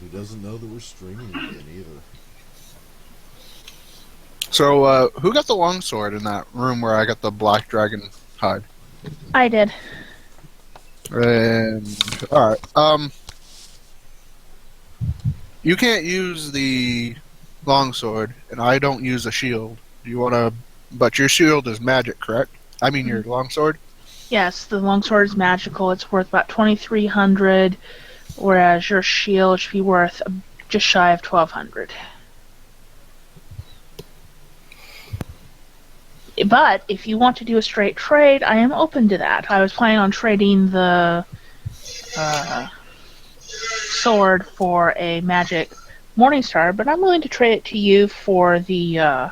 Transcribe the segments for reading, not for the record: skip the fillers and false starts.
He doesn't know that we're streaming again either. So, who got the longsword in that room where I got the black dragon hide? I did. And alright. You can't use the longsword, and I don't use a shield. Do you wanna but your shield is magic, correct? I mean your longsword? Yes, the longsword is magical. It's worth about 2,300, whereas your shield should be worth just shy of 1,200. But if you want to do a straight trade, I am open to that. I was planning on trading the sword for a magic Morningstar, but I'm willing to trade it to you for the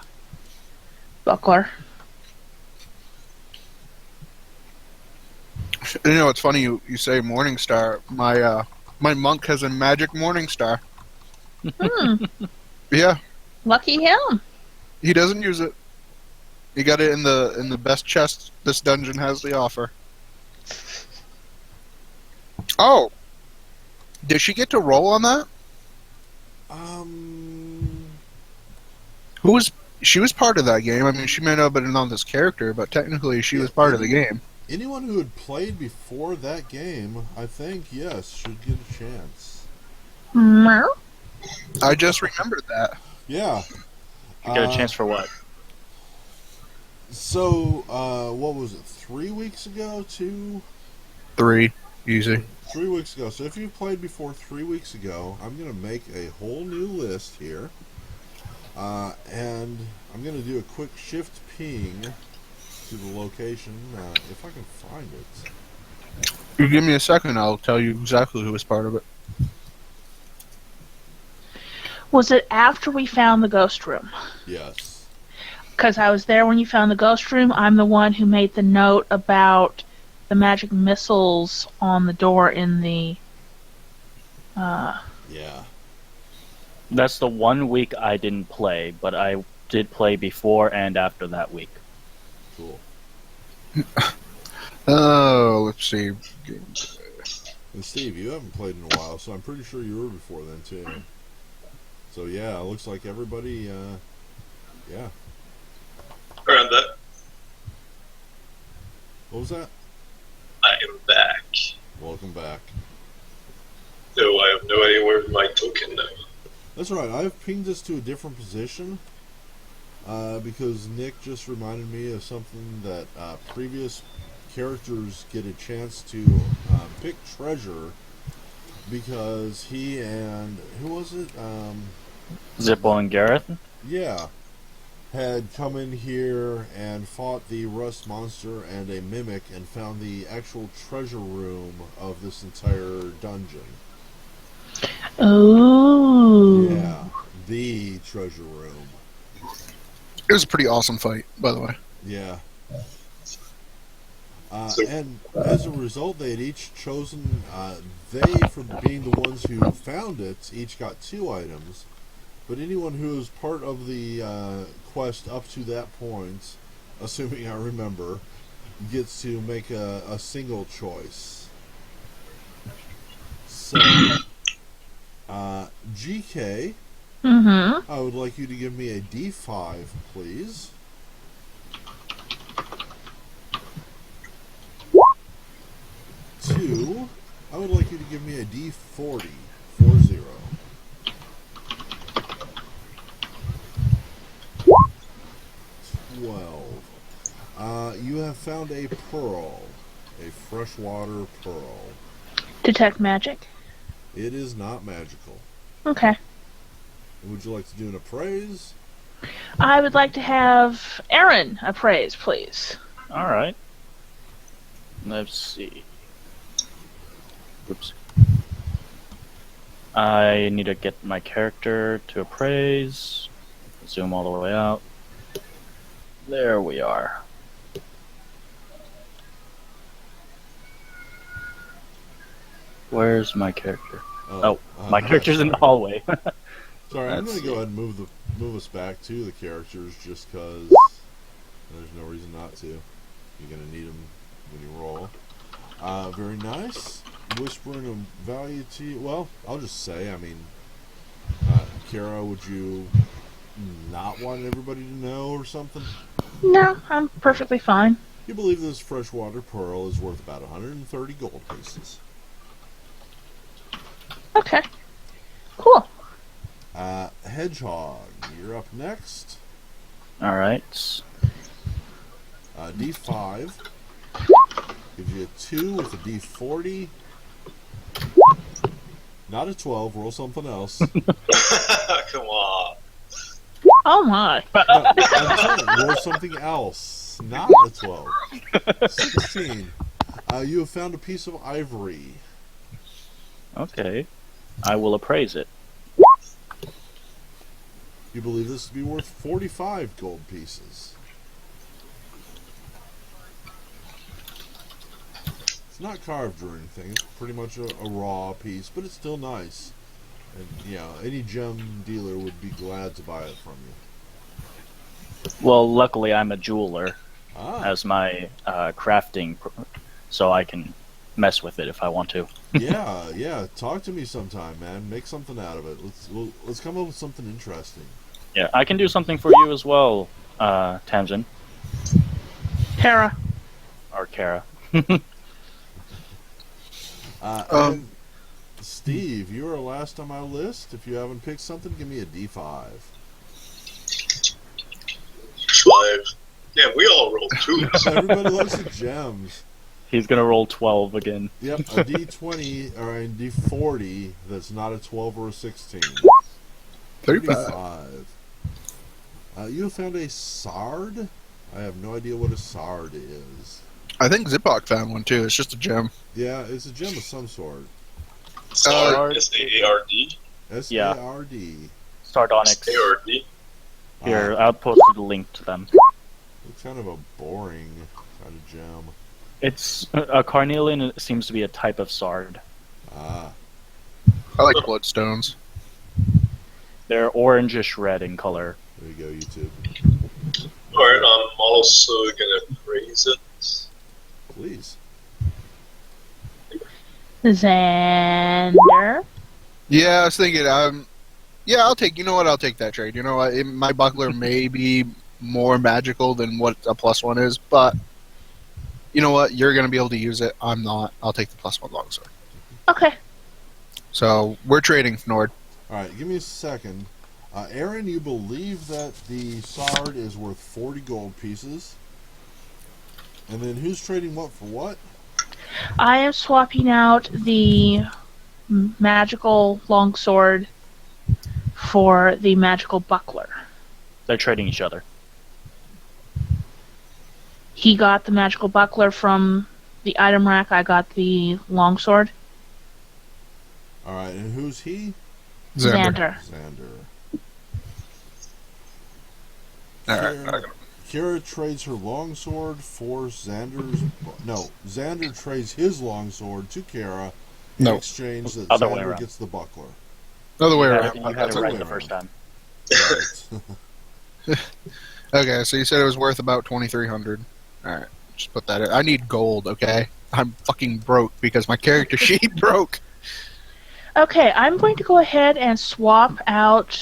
buckler. You know, it's funny you say Morningstar. My monk has a magic Morningstar. Yeah, Lucky him. he doesn't use it. He got it in the best chest this dungeon has to offer. Oh, did she get to roll on that? She was part of that game. I mean, she may not have been on this character, but technically she was part of the game. Anyone who had played before that game, I think, yes, should get a chance. I just remembered that. Yeah. You get a chance for what? So, what was it, 3 weeks ago? 3, easy. 3 weeks ago. So if you played before 3 weeks ago, I'm going to make a whole new list here. And I'm going to do a quick shift ping to the location, if I can find it. You give me a second, I'll tell you exactly who was part of it. Was it after we found the ghost room? Yes. Because I was there when you found the ghost room. I'm the one who made the note about the magic missiles on the door in the... Yeah. That's the 1 week I didn't play, but I did play before and after that week. Cool. Oh, let's see. And Steve, you haven't played in a while, so I'm pretty sure you were before then, too. So, yeah, it looks like everybody, yeah. Around that, What was that? I am back. Welcome back. No, I have no idea where my token now. That's right, I've pinged us to a different position, because Nick just reminded me of something that previous characters get a chance to pick treasure, because he and, who was it? Zippo and Gareth? Yeah, had come in here and fought the rust monster and a mimic and found the actual treasure room of this entire dungeon. Oh. Yeah, the treasure room. It was a pretty awesome fight, by the way. Yeah. And as a result, they had each chosen, they, for being the ones who found it, each got 2 items. But anyone who was part of the quest up to that point, assuming I remember, gets to make a single choice. So, GK, I would like you to give me a D5, please. Two, I would like you to give me a D40, 40. 12. You have found a pearl, a freshwater pearl. Detect magic? It is not magical. Okay. Would you like to do an appraise? I would like to have Aaron appraise, please. Alright. Let's see. Oops. I need to get my character to appraise. Zoom all the way out. There we are. Where's my character? Oh, my character's in the hallway. Sorry, I'm going to go ahead and move us back to the characters just because there's no reason not to. You're going to need them when you roll. Very nice. Whispering of value to you. Well, I'll just say, I mean, Kara, would you not want everybody to know or something? No, I'm perfectly fine. You believe this freshwater pearl is worth about 130 gold pieces. Okay. Cool. Hedgehog, you're up next. Alright. D5 gives you a 2 with a D40. Not a 12, roll something else. Come on. Oh my. No, I'm telling you, roll something else. Not a 12. 16. You have found a piece of ivory. Okay. I will appraise it. You believe this to be worth 45 gold pieces. It's not carved or anything. It's pretty much a raw piece, but it's still nice. And, any gem dealer would be glad to buy it from you. Well, luckily I'm a jeweler Ah, as my crafting, so I can mess with it if I want to. yeah. Talk to me sometime, man. Make something out of it. Let's come up with something interesting. Yeah, I can do something for you as well, Tamsin. Kara. Or Kara. And Steve, you are last on my list. If you haven't picked something, give me a D5. 5. Damn, we all rolled 2s. Everybody looks at gems. He's gonna roll 12 again. Yep, a D20 or a D40 that's not a 12 or a 16. 35. You have found a sard? I have no idea what a sard is. I think Zipok found one too. It's just a gem. Yeah, it's a gem of some sort. Sard, S-A-A-R-D. S-A-R-D. Sardonyx. A-R-D. Here, I'll post the link to them. It's kind of a boring kind of gem. It's a carnelian. It seems to be a type of sard. Ah, I like bloodstones. They're orangish red in color. there you go, YouTube. Alright, I'm also gonna praise it. Please. Xander. Yeah, I was thinking. Yeah, I'll take. You know what? I'll take that trade. You know what? My buckler may be more magical than what a +1 is, but you know what? You're gonna be able to use it. I'm not. I'll take the +1 longsword. Okay. So we're trading, Nord. Alright, give me a second. Aaron, you believe that the sard is worth 40 gold pieces. And then who's trading what for what? I am swapping out the magical longsword for the magical buckler. They're trading each other. He got the magical buckler from the item rack. I got the longsword. Alright, and who's he? Xander. Xander. All right. Kira trades her longsword for Xander's... No, Xander trades his longsword to Kira in No. exchange that Other way Xander around. gets the buckler. Other way You around. had That's it right way the around. first time. Right. Okay, so you said it was worth about 2,300. All right, just put that in. I need gold. Okay, I'm fucking broke because my character sheet broke. Okay, I'm going to go ahead and swap out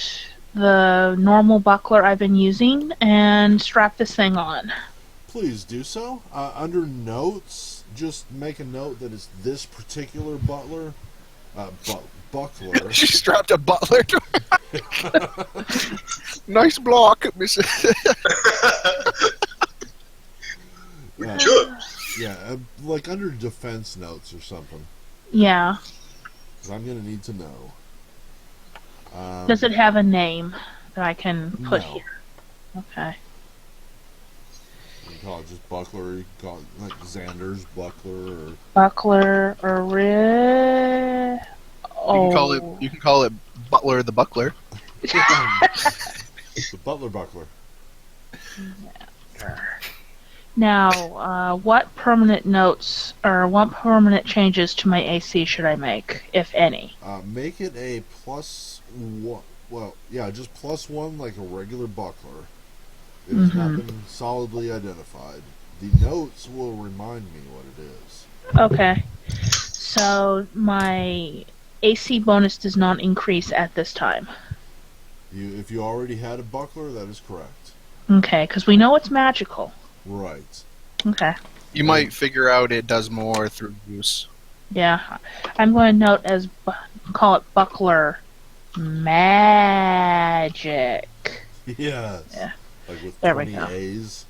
the normal buckler I've been using and strap this thing on. Please do so. Under notes, just make a note that it's this particular buckler. Buckler. She strapped a butler to Nice block, Miss. Good. Yeah, like under defense notes or something. Yeah. 'Cause I'm going to need to know. Does it have a name that I can put No. here? Okay. You can call it just buckler, or you can call it like Xander's buckler, or... Buckler or You can call it Butler the Buckler. the butler buckler. Now, what permanent notes or what permanent changes to my AC should I make, if any? Make it a +1. Well, yeah, just +1 like a regular buckler. It has not been solidly identified. The notes will remind me what it is. Okay. So my AC bonus does not increase at this time. If you already had a buckler, that is correct. Okay, because we know it's magical. Right. Okay. You might figure out it does more through use. Yeah. I'm going to note as call it buckler magic. Yes. Yeah. Like with There we 20 go. A's.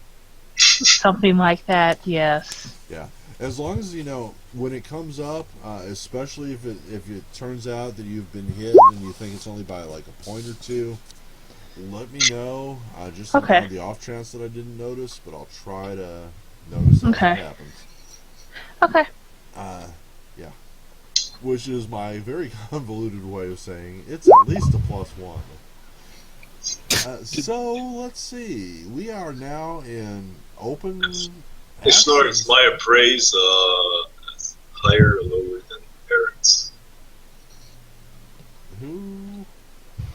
Something like that. Yes. Yeah. As long as when it comes up, especially if it turns out that you've been hit and you think it's only by like a point or two, let me know. Just Okay. on the off chance that I didn't notice, but I'll try to notice as Okay. it happens. Okay. Yeah. Which is my very convoluted way of saying it's at least a +1. So let's see. We are now in open. Hey, Snort, is my appraise higher or lower than Eric's? Who?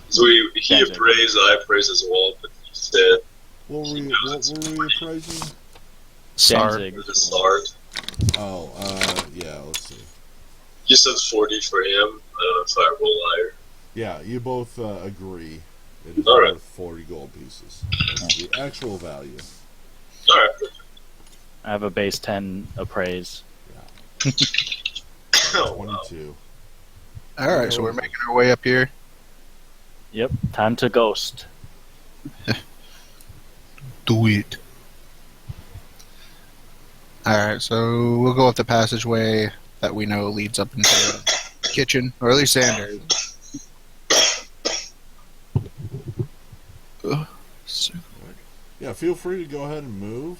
So he appraised, I appraised as well, but he said What were we appraising? Sard. Danzig. the start. Oh, yeah. Let's see. You said 40 for him. I don't know if I roll higher. Yeah, you both agree. It is All right. worth 40 gold pieces. That's the actual value. All right. I have a base 10 appraise. Oh, wow. 22. All right, so we're making our way up here. Yep, time to ghost. Do it. All right, so we'll go up the passageway that we know leads up into the kitchen, or at least Xander. Yeah, feel free to go ahead and move.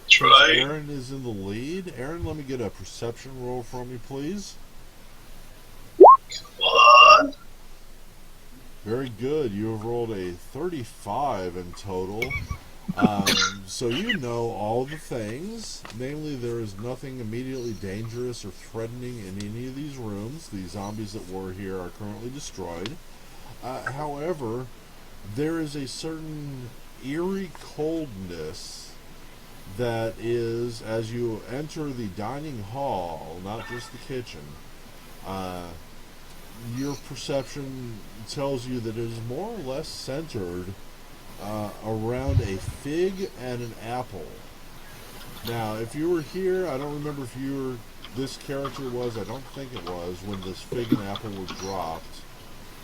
Try. Aaron is in the lead. Aaron, let me get a perception roll from you, please. What? Very good. You have rolled a 35 in total. So you know all the things. Namely, there is nothing immediately dangerous or threatening in any of these rooms. The zombies that were here are currently destroyed. However, there is a certain eerie coldness that is, as you enter the dining hall, not just the kitchen, your perception tells you that it is more or less centered around a fig and an apple. Now, if you were here, I don't remember if this character was, I don't think it was, when this fig and apple were dropped.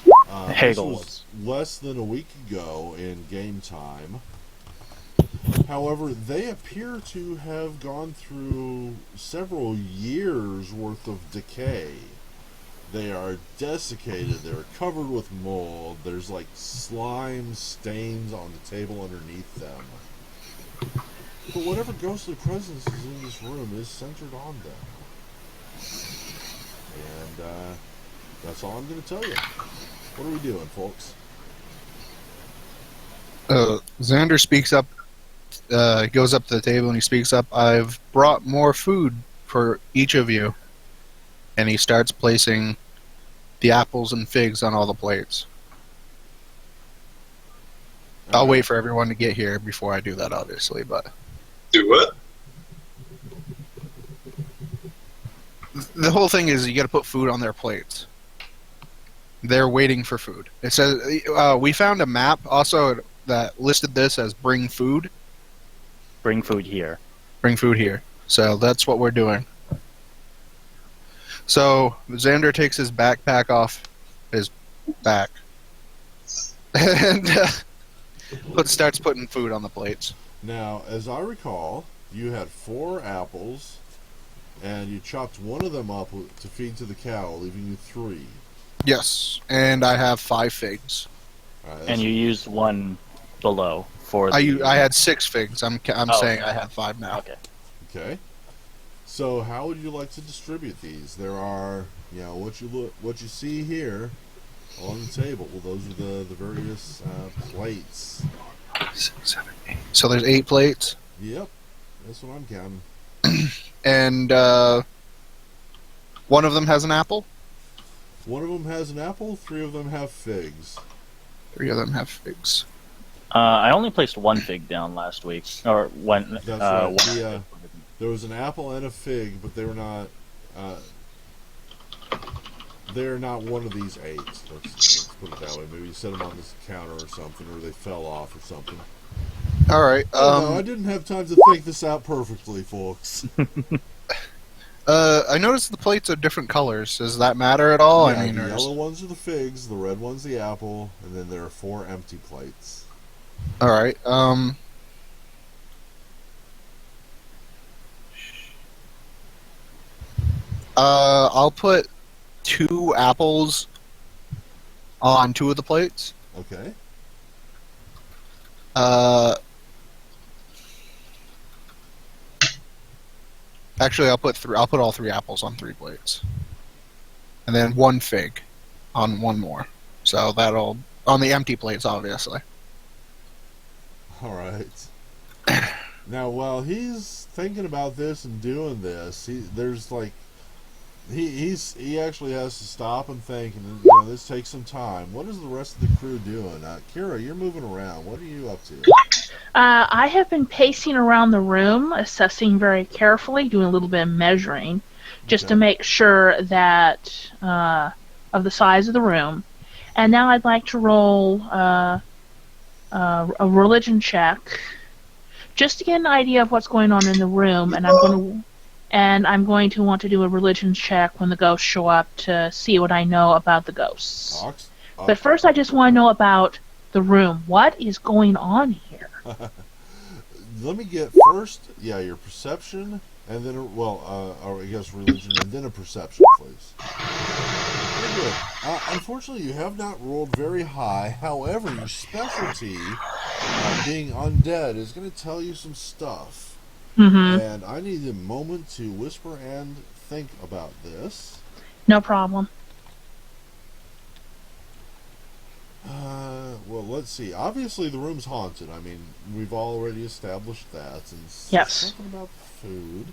This Hegel was less than a week ago in game time. However, they appear to have gone through several years worth of decay. They are desiccated, they're covered with mold, there's like slime stains on the table underneath them. But whatever ghostly presence is in this room is centered on them. And that's all I'm going to tell you. What are we doing, folks? Xander speaks up, goes up to the table and he speaks up, "I've brought more food for each of you." And he starts placing the apples and figs on all the plates. I'll wait for everyone to get here before I do that, obviously, but... Do what? The whole thing is you gotta put food on their plates. They're waiting for food. It says, we found a map also that listed this as bring food. Bring food here. Bring food here. So that's what we're doing. So Xander takes his backpack off his back and starts putting food on the plates. Now, as I recall, you had 4 apples, and you chopped one of them up to feed to the cow, leaving you 3. Yes, and I have 5 figs. And you used one below for the... I had 6 figs. I'm saying okay. I have 5 now. Okay. Okay. So, how would you like to distribute these? There are, what you see here on the table. Well, those are the various plates. 6, 7, 8. So there's 8 plates. Yep, that's what I'm counting. And one of them has an apple. One of them has an apple. 3 of them have figs. 3 of them have figs. I only placed one fig down last week, or when. That's right. One There was an apple and a fig, but they were not. They're not one of these 8. Let's put put it that way. Maybe you set them on this counter or something, or they fell off or something. All right. No, I didn't have time to think this out perfectly, folks. I noticed the plates are different colors. Does that matter at all? Yeah, I mean, the yellow ones are the figs, the red one's the apple, and then there are 4 empty plates. all right. I'll put 2 apples on 2 of the plates. Okay. Actually, I'll put 3. I'll put all 3 apples on 3 plates, and then 1 fig on 1 more. So that'll on the empty plates, obviously. All right. Now, while he's thinking about this and doing this, he actually has to stop and think, and this takes some time. What is the rest of the crew doing? Kira, you're moving around. What are you up to? I have been pacing around the room, assessing very carefully, doing a little bit of measuring, just to make sure that of the size of the room. And now I'd like to roll a religion check, just to get an idea of what's going on in the room. And I'm going to want to do a religion check when the ghosts show up to see what I know about the ghosts. But first, I just want to know about the room. What is going on here? Let me get first, your perception, and then, or I guess religion, and then a perception, please. Very good. Unfortunately, you have not rolled very high. However, your specialty, being undead, is going to tell you some stuff. Mm-hmm. And I need a moment to whisper and think about this. No problem. Well, let's see. Obviously, the room's haunted. I mean, we've already established that. And yes. Something about food.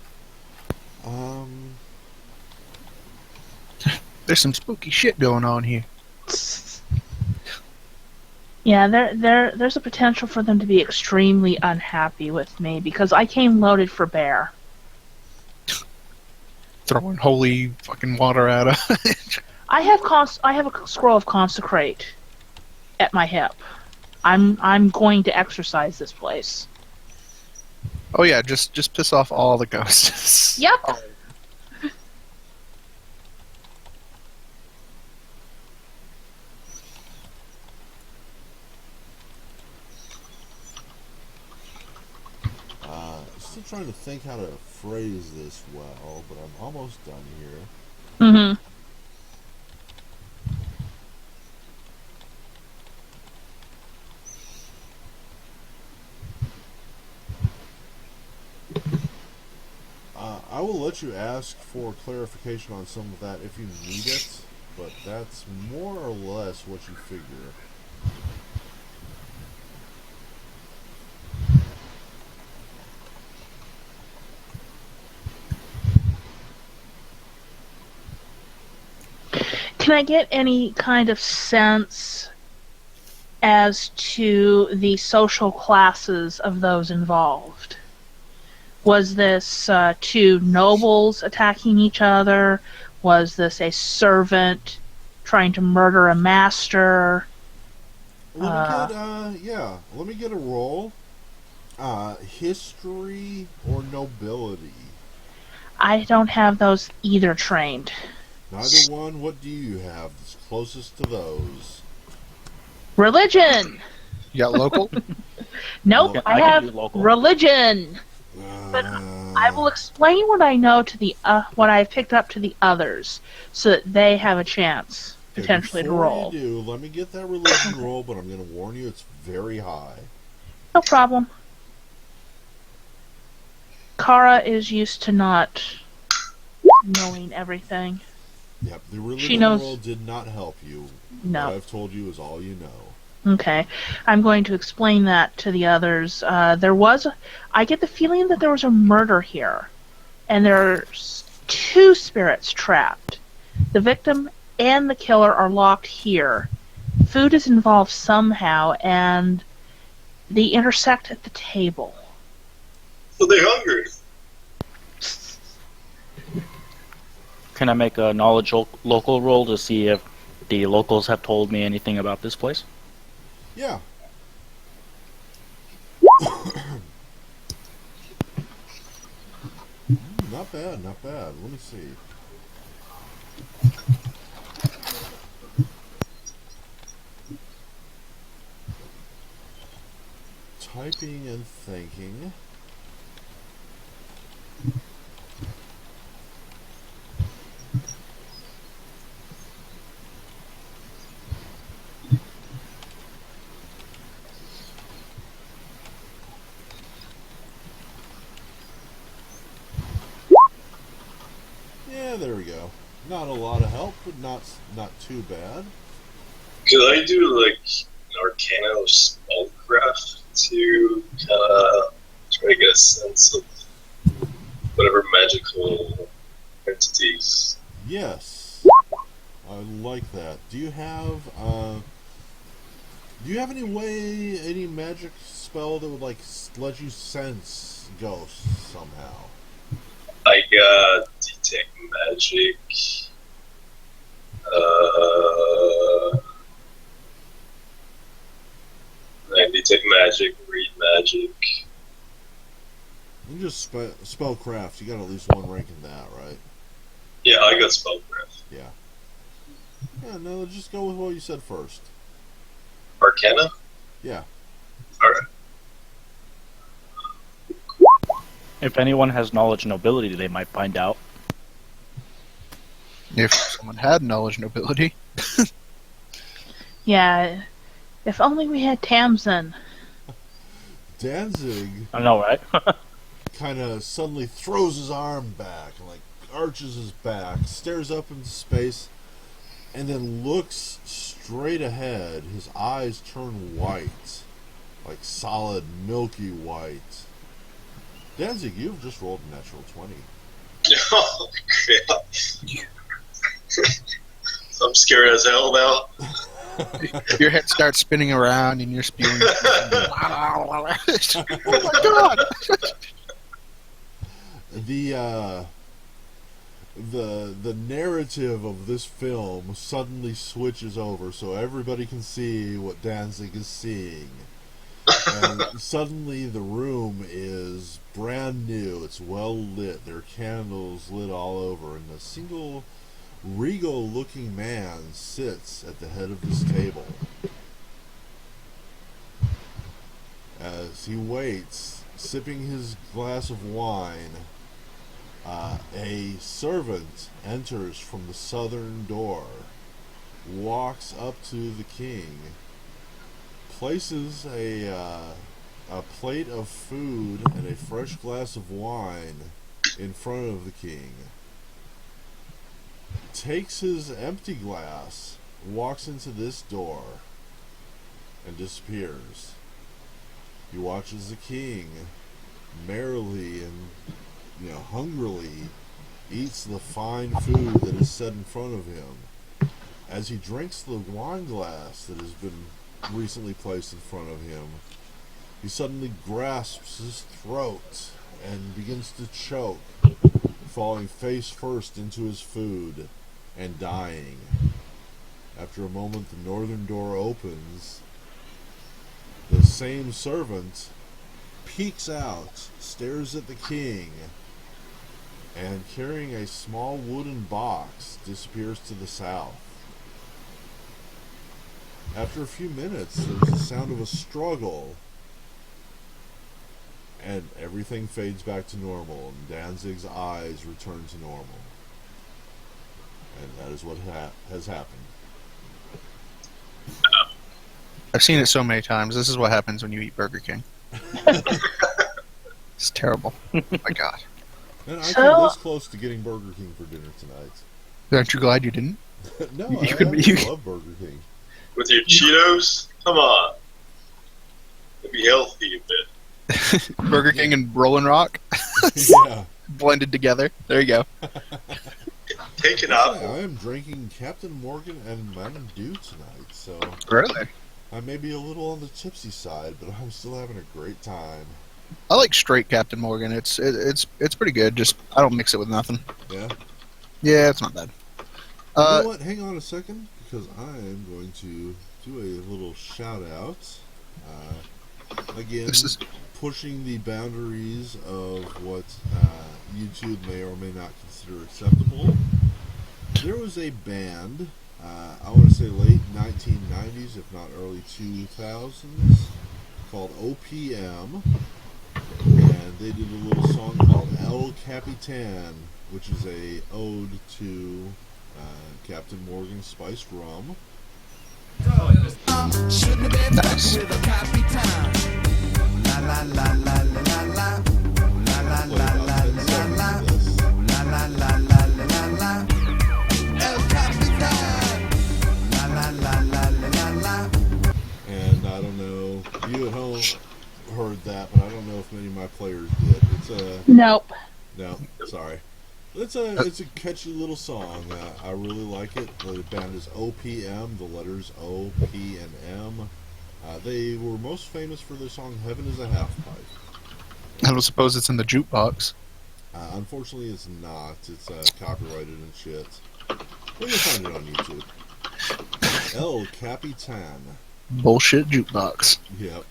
There's some spooky shit going on here. Yeah, there's a potential for them to be extremely unhappy with me because I came loaded for bear. Throwing holy fucking water at it. I have a scroll of consecrate at my hip. I'm going to exorcise this place. Oh yeah, just piss off all the ghosts. Yep. Still trying to think how to phrase this well, but I'm almost done here. Mm-hmm. I will let you ask for clarification on some of that if you need it, but that's more or less what you figure. Can I get any kind of sense as to the social classes of those involved? Was this 2 nobles attacking each other? Was this a servant trying to murder a master? Let me get a roll. History or nobility? I don't have those either trained. Neither one. What do you have that's closest to those? Religion! You got local? Nope, Yeah, I I can have do local. religion. But I will explain what I know to the what I've picked up to the others, so that they have a chance potentially to roll. Before you do, let me get that religion roll, but I'm going to warn you, it's very high. No problem. Kara is used to not knowing everything. Yep, the religion She knows. roll did not help you. No. What I've told you is all you know. Okay, I'm going to explain that to the others. I get the feeling that there was a murder here, and there's 2 spirits trapped. The victim and the killer are locked here. Food is involved somehow, and they intersect at the table. So they're hungry. Can I make a knowledge local roll to see if the locals have told me anything about this place? Yeah. Not bad, not bad. Let me see. Typing and thinking. Yeah, there we go. Not a lot of help, but not too bad. Could I do like an Arcana or spellcraft to kind of try to get a sense of whatever magical entities? Yes, I like that. Do you have any magic spell that would like let you sense ghosts somehow? I got detect magic. I detect magic, read magic. You just spellcraft. You got at least one rank in that, right? Yeah, I got spellcraft. Yeah. Yeah. No, just go with what you said first. Arcana? Yeah. Alright. If anyone has knowledge and ability, they might find out. If someone had knowledge and ability. Yeah. If only we had Tamsin. Danzig I know, right? kind of suddenly throws his arm back and like arches his back, stares up into space, and then looks straight ahead. His eyes turn white, like solid milky white. Danzig, you've just rolled a natural 20. Oh, crap. I'm scared as hell now. Your head starts spinning around and you're spewing. Oh my god! The narrative of this film suddenly switches over so everybody can see what Danzig is seeing. And suddenly the room is brand new. It's well lit. There are candles lit all over, and a single regal looking man sits at the head of this table. As he waits, sipping his glass of wine, a servant enters from the southern door, walks up to the king, places a plate of food and a fresh glass of wine in front of the king, takes his empty glass, walks into this door, and disappears. He watches the king merrily and hungrily eats the fine food that is set in front of him. As he drinks the wine glass that has been recently placed in front of him, he suddenly grasps his throat and begins to choke, falling face first into his food and dying. After a moment, the northern door opens. The same servant peeks out, stares at the king, and carrying a small wooden box, disappears to the south. After a few minutes, there's the sound of a struggle, and everything fades back to normal, and Danzig's eyes return to normal. And that is what has happened. I've seen it so many times. This is what happens when you eat Burger King. It's terrible. Oh my god. And I came this close to getting Burger King for dinner tonight. Aren't you glad you didn't? No, You I could- love Burger King. With your Cheetos? Come on. It'd be healthy a bit. Burger King and Rollin' Rock Yeah. blended together. There you go. Take an Actually, apple. I am drinking Captain Morgan and Mountain Dew tonight, so Really? I may be a little on the tipsy side, but I'm still having a great time. I like straight Captain Morgan. It's pretty good. Just I don't mix it with nothing. Yeah? Yeah, it's not bad. You know what? Hang on a second, because I am going to do a little shout out. Again, This is pushing the boundaries of what YouTube may or may not consider acceptable. There was a band, I want to say late 1990s, if not early 2000s, called OPM, and they did a little song called El Capitan, which is a ode to Captain Morgan's spiced rum. nice. And I don't know, you at home heard that, but I don't know if many of my players did. It's a Nope. no, sorry. It's a catchy little song. I really like it. The band is OPM. The letters O, P, and M. They were most famous for their song "Heaven Is a Half Pipe." I don't suppose it's in the jukebox. Unfortunately, it's not. It's copyrighted and shit. But you'll find it on YouTube. El Capitan. Bullshit jukebox. Yep.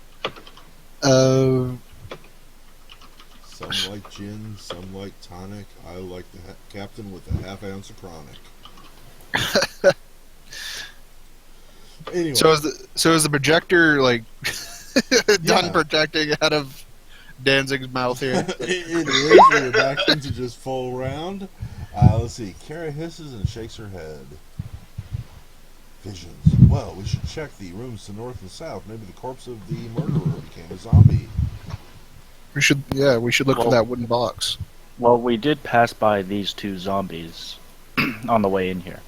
Some like gin, some like tonic. I like the captain with a half ounce of chronic. Anyway, So is the projector like done Yeah. projecting out of Danzig's mouth here? it is. We're back into just full round. Let's see. Kara hisses and shakes her head. Visions. Well, we should check the rooms to north and south. Maybe the corpse of the murderer became a zombie. We should look for Well- that wooden box. Well, we did pass by these two zombies on the way in here.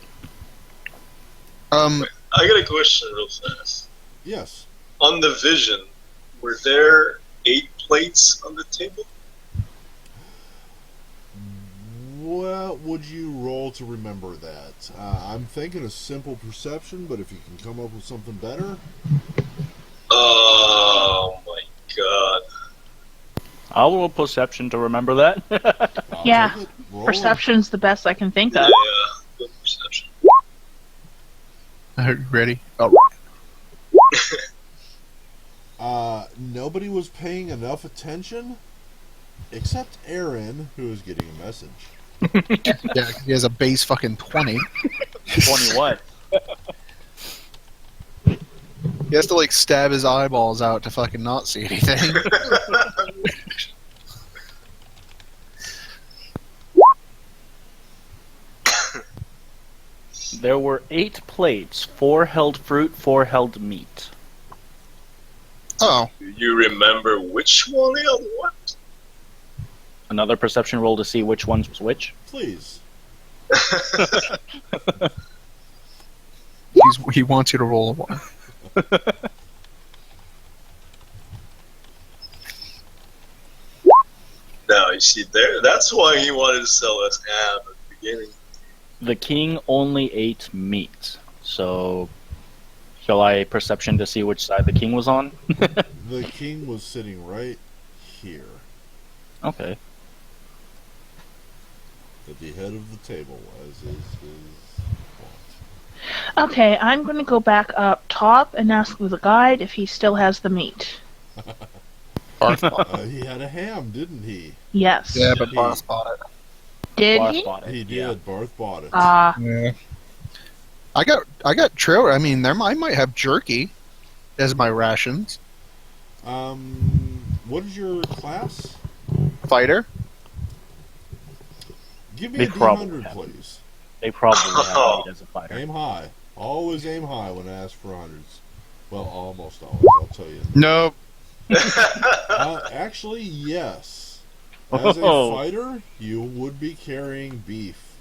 I got a question real fast. Yes. On the vision, were there 8 plates on the table? What would you roll to remember that? I'm thinking a simple perception, but if you can come up with something better. Oh my god. I'll roll perception to remember that. I'll Yeah. take it. Roll it. Perception's the best I can think Yeah, of. good perception. Are you ready? Oh, Nobody was paying enough attention, except Aaron, who was getting a message. yeah, he has a base fucking 20. 20 what? He has to like stab his eyeballs out to fucking not see anything. There were 8 plates, 4 held fruit, 4 held meat. Oh, Do you remember which one held what? Another perception roll to see which ones was which. Please. he wants you to roll a 1. Now, you see there, that's why he wanted to sell us ham at the beginning. The king only ate meat, so shall I perception to see which side the king was on? The king was sitting right here, Okay. at the head of the table, as is his wont. Okay, I'm going to go back up top and ask the guide if he still has the meat. He had a ham, didn't he? Yes. Yeah, but Barth bought it. Did Barth he? bought it, He did. yeah. Barth bought it. Yeah. I got trailer. I mean, I might have jerky as my rations. What is your class? Fighter. Give me They a probably D100, have. please. They probably have meat as a fighter. Aim high. Always aim high when asked for hundreds. Well, almost always, I'll tell you. Nope. Actually, yes. As a Oh. fighter, you would be carrying beef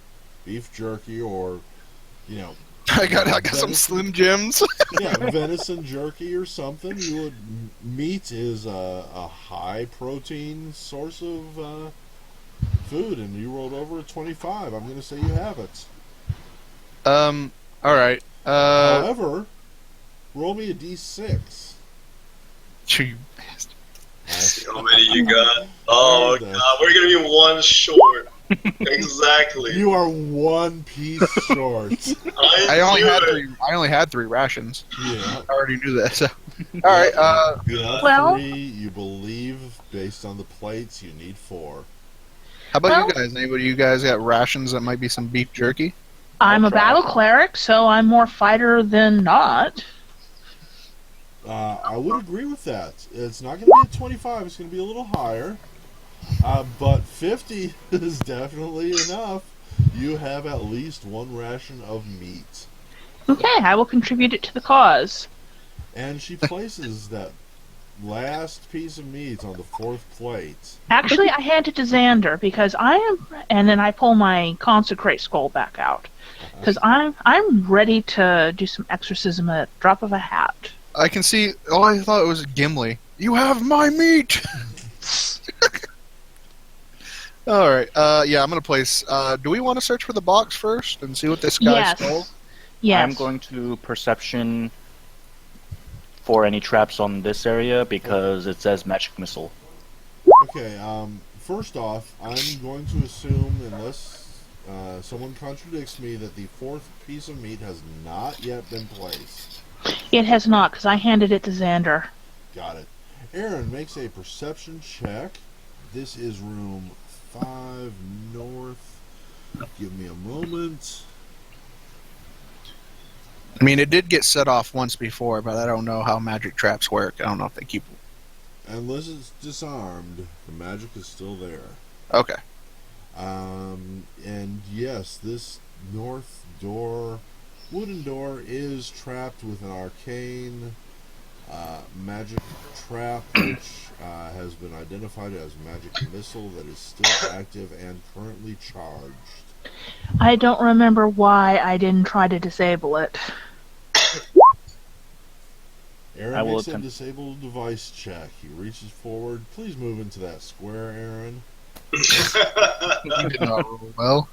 jerky, or, you know, I got some venison. Slim Jims. Yeah, venison jerky or something. You would. Meat is a high protein source of food, and you rolled over a 25. I'm going to say you have it. All right. However, roll me a D6. You See how many you got. Oh There it god, we're gonna be one short. Exactly. You are one piece short. I only had knew it. three. I only had 3 rations. Yeah. I already knew that. So. All right. You have Well- 3. You believe, based on the plates, you need 4. How about Well- you guys? Anybody? You guys got rations that might be some beef jerky? I'm I'll a try. battle cleric, so I'm more fighter than not. I would agree with that. It's not going to be a 25. It's going to be a little higher. But 50 is definitely enough. You have at least 1 ration of meat. Okay, I will contribute it to the cause. And she places that last piece of meat on the 4th plate. Actually, I hand it to Xander because I am, and then I pull my consecrate scroll back out because I'm ready to do some exorcism at the drop of a hat. I can see. Oh, I thought it was Gimli. You have my meat. All right. Yeah, I'm gonna place. Do we want to search for the box first and see what this guy Yes. stole? Yes. I'm going to perception for any traps on this area because it says magic missile. Okay, first off, I'm going to assume, unless someone contradicts me, that the 4th piece of meat has not yet been placed. It has not because I handed it to Xander. Got it. Aaron makes a perception check. This is room 5 north. Give me a moment. I mean, it did get set off once before, but I don't know how magic traps work. I don't know if they keep. Unless it's disarmed, the magic is still there. Okay. And yes, this north door, wooden door, is trapped with an arcane magic trap, which has been identified as magic missile that is still active and currently charged. I don't remember why I didn't try to disable it. Aaron I will makes a attempt- disable device check. He reaches forward. Please move into that square, Aaron. You did not roll well.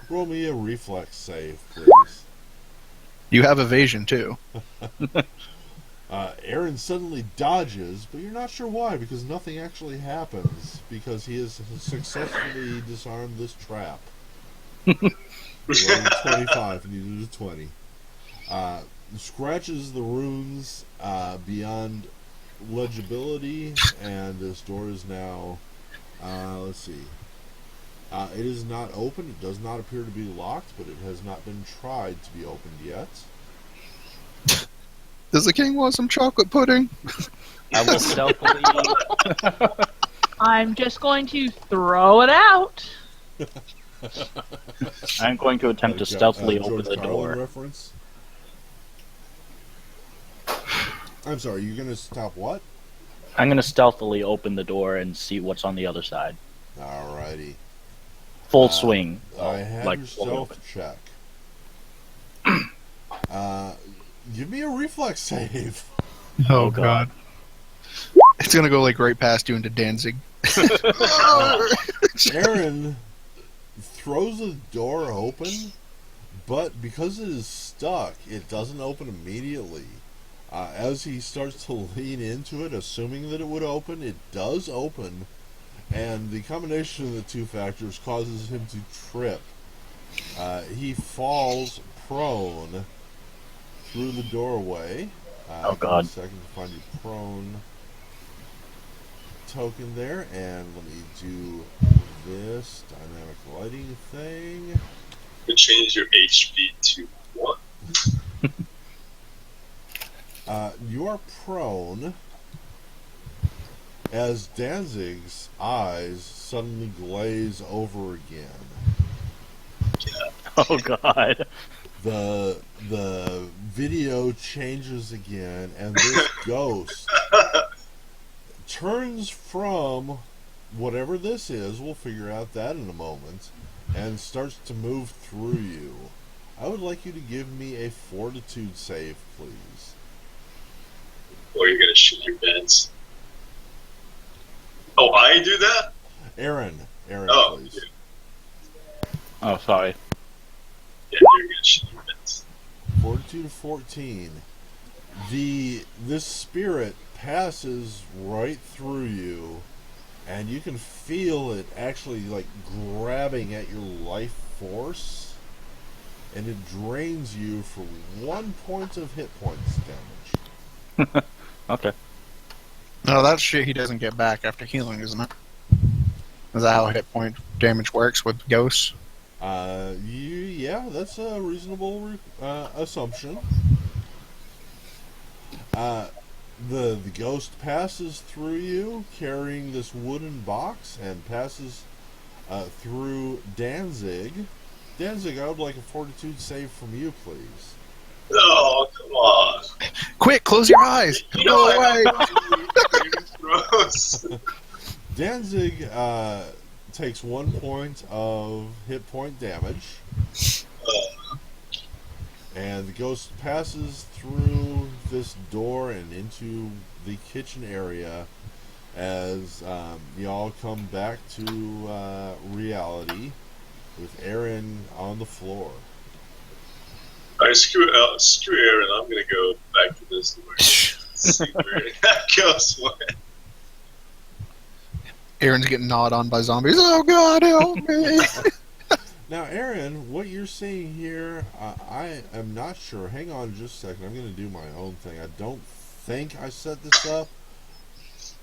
Roll me a reflex save, please. You have evasion too. Aaron suddenly dodges, but you're not sure why, because nothing actually happens, because he has successfully disarmed this trap. You rolled a 25 and you did a 20. Scratches the runes beyond legibility, and this door is now, let's see. It is not open. It does not appear to be locked, but it has not been tried to be opened yet. Does the king want some chocolate pudding? I will stealthily. I'm just going to throw it out. I'm going to attempt to stealthily open George the Carlin door. reference. I'm sorry, you're going to stop what? I'm going to stealthily open the door and see what's on the other side. Alrighty. Full swing. I have like your fully open. stealth check. Give me a reflex save. Oh, God. It's gonna go like right past you into Danzig. Aaron throws the door open, but because it is stuck, it doesn't open immediately. As he starts to lean into it, assuming that it would open, it does open, and the combination of the two factors causes him to trip. He falls prone through the doorway. Oh, God. Give me a second to find your prone token there, and let me do this dynamic lighting thing. You change your HP to 1. You are prone as Danzig's eyes suddenly glaze over again. Oh, God. The video changes again, and this ghost turns from whatever this is, we'll figure out that in a moment, and starts to move through you. I would like you to give me a fortitude save, please. Or you're gonna shit your pants. Oh, I do that? Aaron, Oh, please. yeah. Oh, sorry. Yeah, you're gonna shit your pants. Fortitude of 14. This spirit passes right through you and you can feel it actually like grabbing at your life force, and it drains you for 1 point of hit points damage. Okay. No, that's shit he doesn't get back after healing, isn't it? Is that how hit point damage works with ghosts? Yeah, that's a reasonable assumption. The ghost passes through you carrying this wooden box and passes through Danzig. Danzig, I would like a fortitude save from you, please. Oh, come on. Quick, close your eyes! You Go know away! Gross. Danzig takes 1 point of hit point damage, and the ghost passes through this door and into the kitchen area as y'all come back to reality with Aaron on the floor. Alright, screw Aaron. I'm gonna go back to this door. See where that goes. Aaron's getting gnawed on by zombies. Oh god, help me! Now, Aaron, what you're seeing here, I am not sure. Hang on just a second. I'm going to do my own thing. I don't think I set this up.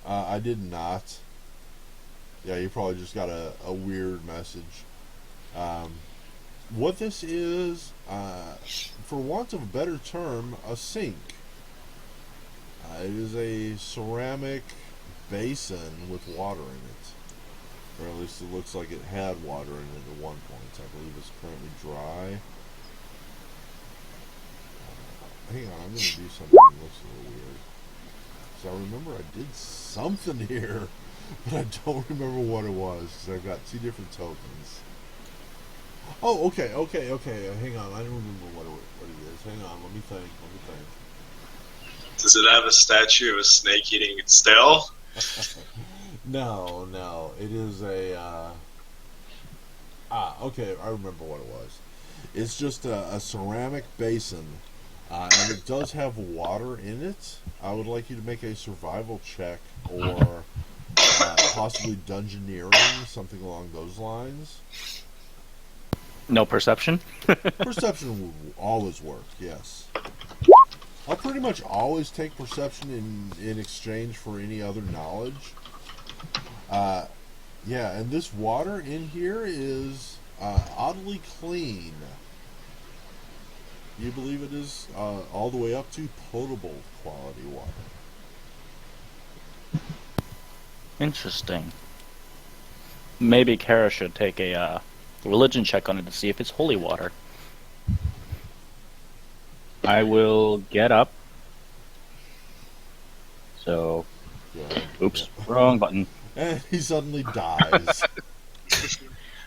I did not. Yeah, you probably just got a weird message. What this is, for want of a better term, a sink. It is a ceramic basin with water in it. Or at least it looks like it had water in it at one point. I believe it's currently dry. Hang on, I'm going to do something that looks a little weird. So I remember I did something here, but I don't remember what it was, because I've got 2 different tokens. Oh, okay. Hang on, I don't remember what it is. Hang on, let me think. Does it have a statue of a snake eating its tail? No. It is a... okay, I remember what it was. It's just a ceramic basin, and it does have water in it. I would like you to make a survival check, or possibly dungeoneering, something along those lines. No perception? Perception will always work, yes. I'll pretty much always take perception in exchange for any other knowledge. Yeah, and this water in here is oddly clean. You believe it is all the way up to potable quality water. Interesting. Maybe Kara should take a religion check on it to see if it's holy water. I will get up. So, Yeah. oops, wrong button. And he suddenly dies.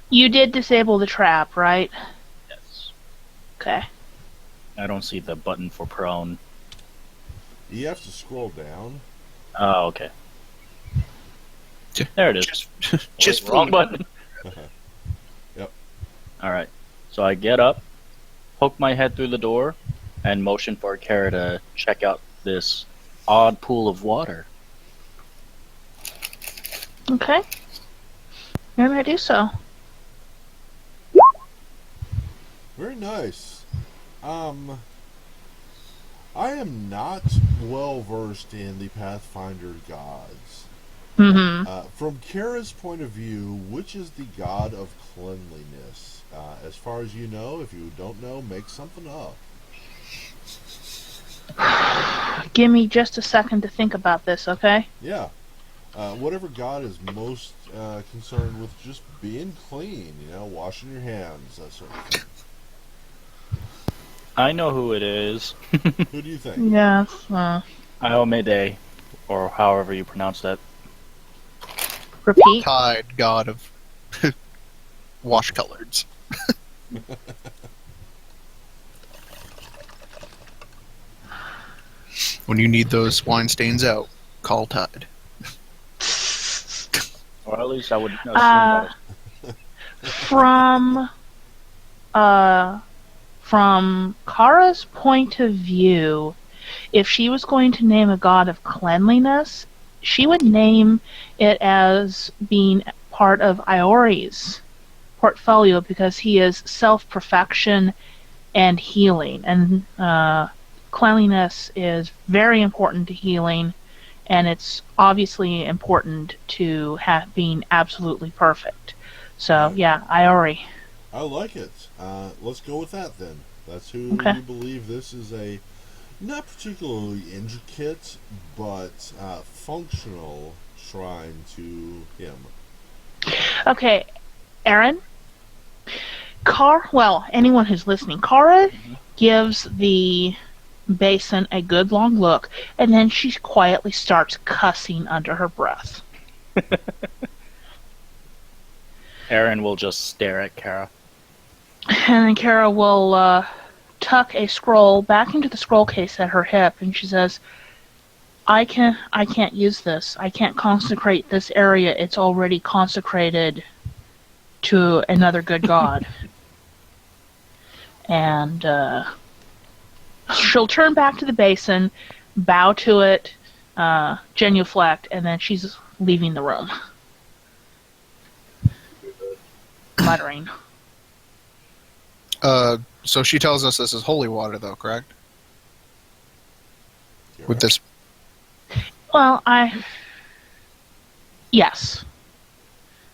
You did disable the trap, right? Yes. Okay. I don't see the button for prone. You have to scroll down. Oh, okay. There it is. Just wrong food. button. Yep. Alright. So I get up, poke my head through the door, and motion for Kara to check out this odd pool of water. Okay. You're going to do so. Very nice. I am not well versed in the Pathfinder gods. Mm-hmm. From Kara's point of view, which is the god of cleanliness? As far as you know, if you don't know, make something up. Give me just a second to think about this, okay? Yeah. Whatever god is most concerned with just being clean, washing your hands, that sort of thing. I know who it is. Who do you think? Yes. Iomede, or however you pronounce that. Repeat. Tide, god of wash coloreds. When you need those wine stains out, call Tide. Or at least I would assume that. From Kara's point of view, if she was going to name a god of cleanliness, she would name it as being part of Iori's portfolio because he is self-perfection and healing. And cleanliness is very important to healing, and it's obviously important to being absolutely perfect. So, yeah, Iori. I like it. Let's go with that then. That's who Okay. you believe this is a not particularly intricate, but functional shrine to him. Okay, Aaron, anyone who's listening, Kara gives the basin a good long look, and then she quietly starts cussing under her breath. Aaron will just stare at Kara. And then Kara will tuck a scroll back into the scroll case at her hip, and she says, I can't use this. I can't consecrate this area. It's already consecrated to another good god. And she'll turn back to the basin, bow to it, genuflect, and then she's leaving the room. Muttering. So she tells us this is holy water, though, correct? With this. Well, yes.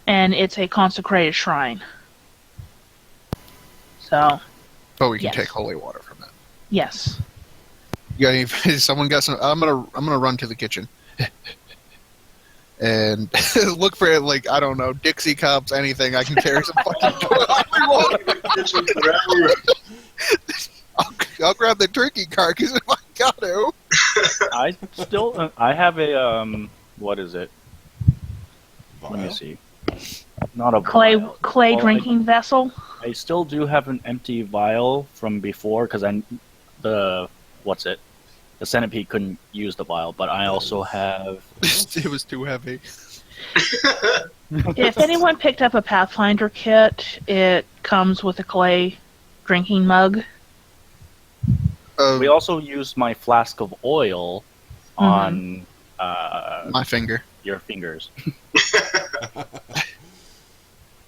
And it's a consecrated shrine. So. But we can Yes. take holy water from it. Yes. You got any, someone got some? I'm gonna run to the kitchen and look for, like, I don't know, Dixie cups, anything I can carry some fucking holy water. I'll grab the turkey carcass if I got to. I have a what is it? Let me Vial? see. Not a Clay vial. drinking vessel. I still do have an empty vial from before because the centipede couldn't use the vial, but I also have. It was too heavy. If anyone picked up a Pathfinder kit, it comes with a clay drinking mug. We also used my flask of oil on my finger. your fingers.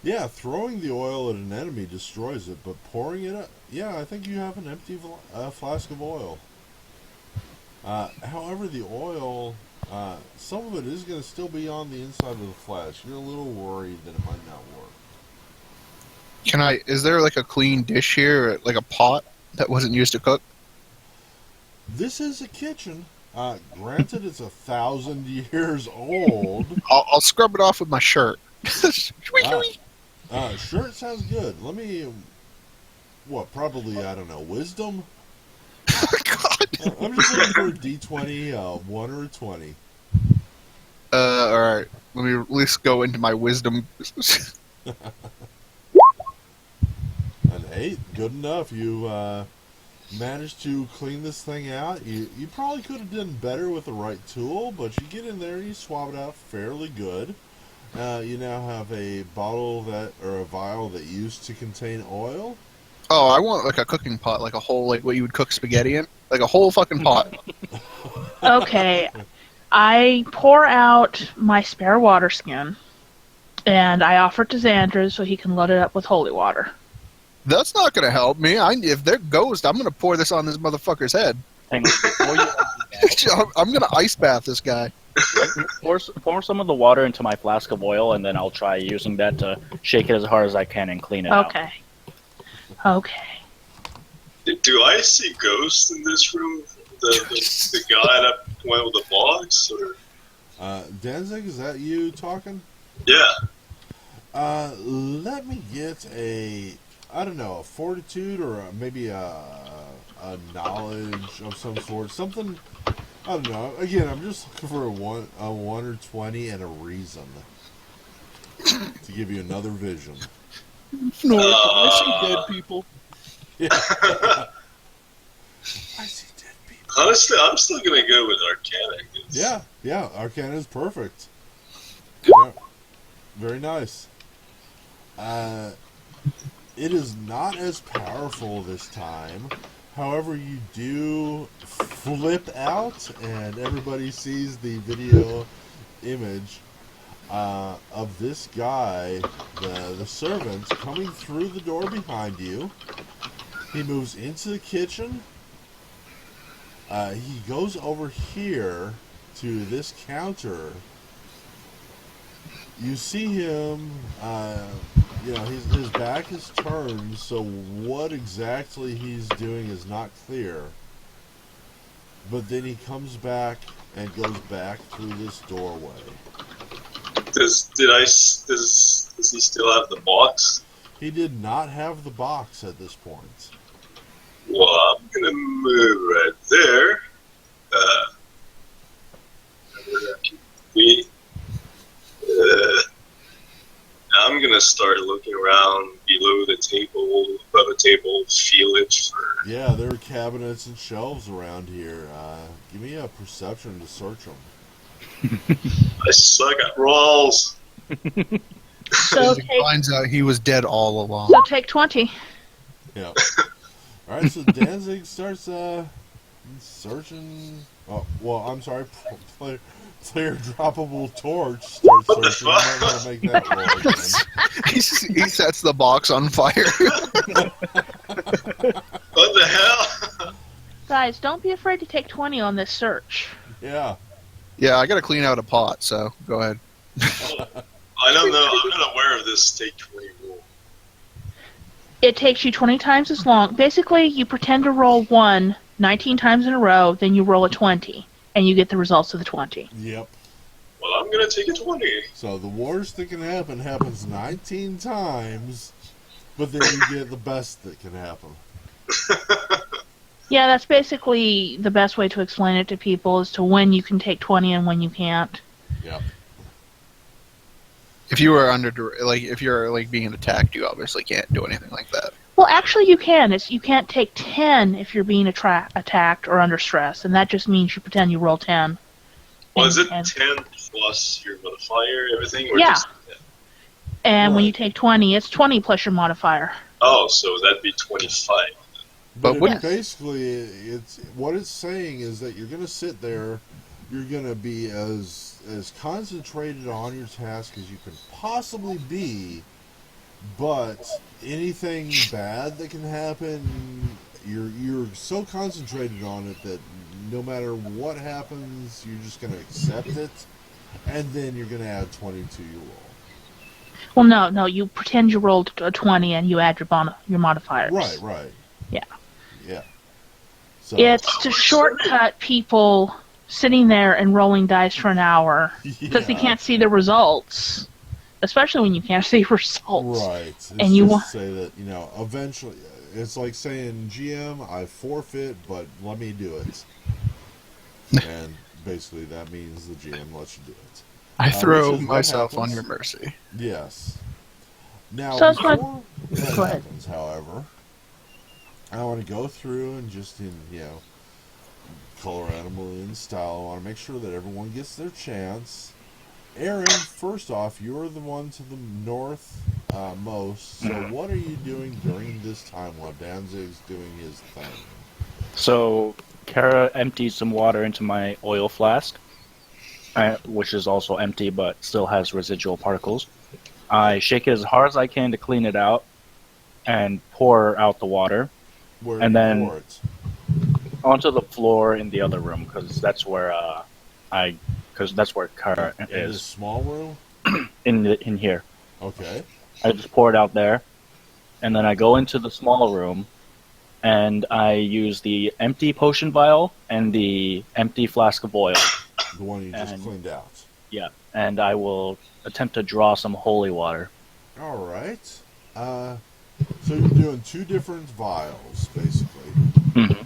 Yeah, throwing the oil at an enemy destroys it, but pouring it up, yeah, I think you have an empty flask of oil. However, the oil, some of it is going to still be on the inside of the flask. You're a little worried that it might not work. Is there like a clean dish here, like a pot that wasn't used to cook? This is a kitchen. Granted, it's 1,000 years old. I'll scrub it off with my shirt. Shirt sounds good. Let me, probably, I don't know, wisdom? God. I'm just looking for a D20, 1 or a 20. Alright. Let me at least go into my wisdom. An 8, good enough. You managed to clean this thing out. You probably could have done better with the right tool, but you get in there and you swab it out fairly good. You now have a bottle or a vial that used to contain oil. Oh, I want like a cooking pot, like a whole, like what you would cook spaghetti in, like a whole fucking pot. Okay. I pour out my spare water skin, and I offer it to Xander so he can load it up with holy water. That's not gonna help me. If they're ghost, I'm gonna pour this on this motherfucker's head. Hang on, before you I'm gonna ice bath this guy. pour some of the water into my flask of oil, and then I'll try using that to shake it as hard as I can and clean it out. Okay. Do I see ghosts in this room? The guy that went with the box? Or? Danzig, is that you talking? Yeah. Let me get a fortitude or maybe a knowledge of some sort. Something, I don't know. Again, I'm just looking for a 1 or 20 and a reason to give you another vision. No, I see dead people. Yeah. I see dead people. Honestly, I'm still gonna go with Arcana. Yeah, Arcana is perfect. Yeah, very nice. It is not as powerful this time. However, you do flip out, and everybody sees the video image of this guy, the servant, coming through the door behind you. He moves into the kitchen. He goes over here to this counter. You see him, his back is turned, so what exactly he's doing is not clear. But then he comes back and goes back through this doorway. Does he still have the box? He did not have the box at this point. Well, I'm gonna move right there. Where that can be. I'm gonna start looking around below the table, above the table, feel it for. Yeah, there are cabinets and shelves around here. Give me a perception to search them. I suck at rolls. So He take, finds out he was dead all along. so take 20. Yeah. All right, so Danzig starts searching. Oh, well, I'm sorry. Player droppable torch starts What the searching. I'm not fuck? gonna make that roll again. He sets the box on fire. What the hell? Guys, don't be afraid to take 20 on this search. Yeah. Yeah, I gotta clean out a pot, so go ahead. I don't know. I'm not aware of this take 20 rule. It takes you 20 times as long. Basically, you pretend to roll 19 times in a row, then you roll a 20, and you get the results of the 20. Yep. Well, I'm gonna take a 20. So the worst that can happen happens 19 times, but then you get the best that can happen. Yeah, that's basically the best way to explain it to people as to when you can take 20 and when you can't. Yep. If you were if you're being attacked, you obviously can't do anything like that. Well, actually, you can. You can't take 10 if you're being attacked or under stress, and that just means you pretend you roll 10. Well, is it And- 10 plus your modifier, everything? Or Yeah. Just, And when Right. you take 20, it's 20 plus your modifier. oh, so that'd be 25. But But wouldn't- basically, it's what it's saying is that you're going to sit there, you're going to be as concentrated on your task as you can possibly be, but anything bad that can happen, you're so concentrated on it that no matter what happens, you're just going to accept it, and then you're going to add 20 to your roll. Well, no, you pretend you rolled a 20 and you add your modifiers. Right. Yeah. Yeah. So, It's to shortcut people sitting there and rolling dice for an hour because they yeah. can't see the results, especially when you can't see results. Right. It's And you just to say that, eventually, it's like saying, GM, I forfeit, but let me do it. And basically that means the GM lets you do it. I throw which is what myself on happens. your mercy. Yes. Now, So it's before that Go ahead. happens, however, I want to go through and just in, Colorado Balloon style, I want to make sure that everyone gets their chance. Aaron, first off, you're the one to the north most, so what are you doing during this time while Danzig's doing his thing? So Kara empties some water into my oil flask, which is also empty but still has residual particles. I shake it as hard as I can to clean it out and pour out the water Where And you then- pour it? onto the floor in the other room because that's where that's where Kara In this is small room? in here. Okay. I just pour it out there, and then I go into the small room, and I use the empty potion vial and the empty flask of oil. The one you just And- cleaned out. Yeah, and I will attempt to draw some holy water. All right. So you're doing two different vials, basically. Mhm.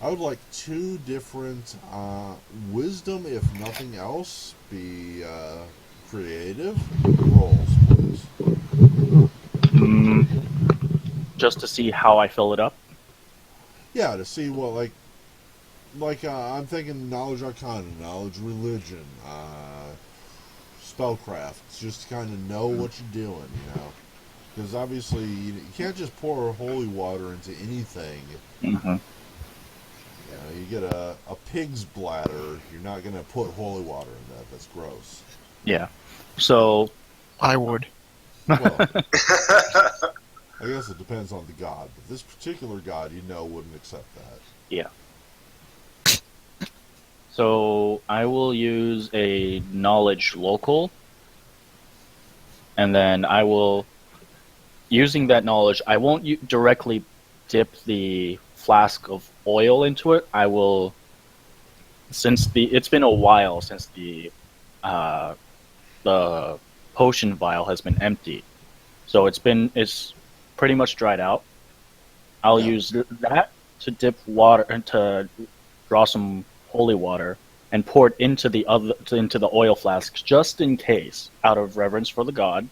I would like two different wisdom, if nothing else, be creative rolls, please. Just to see how I fill it up. Yeah, to see what, I'm thinking knowledge arcana, knowledge religion, spellcraft, just to kind of know what you're doing, Because obviously you can't just pour holy water into anything. Mhm. You get a pig's bladder, you're not going to put holy water in that. That's gross. Yeah. So, I would. Well, I guess it depends on the god, but this particular god, wouldn't accept that. yeah. So, I will use a knowledge local, and then I will, using that knowledge, I won't directly dip the flask of oil into it. I will, since it's been a while since the potion vial has been emptied, so it's pretty much dried out. I'll use that to dip water and to draw some holy water and pour it into the oil flasks just in case, out of reverence for the god.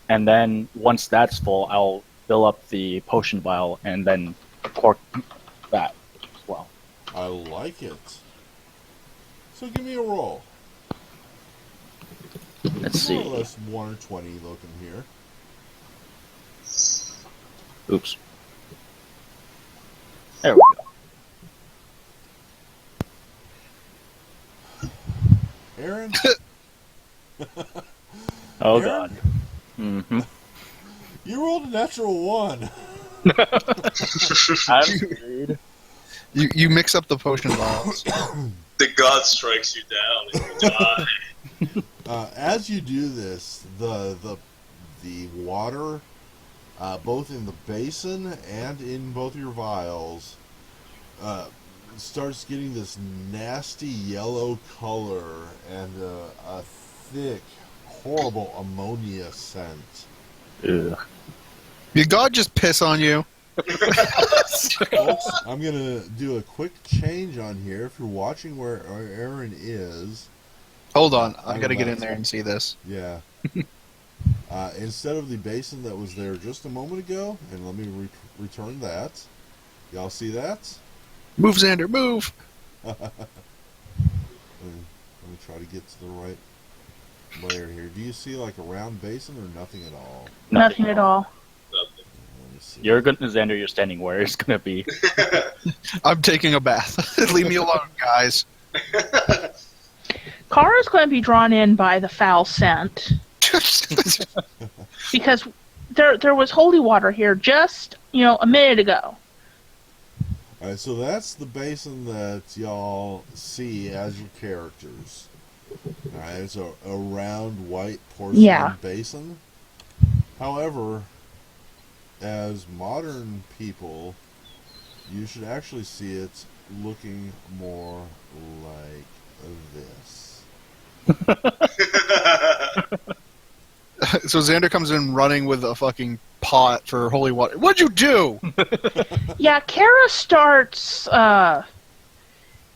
And then once that's full, I'll fill up the potion vial and then cork that as well. I like it. So give me a roll. Let's see. More or less 1 or 20 looking here. Oops. There we go. Aaron? Oh Aaron? god. Mm-hmm. You rolled a natural 1. I'm screwed. You mix up the potion vials. The god strikes you down and you die. As you do this, the water, both in the basin and in both your vials, starts getting this nasty yellow color and a thick, horrible ammonia scent. Ugh. Did God just piss on you? Folks, I'm going to do a quick change on here. If you're watching where Aaron is... Hold on, I gotta get in there and see this. Yeah. Instead of the basin that was there just a moment ago, and let me return that. Y'all see that? Move, Xander, move! Let me try to get to the right layer here. Do you see like a round basin or nothing at all? Nothing at all. Nothing. Let me see. You're good, Xander. You're standing where it's gonna be. I'm taking a bath. Leave me alone, guys. Kara's going to be drawn in by the foul scent because there was holy water here just a minute ago. Alright, so that's the basin that y'all see as your characters. Alright, it's a round white porcelain basin. However, as modern people, you should actually see it looking more like this. So Xander comes in running with a fucking pot for holy water. What'd you do? Yeah, Kara starts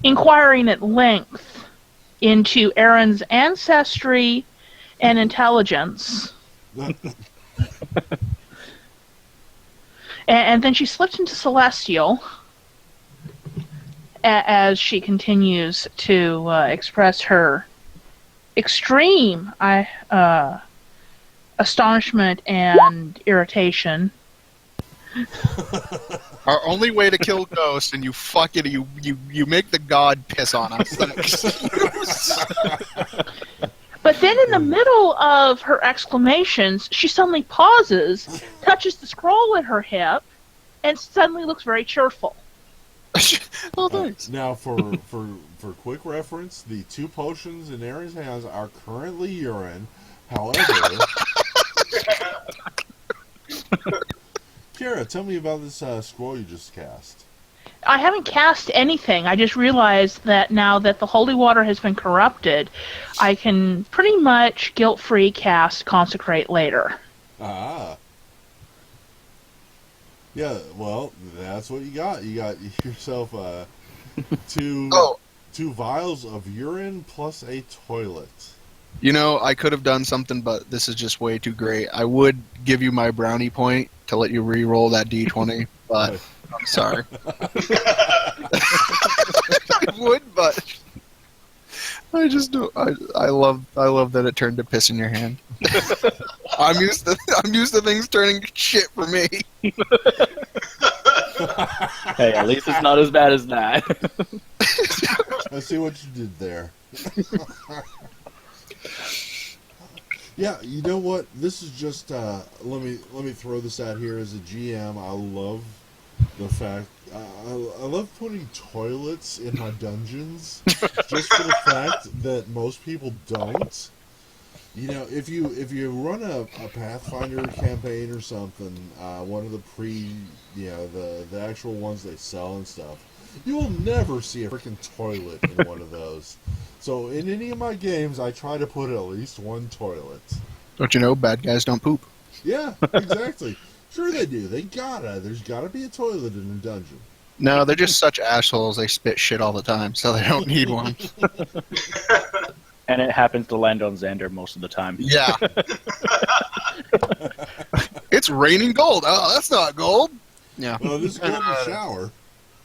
inquiring at length into Aaron's ancestry and intelligence. And then she slips into Celestial as she continues to express her extreme astonishment and irritation. Our only way to kill ghosts, and you make the god piss on us. But then in the middle of her exclamations, she suddenly pauses, touches the scroll at her hip, and suddenly looks very cheerful. Oh, thanks. Now, for quick reference, the 2 potions in Aaron's hands are currently urine. However, Kara, tell me about this scroll you just cast. I haven't cast anything. I just realized that now that the holy water has been corrupted, I can pretty much guilt-free cast Consecrate later. Ah. Yeah, well, that's what you got. You got yourself two vials of urine plus a toilet. I could have done something, but this is just way too great. I would give you my brownie point to let you re-roll that D20, but I'm sorry. I would, but I just don't. I love that it turned to piss in your hand. I'm used to things turning to shit for me. Hey, at least it's not as bad as that. I see what you did there. Yeah, you know what? This is just let me throw this out here as a GM. I love the fact I love putting toilets in my dungeons, just for the fact that most people don't. You know, if you run a Pathfinder campaign or something, one of the the actual ones they sell and stuff, you will never see a freaking toilet in one of those. So in any of my games, I try to put at least one toilet. Don't you know, bad guys don't poop. Yeah, exactly. Sure they do. There's gotta be a toilet in a dungeon. No, they're just such assholes. They spit shit all the time, so they don't need one. And it happens to land on Xander most of the time. Yeah. It's raining gold. Oh, that's not gold. Yeah. Well, it is a golden shower.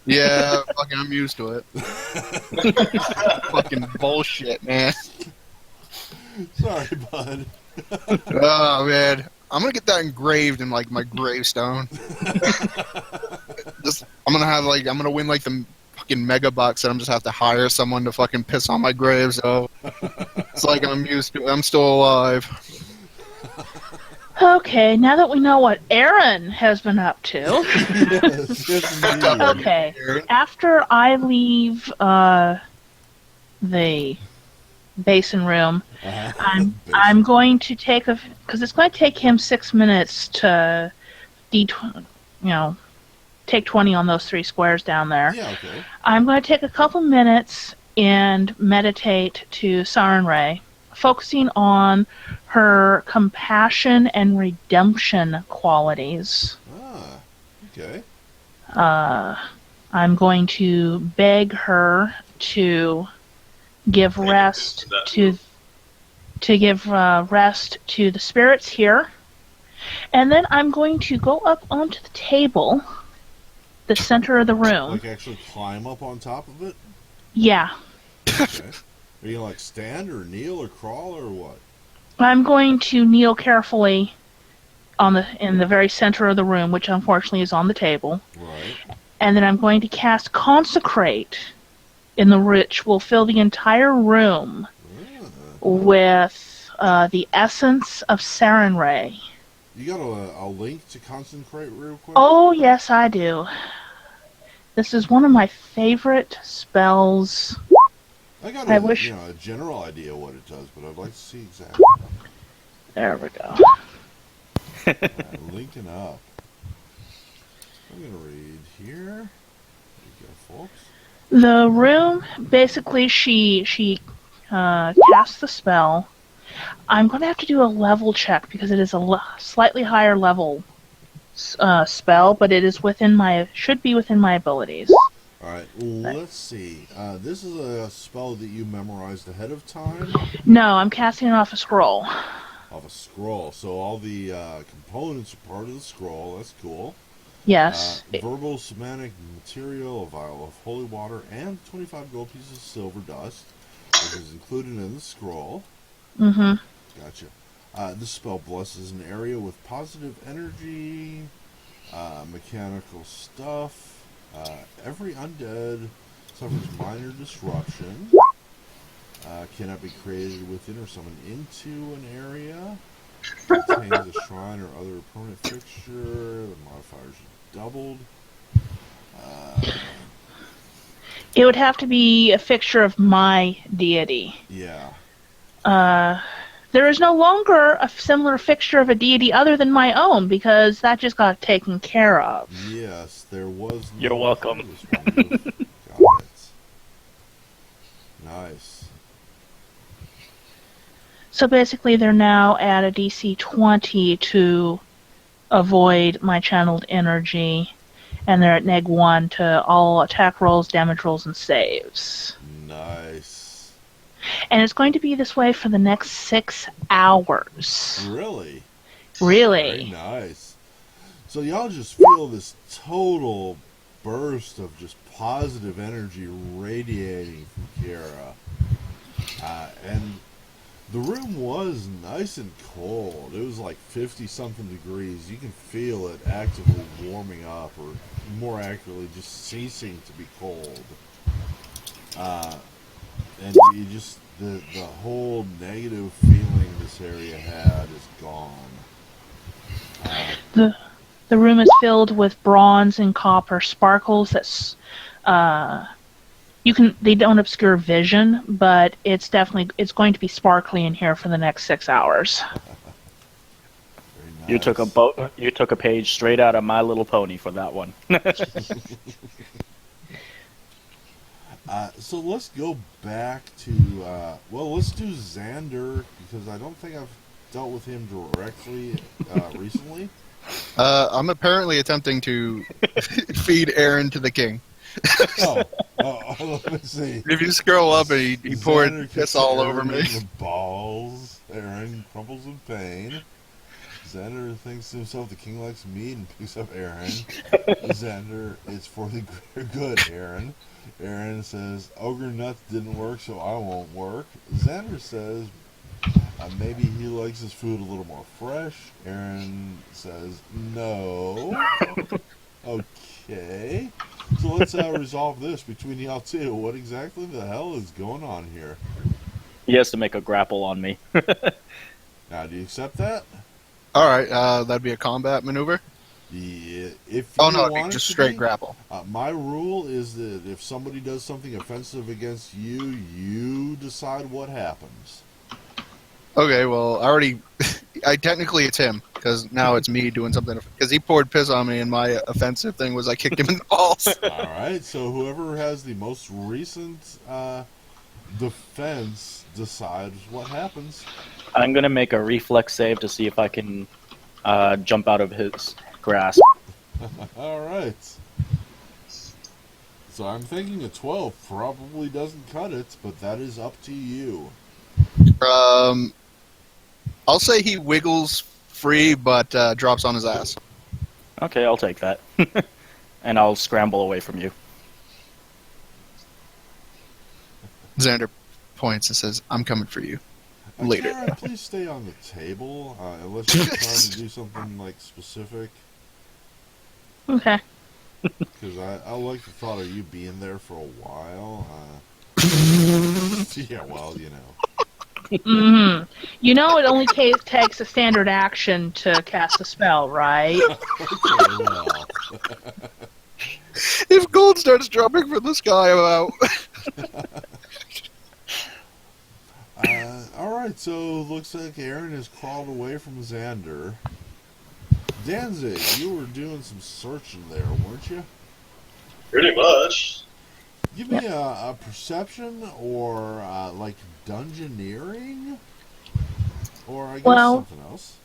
Yeah, fucking, I'm used to it. Fucking bullshit, man. Sorry, bud. Oh man, I'm gonna get that engraved in like my gravestone. I'm gonna win like the fucking mega bucks, and I'm just have to hire someone to fucking piss on my grave. So it's like I'm used to. I'm still alive. Okay, now that we know what Aaron has been up to. Yes, indeed. Okay, after I leave the basin room, I'm going to take because it's going to take him 6 minutes to take 20 on those 3 squares down there. Yeah, okay. I'm going to take a couple minutes and meditate to Siren Ray, focusing on her compassion and redemption qualities. Ah, okay. I'm going to beg her to give rest to rest to the spirits here, and then I'm going to go up onto the table, the center of the room. Like actually climb up on top of it? Yeah. Okay. Are you like stand or kneel or crawl or what? I'm going to kneel carefully in the very center of the room, which unfortunately is on the table. Right. And then I'm going to cast Consecrate in the which will fill the entire room with the essence of Siren Ray. You got a link to Consecrate real quick? Oh, yes, I do. This is one of my favorite spells. I got a general idea what it does, but I'd like to see exactly. There we go. Linking up. I'm going to read here. There you go, folks. The room, basically, she casts the spell. I'm going to have to do a level check because it is a slightly higher level spell, but it is should be within my abilities. Alright, let's see. This is a spell that you memorized ahead of time? No, I'm casting it off a scroll. Off a scroll. So all the components are part of the scroll. That's cool. Yes. Verbal, somatic, material, a vial of holy water, and 25 gold pieces of silver dust, which is included in the scroll. Mm-hmm. Gotcha. This spell blesses an area with positive energy, mechanical stuff. Every undead suffers minor disruption. Cannot be created within or summoned into an area. Contains a shrine or other permanent fixture. The modifiers are doubled. It would have to be a fixture of my deity. Yeah. There is no longer a similar fixture of a deity other than my own, because that just got taken care of. Yes, there was no... You're welcome. Got it. Nice. So basically they're now at a DC 20 to avoid my channeled energy, and they're at -1 to all attack rolls, damage rolls, and saves. Nice. And it's going to be this way for the next 6 hours. Really? Really. Very nice. So y'all just feel this total burst of just positive energy radiating from Kira. And The room was nice and cold. It was like 50 something degrees. You can feel it actively warming up, or more accurately, just ceasing to be cold. And you just, the whole negative feeling this area had is gone. The the room is filled with bronze and copper sparkles that's they don't obscure vision, but it's going to be sparkly in here for the next 6 hours. Very You took a nice. boat. You took a page straight out of My Little Pony for that one. So let's go back to, let's do Xander, because I don't think I've dealt with him directly recently. I'm apparently attempting to feed Aaron to the king. Let me see. If you scroll up, and he poured Xander piss kicks all Aaron over me. in the balls. Aaron crumples in pain. Xander thinks to himself the king likes meat and picks up Aaron. Xander, it's for the greater good, Aaron. Aaron says, ogre nuts didn't work, so I won't work. Xander says, maybe he likes his food a little more fresh. Aaron says, no. Okay. So let's resolve this between y'all two. What exactly the hell is going on here? He has to make a grapple on me. Now, do you accept that? All right, that'd be a combat maneuver. Yeah, if Oh you no, it'd want be it just to straight be, grapple. my rule is that if somebody does something offensive against you, you decide what happens. Okay, well, I technically it's him because now it's me doing something because he poured piss on me, and my offensive thing was I kicked him in the balls. All right, so whoever has the most recent defense decides what happens. I'm gonna make a reflex save to see if I can jump out of his grasp. All right. So I'm thinking a 12 probably doesn't cut it, but that is up to you. I'll say he wiggles free, but drops on his ass. Okay, I'll take that. And I'll scramble away from you. Xander points and says, "I'm coming for you." Later. Karen, please stay on the table, unless you're trying to do something like specific. Okay. Because I like the thought of you being there for a while. Yeah, well, you know. Mm-hmm. You know, it only takes a standard action to cast a spell, right? Okay, well. If gold starts dropping from the sky, I'm out. Alright, so looks like Aaron has crawled away from Xander. Danzig, you were doing some searching there, weren't you? Pretty much. Give me a perception or like dungeoneering, or I guess something else.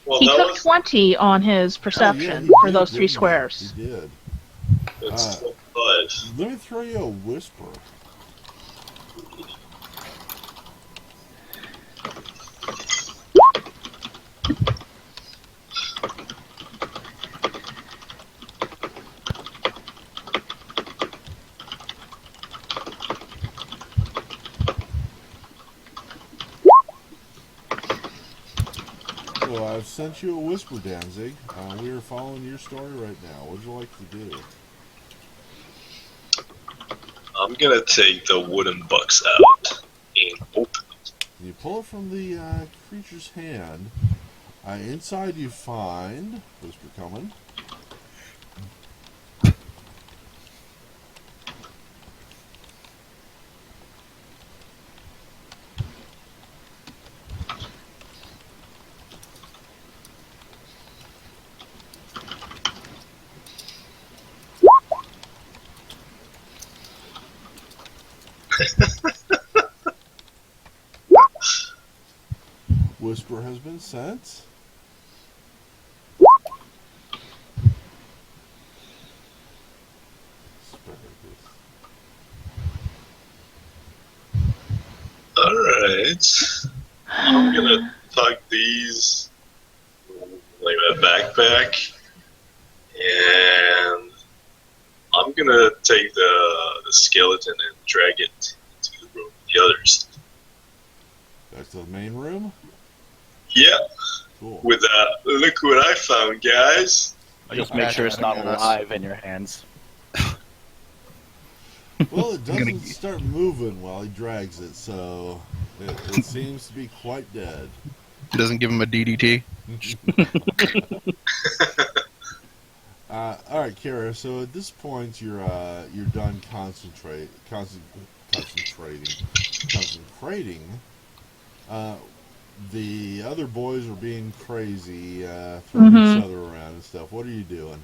Well, He that took was 20 on his perception he for did, those 3 didn't he? squares. He did. it's 25. Let me throw you a whisper. So I've sent you a whisper, Danzig. We are following your story right now. What would you like to do? I'm gonna take the wooden bucks out and open it. You pull it from the creature's hand. Inside you find whisper coming. Whisper has been sent. Alright. I'm gonna tuck these like my backpack, and I'm gonna take the skeleton and drag it into the room with the others. the main room? Yeah, Cool. with look what I found, guys. Just make sure it's not Imagine us. alive in your hands. Well, it I'm gonna- doesn't start moving while he drags it, so it seems to be quite dead. It doesn't give him a DDT. All right, Kara. So at this point, you're done concentrating. The other boys are being crazy, throwing each other around and stuff. What are you doing?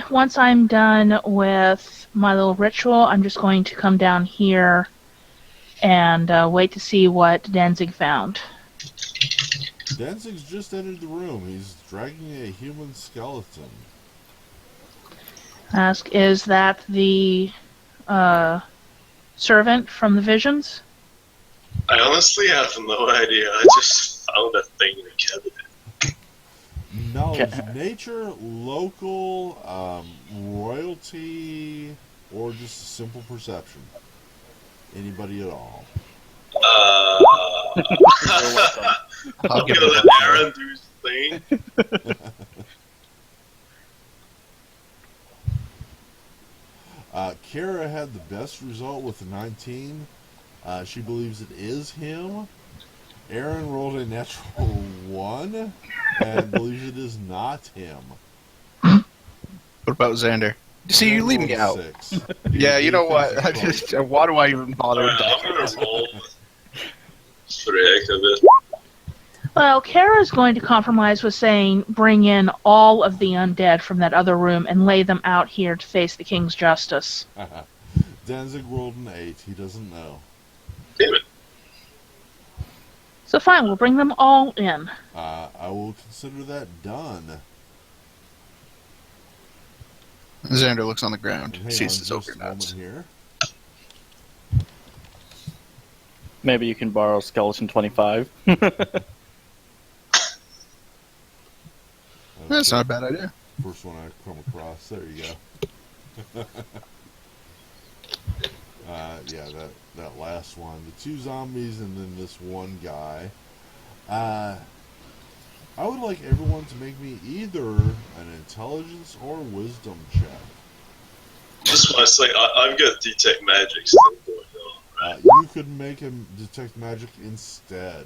Once I'm done with my little ritual, I'm just going to come down here and wait to see what Danzig found. Danzig's just entered the room. He's dragging a human skeleton. Ask, is that the servant from the visions? I honestly have no idea. I just found a thing in a cabinet. Knowledge, nature, local, royalty, or just a simple perception. Anybody at all? You're welcome. I'm give gonna it let a- Aaron do his thing. Kara had the best result with a 19. She believes it is him. Aaron rolled a natural 1 and believes it is not him. What about Xander? See, you Xander leave me rolled out. 6. Yeah, you know He what? thinks I it's just, why do I even bother with I'm that? gonna roll just for the heck of it. Well, Kara's going to compromise with saying, bring in all of the undead from that other room and lay them out here to face the king's justice. close. Danzig rolled an 8. He doesn't know. Damn it. So fine, we'll bring them all in. I will consider that done. Xander looks on the ground, Hang on sees his just ogre a moment nuts. here. Maybe you can borrow Skeleton 25. That's not a bad idea. First one I come across. There you go. Yeah, that last one. The 2 zombies and then this one guy. I would like everyone to make me either an intelligence or wisdom check. Just want to say, I've got detect magic stuff going on. Right? You could make him detect magic instead.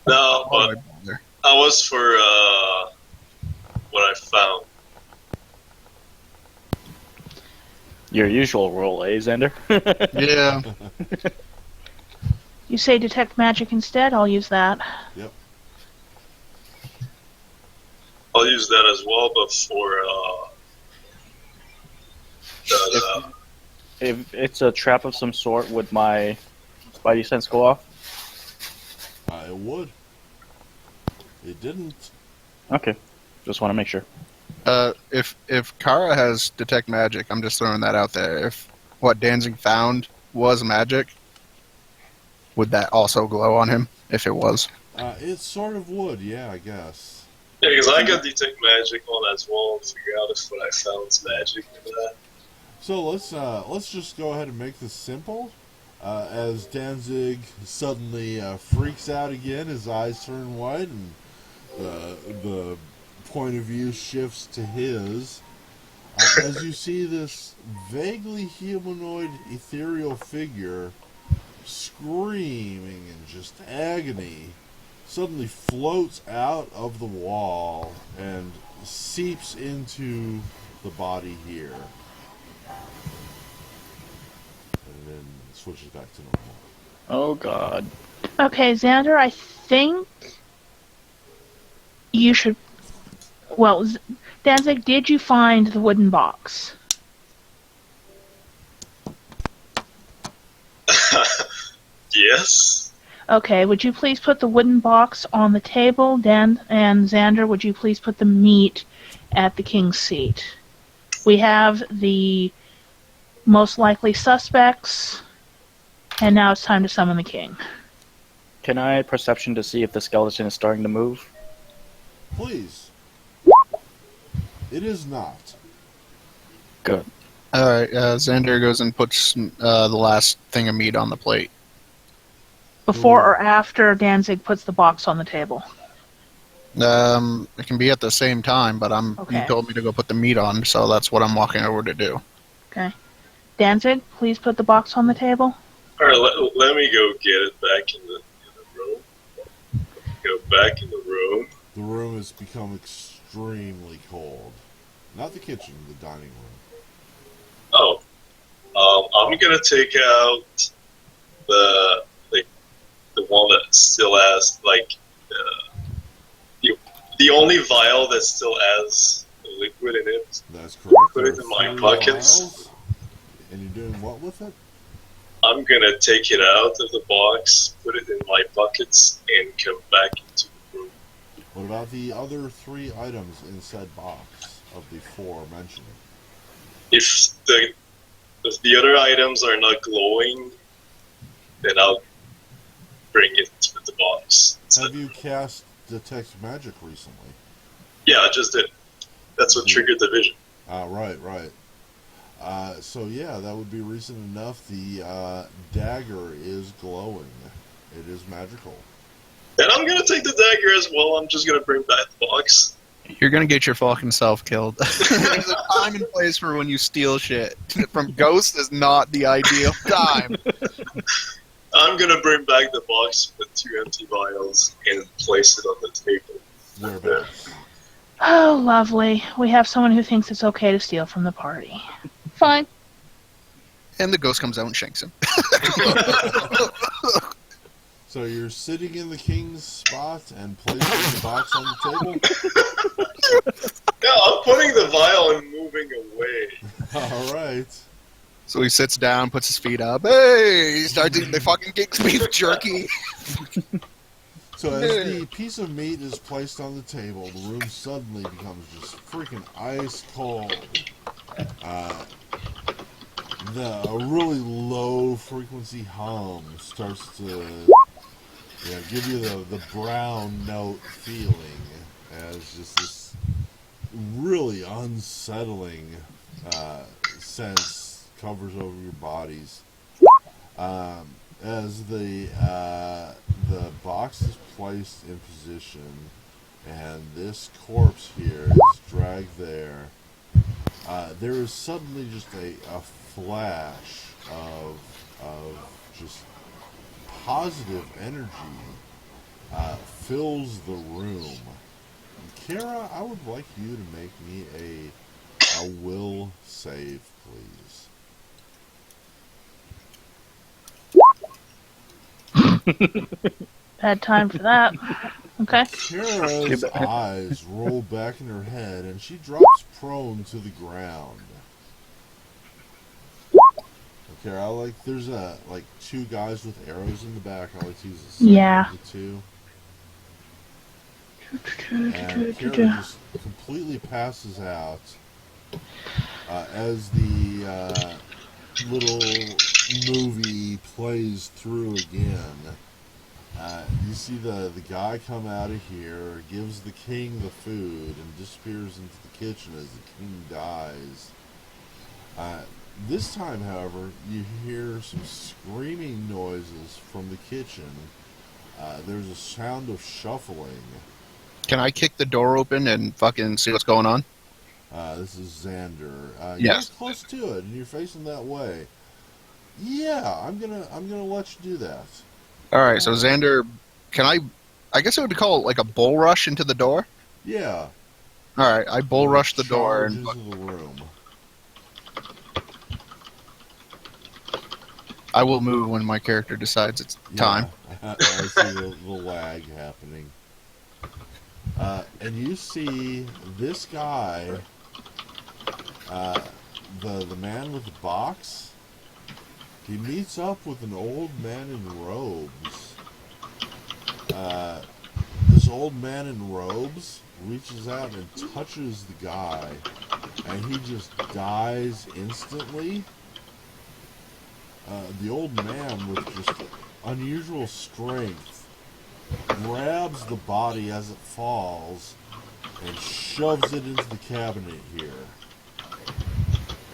No, Why but would I bother? I was for what I found. Your usual role, eh, Xander? Yeah, You say detect magic instead, I'll use that. I'll use that as well, but for If it's a trap of some sort, would my spidey sense go off? It would. It didn't. Okay. Just want to make sure. if Kara has detect magic, I'm just throwing that out there. If what Danzig found was magic, would that also glow on him? If it was, It sort of would, yeah, I guess. yeah, because I got detect magic on as well to figure out if what I found is magic or that. So let's just go ahead and make this simple. As Danzig suddenly freaks out again, his eyes turn white, and the point of view shifts to his. As you see this vaguely humanoid ethereal figure screaming in just agony, suddenly floats out of the wall and seeps into the body here. And then switches back to normal. Oh, God. Okay, Xander, I think you should... Well, Danzig, did you find the wooden box? Yes. Okay, would you please put the wooden box on the table, Dan and Xander, would you please put the meat at the king's seat? We have the most likely suspects, and now it's time to summon the king. Can I perception to see if the skeleton is starting to move? Please. It is not. Good. all right. Xander goes and puts the last thing of meat on the plate. Before or after Danzig puts the box on the table? It can be at the same time, but you Okay. told me to go put the meat on, so that's what I'm walking over to do. Okay. Danzig, please put the box on the table. Alright, let me go get it back in the room. Go back in the room. The room has become extremely cold. Not the kitchen, the dining room. Oh. I'm gonna take out the one that still has the only vial that still has liquid in it. That's correct. Put it in my buckets. Vials. And you're doing what with it? I'm gonna take it out of the box, put it in my buckets, and come back into the room. What about the other 3 items in said box of the 4 mentioned? If the other items are not glowing, then I'll bring it to the box. Have you cast Detect Magic recently? Yeah, I just did. That's what triggered the vision. Right. So yeah, that would be reason enough. The dagger is glowing. It is magical. And I'm gonna take the dagger as well. I'm just gonna bring back the box. You're gonna get your fucking self killed. There's a time and place for when you steal shit. From Ghost is not the ideal time. I'm gonna bring back the box with 2 empty vials and place it on the table. Whereabouts? Oh, lovely. We have someone who thinks it's okay to steal from the party. Fine. And the ghost comes out and shanks him. So you're sitting in the king's spot and placing the box on the table? Yeah, I'm putting the vial and moving away. All right. So he sits down, puts his feet up. Hey, he starts eating the fucking king's beef jerky. So as the piece of meat is placed on the table, the room suddenly becomes just freaking ice cold. A really low frequency hum starts to give you the brown note feeling as just this really unsettling sense covers over your bodies. As the box is placed in position and this corpse here is dragged there, there is suddenly just a flash of just positive energy fills the room. Kara, I would like you to make me a will save, please. Bad time for that. Okay. Kara's eyes roll back in her head and she drops prone to the ground. Okay, there's 2 guys with arrows in the back. I like to use the second of the 2. And Kara just completely passes out as the little movie plays through again. You see the guy come out of here, gives the king the food, and disappears into the kitchen as the king dies. This time, however, you hear some screaming noises from the kitchen. There's a sound of shuffling. Can I kick the door open and fucking see what's going on? This is Xander. Yes. You're close to it, and you're facing that way. Yeah, I'm gonna let you do that. All right, so Xander, I guess it would be called like a bull rush into the door? Yeah. All right, I bull rush the door Charge and into the room. I will move when my character decides it's time. I see the lag happening. And you see this guy, the man with the box. He meets up with an old man in robes. This old man in robes reaches out and touches the guy, and he just dies instantly. The old man, with just unusual strength, grabs the body as it falls and shoves it into the cabinet here.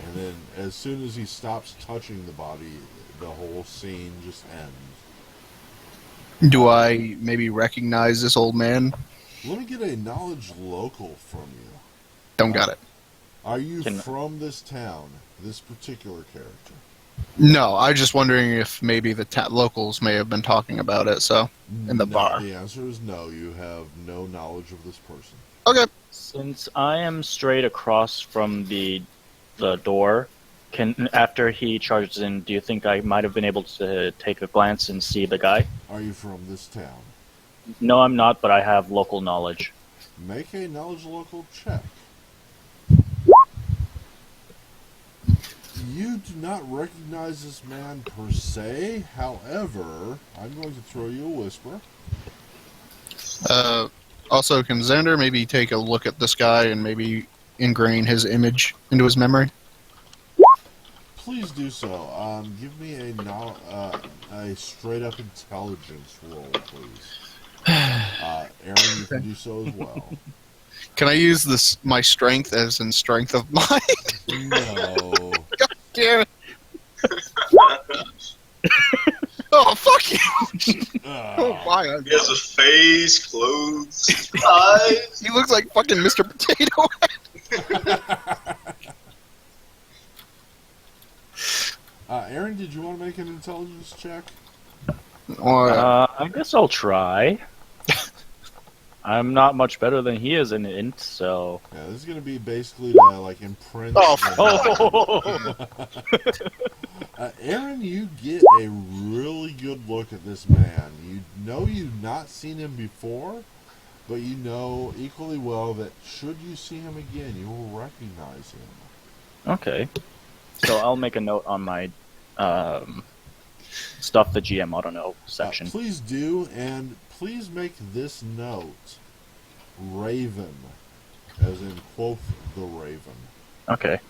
And then, as soon as he stops touching the body, the whole scene just ends. Do I maybe recognize this old man? Let me get a knowledge local from you. Don't got it. Are you Can- from this town? This particular character? No, I was just wondering if maybe the locals may have been talking about it. So in the No, bar. the answer is no. You have no knowledge of this person. Okay. Since I am straight across from the door, after he charges in, do you think I might have been able to take a glance and see the guy? Are you from this town? No, I'm not, but I have local knowledge. Make a knowledge local check. You do not recognize this man per se. However, I'm going to throw you a whisper. Also, can Xander maybe take a look at this guy and maybe ingrain his image into his memory? Please do so. Give me a straight up intelligence roll, please. Aaron, you can do so as well. Can I use my strength as in strength of mind? No. God damn it. Oh, fuck you! Oh, my. He has a face, clothes, eyes. He looks like fucking Mr. Potato Head. Aaron, did you want to make an intelligence check? I guess I'll try. I'm not much better than he is in int, so... Yeah, this is going to be basically to, imprint... Oh! Aaron, you get a really good look at this man. You know you've not seen him before, but you know equally well that should you see him again, you will recognize him. Okay. So I'll make a note on my stuff the GM ought to know section. Please do, and please make this note Raven, as in quoth the Raven. Okay.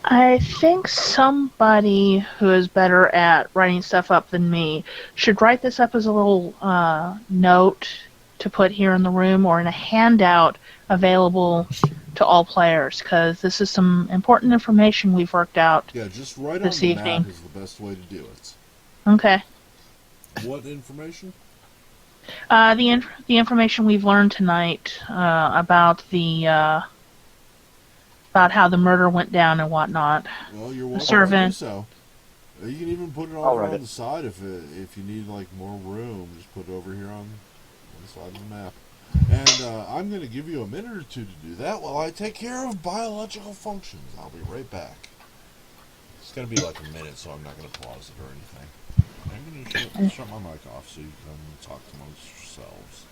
I think somebody who is better at writing stuff up than me should write this up as a little note to put here in the room or in a handout available to all players, because this is some important information we've worked out. Yeah, just write on This the evening. map is the best way to do it. Okay. What information? The information we've learned tonight about about how the murder went down and whatnot. Well, you're welcome servant. to do so. You can even put it I'll over write on it. the side if you need more room. Just put it over here on the side of the map. And I'm going to give you a minute or two to do that while I take care of biological functions. I'll be right back. It's going to be like a minute, so I'm not going to pause it or anything. I'm going to shut my mic off so you can talk amongst yourselves.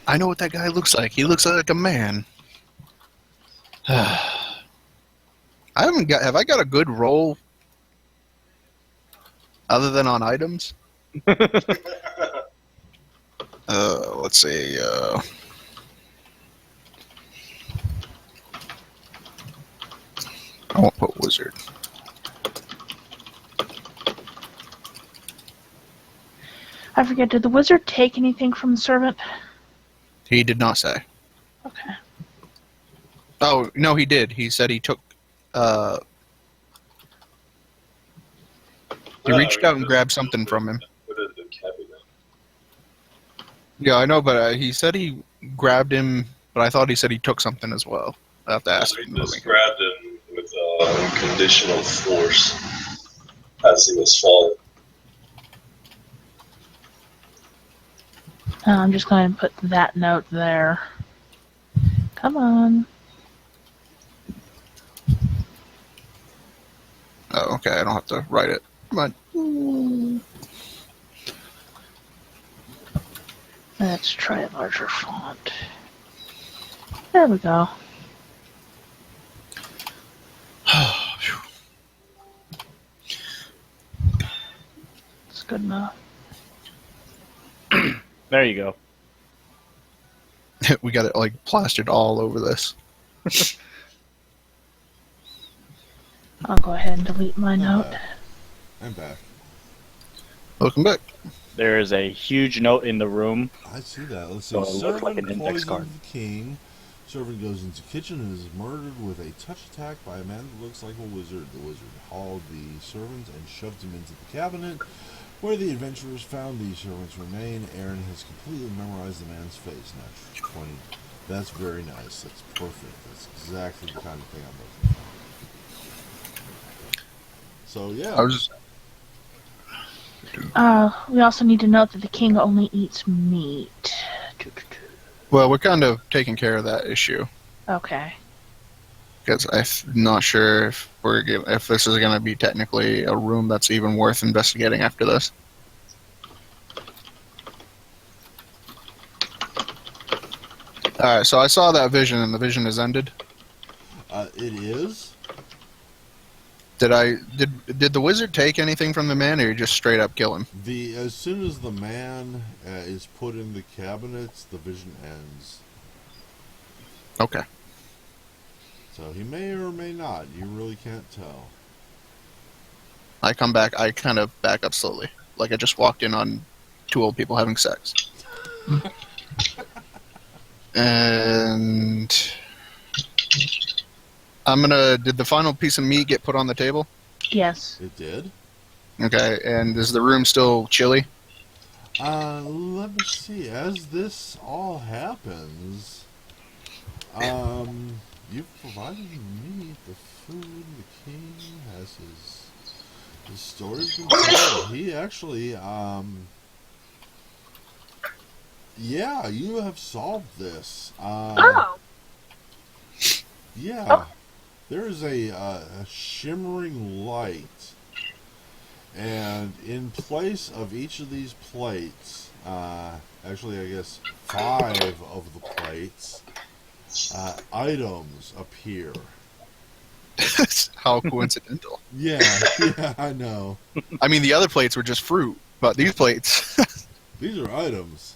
I know what that guy looks like. He looks like a man. Have I got a good roll other than on items? Let's see. I won't put wizard. I forget, did the wizard take anything from the servant? He did not say. Okay. Oh, no, he did. He said he took... he reached out and grabbed something from him. Put it in the cabinet. Yeah, I know, but he said he grabbed him, but I thought he said he took something as well. I have to ask He him. just grabbed him with unconditional force as he was falling. I'm just going to put that note there. Come on. Oh, okay, I don't have to write it. Come on. Let's try a larger font. There we go. It's good enough. There you go. We got it plastered all over this. I'll go ahead and delete my note. I'm back. Welcome back. There is a huge note in the room. I see that. Let's see. So it looks like Servant an index poisoned card. the king. Servant goes into kitchen and is murdered with a touch attack by a man that looks like a wizard. The wizard hauled the servant and shoved him into the cabinet where the adventurers found the servant's remain. Aaron has completely memorized the man's face. Natural 20. That's very nice. That's perfect. That's exactly the kind of thing I'm looking for. So, yeah. I was We also need to note that the king only eats meat. Well, we're kind of taking care of that issue Okay. because I'm not sure if this is going to be technically a room that's even worth investigating after this. All right, so I saw that vision, and the vision has ended. It is. Did the wizard take anything from the man, or just straight up kill him? As soon as the man is put in the cabinets, the vision ends. Okay. So he may or may not. You really can't tell. I come back. I kind of back up slowly, like I just walked in on two old people having sex. And did the final piece of meat get put on the table? Yes. It did. Okay, and is the room still chilly? Let me see. As this all happens, you've provided me the food. The king has his story's been told. He actually, yeah, you have solved this. Oh. Yeah. Oh. There is a shimmering light, and in place of each of these plates, actually I guess 5 of the plates, items appear. How coincidental. Yeah, I know. I mean, the other plates were just fruit, but these plates... These are items.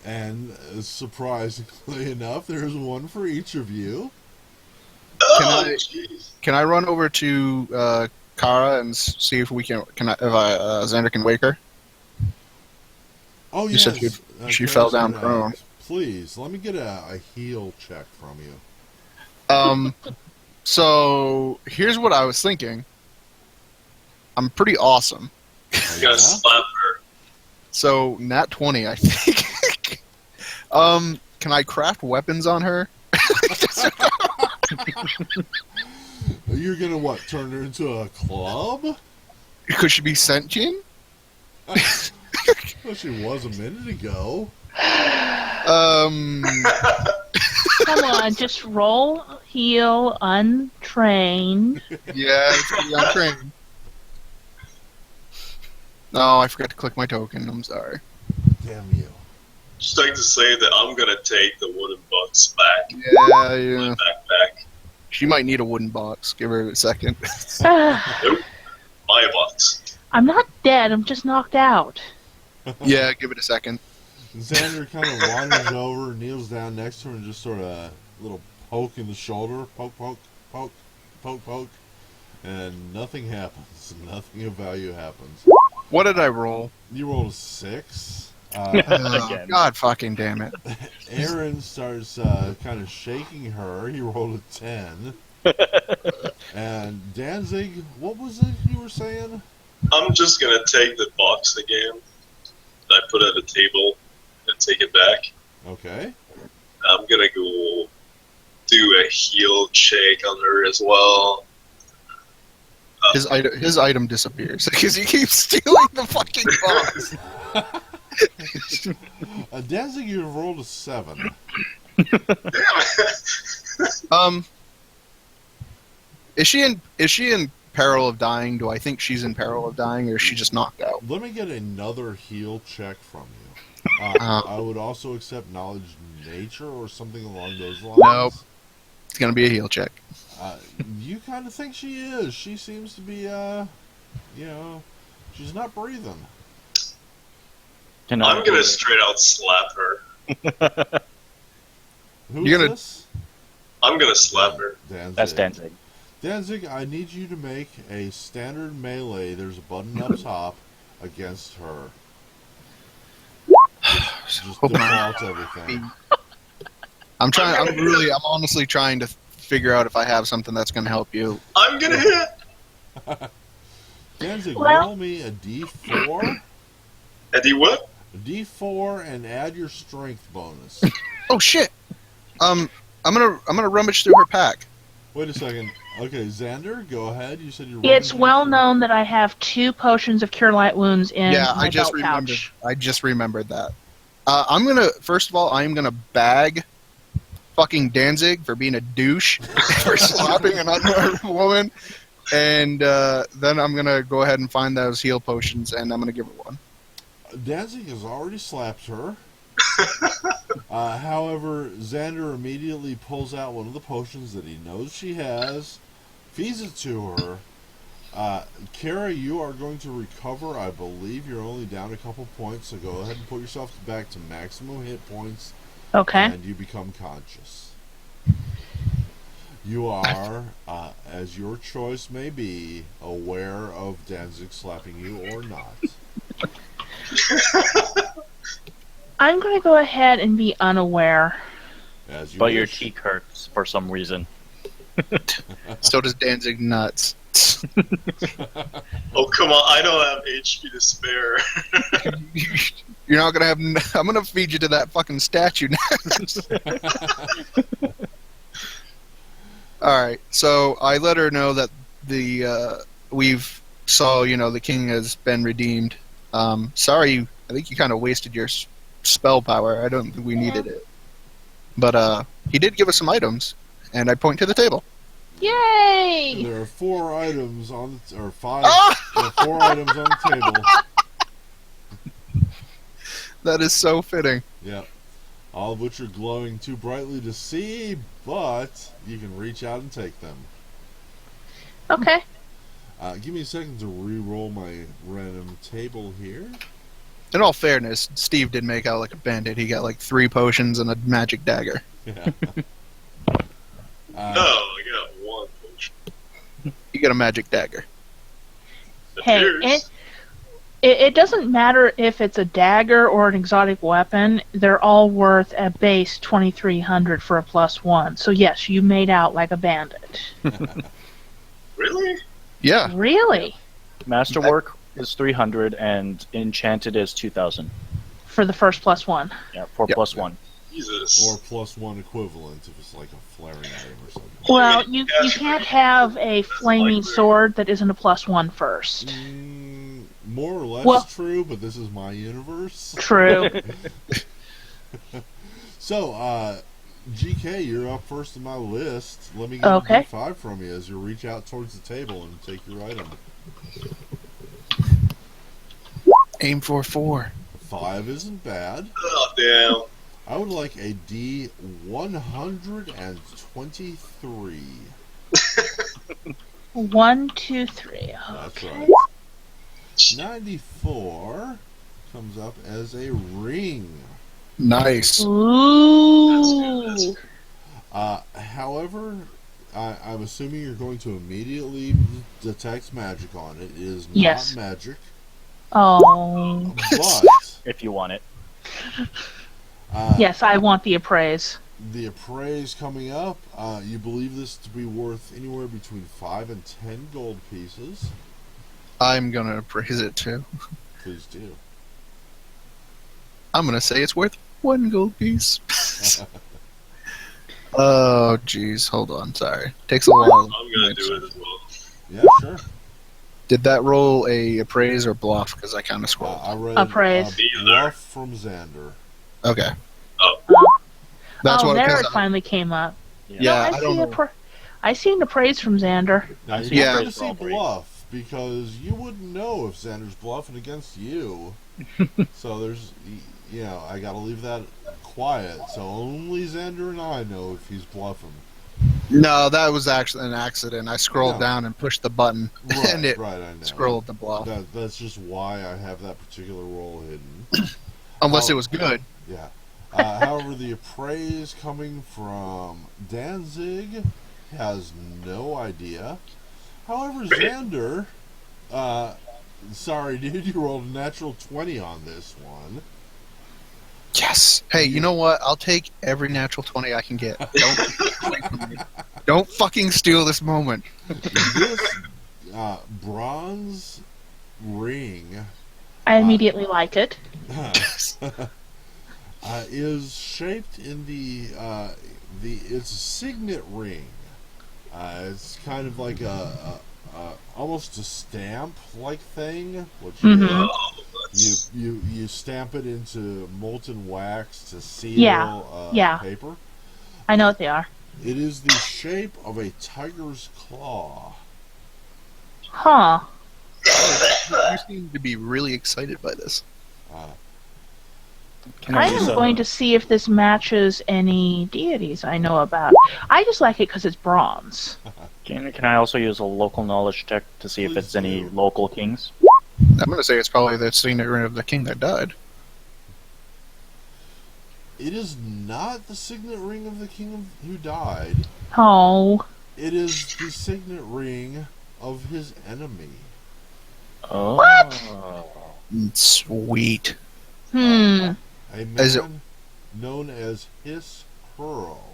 And surprisingly enough, there's one for each of you. Can I run over to Kara and see if we can Xander can wake her? Oh, You yes. said she fell down prone. Please, let me get a heal check from you. So here's what I was thinking. I'm pretty awesome. You gotta slap her. So nat 20, I think. Can I craft weapons on her? You're gonna what? Turn her into a club? Could she be sentient? Well, she was a minute ago. Come on, just roll, heal, untrained. Yeah, it's pretty untrained. No, I forgot to click my token. I'm sorry. Damn you. Just like to say that I'm gonna take the wooden box back. Yeah. Back. She might need a wooden box. Give her a second. Nope. My box. I'm not dead, I'm just knocked out. Yeah, give it a second. Xander kind of wanders over, kneels down next to her, and just sort of a little poke in the shoulder. Poke, poke, poke, poke, poke. And nothing happens. Nothing of value happens. What did I roll? You rolled a 6. Again. God fucking damn it. Aaron starts kind of shaking her. He rolled a 10. And Danzig, what was it you were saying? I'm just gonna take the box again. I put it at the table and take it back. Okay. I'm gonna go do a heal check on her as well. His item disappears because he keeps stealing the fucking box. Danzig, you rolled a 7. Is she in peril of dying? Do I think she's in peril of dying, or is she just knocked out? Let me get another heal check from you. I would also accept knowledge nature or something along those lines. Nope. It's gonna be a heal check. You kind of think she is. She seems to be, she's not breathing. I'm gonna straight out slap her. Who's You're gonna- this? I'm gonna slap her. Danzig. That's Danzig. Danzig, I need you to make a standard melee. There's a button up top against her. Just Hoping default everything. I'm honestly trying to figure out if I have something that's going to help you. I'm gonna hit. Danzig, Well- roll me a D4. Eddie, what? A D4 and add your strength bonus. Oh shit! I'm gonna rummage through her pack. Wait a second. Okay, Xander, go ahead. You said you're. It's rummaging well through- known that I have 2 potions of Cure Light Wounds in Yeah, my I just belt remembered. pouch. I just remembered that. First of all, I'm gonna bag fucking Danzig for being a douche for slapping an unarmed woman, and then I'm gonna go ahead and find those heal potions, and I'm gonna give her one. Danzig has already slapped her. However, Xander immediately pulls out one of the potions that he knows she has, feeds it to her. Kara, you are going to recover. I believe you're only down a couple points, so go ahead and put yourself back to maximum hit points, Okay. and you become conscious. You are, as your choice may be, aware of Danzig slapping you or not. I'm going to go ahead and be unaware. As you But your wish. cheek hurts for some reason. So does Danzig nuts. Oh, come on. I don't have HP to spare. You're not gonna have. I'm gonna feed you to that fucking statue next. All right. So I let her know that we've saw the king has been redeemed. Sorry, I think you kind of wasted your spell power. I don't think we needed it. But he did give us some items, and I point to the table. Yay! There are 4 items on the, or 5. Ah! There are 4 items on the table. That is so fitting. Yep. All of which are glowing too brightly to see, but you can reach out and take them. Okay. Give me a second to re-roll my random table here. In all fairness, Steve did make out like a bandit. He got like 3 potions and a magic dagger. Yeah. No, I got 1 potion. You got a magic dagger. Hey, Appears. it doesn't matter if it's a dagger or an exotic weapon. They're all worth at base 2,300 for a +1. So yes, you made out like a bandit. Really? Yeah. Really? Masterwork is 300 and enchanted is 2,000. For the first +1. Yeah, 4 Yep. plus 1. Jesus. Or +1 equivalent if it's like a flaring item or something. Well, you can't have a flaming sword that isn't a +1 first. More or less Well- true, but this is my universe. True. So, GK, you're up first in my list. Let me get Okay. a D5 from you as you reach out towards the table and take your item. Aim for 4. 5 isn't bad. Oh, damn. I would like a D123. 1, 2, 3. That's Okay. right. 94 comes up as a ring. Nice. Ooh. However, I'm assuming you're going to immediately detect magic on it. It is not Yes. magic, Oh. but If you want it. Yes, I want the appraise. the appraise coming up, you believe this to be worth anywhere between 5 and 10 gold pieces. I'm gonna appraise it too. Please do. I'm gonna say it's worth 1 gold piece. Oh, jeez. Hold on. Sorry. Takes a while. I'm gonna do it as well. Yeah, sure. Did that roll a appraise or bluff? Because I kind of scrolled. I read Appraise. bluff from Xander. Okay. Oh. That's oh, what. there 'cause it finally came up. Yeah, No, I don't know. I seen the praise from Xander. Now, I you're see not Yeah. going to appraise for see all 3. bluff because you wouldn't know if Xander's bluffing against you. So there's, I got to leave that quiet. So only Xander and I know if he's bluffing. No, that was actually an accident. I scrolled No. down and pushed the button, Right, and it right, I know. scrolled the bluff. That's just why I have that particular roll hidden. Unless Oh. it was good. Yeah. However, the appraise coming from Danzig has no idea. However, Xander, sorry, dude, you rolled a natural 20 on this one. Yes. Hey, you know what? I'll take every natural 20 I can get. Don't fucking steal this moment. This bronze ring I uh, immediately like it. is shaped in the it's a signet ring. It's kind of like a almost a stamp like thing. What you Mhm. do, Oh, that's you stamp it into molten wax to Yeah. seal Yeah. paper. I know what they are. It is the shape of a tiger's claw. Huh. You seem to be really excited by this. Uh, Can I I am use going to a see if this matches any deities I know about. I just like it because it's bronze. can I also use a local knowledge check to see if Please it's any do. local kings? I'm going to say it's probably the signet ring of the king that died. it is not the signet ring of the who died. Oh. It is the signet ring of his enemy. Oh. Sweet. Hmm. A Is it- man known as His Hurl.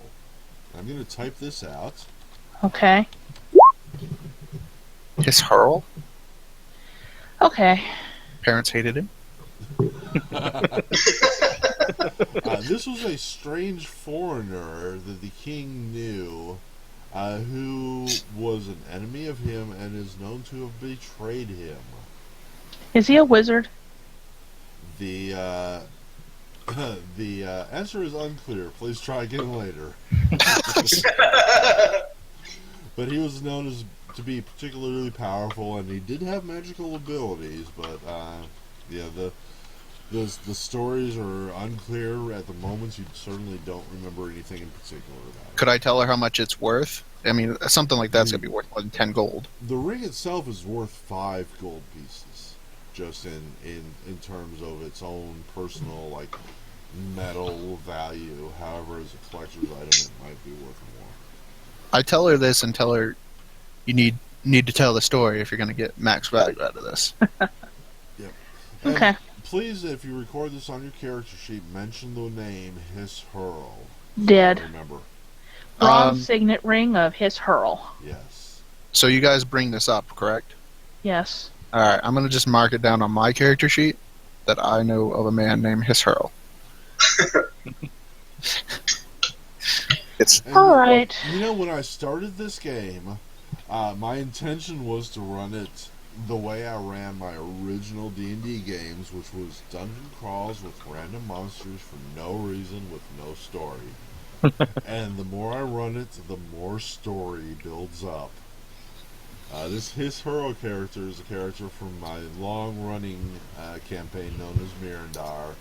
I'm going to type this out. Okay. His Hurl? Okay. Parents hated him. This was a strange foreigner that the king knew, who was an enemy of him and is known to have betrayed him. Is he a wizard? The the answer is unclear. Please try again later. But he was known as to be particularly powerful, and he did have magical abilities. But yeah, the stories are unclear at the moment. You certainly don't remember anything in particular about it. Could I tell her how much it's worth? I mean, something like that's going to be worth more than 10 gold. The ring itself is worth 5 gold pieces, just in terms of its own personal like metal value. However, as a collector's item, it might be worth more. I tell her this and tell her you need to tell the story if you're going to get max value out of this. Yep. And Okay. please, if you record this on your character sheet, mention the name His Hurl. Dead. Remember. Bronze signet ring of His Hurl. Yes. So you guys bring this up, correct? Yes. All right, I'm going to just mark it down on my character sheet that I know of a man named His Hurl. It's And, All right. You know, when I started this game, my intention was to run it the way I ran my original D&D games, which was dungeon crawls with random monsters for no reason, with no story. And the more I run it, the more story builds up. This His Hero character is a character from my long-running campaign known as Mirandar,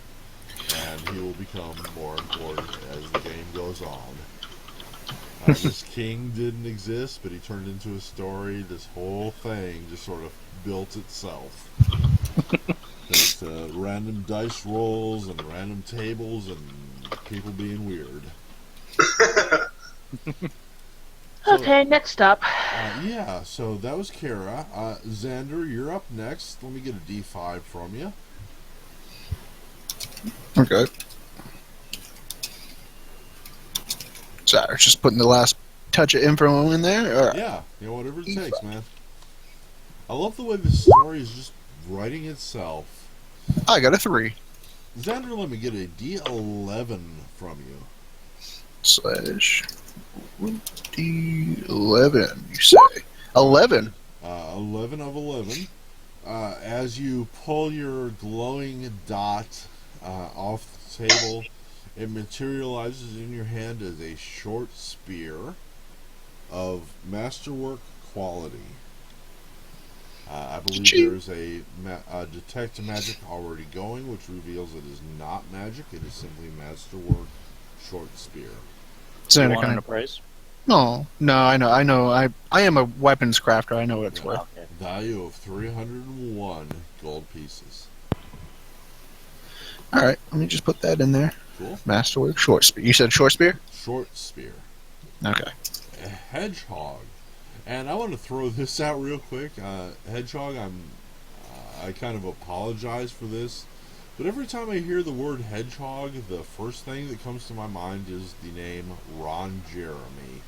and he will become more important as the game goes on. This king didn't exist, but he turned into a story. This whole thing just sort of built itself. Thanks to random dice rolls and random tables and people being weird. So, Okay, next up. yeah, so that was Kara. Xander, you're up next. Let me get a D5 from you. okay. Sorry, just putting the last touch of info in there. All right. Yeah, you know, whatever it takes, man. I love the way the story is just writing itself. I got a 3. Xander, let me get a D11 from you. Slash D11, you say. 11. 11 of 11. As you pull your glowing dot off the table, it materializes in your hand as a short spear of masterwork quality. I believe there's a detect magic already going, which reveals it is not magic. It is simply masterwork short spear. Do you Xander, want can an I? appraise? No, I know. I am a weapons crafter. I know what it's worth. Okay. Value of 301 gold pieces. All right, let me just put that in there. Cool. Masterwork short spear. You said short spear? Short spear. Okay. A hedgehog. And I want to throw this out real quick. Hedgehog, I kind of apologize for this, But every time I hear the word hedgehog, the first thing that comes to my mind is the name Ron Jeremy.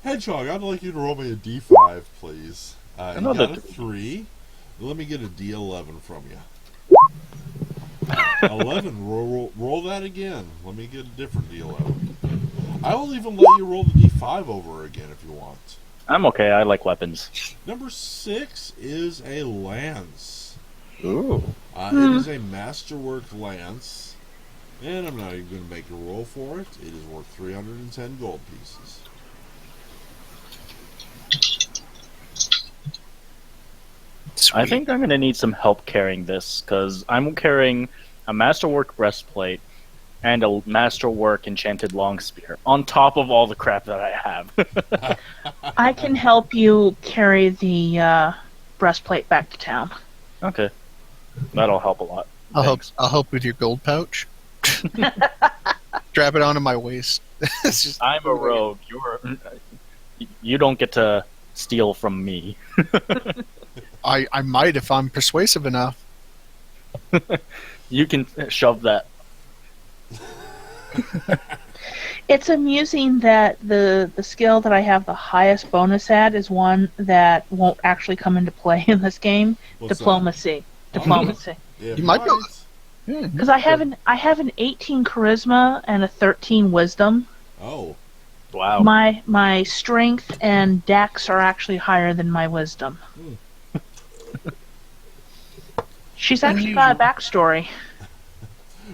Hedgehog, I'd like you to roll me a d5, please. You Another got a 3. Let me get a d11 from you. 11. Roll that again. Let me get a different d11. I will even let you roll the d5 over again if you want. I'm okay. I like weapons. Number 6 is a lance. Ooh. It is a masterwork lance, and I'm not even going to make a roll for it. It is worth 310 gold pieces. Sweet. I think I'm going to need some help carrying this, because I'm carrying a masterwork breastplate and a masterwork enchanted long spear on top of all the crap that I have. I can help you carry the breastplate back to town. Okay. That'll help a lot. I'll Thanks. help with your gold pouch. Strap it onto my waist. It's just, I'm a rogue. You don't get to steal from me. I might if I'm persuasive enough. You can shove that. It's amusing that the skill that I have the highest bonus at is one that won't actually come into play in this game. What's Diplomacy. Diplomacy. That? You might be able Because I have an 18 charisma and a 13 wisdom. Oh. Wow. My strength and dex are actually higher than my wisdom. She's actually got a backstory.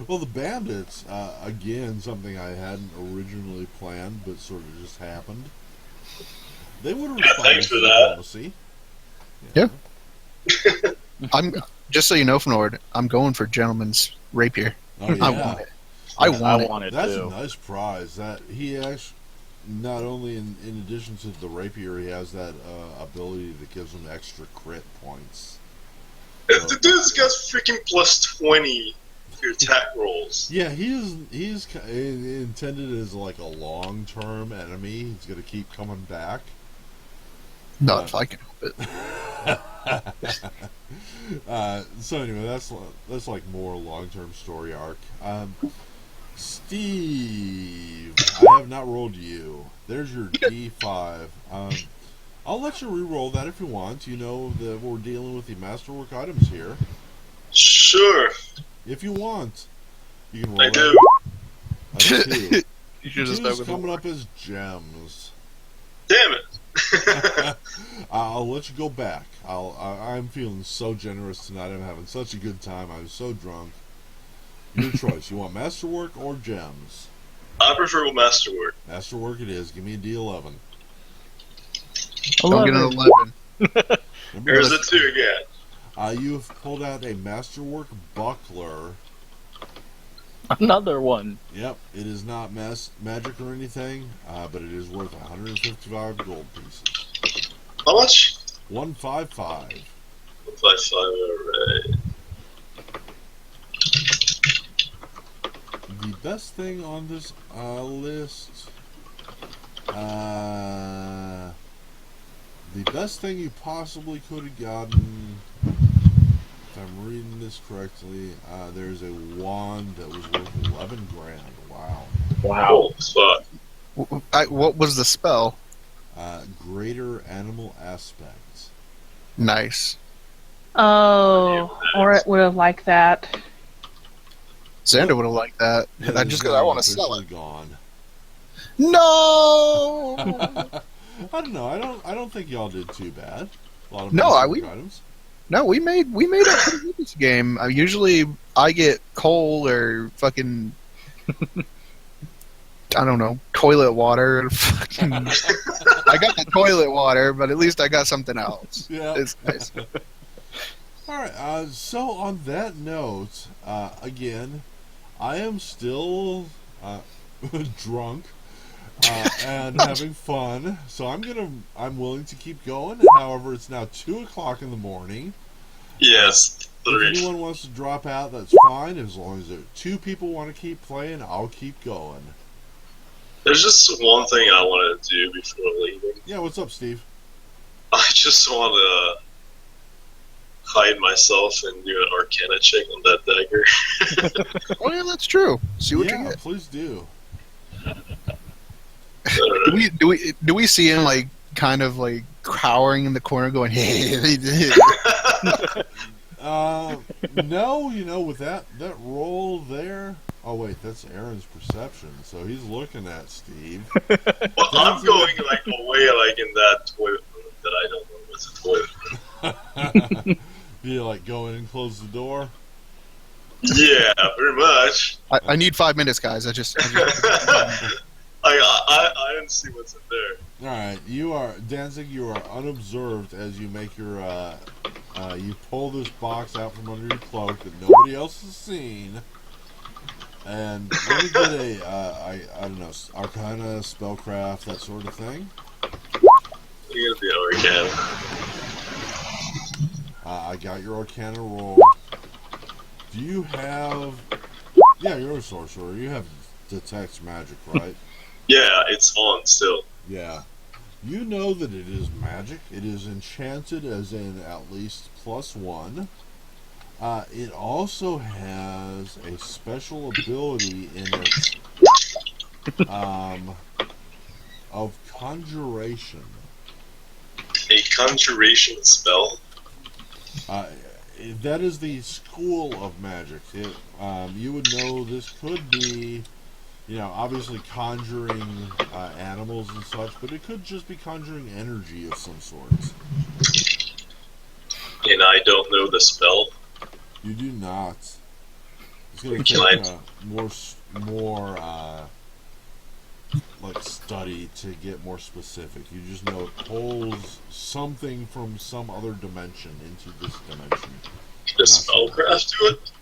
Well, the bandits, again, something I hadn't originally planned, but sort of just happened. They would have responded thanks for to that. diplomacy. Yeah. I'm just so you know, Fnord, I'm going for gentleman's rapier. Oh, yeah. I want it. I want it. That's too. a nice prize. That he actually, not only in addition to the rapier, he has that ability that gives him extra crit points. The dude's got freaking plus 20 to your attack rolls. Yeah, he's intended as like a long-term enemy. He's going to keep coming back. Not if I can help it. So anyway, that's like more long-term story arc. Steve, I have not rolled you. There's your D5. I'll let you re-roll that if you want. You know that we're dealing with the masterwork items here. Sure, If you want, you can roll I that. do. A 2. You should have Two's spoken coming more. up as gems. Damn it. I'll let you go back. I'm feeling so generous tonight. I'm having such a good time. I'm so drunk. Your choice. You want masterwork or gems? I prefer masterwork. Masterwork it is. Give me a D11. Don't get an 11. Here's the 2 again. You have pulled out a masterwork buckler. Another one. Yep, it is not magic or anything, but it is worth 155 gold pieces. How much? 155. 155, alright. The best thing on this list, the best thing you possibly could have gotten, if I'm reading this correctly, there's a wand that was worth 11 grand. Wow. Oh, fuck. What was the spell? Greater animal aspect. Nice. Oh, or it would have liked that. Xander would have liked that. Yeah, I just I want to sell it. Gone. No. I don't know. I don't think y'all did too bad. A lot of No, masterwork items. No, we made a pretty good this game. Usually I get coal or fucking I don't know, toilet water. Fucking, I got the toilet water, but at least I got something else. Yeah. It's nice. All right. So on that note, again, I am still drunk and having fun. So I'm willing to keep going. However, it's now 2:00 in the morning. Yes, If 3. anyone wants to drop out, that's fine. As long as there 2 people want to keep playing, I'll keep going. There's just one thing I want to do before leaving. Yeah, what's up, Steve? I just want to hide myself and do an Arcana check on that dagger. Oh yeah, that's true. See what you Yeah, get. please do. Do we see him like kind of like cowering in the corner, going, "Hey, they did." No, with that roll there. Oh wait, that's Aaron's perception. So he's looking at Steve. Well, I'm going like away, like in that toilet room that I don't know what's a toilet room. You like go in and close the door. Yeah, pretty much. I need 5 minutes, guys. I just I didn't see what's in there. All right, you are Danzig. You are unobserved as you make your. You pull this box out from under your cloak that nobody else has seen. And let me get a, I don't know, Arcana, Spellcraft, that sort of thing. You're gonna be an Arcana. I got your Arcana roll. Do you have... Yeah, you're a sorcerer. You have Detect Magic, right? Yeah, it's on still. Yeah. You know that it is magic. It is enchanted as in at least +1. It also has a special ability in it of conjuration. A conjuration spell. That is the school of magic. You would know this could be, obviously conjuring animals and such, but it could just be conjuring energy of some sort. And I don't know the spell. You do not. It's going Can to I- take more like study to get more specific. You just know it pulls something from some other dimension into this dimension. The spellcraft to it?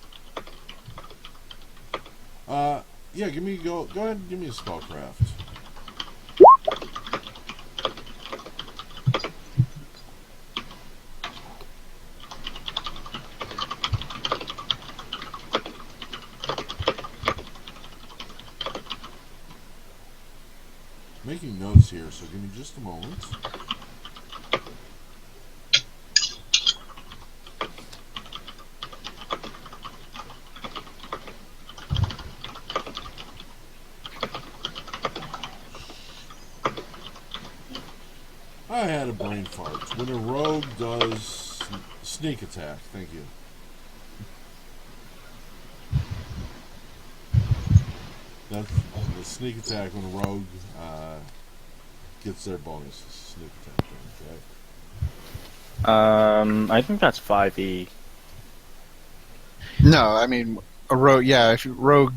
Yeah, go ahead and give me a spellcraft. Making notes here, so give me just a moment. I had a brain fart. When a rogue does sneak attack, thank you. That's the sneak attack when a rogue gets their bonus. Sneak attack bonus, right? I think that's 5e. no. I mean, a rogue. Yeah, if rogue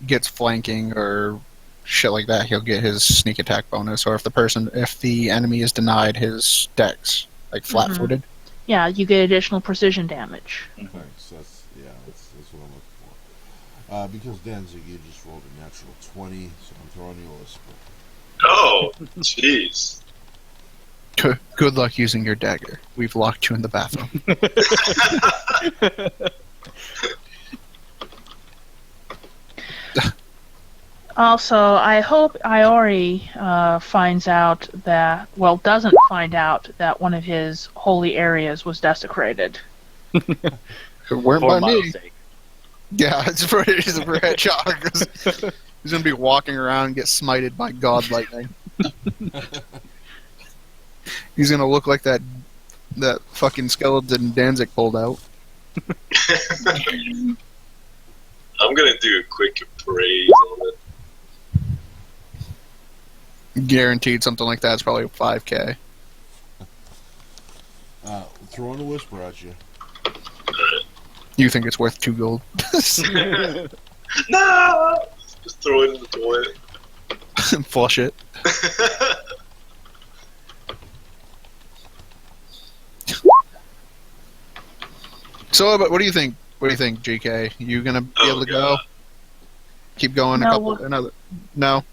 gets flanking or shit like that, he'll get his sneak attack bonus. Or if the enemy is denied his dex, like flat-footed. Yeah, you get additional precision damage. Thanks. That's what I'm looking for. Because Danzig, you just rolled a natural 20, so I'm throwing you a whisper. Oh, jeez. Good luck using your dagger. We've locked you in the bathroom. Also, I hope Iori doesn't find out that one of his holy areas was desecrated. It weren't For by my me. sake. Yeah, it's for Hedgehog. He's gonna be walking around and get smited by God lightning. He's gonna look like that fucking skeleton Danzig pulled out. I'm gonna do a quick appraise on it. Guaranteed something like that's probably 5K. Throwing a whisper at you. You think it's worth 2 gold? No! Just throw it in the toilet. Flush it. So, but what do you think? What do you think, GK? You gonna be able to go? Keep going No. another. No.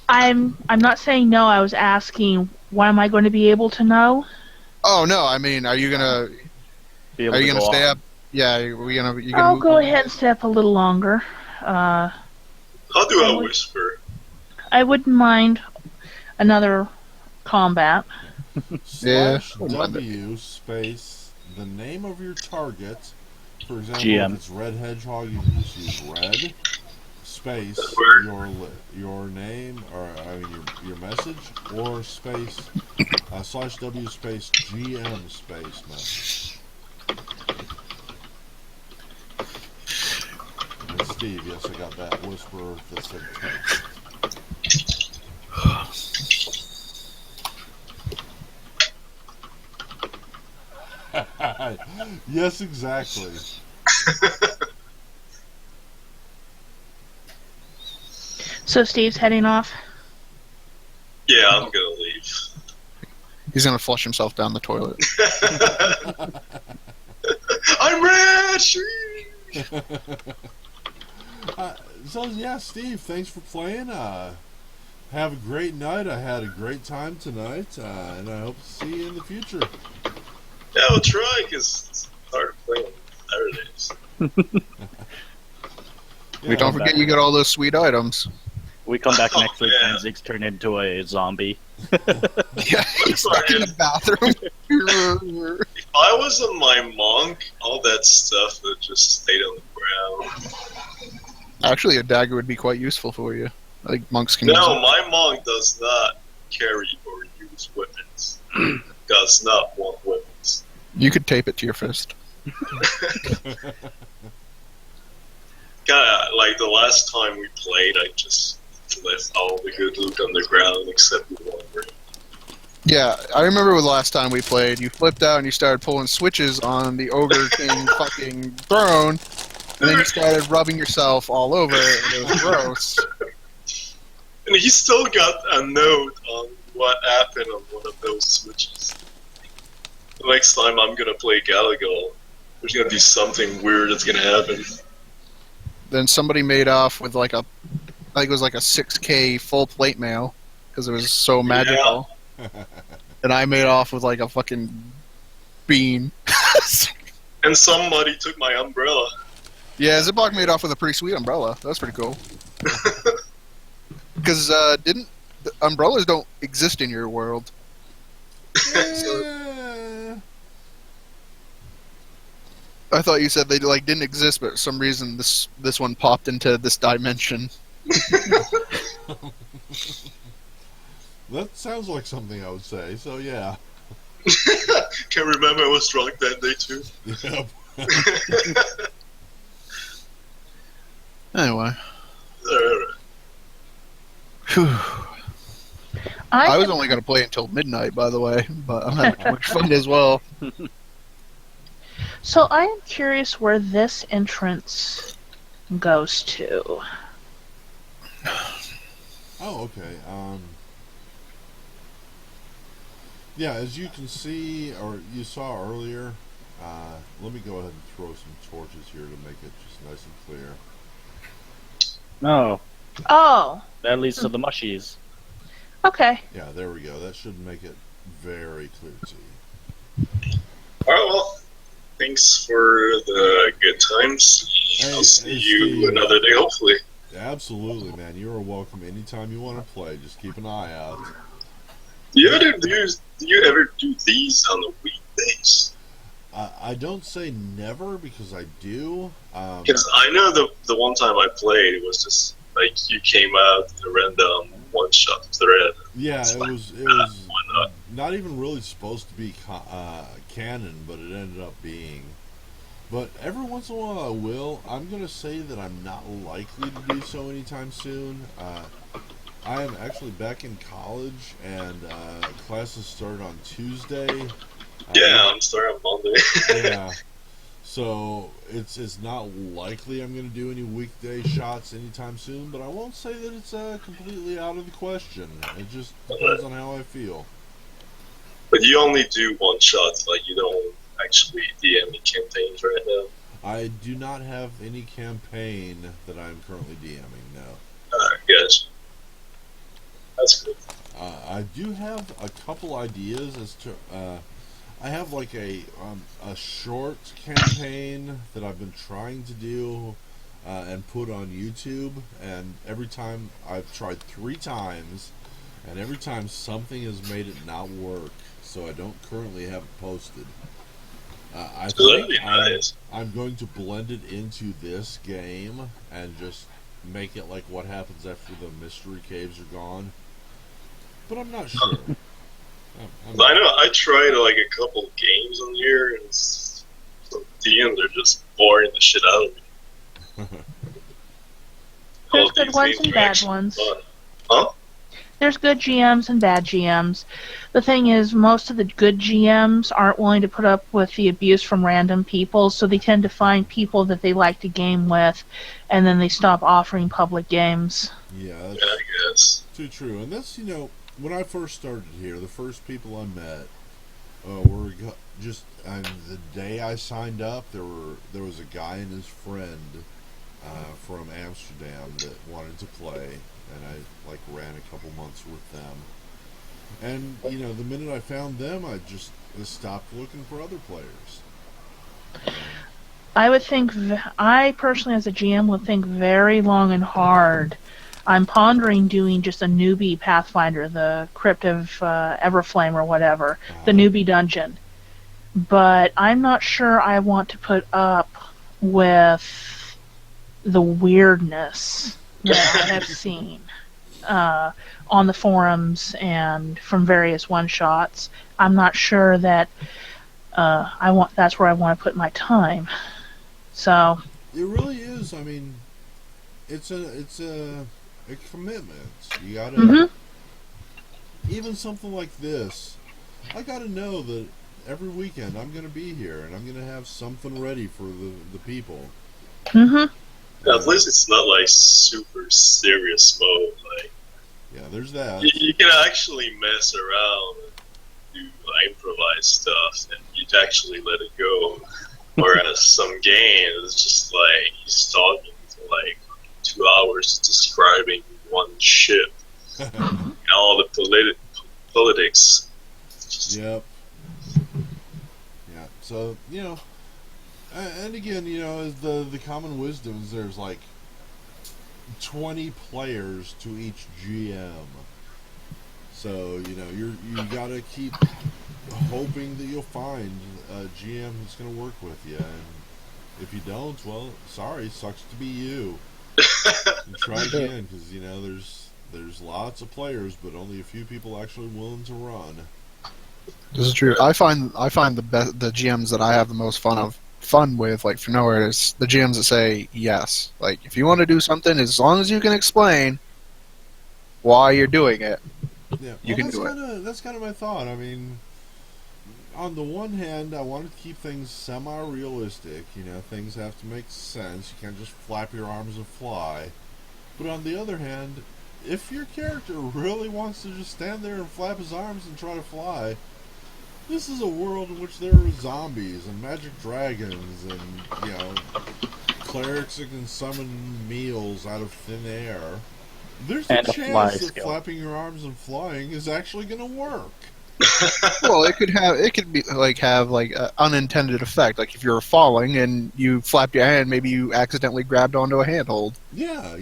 I'm not saying no. I was asking, what am I going to be able to know? Oh no! I mean, are you gonna stay up? Yeah, are we gonna? You gonna I'll move go on? ahead and stay up a little longer. I'll do a whisper. I wouldn't mind another combat. Yeah. /W space the name of your target. For example, GM. if it's Red Hedgehog, you can just use red space your name, or I mean your message, or space /W space GM space message. And Steve, yes, I got that whisper that said text. Yes, exactly. So Steve's heading off. Yeah, I'm gonna leave. He's gonna flush himself down the toilet. I'm rich! So yeah, Steve, thanks for playing. Have a great night. I had a great time tonight, and I hope to see you in the future. Yeah, I'll try, because it's hard to play on Saturdays. Yeah, We don't forget you got all those sweet items. We come back Oh, next week yeah. and Zeke's turned into a zombie. Yeah, he's stuck in the bathroom. If I was a my monk, all that stuff would just stayed on the ground. Actually, a dagger would be quite useful for you. I think monks can No, use it. my monk does not carry or use weapons. Does not want weapons. You could tape it to your fist. Kinda like the last time we played, I just left all the good loot on the ground except one ring. Yeah, I remember the last time we played, you flipped out and you started pulling switches on the Ogre King fucking throne, and then you started rubbing yourself all over it, and it was gross. And he still got a note on what happened on one of those switches. The next time I'm gonna play Galagal, there's gonna be something weird that's gonna happen. Then somebody made off with like a, I think it was like a 6K full plate mail, because it was so magical. And I made off with like a fucking bean. And somebody took my umbrella. Yeah, Ziploc made off with a pretty sweet umbrella. That was pretty cool. Because didn't the umbrellas don't exist in your world? Yeah. I thought you said they like didn't exist, but for some reason this one popped into this dimension. That sounds like something I would say. So yeah. Can't remember I was drunk that day too. Yep. Anyway, I I was only going to play until midnight, by the way, but I'm having too much fun as well. So I am curious where this entrance goes to. Oh, okay. Yeah, as you can see, or you saw earlier, let me go ahead and throw some torches here to make it just nice and clear. No, Oh, that leads to the mushies. okay. Yeah, there we go. That should make it very clear to you. Alright, well, thanks for the good times. Hey, I'll see hey, you Steve. another day, hopefully. Absolutely, man. You are welcome anytime you want to play. Just keep an eye out. Do you ever do these on the weekdays? I don't say never because I do. Because I know the one time I played, it was just like you came out in a random one-shot thread. Yeah, It's it like, was why not? not even really supposed to be canon, but it ended up being. But every once in a while I will. I'm going to say that I'm not likely to do so anytime soon. I am actually back in college, and classes start on Tuesday. Yeah, I'm starting on Monday. Yeah. So it's not likely I'm going to do any weekday shots anytime soon, but I won't say that it's completely out of the question. It just depends on how I feel. But you only do one-shots, like you don't actually DM any campaigns right now. I do not have any campaign that I'm currently DMing, no. Gotcha. That's good. I do have a couple ideas as to. I have like a short campaign that I've been trying to do and put on YouTube, and every time I've tried 3 times, and every time something has made it not work, so I don't currently have it posted. I So that'd think be nice. I'm going to blend it into this game and just make it like what happens after the mystery caves are gone. But I'm not sure. I'm I not. know I tried like a couple games on here, and some DMs are just boring the shit out of me. There's All good these ones games and are bad actually ones. fun. Huh? There's good GMs and bad GMs. The thing is, most of the good GMs aren't willing to put up with the abuse from random people, so they tend to find people that they like to game with, and then they stop offering public games. Yeah, Yeah, that's I guess. too true. And that's, when I first started here, the first people I met just the day I signed up, there was a guy and his friend from Amsterdam that wanted to play, and I like ran a couple months with them. And the minute I found them, I stopped looking for other players. I would think, I personally as a GM would think very long and hard. I'm pondering doing just a newbie Pathfinder, the Crypt of Everflame or whatever, the Uh, newbie dungeon. But I'm not sure I want to put up with the weirdness that I have seen uh, on the forums and from various one shots. I'm not sure that I want. That's where I want to put my time. So, it really is. I mean, it's a commitment. You gotta mhm, even something like this. I gotta know that every weekend I'm gonna be here and I'm gonna have something ready for the people. mhm. At Uh, least it's not like super serious mode. Like yeah, there's that. you can actually mess around and do improvise stuff, and you actually let it go. Whereas some games, it's just like he's talking for like 2 hours describing one ship and all the politics. Just, Yep. Yeah. So and again, as the common wisdom is there's like 20 players to each GM. So you gotta keep hoping that you'll find a GM that's gonna work with you, and if you don't, well, sorry, sucks to be you. And try again, because there's lots of players, but only a few people actually willing to run. This is true. I find the GMs that I have the most fun with, like for nowhere, is the GMs that say yes. Like if you want to do something, as long as you can explain why you're doing it, Yeah, you well, can do it. that's kind of my thought. I mean, on the one hand, I wanted to keep things semi-realistic. Things have to make sense. You can't just flap your arms and fly. But on the other hand, if your character really wants to just stand there and flap his arms and try to fly, this is a world in which there are zombies and magic dragons and clerics that can summon meals out of thin air. There's a And a fly chance that skill. flapping your arms and flying is actually going to work. Well, it could be like have like an unintended effect. Like if you're falling and you flap your hand, maybe you accidentally grabbed onto a handhold. Yeah,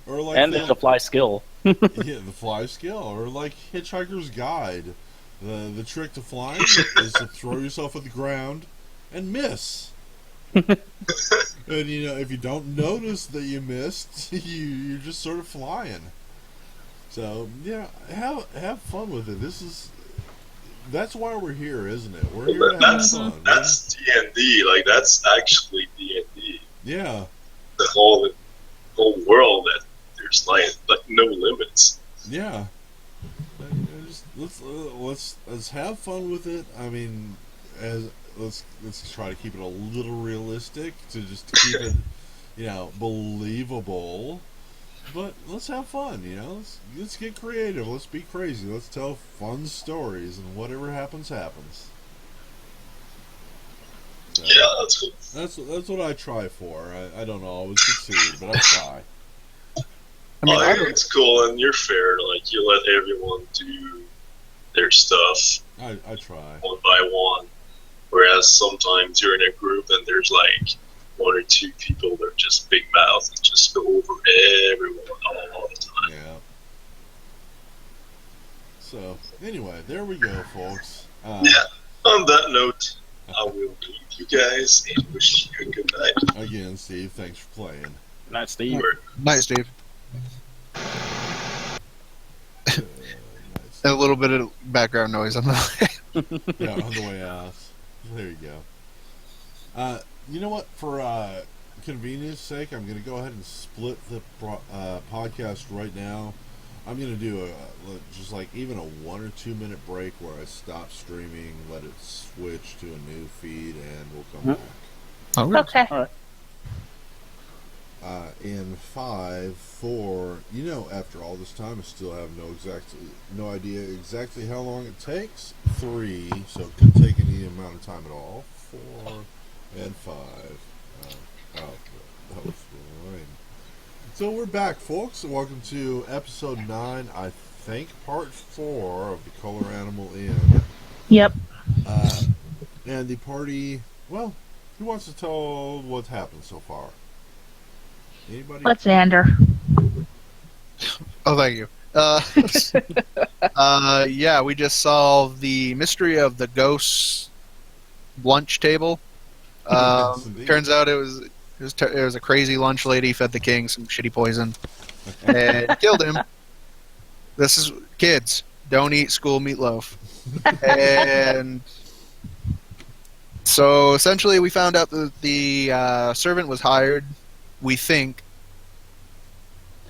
or like And there's a fly skill. yeah, the fly skill, or like Hitchhiker's Guide. The trick to flying is to throw yourself at the ground and miss. And if you don't notice that you missed, you're just sort of flying. So yeah, have fun with it. That's why we're here, isn't it? We're here to have that's fun. that's D&D. Like that's actually D&D. Yeah, The whole world that there's like no limits. yeah. Just let's have fun with it. I mean, as let's try to keep it a little realistic to just keep it, believable. But let's have fun. Let's get creative. Let's be crazy. Let's tell fun stories, and whatever happens, happens. So, Yeah, that's cool. that's what I try for. I don't always succeed, but I try. I mean, I Think don't. it's cool and you're fair. Like you let everyone do their stuff I try. one by one. Whereas sometimes you're in a group and there's like one or two people that are just big mouths and just go over everyone all the time. Yeah. So anyway, there we go, folks. Yeah. On that note, I will leave you guys and wish you a good night. Again, Steve, thanks for playing. Night, Steve. Night, Steve. Nice. A little bit of background noise on the Yeah, on the way out. There you go. You know what? For convenience sake, I'm going to go ahead and split the podcast right now. I'm going to do just like even a 1 or 2 minute break where I stop streaming, let it switch to a new feed, and we'll come back. Okay. All right. In 5, 4, after all this time, I still have no idea exactly how long it takes. 3, so it could take any amount of time at all. 4 and 5. That was fine. So we're back, folks. Welcome to episode 9. I think part 4 of the Color Animal Inn. Yep. And the party. Well, who wants to tell what's happened so far? Anybody? Let's Xander. Oh, thank you. Yeah, we just solved the mystery of the ghost lunch table. Yes, indeed. Turns out it was a crazy lunch lady fed the king some shitty poison and killed him. This is kids. Don't eat school meatloaf. And so essentially, we found out that the servant was hired. We think,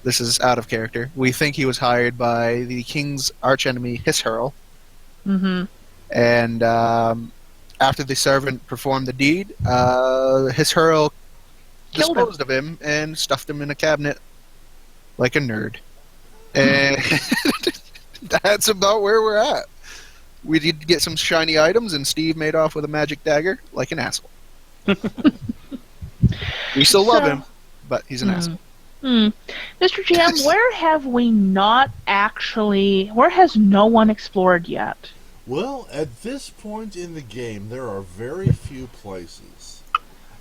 this is out of character, we think he was hired by the king's archenemy, Hishurl. Mm-hmm. And after the servant performed the deed, Hishurl Killed him. disposed of him and stuffed him in a cabinet like a nerd. And that's about where we're at. We did get some shiny items, and Steve made off with a magic dagger like an asshole. We still love him, but he's an asshole. Mr. GM, where has no one explored yet? Well, at this point in the game, there are very few places.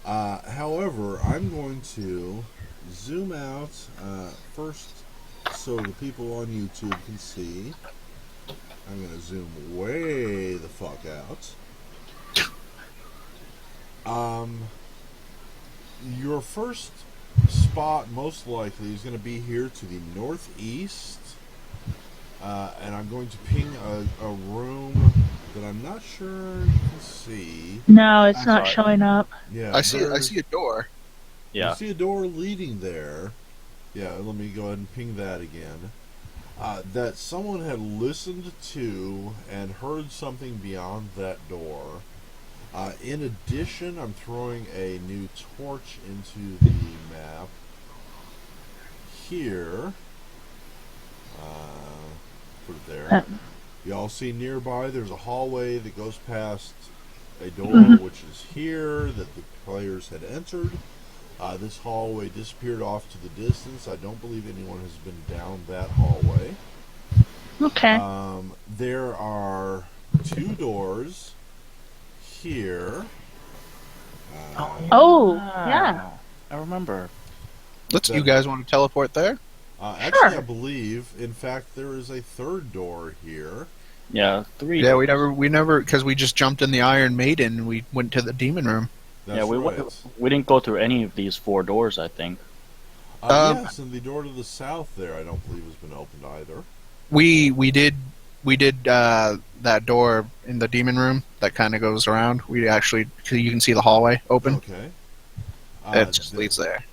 However, I'm going to zoom out first so the people on YouTube can see. I'm going to zoom way the fuck out. Your first spot most likely is going to be here to the northeast. And I'm going to ping a room that I'm not sure you can see. No, it's not sorry. showing up. Yeah, I see a door. Yeah. You see a door leading there. Yeah, let me go ahead and ping that again. That someone had listened to and heard something beyond that door. In addition, I'm throwing a new torch into the map here. Put it there. You all see nearby there's a hallway that goes past a door which is here that the players had entered. This hallway disappeared off to the distance. I don't believe anyone has been down that hallway. Okay. There are 2 doors here. Yeah. I remember. You guys want to teleport there? Actually, Sure. I believe, in fact, there is a 3rd door here. Yeah, 3. Yeah, we never, because we just jumped in the Iron Maiden and we went to the demon room. That's Yeah, right. we didn't go through any of these 4 doors, I think. Yes, and the door to the south there, I don't believe has been opened either. We did that door in the demon room that kind of goes around. We actually, you can see the hallway open. Okay. It just leads there.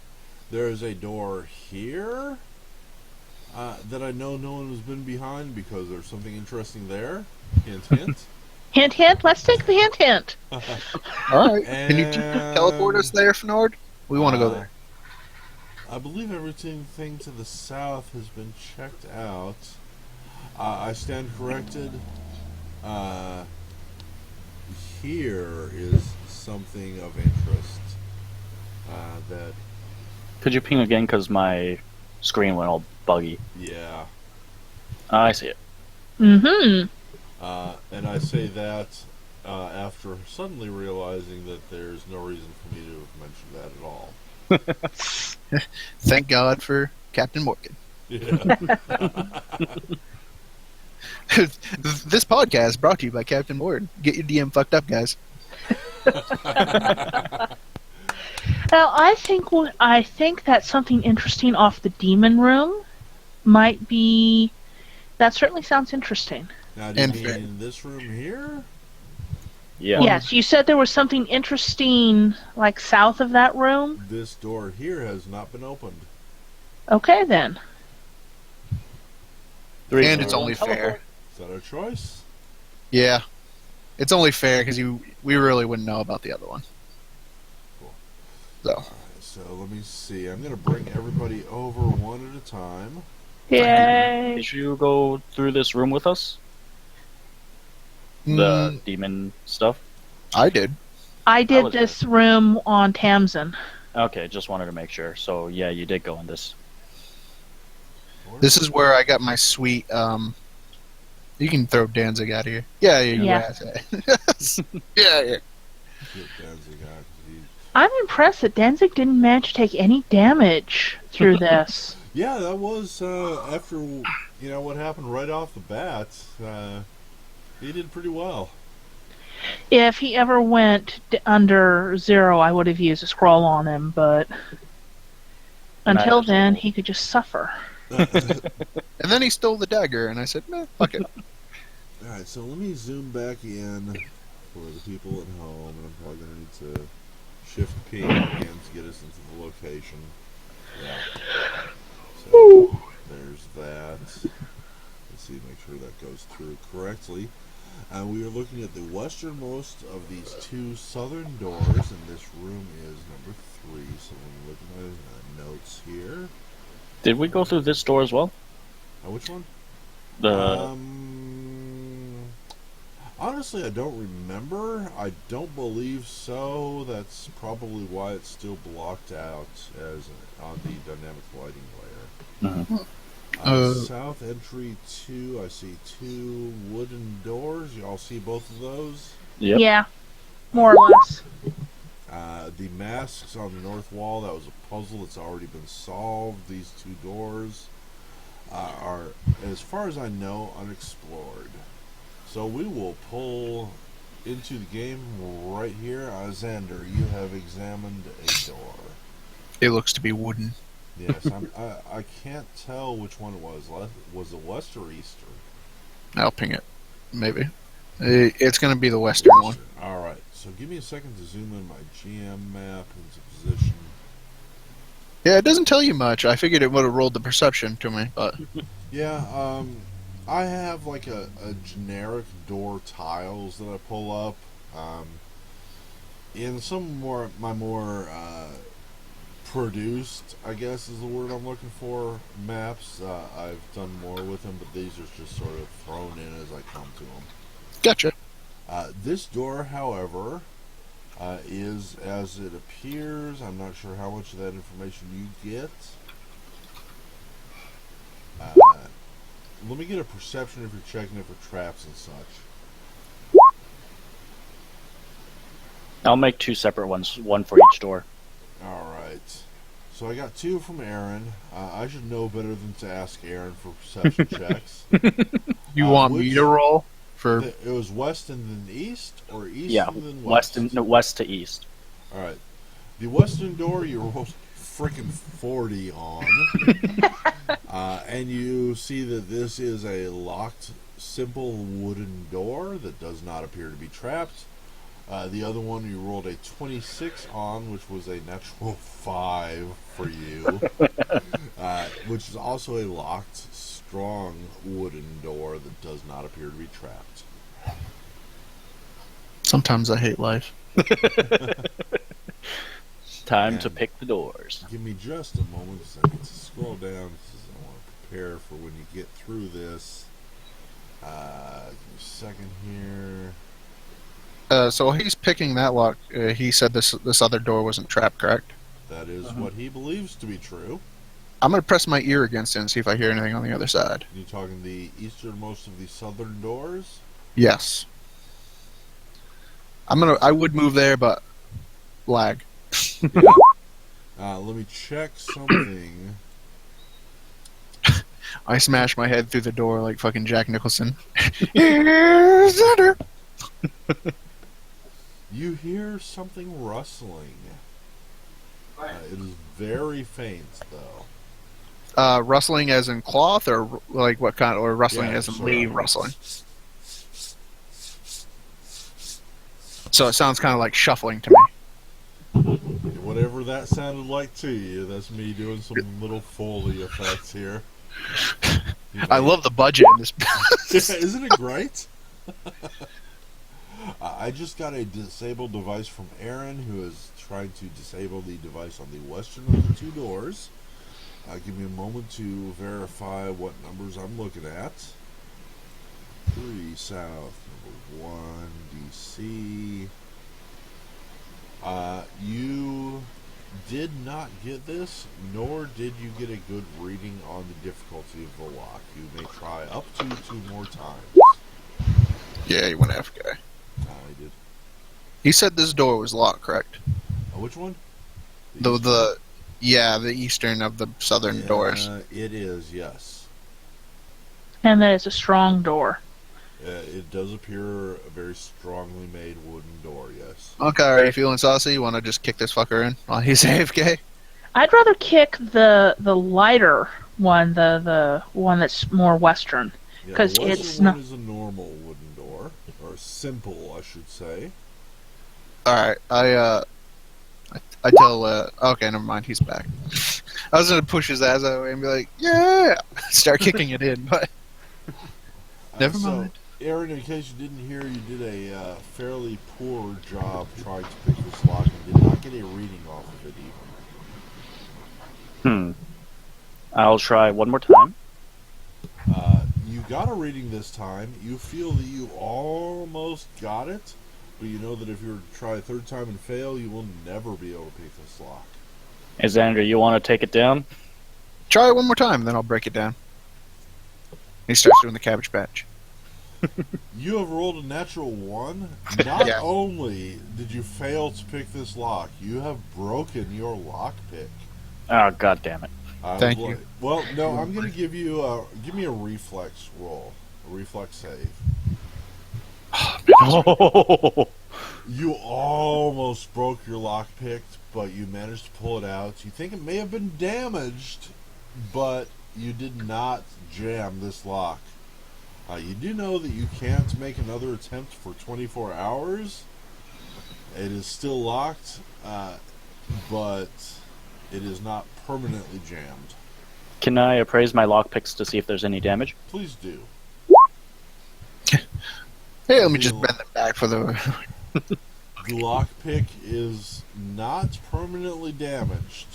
There is a door here that I know no one has been behind because there's something interesting there. Hint, hint. Hint, hint. Let's take the hint, hint. All right. Can you teleport us there, Fnord? We want to go there. I believe everything to the south has been checked out. I stand corrected. Here is something of interest. That, Could you ping again? Because my screen went all buggy. yeah. I see it. Mm-hmm. And I say that after suddenly realizing that there's no reason for me to have mentioned that at all. Thank God for Captain Morgan. Yeah. This podcast brought to you by Captain Morgan. Get your DM fucked up, guys. Now, I think that something interesting off the demon room might be. That certainly sounds interesting. Now, do you And mean this room here? Yeah. Yes, you said there was something interesting, like south of that room. This door here has not been opened. Okay, then. Three, And two, it's one, only teleport. fair. Is that our choice? Yeah, it's only fair because we really wouldn't know about the other one. Cool. So Alright, so let me see. I'm going to bring everybody over one at a time. Yay! Did you go through this room with us? The demon stuff? I did. I did was this room on Tamsin. Okay, just wanted to make sure. So yeah, you did go in this. This is where I got my sweet. You can throw Danzig out of here. Yeah, Yeah. Yeah. Get Danzig out, 'cause he- I'm impressed that Danzig didn't manage to take any damage through this. Yeah, that was after what happened right off the bat. He did pretty well. If he ever went under 0, I would have used a scroll on him, but until then, he could just suffer. And then he stole the dagger, and I said, "Meh, fuck it." Alright, so let me zoom back in for the people at home, and I'm probably going to need to shift P again to get us into the location. Yeah. So, there's that. Let's see, make sure that goes through correctly. We are looking at the westernmost of these two southern doors, and this room is number 3. So let me look at my notes here. Did we go through this door as well? Which one? The Honestly, I don't remember. I don't believe so. That's probably why it's still blocked out as on the dynamic lighting layer. South entry 2. I see 2 wooden doors. You all see both of those? Yep. Yeah, more or less. The masks on the north wall, that was a puzzle that's already been solved. These 2 doors are, as far as I know, unexplored. So we will pull into the game right here. Xander, you have examined a door. It looks to be wooden. Yes, I can't tell which one it was. Was it west or east? I'll ping it. Maybe. It's going to be the western one. Alright, so give me a second to zoom in my GM map into position. Yeah, it doesn't tell you much. I figured it would have rolled the perception to me, but Yeah, I have like a generic door tiles that I pull up. In some my more produced, I guess is the word I'm looking for, maps, I've done more with them, but these are just sort of thrown in as I come to them. gotcha. This door, however, is as it appears. I'm not sure how much of that information you get. Let me get a perception if you're checking it for traps and such. I'll make 2 separate ones, one for each door. Alright. So I got 2 from Aaron. I should know better than to ask Aaron for perception checks. You want me to roll for? It was west and then east, or east Yeah, and then west? west to east. Alright. The western door you rolled freaking 40 on. And you see that this is a locked, simple wooden door that does not appear to be trapped. The other one you rolled a 26 on, which was a natural 5 for you, which is also a locked, strong wooden door that does not appear to be trapped. Sometimes I hate life. Time to And pick the doors. give me just a moment because I need to scroll down because I want to prepare for when you get through this. Give me a second here. So he's picking that lock. He said this other door wasn't trapped, correct? That is what he believes to be true. I'm gonna press my ear against it and see if I hear anything on the other side. You talking the easternmost of the southern doors? Yes. I would move there, but lag. Let me check something. I smash my head through the door like fucking Jack Nicholson. Here's Xander. You hear something rustling. It is very faint, though. Rustling as in cloth, or like what kind, or rustling Yeah, as in so, leaf rustling. So it sounds kind of like shuffling to me. Whatever that sounded like to you, that's me doing some little Foley effects here. I love the budget in this. Isn't it great? I just got a disabled device from Aaron, who is trying to disable the device on the western of the two doors. Give me a moment to verify what numbers I'm looking at. 3 South, number 1, DC. You did not get this, nor did you get a good reading on the difficulty of the lock. You may try up to 2 more times. Yeah, he went AFK. I did. He said this door was locked, correct? Which one? The eastern of the southern doors. It is, yes. And that is a strong door. It does appear a very strongly made wooden door, yes. Okay, are you feeling saucy? You want to just kick this fucker in while he's AFK? I'd rather kick the lighter one, the one that's more western, Yeah, because the it's western not. one is a normal wooden door, or simple, I should say. Alright, I tell, okay, never mind, he's back. I was gonna push his ass away and be like, yeah! Start kicking it in, but never mind. Aaron, in case you didn't hear, you did a fairly poor job trying to pick this lock and did not get a reading off of it even. I'll try one more time. You got a reading this time. You feel that you almost got it, but you know that if you were to try a third time and fail, you will never be able to pick this lock. Hey, Xander, you want to take it down? Try it one more time, then I'll break it down. He starts doing the Cabbage Patch. You have rolled a natural 1. Not Yeah. only did you fail to pick this lock, you have broken your lock pick. Oh, god damn it. Thank you. Well, no, I'm going to give you give me a reflex roll, a reflex save. Oh, You almost broke your lock pick, but you managed to pull it out. You think it may have been damaged, but you did not jam this lock. You do know that you can't make another attempt for 24 hours. It is still locked, but it is not permanently jammed. can I appraise my lockpicks to see if there's any damage? Please do. Hey, let me just bend them back for the... The lockpick is not permanently damaged.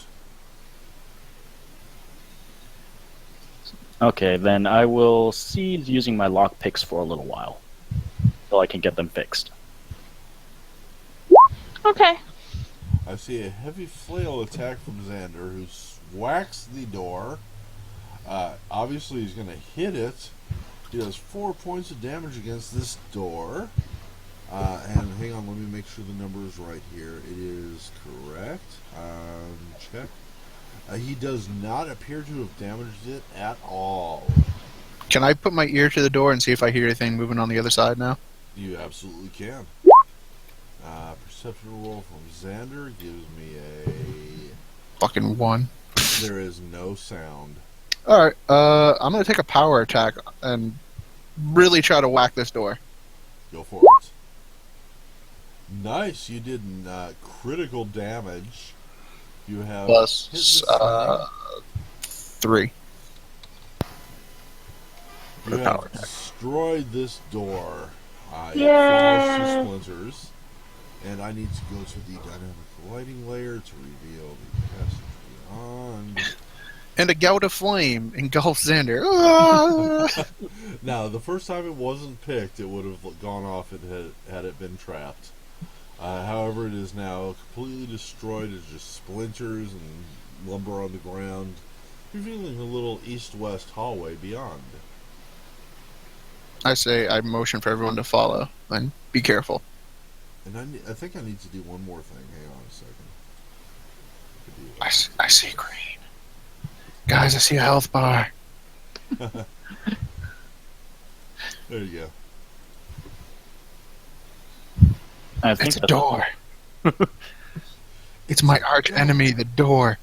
Okay, then I will cease using my lockpicks for a little while. Until I can get them fixed. Okay. I see a heavy flail attack from Xander, who whacks the door. Obviously, he's going to hit it. He does 4 points of damage against this door. And hang on, let me make sure the number is right here. It is correct. Check. He does not appear to have damaged it at all. Can I put my ear to the door and see if I hear anything moving on the other side now? You absolutely can. Perception roll from Xander gives me a... Fucking 1. There is no sound. Alright, I'm gonna take a power attack and really try to whack this door. Go for it. Nice, you did critical damage. You have Plus, hit this thing. 3. You the have power attack. destroyed this door. It Yay! falls to splinters. And I need to go to the dynamic lighting layer to reveal the passage beyond. And a gout of flame engulfs Xander. Ah! Now, the first time it wasn't picked, it would have gone off had it been trapped. However, it is now completely destroyed. It's just splinters and lumber on the ground, revealing a little east-west hallway beyond. I say I motion for everyone to follow and be careful. And I think I need to do one more thing. Hang on a second. I see green. Guys, I see a health bar. There you go. I think It's a that's door. It's my arch enemy, the door.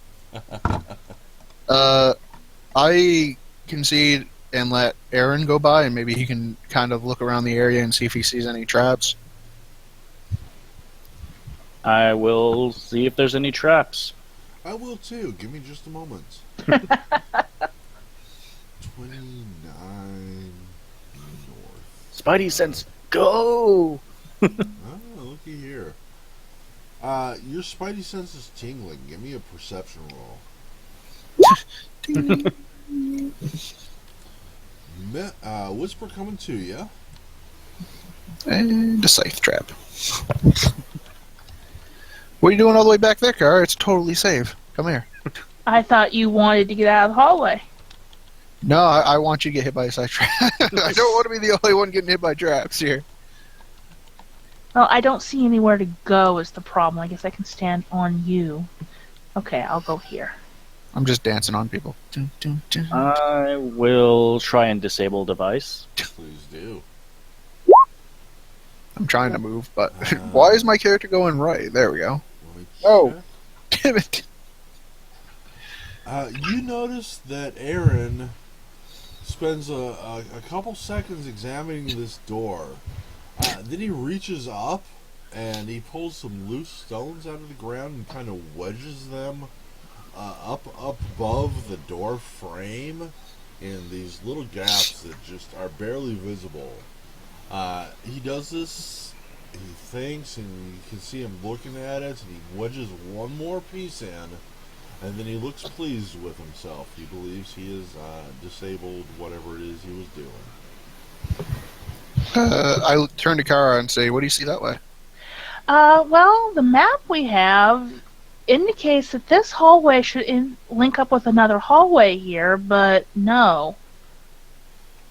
I concede and let Aaron go by, and maybe he can kind of look around the area and see if he sees any traps. I will see if there's any traps. I will too. Give me just a moment. 29 north. Spidey sense, go! Oh, looky here. Your spidey sense is tingling. Give me a perception roll. Whisper coming to you. And a scythe trap. What are you doing all the way back there, Kara? It's totally safe. Come here. I thought you wanted to get out of the hallway. No, I want you to get hit by a scythe trap. I don't want to be the only one getting hit by traps here. Well, I don't see anywhere to go is the problem. I guess I can stand on you. Okay, I'll go here. I'm just dancing on people. I will try and disable device. Please do. I'm trying to move, but why is my character going right? There we go. Let me Oh. check. Damn it. You notice that Aaron spends a couple seconds examining this door. Then he reaches up and he pulls some loose stones out of the ground and kind of wedges them up above the door frame in these little gaps that just are barely visible. He does this, he thinks, and you can see him looking at it, and he wedges one more piece in, and then he looks pleased with himself. He believes he has disabled whatever it is he was doing. I turn to Kara and say, what do you see that way? Well, the map we have indicates that this hallway should link up with another hallway here, but no.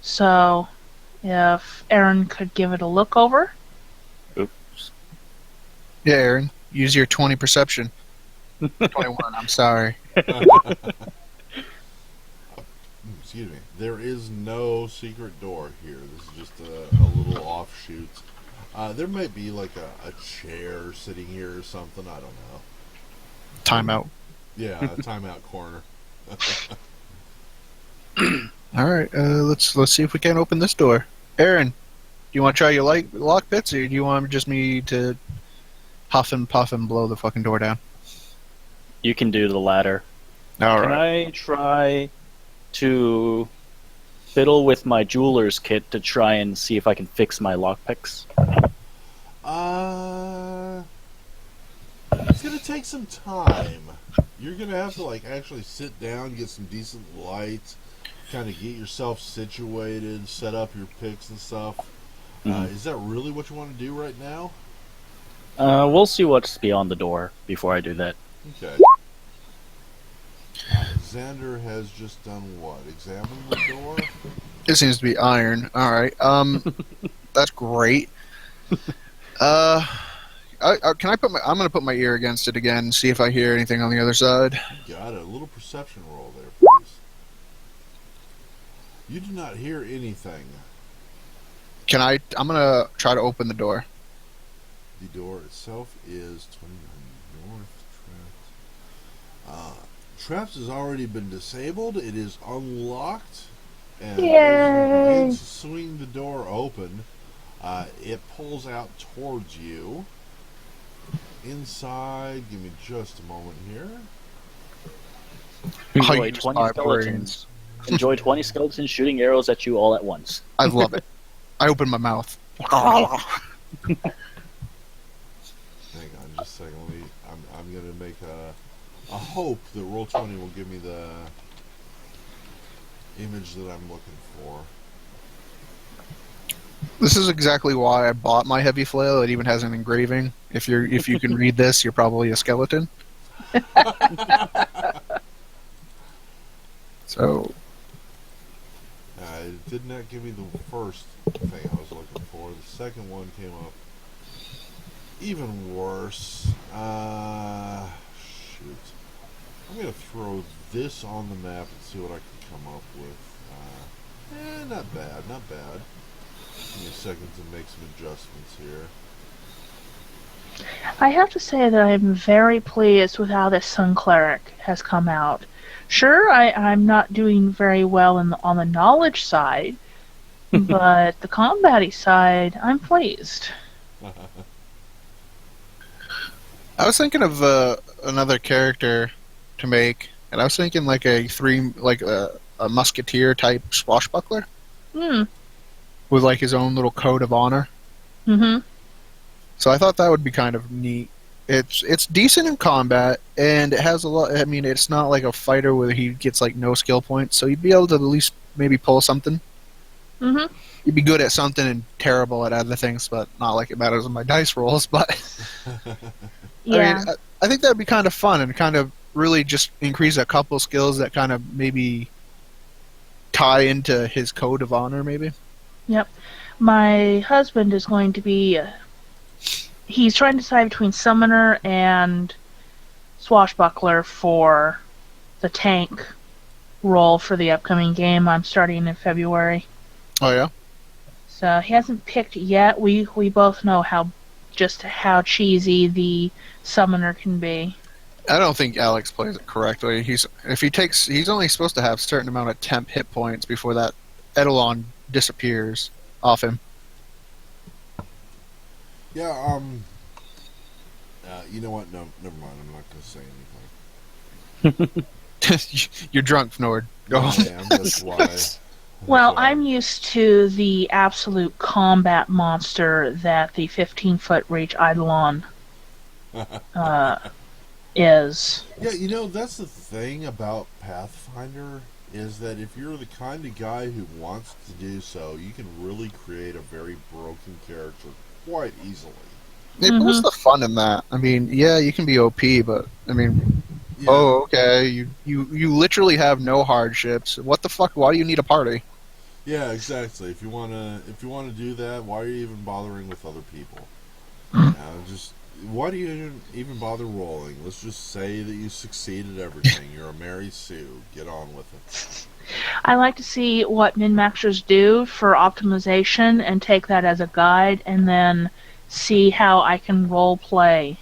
So, if Aaron could give it a look over. Oops. Yeah, Aaron. Use your 20 perception. 21, I'm sorry. Excuse me. There is no secret door here. This is just a little offshoot. There might be like a chair sitting here or something. I don't know. Timeout. Yeah, a timeout corner. All right, let's see if we can open this door. Aaron, do you want to try your lock pits, or do you want just me to huff and puff and blow the fucking door down? You can do the latter. All Can right. I try to fiddle with my jeweler's kit to try and see if I can fix my lockpicks? It's gonna take some time. You're gonna have to like actually sit down, get some decent light, kind of get yourself situated, set up your picks and stuff. Is that really what you want to do right now? We'll see what's beyond the door before I do that. Okay. Xander has just done what? Examined the door? It seems to be iron. All right. That's great. Can I put I'm going to put my ear against it again, see if I hear anything on the other side. You got it. A little perception roll there, please. You do not hear anything. I'm going to try to open the door. The door itself is 29 north. Traps has already been disabled. It is unlocked. And as you begin to swing the door open, it pulls out towards you. Inside, give me just a moment here. Enjoy use 20 my skeletons. Enjoy 20 skeletons shooting arrows at you all at once. I love it. I open my mouth. Hang on just a second. I'm going to make a hope that Roll20 will give me the image that I'm looking for. This is exactly why I bought my heavy flail. It even has an engraving. If you can read this, you're probably a skeleton. So It did not give me the first thing I was looking for. The second one came up even worse. Shoot. I'm going to throw this on the map and see what I can come up with. Not bad, not bad. Give me a second to make some adjustments here. I have to say that I'm very pleased with how this Sun Cleric has come out. Sure, I'm not doing very well on the knowledge side, but the combat side, I'm pleased. I was thinking of another character to make, and I was thinking like a musketeer type swashbuckler Hmm. with like his own little code of honor. Mm-hmm. So I thought that would be kind of neat. It's decent in combat, and it has a lot. I mean, it's not like a fighter where he gets like no skill points, so you'd be able to at least maybe pull something. Mm-hmm. You'd be good at something and terrible at other things, but not like it matters in my dice rolls. But I mean, Yeah. I think that'd be kind of fun and kind of really just increase a couple skills that kind of maybe tie into his code of honor, maybe. Yep. My husband is going to be. He's trying to decide between Summoner and Swashbuckler for the tank role for the upcoming game I'm starting in February. Oh yeah. So he hasn't picked yet. We both know how cheesy the Summoner can be. I don't think Alex plays it correctly. He's only supposed to have a certain amount of temp hit points before that Eidolon disappears off him. Yeah, you know what? No, never mind. I'm not going to say anything. You're drunk, Nord. I am, that's why. Well, I'm used to the absolute combat monster that the 15-foot reach Eidolon is. Yeah, you know, that's the thing about Pathfinder, is that if you're the kind of guy who wants to do so, you can really create a very broken character quite easily. But what's the fun in that? I mean, yeah, you can be OP, but I mean, Yeah. oh, okay, you literally have no hardships. What the fuck? Why do you need a party? Yeah, exactly. If you wanna do that, why are you even bothering with other people? Just why do you even bother rolling? Let's just say that you succeed at everything. You're a Mary Sue. Get on with it. I like to see what min-maxers do for optimization and take that as a guide, and then see how I can role play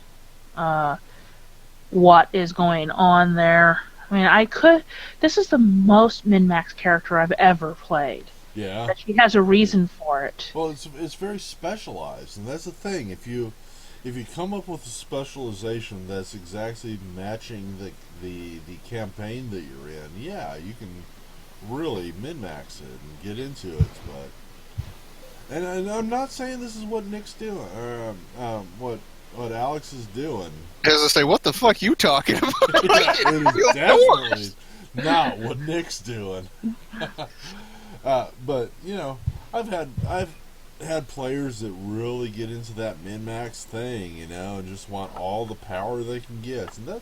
what is going on there. I mean, I could. This is the most min-max character I've ever played. Yeah. But she has a reason for it. Well, it's very specialized, and that's the thing. If you come up with a specialization that's exactly matching the campaign that you're in, yeah, you can really min-max it and get into it. But and I'm not saying this is what Nick's doing, or what Alex is doing. As I say, what the fuck you talking about? Yeah, it is definitely not what Nick's doing. But you know, I've had players that really get into that min-max thing, you know, and just want all the power they can get, and that,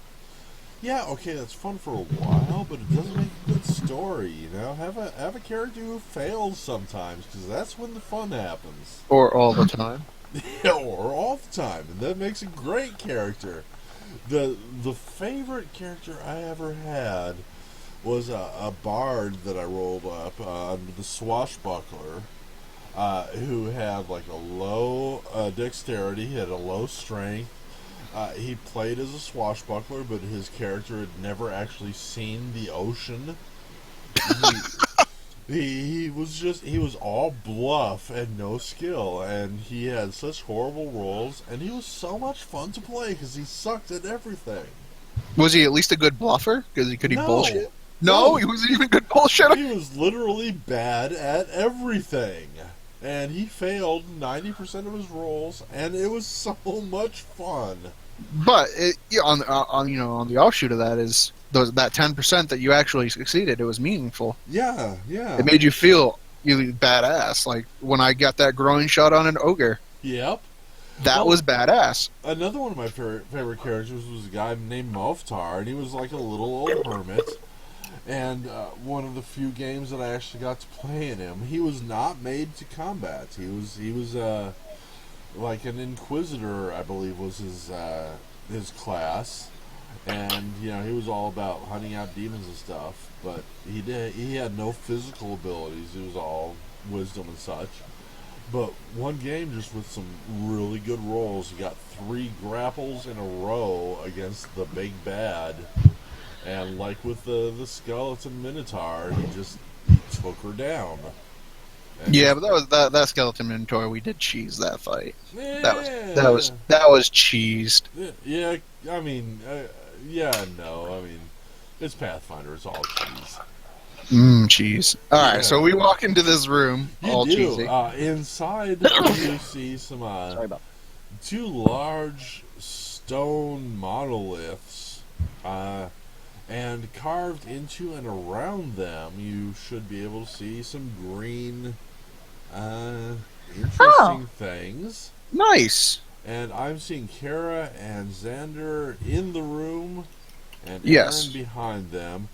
yeah, okay, that's fun for a while, but it doesn't make a good story, you know. Have a character who fails sometimes, because that's when the fun happens. Or all the time. Or all the time, and that makes a great character. The favorite character I ever had was a bard that I rolled up, the swashbuckler, who had like a low dexterity, he had a low strength. He played as a swashbuckler, but his character had never actually seen the ocean. He was all bluff and no skill, and he had such horrible rolls, and he was so much fun to play because he sucked at everything. Was he at least a good bluffer? Could he No. bullshit? No, he wasn't even good bullshit. He was literally bad at everything, and he failed 90% of his rolls, and it was so much fun. But on the offshoot of that is that 10% that you actually succeeded. It was meaningful. Yeah. It made you feel you badass. Like when I got that growing shot on an ogre. Yep. That was badass. Another one of my favorite characters was a guy named Moftar, and he was like a little old hermit. And one of the few games that I actually got to play in him, he was not made to combat. He was like an inquisitor, I believe, was his class, and you know he was all about hunting out demons and stuff. But he had no physical abilities. It was all wisdom and such. But one game just with some really good rolls. You got 3 grapples in a row against the big bad. And like with the skeleton minotaur, he took her down. And Yeah, but that skeleton mentor. We did cheese that fight. yeah, That was cheesed. yeah. I mean, yeah, no. I mean, it's Pathfinder. It's all cheese. Cheese. All right, so we walk into this room, You all do. cheesy. Inside, you see some Sorry about 2 large stone monoliths, and carved into and around them, you should be able to see some green, interesting things. Nice. And I'm seeing Kara and Xander in the room, and Yes. Aaron behind them.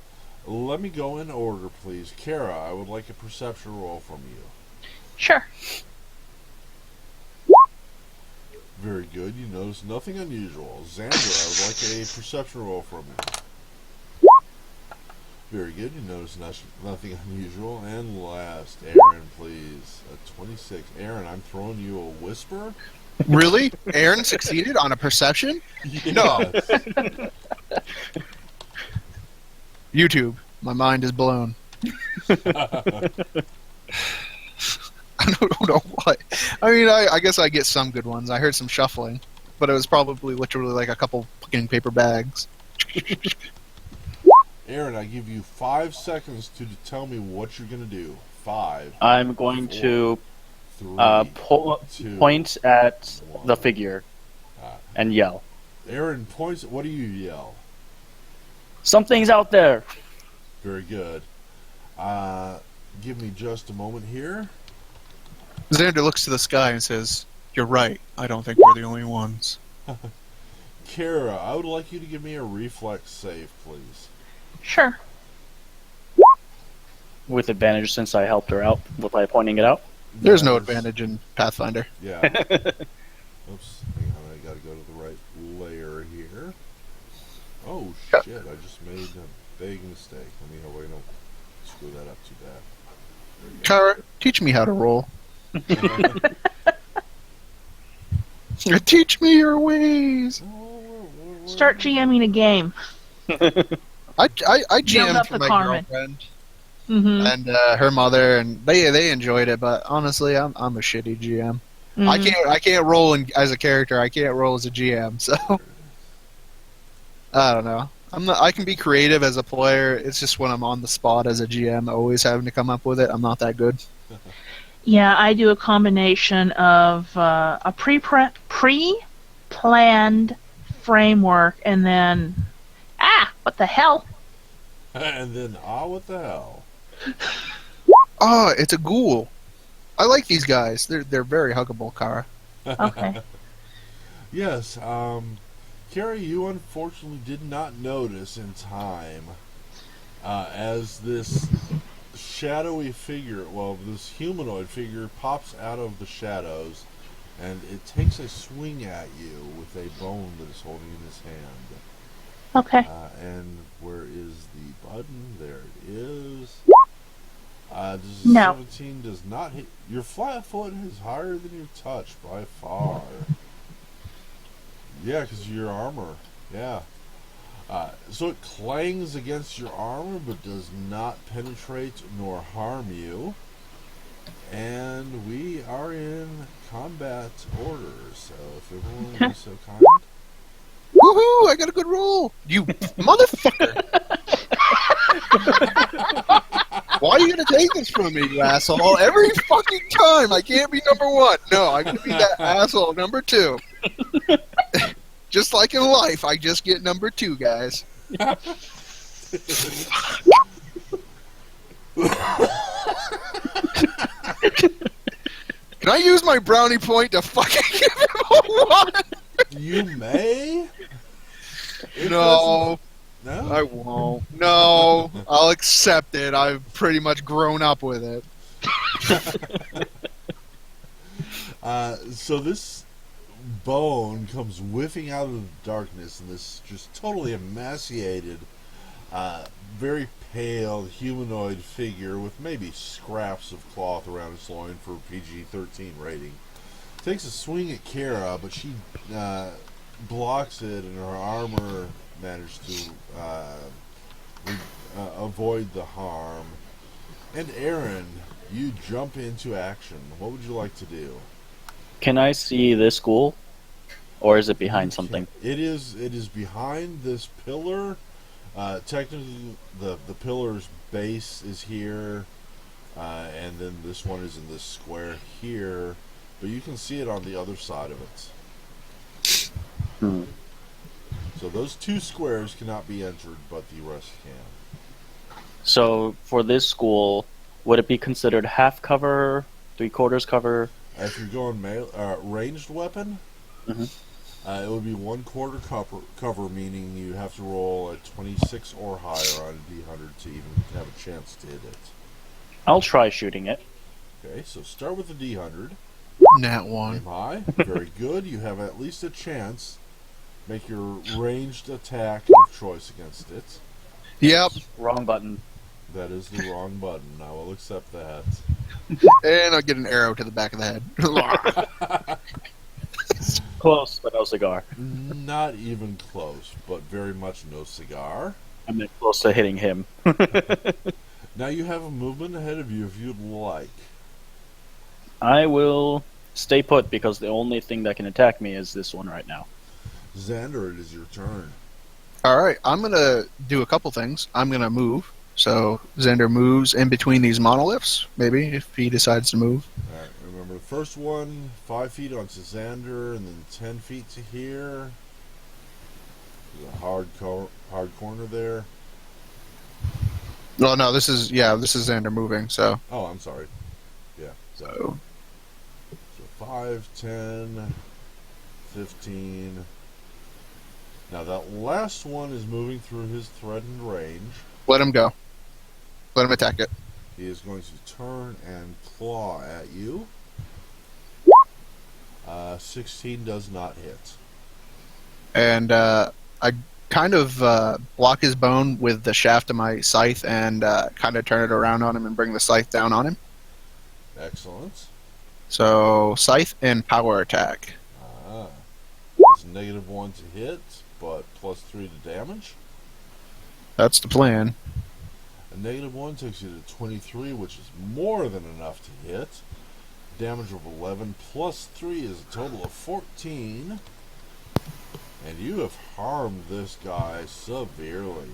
Let me go in order, please. Kara, I would like a perception roll from you. Sure. Very good. You notice nothing unusual. Xander, I would like a perception roll from you. Very good. You notice nothing unusual. And last, Aaron, please. A 26. Aaron, I'm throwing you a whisper. Really? Aaron succeeded on a perception? No. YouTube. My mind is blown. I don't know what. I mean, I guess I get some good ones. I heard some shuffling, but it was probably literally like a couple fucking paper bags. Aaron, I give you 5 seconds to tell me what you're going to do. 5, I'm going 4, to 3, two, point at one. the figure Uh, and yell. Aaron points. What do you yell? Something's out there. Very good. Give me just a moment here. Xander looks to the sky and says, "You're right. I don't think we're the only ones." Kara, I would like you to give me a reflex save, please. Sure. With advantage since I helped her out by pointing it out. There's no Yes. advantage in Pathfinder. Yeah. Oops. Hang on, I gotta go to the right layer here. Oh shit! I just made a big mistake. Let me hope I don't screw that up too bad. Kara, teach me how to roll. Teach me your ways. Start GMing a game. I Build jammed up for the my Carmen. girlfriend Mm-hmm. and her mother, and they enjoyed it. But honestly, I'm a shitty GM. I can't roll as a character. I can't roll as a GM. So I don't know. I can be creative as a player. It's just when I'm on the spot as a GM, always having to come up with it. I'm not that good. Yeah, I do a combination of a pre-planned framework and then what the hell? And then, what the hell? Oh, it's a ghoul. I like these guys. They're very huggable, Kara. Okay. Yes, Carrie, you unfortunately did not notice in time as this shadowy figure, this humanoid figure pops out of the shadows and it takes a swing at you with a bone that is holding in his hand. Okay. And where is the button? There it is. Does No. 17 does not hit. Your flat foot is higher than your touch by far. Yeah, because your armor. Yeah. So it clangs against your armor, but does not penetrate nor harm you. And we are in combat order. So if everyone would be so kind. Woohoo! I got a good roll. You motherfucker! Why are you gonna take this from me, you asshole? Every fucking time, I can't be number 1. No, I'm gonna be that asshole number 2. Just like in life, I just get number 2, guys. Can I use my brownie point to fucking give him a 1? You may. It No, doesn't- No. I won't. No, I'll accept it. I've pretty much grown up with it. So this bone comes whiffing out of the darkness in this just totally emaciated, very pale humanoid figure with maybe scraps of cloth around its loin for PG-13 rating. Takes a swing at Kara, but she blocks it, and her armor managed to avoid the harm. And Aaron, you jump into action. What would you like to do? Can I see this ghoul, or is it You behind something? can't- It is behind this pillar. Technically, the pillar's base is here, and then this one is in this square here. But you can see it on the other side of it. Hmm. So those two squares cannot be entered, but the rest can. So for this ghoul, would it be considered half cover, 3/4 cover? If you're going ranged weapon, Mhm. it would be 1/4 cover, meaning you have to roll a 26 or higher on a D100 to even have a chance to hit it. I'll try shooting it. Okay, so start with the D100. Nat 1. Aim high. Very good. You have at least a chance. Make your ranged attack of choice against it. Yep. Wrong button. That is the wrong button. I will accept that. And I'll get an arrow to the back of the head. Close, but no cigar. Not even close, but very much no cigar. I meant close to hitting him. Now you have a movement ahead of you if you'd like. I will stay put because the only thing that can attack me is this one right now. Xander, it is your turn. Alright, I'm going to do a couple things. I'm going to move. So Xander moves in between these monoliths, maybe, if he decides to move. Alright, remember the first one, 5 feet onto Xander, and then 10 feet to here. There's a hard corner there. Well, no, this is Xander moving, so. Oh, I'm sorry. Yeah, So 5, 10, 15. Now that last one is moving through his threatened range. let him go. Let him attack it. He is going to turn and claw at you. 16 does not hit. And I kind of block his bone with the shaft of my scythe and kind of turn it around on him and bring the scythe down on him. Excellent. So scythe and power attack. It's -1 to hit, but +3 to damage. That's the plan. A -1 takes you to 23, which is more than enough to hit. Damage of 11 plus 3 is a total of 14. And you have harmed this guy severely.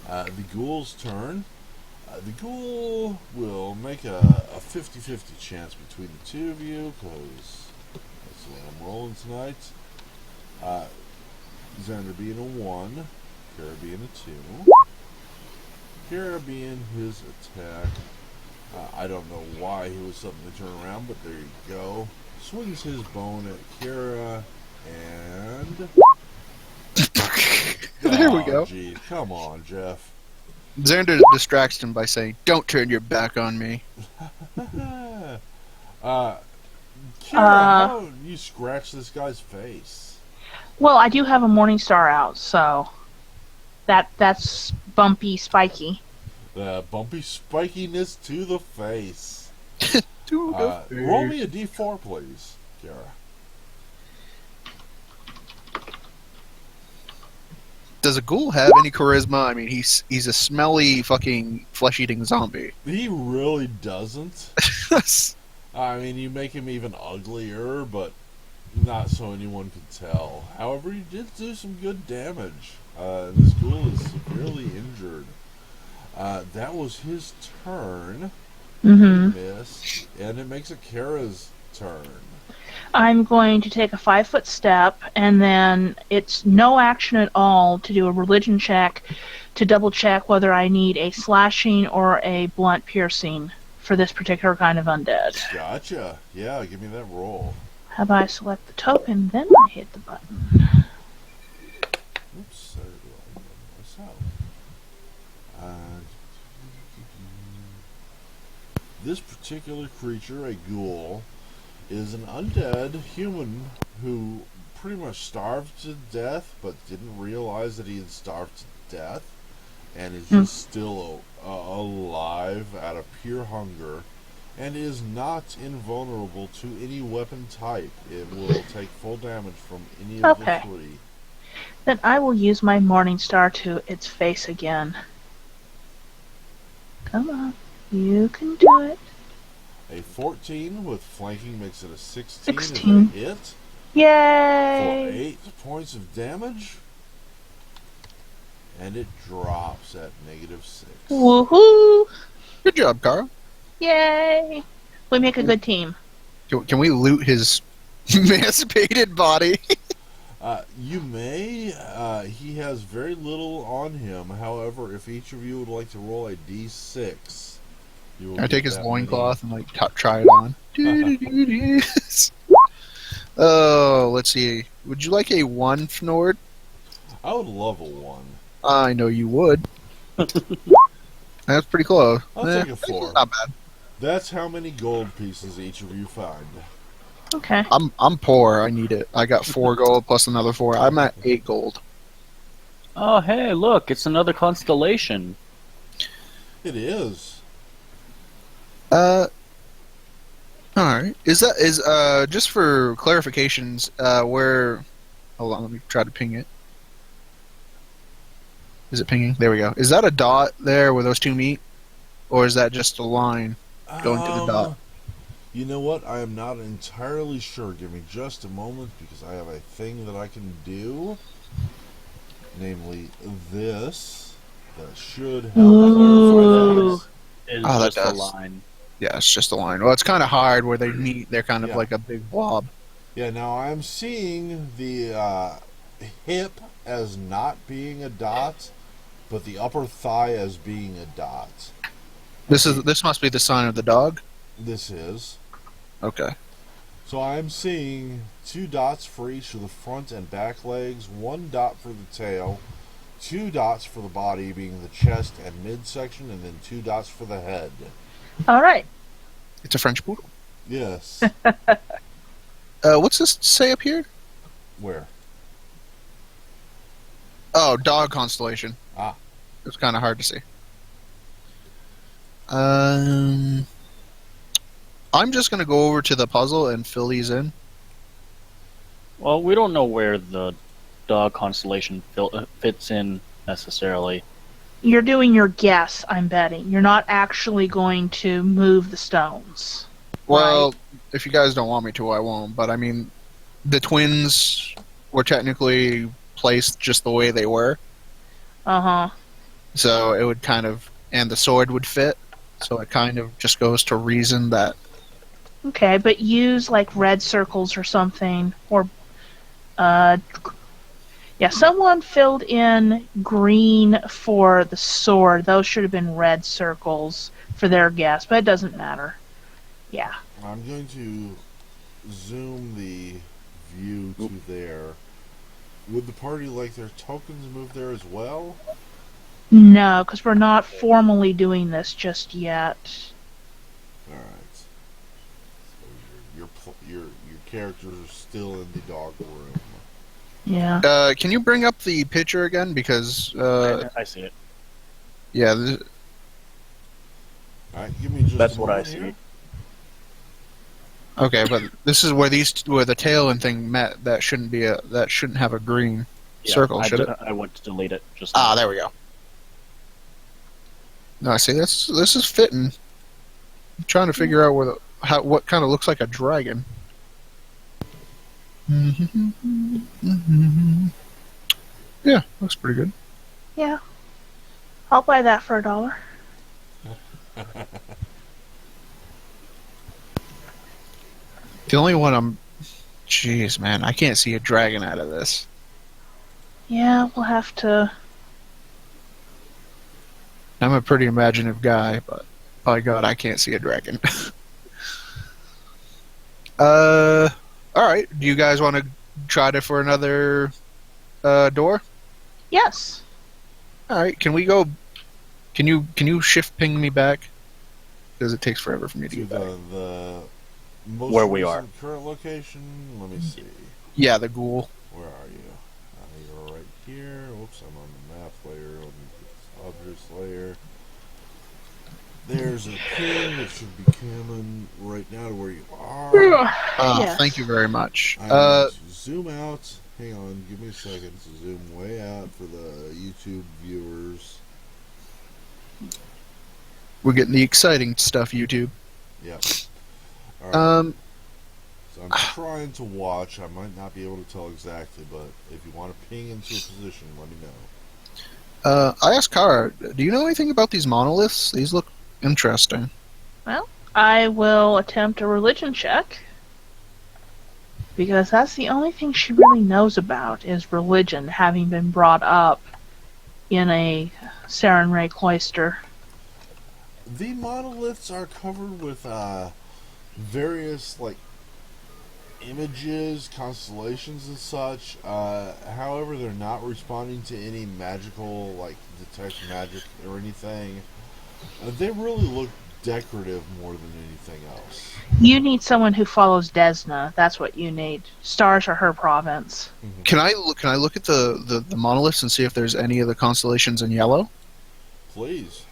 The ghoul's turn. The ghoul will make a 50-50 chance between the two of you, because that's what I'm rolling tonight. Xander being a 1, Kara being a 2. Kara being his attack. I don't know why he was suddenly turn around, but there you go. Swings his bone at Kara, and... There we go. Geez, come on, Jeff. Xander distracts him by saying, "Don't turn your back on me." Kara, how you scratch this guy's face? Well, I do have a morning star out, so that's bumpy, spiky. The bumpy spikiness to the face. To the face. Roll me a d4, please, Kara. Does a ghoul have any charisma? I mean, he's a smelly fucking flesh-eating zombie. He really doesn't. I mean, you make him even uglier, but not so anyone could tell. However, he did do some good damage. This ghoul is severely injured. That was his turn. Mm-hmm. Miss. And it makes it Kara's turn. I'm going to take a 5-foot step, and then it's no action at all to do a religion check to double check whether I need a slashing or a blunt piercing for this particular kind of undead. Gotcha. Yeah, give me that roll. How about I select the token, then I hit the button. Oops, sorry, I did this out. This particular creature, a ghoul, is an undead human who pretty much starved to death, but didn't realize that he had starved to death. and is just still alive out of pure hunger, and is not invulnerable to any weapon type. It will take full damage from any of the Okay. three. Then I will use my Morning Star to its face again. Come on. You can do it. A 14 with flanking makes it a 16 is 16. a hit for Yay! 8 points of damage, and it drops at -6. Woohoo! Good job, Carl. Yay! We make a good team. Can we loot his emancipated body? You may. He has very little on him. However, if each of you would like to roll a d6, you will Can I get take his that loincloth and like try it on? Oh, let's see. Would you like a 1, Fnord? I would love a 1. I know you would. That's pretty close. I'll take a 4. Not bad. That's how many gold pieces each of you find. Okay. I'm poor. I need it. I got 4 gold plus another 4. I'm at 8 gold. Oh, hey, look, it's another constellation. It is. All right. Is just for clarifications? Where? Hold on. Let me try to ping it. Is it pinging? There we go. Is that a dot there where those two meet, or is that just a line going to the dot? You know what? I am not entirely sure. Give me just a moment because I have a thing that I can do. Namely, this. That should help Ooh. clarify It's Oh, that just a does. line. Yeah, it's just a line. Well, it's kind of hard where they meet. They're kind of Yeah. like a big blob. Yeah, now I'm seeing the hip as not being a dot, but the upper thigh as being a dot. This must be the sign of the dog. This is. Okay. So I'm seeing 2 dots for each of the front and back legs, 1 dot for the tail, 2 dots for the body, being the chest and midsection, and then 2 dots for the head. All right. It's a French poodle. Yes. What's this say up here? Where? Oh, dog constellation. Ah. It's kind of hard to see. I'm just gonna go over to the puzzle and fill these in. Well, we don't know where the dog constellation fits in necessarily. You're doing your guess, I'm betting. You're not actually going to move the stones. Well, if you guys don't want me to, I won't. But I mean, the twins were technically placed just the way they were, Uh-huh. so it would kind of, and the sword would fit. So it kind of just goes to reason that. Okay, but use like red circles or something. Or, yeah, someone filled in green for the sword. Those should have been red circles for their guess, but it doesn't matter. Yeah. I'm going to zoom the view to there. Would the party like their tokens moved there as well? No, because we're not formally doing this just yet. Alright. So your characters are still in the dog room. Yeah. Can you bring up the picture again? Because I see it. yeah, Alright, give me just That's a what I moment see. here. okay, but this is where the tail and thing met. That shouldn't have a green Yeah, circle, should it? I went to delete it just Ah, now. there we go. No, I see. This is fitting. I'm trying to figure out what kind of looks like a dragon. Yeah, looks pretty good. Yeah. I'll buy that for $1. The only one jeez, man, I can't see a dragon out of this. Yeah, we'll have to. I'm a pretty imaginative guy, but by God, I can't see a dragon. All right. Do you guys want to try it for another door? Yes. All right. Can we go? Can you shift ping me back? Because it takes forever for me to To get back. the most Where we are. recent current location. Let me see. Yeah, the ghoul. Where are you? You're right here. Whoops, I'm on the map layer. Let me Object Slayer. There's a ping that should be coming right now to where you are. Yes. Thank you very much. I'm going to zoom out. Hang on, give me a second to zoom way out for the YouTube viewers. We're getting the exciting stuff, YouTube. Yep. All right. So I'm Ah. trying to watch. I might not be able to tell exactly, but if you want to ping into a position, let me know. I asked Kara, do you know anything about these monoliths? These look interesting. Well, I will attempt a religion check. Because that's the only thing she really knows about is religion, having been brought up in a Saren Ray cloister. The monoliths are covered with various images, constellations, and such. However, they're not responding to any magical detect magic or anything. They really look decorative more than anything else. You need someone who follows Desna. That's what you need. Stars are her province. Can I look at the monoliths and see if there's any of the constellations in yellow? Please,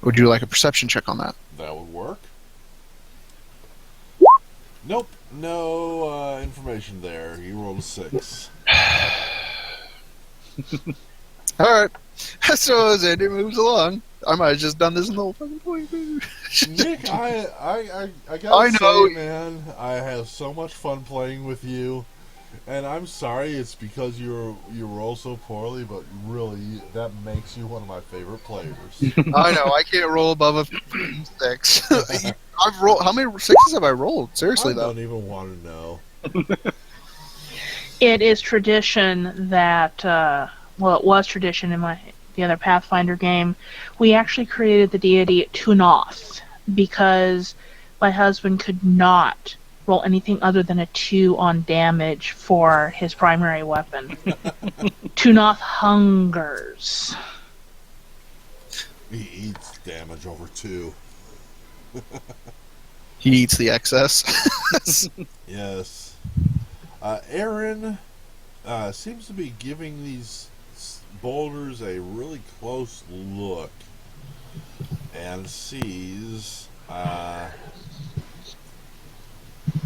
Would you like a perception check on that? that would work. Nope, no information there. You rolled a 6. Alright. So as Andy moves along, I might have just done this in the whole fucking point. Nick, I gotta I know. say, man, I have so much fun playing with you, and I'm sorry it's because you roll so poorly, but really that makes you one of my favorite players. I know, I can't roll above a 6. I've rolled. How many 6s have I rolled? Seriously, I though. don't even want to know. It is tradition that, well, it was tradition in the other Pathfinder game. We actually created the deity Tunoth because my husband could not roll anything other than a 2 on damage for his primary weapon. Tunoth hungers. He eats damage over 2. He eats the excess. Yes. Aaron seems to be giving these boulders a really close look and sees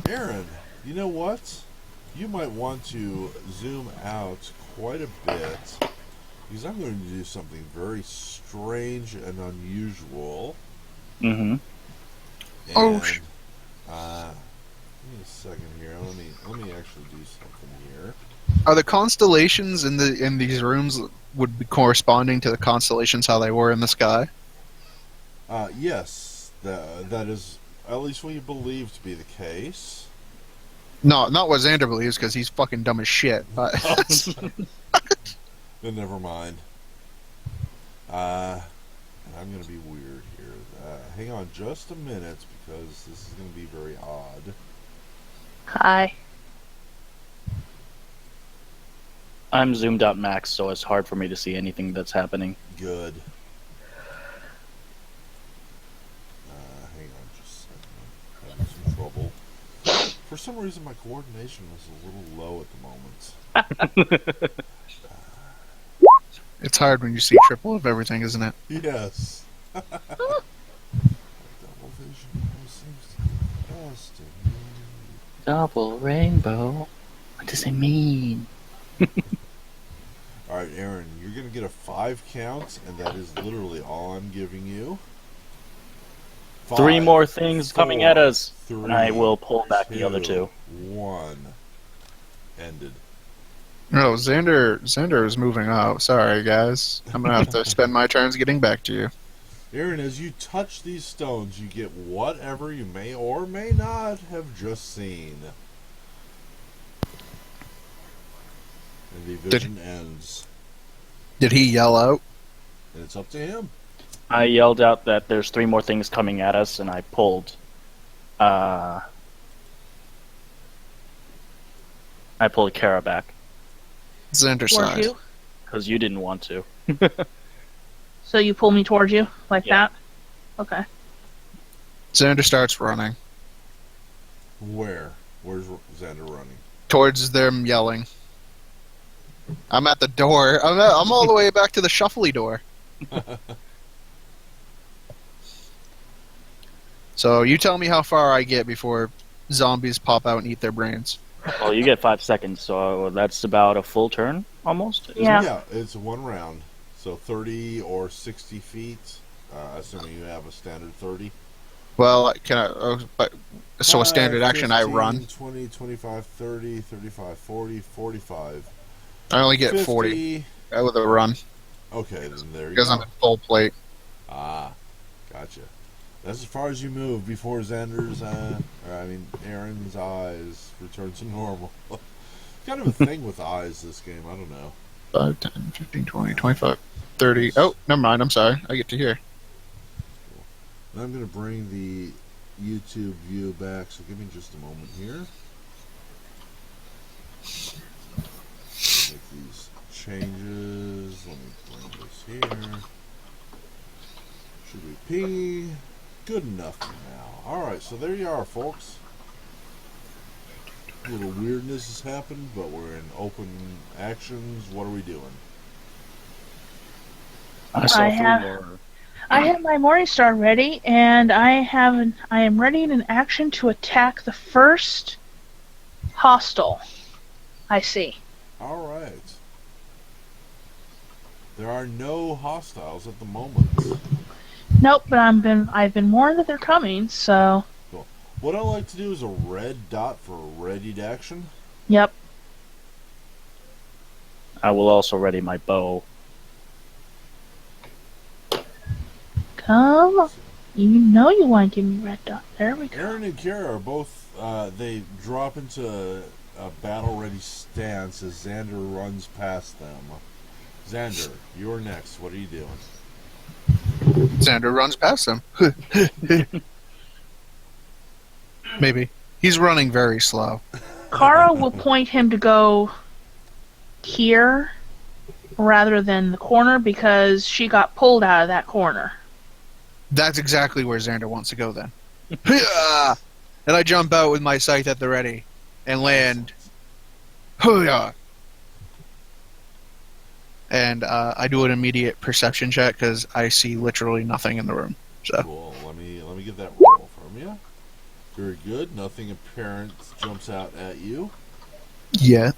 Aaron, you know what? You might want to zoom out quite a bit because I'm going to do something very strange and unusual. Mm-hmm. And, Oh, give me a second here. Let me actually do something here. Are the constellations in these rooms would be corresponding to the constellations how they were in the sky? Yes, that is at least what you believe to be the case. No, not what Xander believes because he's fucking dumb as shit. But Then never mind. And I'm going to be weird here. Hang on just a minute because this is going to be very odd. Hi. I'm zoomed out max, so it's hard for me to see anything that's happening. Good. Hang on just a second. I'm having some trouble. For some reason, my coordination is a little low at the moment. it's hard when you see triple of everything, isn't it? Yes. Double vision seems to be best in me. Double rainbow. What does it mean? Alright, Aaron, you're going to get a 5 count, and that is literally all I'm giving you. 3 5, more things coming at 4, us. 3, And I will pull back the other 2. 1. Ended. No, Xander is moving out. Sorry, guys. I'm gonna have to spend my turns getting back to you. Aaron, as you touch these stones, you get whatever you may or may not have just seen. And the vision ends. Did he yell out? And it's up to him. I yelled out that there's 3 more things coming at us, and I pulled. I pulled Kara back Xander Towards side. you. because you didn't want to. So you pull me towards you like Yeah. that? Okay. Xander starts running Where? Where's Xander running? towards them yelling. I'm at the door. I'm all the way back to the shuffly door. So you tell me how far I get before zombies pop out and eat their brains. Well, you get 5 seconds, so that's about a full turn almost. Isn't Yeah. it? Yeah, it's one round. So 30 or 60 feet, assuming you have a standard 30. Well, can I? So a 5, standard action, I 15, run. 20, 25, 30, 35, 40, 45, I only get 40 50. with a run Okay, then there you because I'm go. at full plate. Ah, gotcha. That's as far as you move before Xander's, Aaron's eyes return to normal. Kind of a thing with eyes this game, I don't know. 5, 10, 15, 20, 25, 30. Oh, never mind. I'm sorry. I get to hear. And I'm going to bring the YouTube view back, so give me just a moment here. Make these changes. Let me bring this here. Should we pee? Good enough for now. Alright, so there you are, folks. A little weirdness has happened, but we're in open actions. What are we doing? I saw I three have- more. I have my Morningstar ready, and I am ready in an action to attack the first hostile I see. Alright. There are no hostiles at the moment. Nope, but I've been warned that they're coming, so What I like to do is a red dot for readied action. yep. I will also ready my bow. Come. You know you want to give me red dot. There we go. Aaron and Kara are both, they drop into a battle-ready stance as Xander runs past them. Xander, you're next. What are you doing? Xander runs past them. Maybe. He's running very slow. Kara will point him to go here rather than the corner because she got pulled out of that corner. That's exactly where Xander wants to go then. And I jump out with my scythe at the ready and land. Hoo-yah! And I do an immediate perception check because I see literally nothing in the room. So Cool. Let me get that roll from you. Very good. Nothing apparent jumps out at you. yeah,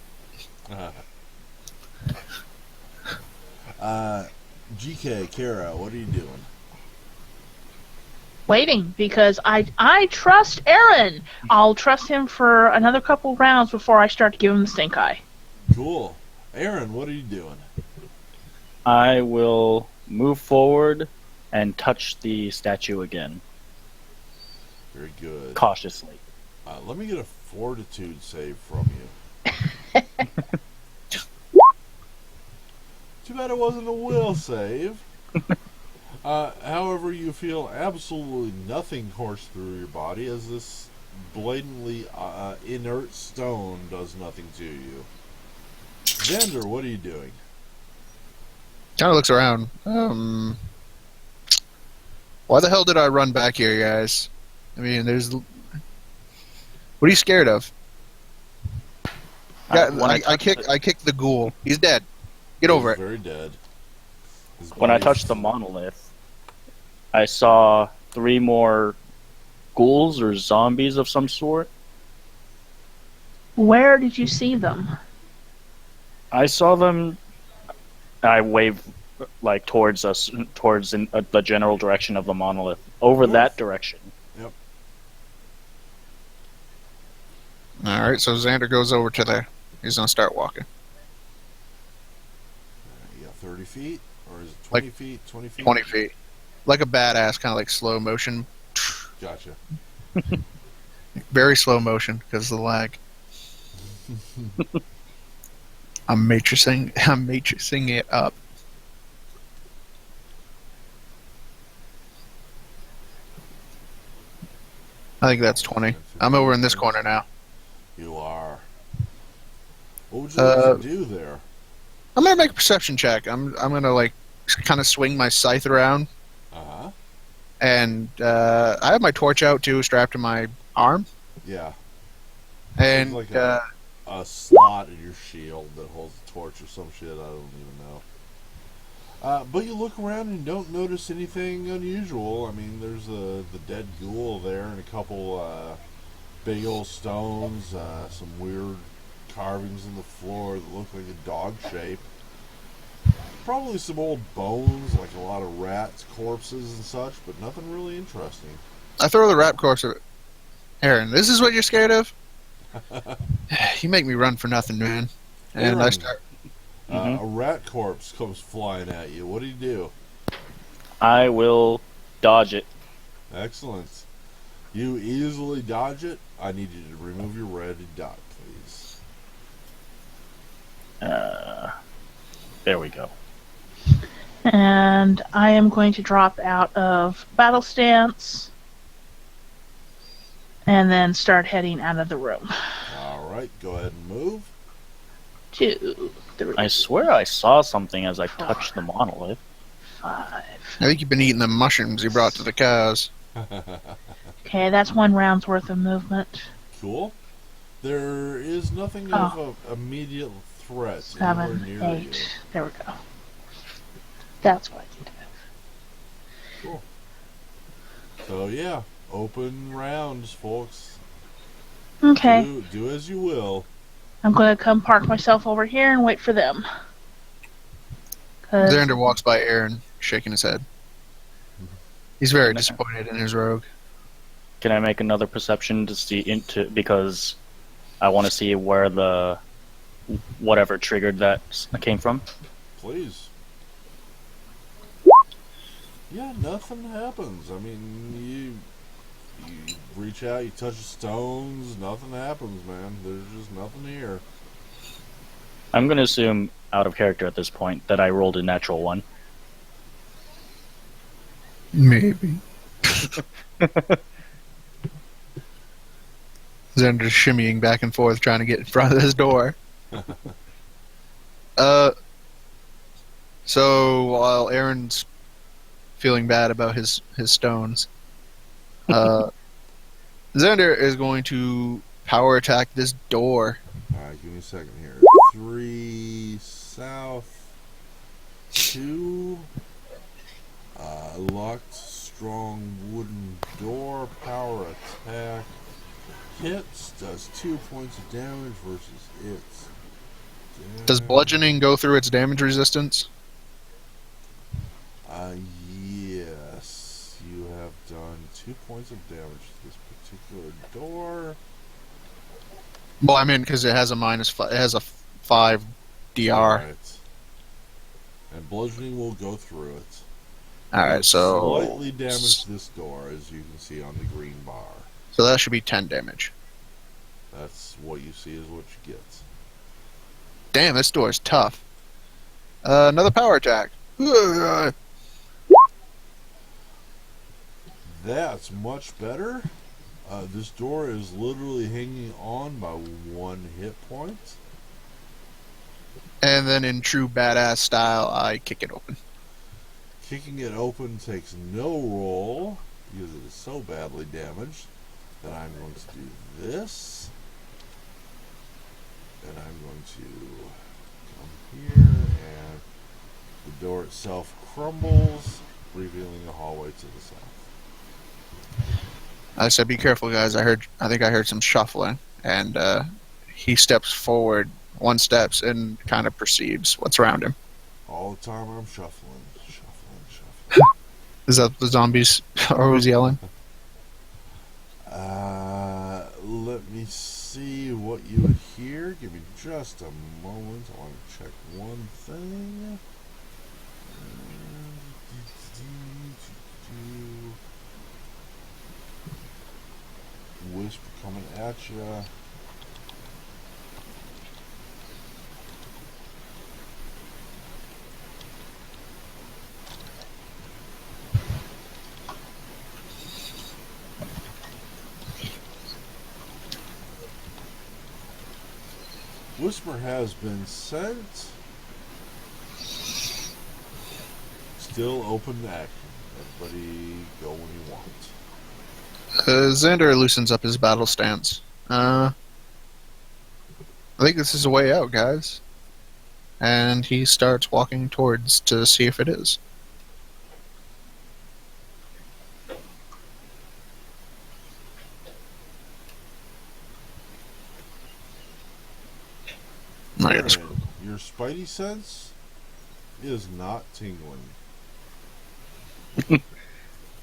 GK, Kara, what are you doing? Waiting because I trust Aaron. I'll trust him for another couple rounds before I start to give him the stink eye. Cool. Aaron, what are you doing? I will move forward and touch the statue again, Very good. cautiously. Let me get a fortitude save from you. Too bad it wasn't a will save. However, you feel absolutely nothing course through your body as this blatantly inert stone does nothing to you. Xander, what are you doing? kind of looks around. Why the hell did I run back here, guys? I mean, there's. What are you scared of? Yeah, When I I kicked the ghoul. He's dead. Get over He's it. very dead. His When I body's- touched the monolith, I saw 3 more ghouls or zombies of some sort. Where did you see them? I saw them. I waved like towards us, towards the general direction of the monolith, over North. that direction. All right, so Xander goes over to there. He's gonna start walking. You got 30 feet? Or is it 20 feet? 20 feet? 20 feet, like a badass, kind of like slow motion. Gotcha. Very slow motion because of the lag. I'm matrixing it up. I think that's 20. I'm over in this corner now. You are. What would you like to do there? I'm gonna make a perception check. I'm gonna like kind of swing my scythe around, Uh-huh. and I have my torch out too, strapped to my arm, Yeah. and Like a slot in your shield that holds a torch or some shit. I don't even know. But you look around and don't notice anything unusual. I mean, there's the dead ghoul there and a couple big old stones, some weird carvings in the floor that look like a dog shape. Probably some old bones, like a lot of rats, corpses, and such, but nothing really interesting. I throw the rat corpse at Aaron. This is what you're scared of? You make me run for nothing, man. And I Aaron, start. a rat corpse comes flying at you. What do? I will dodge it. Excellent. You easily dodge it. I need you to remove your red dot, please. There we go. And I am going to drop out of battle stance and then start heading out of the room. All right, go ahead and move. 2, 3, I swear I saw something as I touched the monolith. 5. I think you've been eating the mushrooms you brought to the cows. Okay, that's 1 round's worth of movement. Cool. There is nothing of a immediate threat 7, anywhere near 8. you. There we go. That's what I can do. Cool. So yeah, open rounds, folks. Okay, Do as you will. I'm going to come park myself over here and wait for them. 'Cause- Xander walks by Aaron, shaking his head. He's very disappointed in his rogue. Can I make another perception to see into because I want to see where the whatever triggered that came from? Please. Yeah, nothing happens. I mean, you reach out, you touch the stones, nothing happens, man. There's just nothing here. I'm going to assume, out of character at this point, that I rolled a natural 1. Maybe. Xander's shimmying back and forth trying to get in front of this door. So while Aaron's feeling bad about his stones, Xander is going to power attack this door. Alright, give me a second here. 3 south, 2 locked strong wooden door, power attack. Hits, does 2 points of damage versus its. Does bludgeoning go through its damage resistance? Yes. You have done 2 points of damage to this particular door. Well, I mean, because it has a -5. It has a 5 DR. Right. And bludgeoning will go through it. All right, so Slightly damage this door, as you can see on the green bar. so that should be 10 damage. That's what you see is what you get. Damn, this door is tough. Another power attack. That's much better. This door is literally hanging on by 1 hit point. And then in true badass style, I kick it open. Kicking it open takes no roll because it is so badly damaged. Then I'm going to do this. And I'm going to come here, and the door itself crumbles, revealing a hallway to the south. I said, "Be careful, guys." I think I heard some shuffling, and he steps forward 1 step and kind of perceives what's around him. All the time I'm shuffling. Is that the zombies are always yelling? Let me see what you would hear. Give me just a moment. I want to check one thing. Whisper coming at you. Whisper has been sent. Still open to action. Everybody go when you want. Xander loosens up his battle stance. I think this is a way out, guys. and he starts walking towards to see if it is. I got this. Aaron, your spidey sense is not tingling.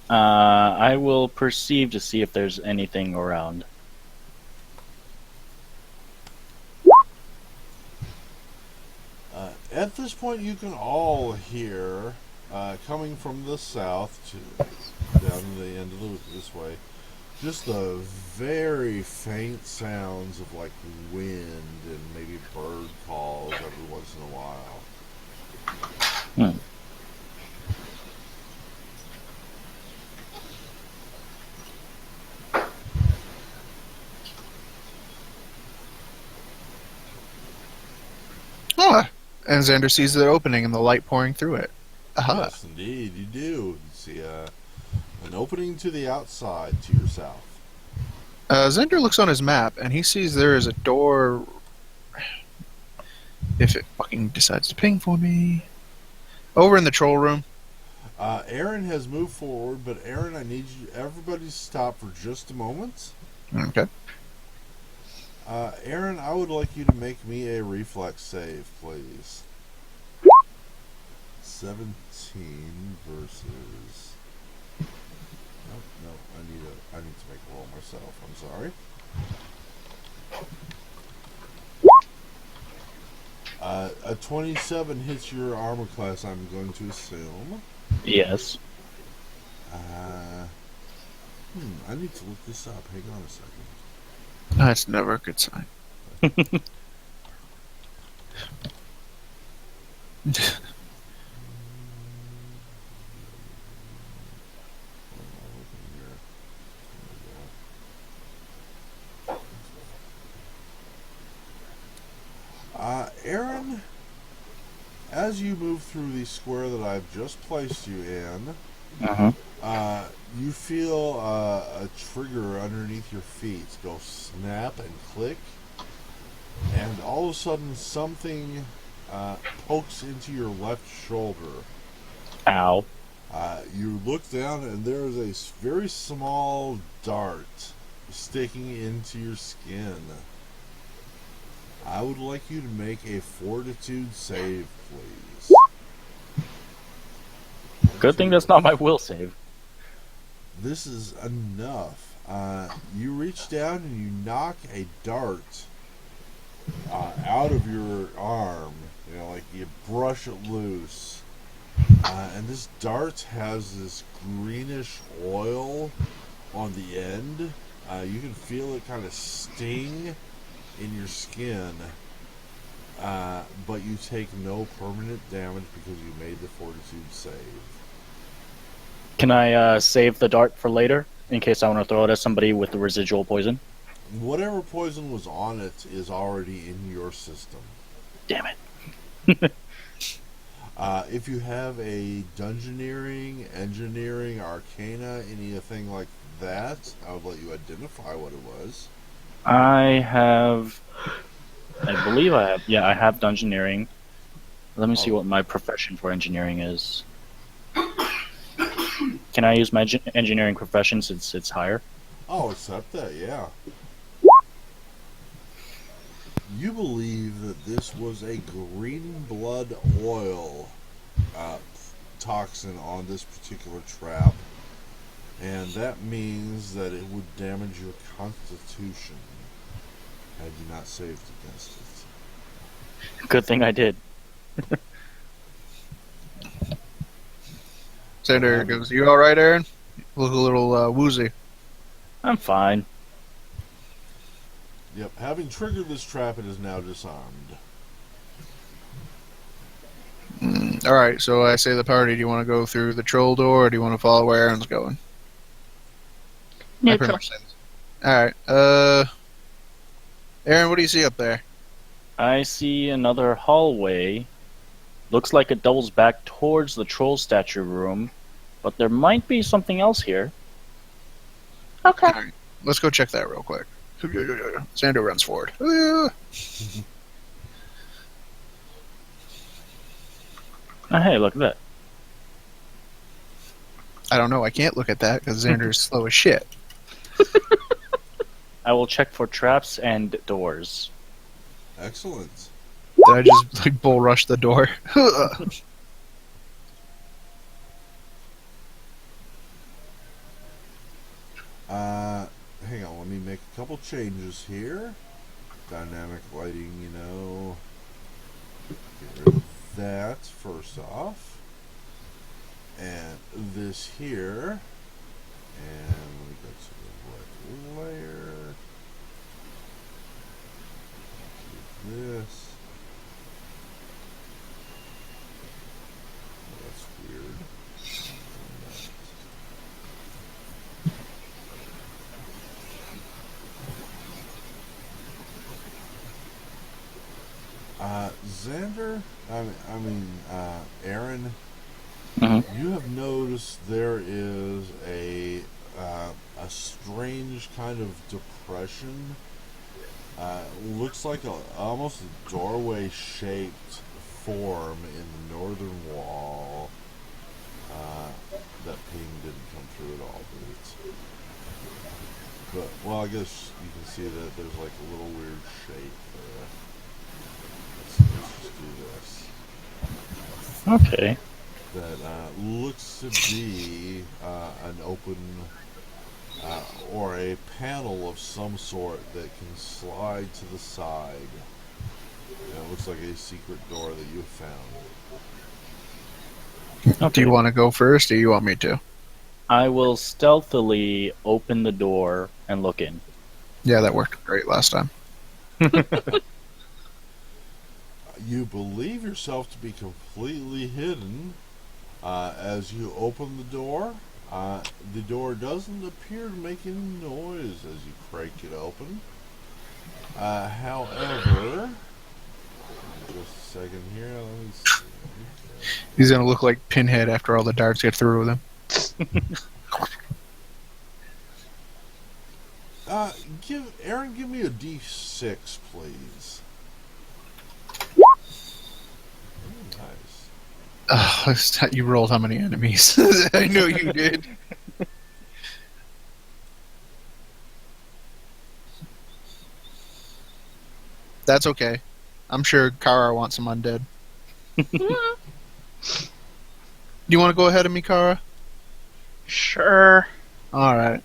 I will perceive to see if there's anything around. At this point, you can all hear, coming from the south to down to the end of this way, just the very faint sounds of like wind and maybe bird calls every once in a while. Hmm. Ah! And Xander sees the opening and the light pouring through it. Aha! Yes, indeed, you do. You see an opening to the outside to your south. Xander looks on his map and he sees there is a door. If it fucking decides to ping for me. Over in the troll room. Aaron has moved forward, but Aaron, I need you, everybody to stop for just a moment. Okay. Aaron, I would like you to make me a reflex save, please. 17 versus. No, I need to make a roll myself. I'm sorry. A 27 hits your armor class, I'm going to assume. Yes. I need to look this up. Hang on a second. That's never a good sign. Aaron, as you move through the square that I've just placed you in, you feel a trigger underneath your feet go snap and click, and all of a sudden something pokes into your left shoulder. Ow. You look down and there is a very small dart sticking into your skin. I would like you to make a fortitude save, please. Good thing that's not my will save. This is enough. You reach down and you knock a dart out of your arm. You know, like you brush it loose. And this dart has this greenish oil on the end. You can feel it kind of sting in your skin, but you take no permanent damage because you made the fortitude save. Can I save the dart for later in case I want to throw it at somebody with the residual poison? Whatever poison was on it is already in your system. Damn it. If you have a dungeoneering, engineering, arcana, anything like that, I would let you identify what it was. I believe I have. Yeah, I have dungeoneering. Let me see what my profession for engineering is. Can I use my engineering profession since it's higher? Oh, accept that, yeah. You believe that this was a green blood oil toxin on this particular trap, and that means that it would damage your constitution had you not saved against it. Good thing I did. Xander goes, "You all right, Aaron? You look a little woozy." I'm fine. Yep, having triggered this trap, it is now disarmed. All right, so I say the party. Do you want to go through the troll door, or do you want to follow where Aaron's going? I pretty Neutral. much say this. All right, Aaron, what do you see up there? I see another hallway. Looks like it doubles back towards the troll statue room, but there might be something else here. Okay. All right, let's go check that real quick. Xander runs forward. Oh, hey, look at that. I don't know. I can't look at that because Xander's slow as shit. I will check for traps and doors. Excellent. Did I just like bull rush the door? Hang on, let me make a couple changes here. Dynamic lighting, get rid of that first off. And this here. And let me go to the right layer. Do this. Oh, that's weird. Xander, Aaron, you have noticed there is a strange kind of depression. Looks like almost a doorway-shaped form in the northern wall. That ping didn't come through at all, well, I guess you can see that there's like a little weird shape there. Let's just do this. Okay. That looks to be an open or a panel of some sort that can slide to the side. It looks like a secret door that you found. Do you want to go first, or you want me to? I will stealthily open the door and look in. Yeah, that worked great last time. You believe yourself to be completely hidden. As you open the door doesn't appear to make any noise as you crank it open. However, just a second here, let me see. He's gonna look like Pinhead after all the darts get through with him. Give me a D6, please. Nice. You rolled how many enemies? I know you did. That's okay. I'm sure Kara wants some undead. You want to go ahead of me, Kara? Sure. All right.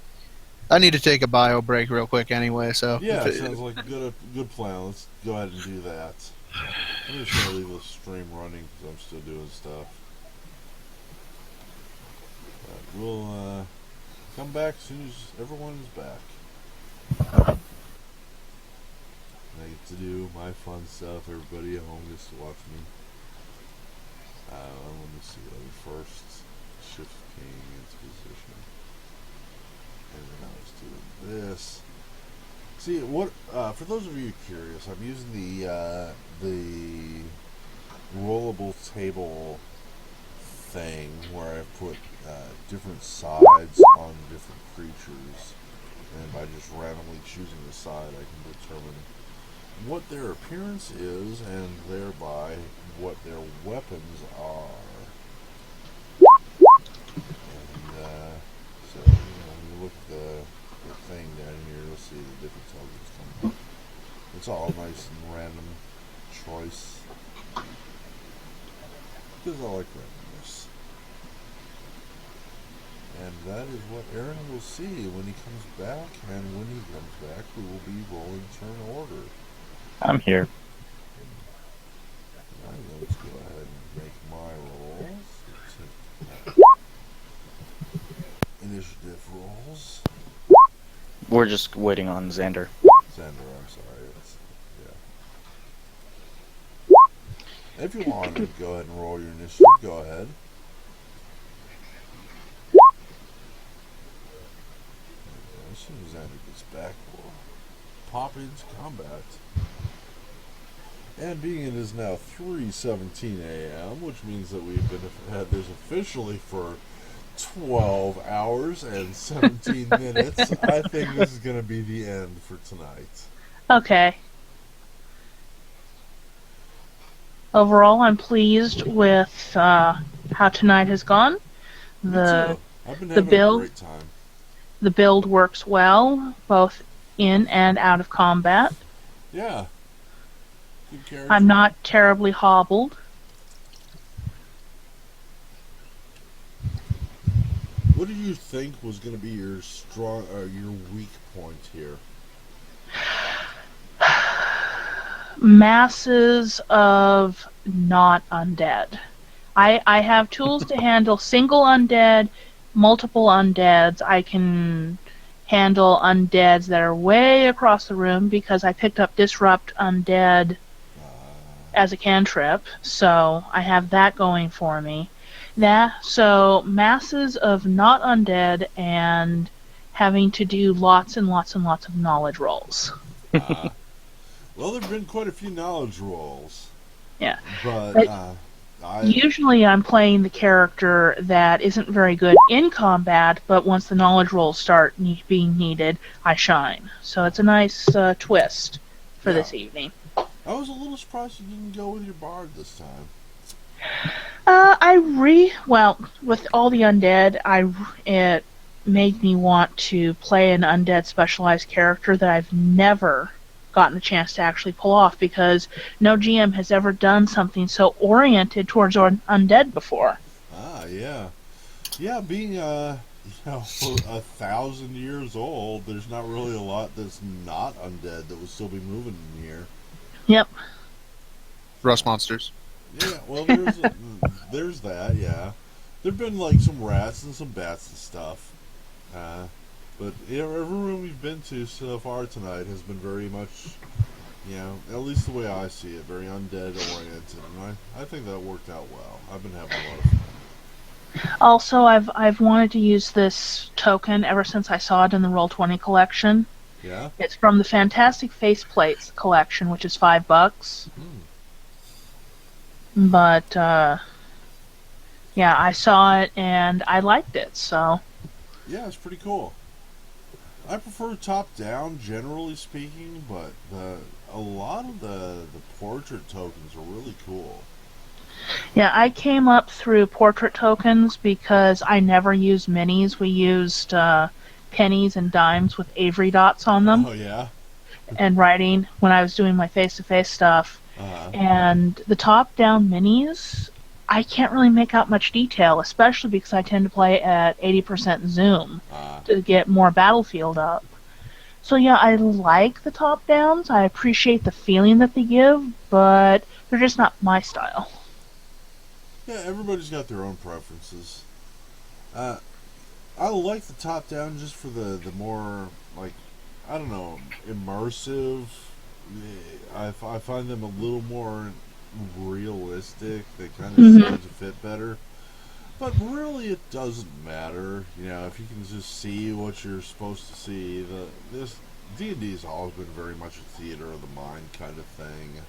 I need to take a bio break real quick anyway, so... Yeah, sounds like a good plan. Let's go ahead and do that. I'm just going to leave the stream running because I'm still doing stuff. But we'll come back as soon as everyone is back. I get to do my fun stuff. Everybody at home gets to watch me. Let me see. Let me first shift king into position. And then I was doing this. See, what for those of you curious, I'm using the rollable table thing where I put different sides on different creatures, and by just randomly choosing the side, I can determine what their appearance is and thereby what their weapons are. And so, when you look at the thing down here, you'll see the different tokens coming up. It's all nice and random choice. Because I like randomness. And that is what Aaron will see when he comes back, and when he comes back, we will be rolling turn order. I'm here. I'm going to go ahead and make my rolls. Initiative rolls. We're just waiting on Xander. Xander, I'm sorry. Yeah. If you want to go ahead and roll your initiative, go ahead. As soon as Xander gets back, we'll pop into combat. And being it is now 3:17 a.m., which means that we've been had this officially for 12 hours and 17 minutes, I think this is going to be the end for tonight. Okay. Overall, I'm pleased with how tonight has gone. Me The too. I've been the having a build great time. the build works well, both in and out of combat. Yeah, good character. I'm not terribly hobbled. What did you think was going to be your strong, your weak point here? Masses of not undead. I have tools to handle single undead, multiple undeads. I can handle undeads that are way across the room because I picked up Disrupt Undead as a cantrip, so I have that going for me. So masses of not undead and having to do lots and lots and lots of knowledge rolls. Uh, well, there've been quite a few knowledge rolls, Yeah. but But I usually I'm playing the character that isn't very good in combat, but once the knowledge rolls start being needed, I shine. So it's a nice twist for yeah, this evening. I was a little surprised you didn't go with your bard this time. Well, with all the undead, it made me want to play an undead specialized character that I've never gotten a chance to actually pull off because no GM has ever done something so oriented towards undead before. Yeah, yeah. Being you know, 1,000 years old, there's not really a lot that's not undead that would still be moving in here. Yep. Rust monsters. Yeah, well, there's that. Yeah, there've been like some rats and some bats and stuff. Uh, but yeah, every room we've been to so far tonight has been very much, you know, at least the way I see it, very undead oriented, and I think that worked out well. I've been having a lot of fun. Also, I've wanted to use this token ever since I saw it in the Roll20 collection. Yeah. It's from the Fantastic Faceplates collection, which is $5. But yeah, I saw it and I liked it. So Yeah, it's pretty cool. I prefer top down, generally speaking, but a lot of the portrait tokens are really cool. yeah, I came up through portrait tokens because I never used minis. We used pennies and dimes with Avery dots on them Oh yeah. and writing when I was doing my face-to-face stuff. Uh, And the top-down minis, I can't really make out much detail, especially because I tend to play at 80% zoom to get more battlefield up. So yeah, I like the top-downs. I appreciate the feeling that they give, but they're just not my style. yeah, everybody's got their own preferences. Uh, I like the top down just for the more like, I don't know, immersive. I find them a little more realistic. They kind of seem to fit better. But really, it doesn't matter. You know, if you can just see what you're supposed to see. This D&D has always been very much a theater of the mind kind of thing.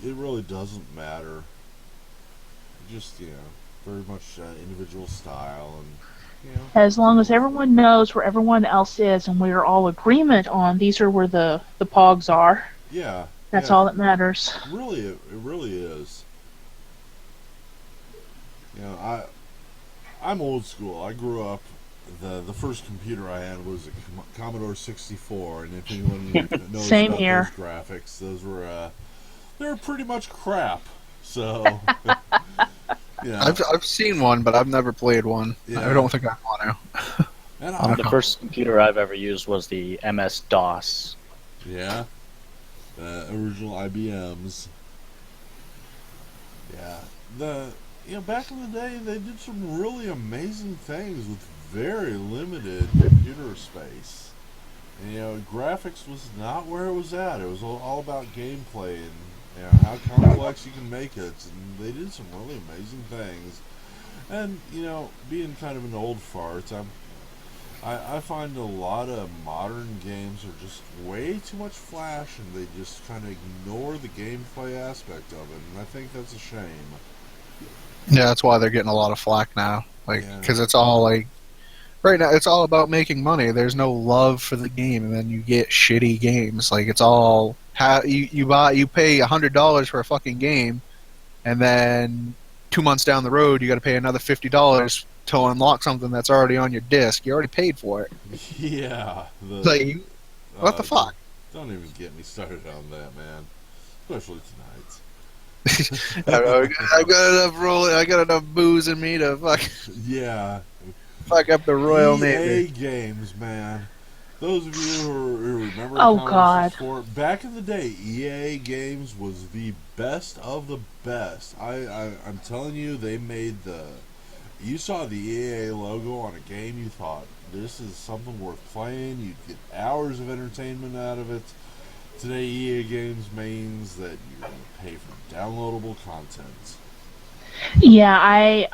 It really doesn't matter. Just, you know, very much individual style, and you know. As long as everyone knows where everyone else is and we're all agreement on these are where the pogs are, Yeah, that's yeah. all that matters. Really, it really is. You know, I'm old school. I grew up. The first computer I had was a Commodore 64, and if anyone knows Same about here. those graphics, those were they were pretty much crap. So, yeah, I've seen one, but I've never played one. Yeah. I don't think I want to. and The first computer I've ever used was the MS DOS. yeah, original IBMs. Yeah, back in the day they did some really amazing things with very limited computer space. And, graphics was not where it was at. It was all about gameplay and how complex you can make it. And they did some really amazing things. And being kind of an old fart, I find a lot of modern games are just way too much flash, and they just kind of ignore the gameplay aspect of it. And I think that's a shame. Yeah, that's why they're getting a lot of flack now. Yeah. Because it's all like right now, it's all about making money. There's no love for the game, and then you get shitty games. Like it's all you pay $100 for a fucking game, and then 2 months down the road you got to pay another $50 to unlock something that's already on your disc. You already paid for it. Yeah. Like, what the fuck? Don't even get me started on that, man. Especially tonight. I got enough booze in me to Yeah. fuck up the Royal EA Navy. games, man. Those of you who remember Oh, Commodore God. 64, back in the day, EA games was the best of the best. I'm telling you, they made the... You saw the EA logo on a game, you thought, this is something worth playing. You'd get hours of entertainment out of it. Today, EA games means that you're going to pay for downloadable content. Yeah,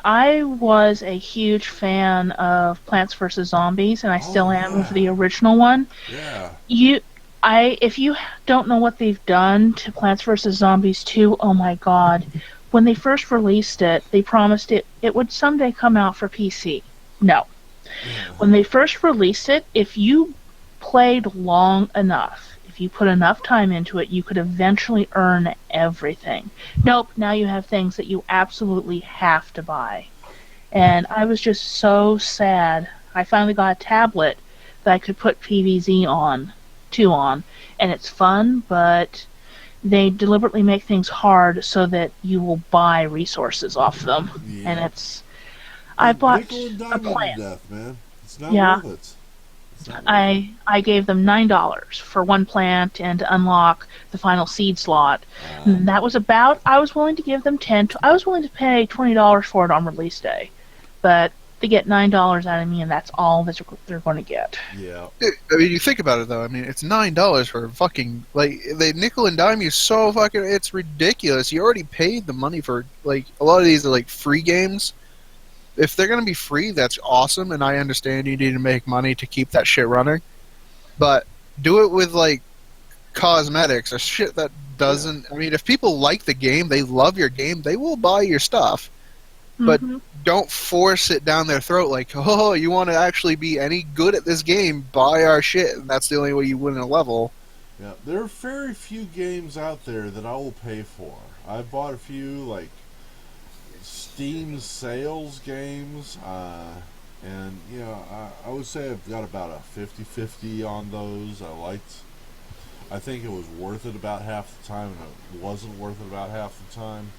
I was a huge fan of Plants vs Zombies, and I still am of the Yeah. original one. Yeah. If you don't know what they've done to Plants vs Zombies 2, oh my god. When they first released it, they promised it would someday come out for PC. No. Yeah. When they first released it, if you played long enough, if you put enough time into it, you could eventually earn everything. Nope, now you have things that you absolutely have to buy. And I was just so sad. I finally got a tablet that I could put PVZ on, 2 on, and it's fun, but they deliberately make things hard so that you will buy resources off them. And Yeah. I They bought nickel and a dime you to plant. death, man. It's not Yeah, worth it. It's not worth it. I gave them $9 for one plant and to unlock the final seed slot. And that was about, I was willing to give them 10. I was willing to pay $20 for it on release day, but they get $9 out of me, and that's all that they're going to get. Yeah. I mean, you think about it though. I mean, it's $9 for fucking they nickel and dime you so fucking. It's ridiculous. You already paid the money for a lot of these are free games. If they're gonna be free, that's awesome, and I understand you need to make money to keep that shit running. But do it with cosmetics or shit that doesn't. I mean, if people like the game, they love your game, they will buy your stuff. But Mm-hmm. don't force it down their throat oh, you want to actually be any good at this game, buy our shit, and that's the only way you win a level. Yeah. There are very few games out there that I will pay for. I've bought a few, Steam sales games, and, I would say I've got about a 50-50 on those. I think it was worth it about half the time, and it wasn't worth it about half the time.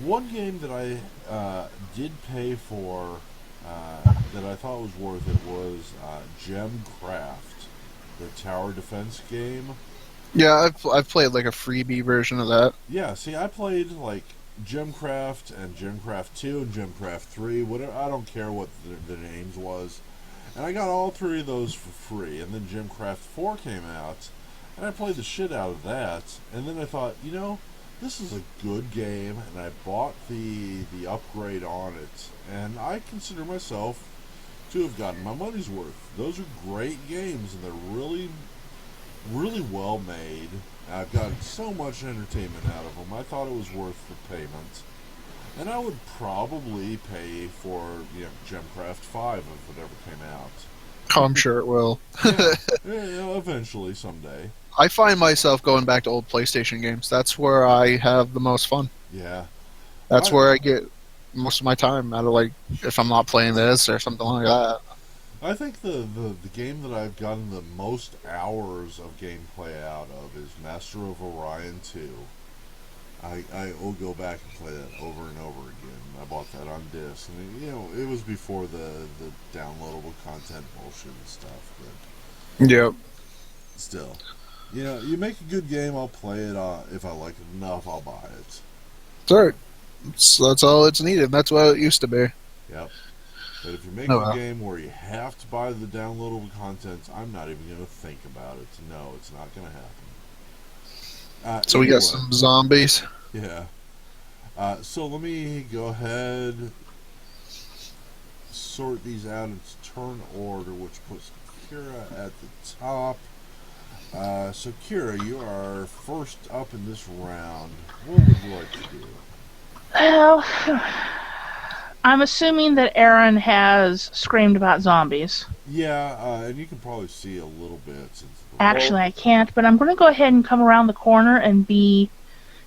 One game that I did pay for that I thought was worth it was Gemcraft, the tower defense game. Yeah, I've played a freebie version of that. Yeah, see, I played Gemcraft and Gemcraft 2 and Gemcraft 3, whatever. I don't care what the names was. And I got all 3 of those for free. And then Gemcraft 4 came out, and I played the shit out of that. And then I thought, this is a good game, and I bought the upgrade on it. And I consider myself to have gotten my money's worth. Those are great games, and they're really, really well made. I've gotten so much entertainment out of them. I thought it was worth the payment. And I would probably pay for Gemcraft 5 if it ever came out. Oh, I'm sure it will. Yeah, eventually, someday. I find myself going back to old PlayStation games. That's where I have the most fun. Yeah. That's where I get most of my time out of if I'm not playing this or something like that. I think the game that I've gotten the most hours of gameplay out of is Master of Orion 2. I will go back and play that over and over again. I bought that on disc, and it was before the downloadable content bullshit and stuff. But Yep. still, you make a good game, I'll play it. If I like it enough, I'll buy it. That's right. That's all it's needed. That's what it used to be. Yep. But if you make Oh, a well. game where you have to buy the downloadable content, I'm not even going to think about it. No, it's not going to happen. So we Anyway, got some zombies. Yeah. So let me go ahead, sort these out in turn order, which puts Kira at the top. So Kira, you are first up in this round. What would you like to do? Well, I'm assuming that Aaron has screamed about zombies. Yeah, and you can probably see a little bit since the Actually, I can't, but I'm going to go ahead and come around the corner and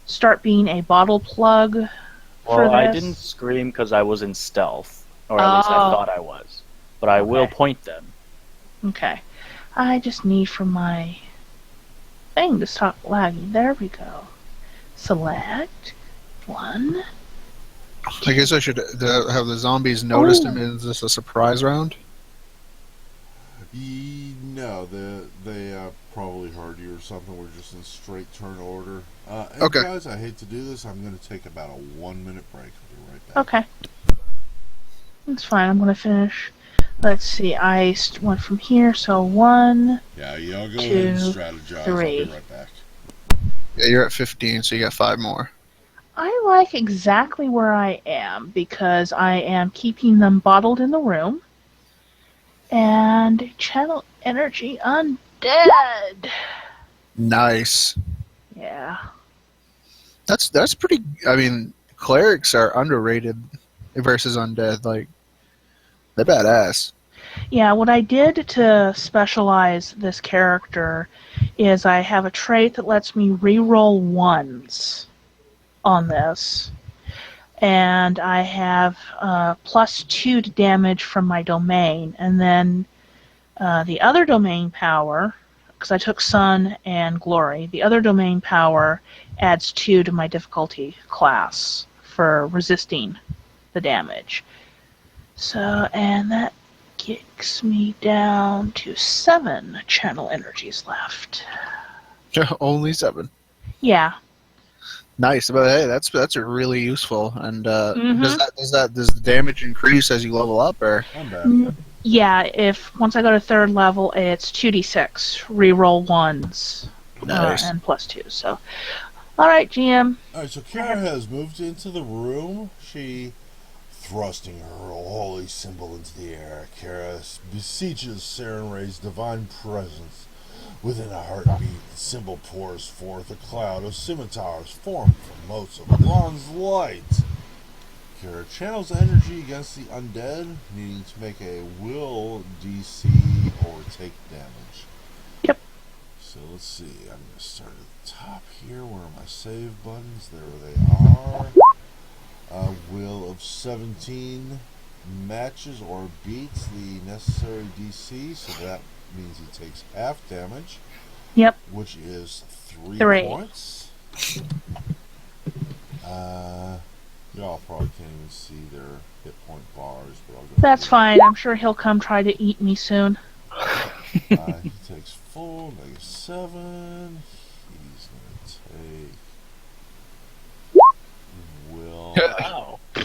start being a bottle plug for Well, I didn't this. scream because I was in stealth, or at least I Oh, thought I was. But I will okay. point them. Okay. I just need for my thing to stop lagging. There we go. Select one. I guess I should have the zombies noticed him. Oh, Is this a surprise round? No, they probably heard you or something. We're just in straight turn order. And Okay. guys, I hate to do this. I'm going to take about a 1 minute break. I'll be right back. okay. That's fine. I'm going to finish. Let's see. I went from here, so 1, Yeah, y'all go 2, ahead and strategize. 3. I'll be right back. Yeah, you're at 15, so you got 5 more. I like exactly where I am because I am keeping them bottled in the room. And channel energy undead. Nice. Yeah. That's pretty. I mean, clerics are underrated versus undead. Like they're badass. Yeah, what I did to specialize this character is I have a trait that lets me reroll ones on this. And I have +2 to damage from my domain. And then the other domain power, because I took Sun and Glory, the other domain power adds 2 to my difficulty class for resisting the damage. So, and that kicks me down to 7 channel energies left. Only 7. Yeah. Nice, but hey, that's really useful. And Mhm. does the damage increase as you level up, or? I'm back. Yeah, if once I go to 3rd level, it's 2d6, reroll ones, Nice. and +2. So, all right, GM. Alright, so Kara has moved into the room. She, thrusting her holy symbol into the air, Kara beseeches Sarenrae's divine presence. Within a heartbeat, the symbol pours forth a cloud of scimitars formed from motes of bronze light. Kara channels energy against the undead, needing to make a will DC or take damage. Yep. So let's see. I'm going to start at the top here. Where are my save buttons? There they are. Will of 17 matches or beats the necessary DC, so that means he takes half damage. Yep. Which is 3 3. points. Y'all probably can't even see their hit point bars, but I'll go. That's fine. I'm sure he'll come try to eat me soon. He takes full -7. He's gonna take. Will. Wow. He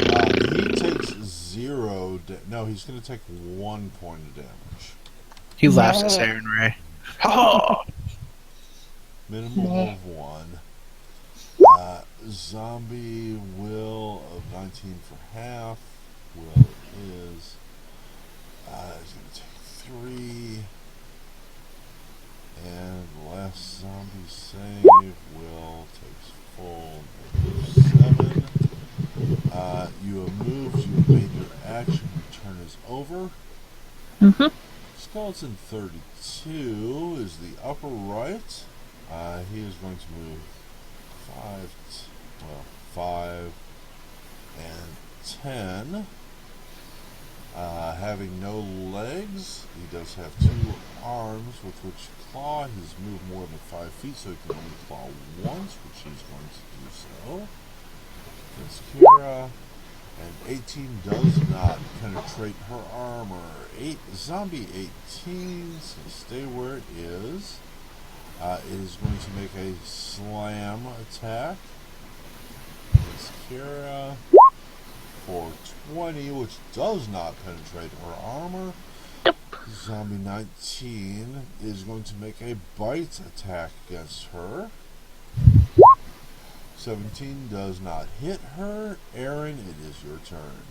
takes 0. No, he's gonna take 1 point of damage. He laughs at Sarenrae. Minimum of 1. Zombie will of 19 for half. Will is he's gonna take 3. And the last zombie save. Will takes full -7. You have moved. You have made your action. Your turn is over. Mhm. Skeleton 32 is the upper right. He is going to move 5 and 10. Having no legs, he does have 2 arms with which to claw. He's moved more than 5 feet, so he can only claw once, which he's going to do so. Against Kira. And 18 does not penetrate her armor. Zombie 18, so stay where it is. It is going to make a slam attack against Kira for 20, which does not penetrate her armor. Zombie 19 is going to make a bite attack against her. 17 does not hit her. Aaron, it is your turn.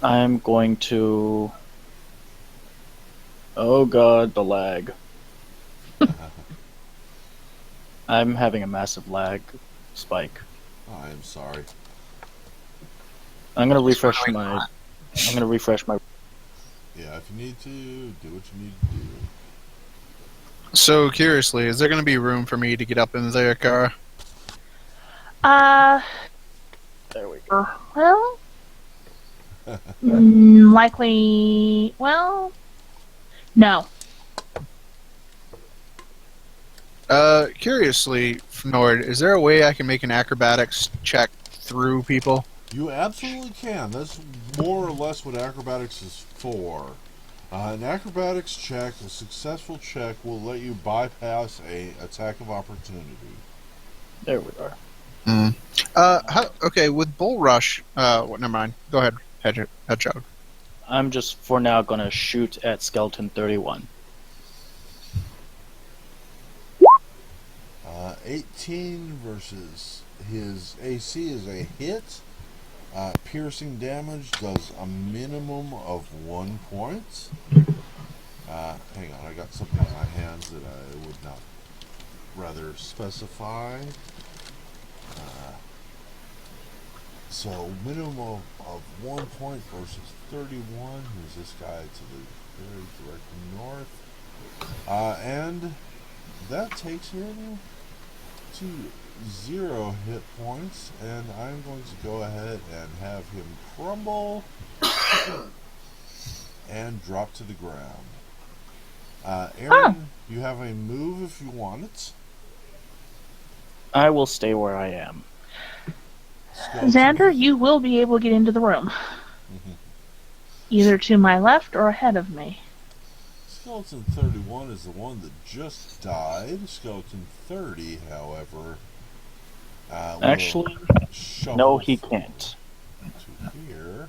I'm going to. Oh god, the lag. I'm having a massive lag spike. I am sorry. I'm gonna Just refresh really my. not. I'm gonna refresh my. Yeah, if you need to, do what you need to do. So, curiously, is there going to be room for me to get up in there, Kara? Uh, There we go. well, likely. Well, no. Curiously, Nord, is there a way I can make an acrobatics check through people? You absolutely can. That's more or less what acrobatics is for. An acrobatics check, a successful check, will let you bypass a attack of opportunity. There we are. Okay, with Bull Rush, never mind. Go ahead, Hedgehog. I'm just for now gonna shoot at skeleton 31. 18 versus his AC is a hit. Piercing damage does a minimum of 1 point. Hang on, I got something in my hands that I would not rather specify. So minimum of 1 point versus 31. Who's this guy to the very direct north? And that takes him to 0 hit points, and I'm going to go ahead and have him crumble and drop to the ground. Aaron, you have a move if you want it. I will stay where I am. Skeleton. Xander, you will be able to get into the room, either to my left or ahead of me. Skeleton 31 is the one that just died. Skeleton 30, however, will Actually, shuffle no, he can't. to here,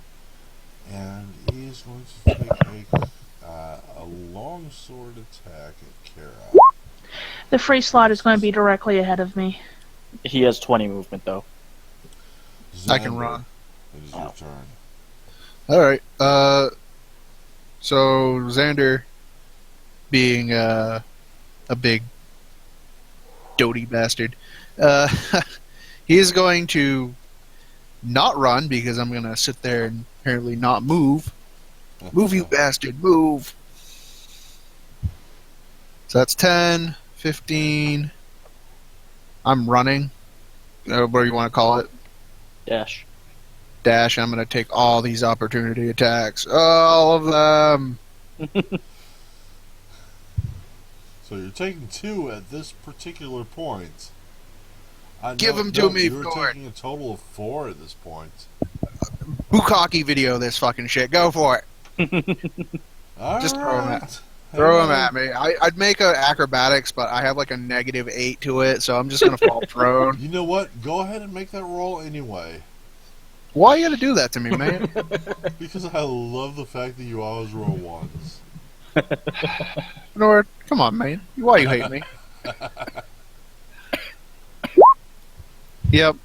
and he is going to take a long sword attack at Kara. The free slot is going to be directly ahead of me. He has 20 movement though. I can Xander, run. it is your turn. Alright, so Xander, being a big doty bastard, he is going to not run because I'm going to sit there and apparently not move. Move, you bastard, move! So that's 10, 15. I'm running. What do you want to call it? Dash. Dash. I'm going to take all these opportunity attacks. All of them. So you're taking 2 at this particular point. Give them to me, You're Ford. taking a total of 4 at this point. Bukkake video this fucking shit. Go for it. All Just throw 'em right. at- Throw them at me. I'd make a acrobatics, but I have like a -8 to it, so I'm just going to fall prone. You know what? Go ahead and make that roll anyway. Why you got to do that to me, man? Because I love the fact that you always roll 1s. Nord, come on, man. Why you hate me? Yep.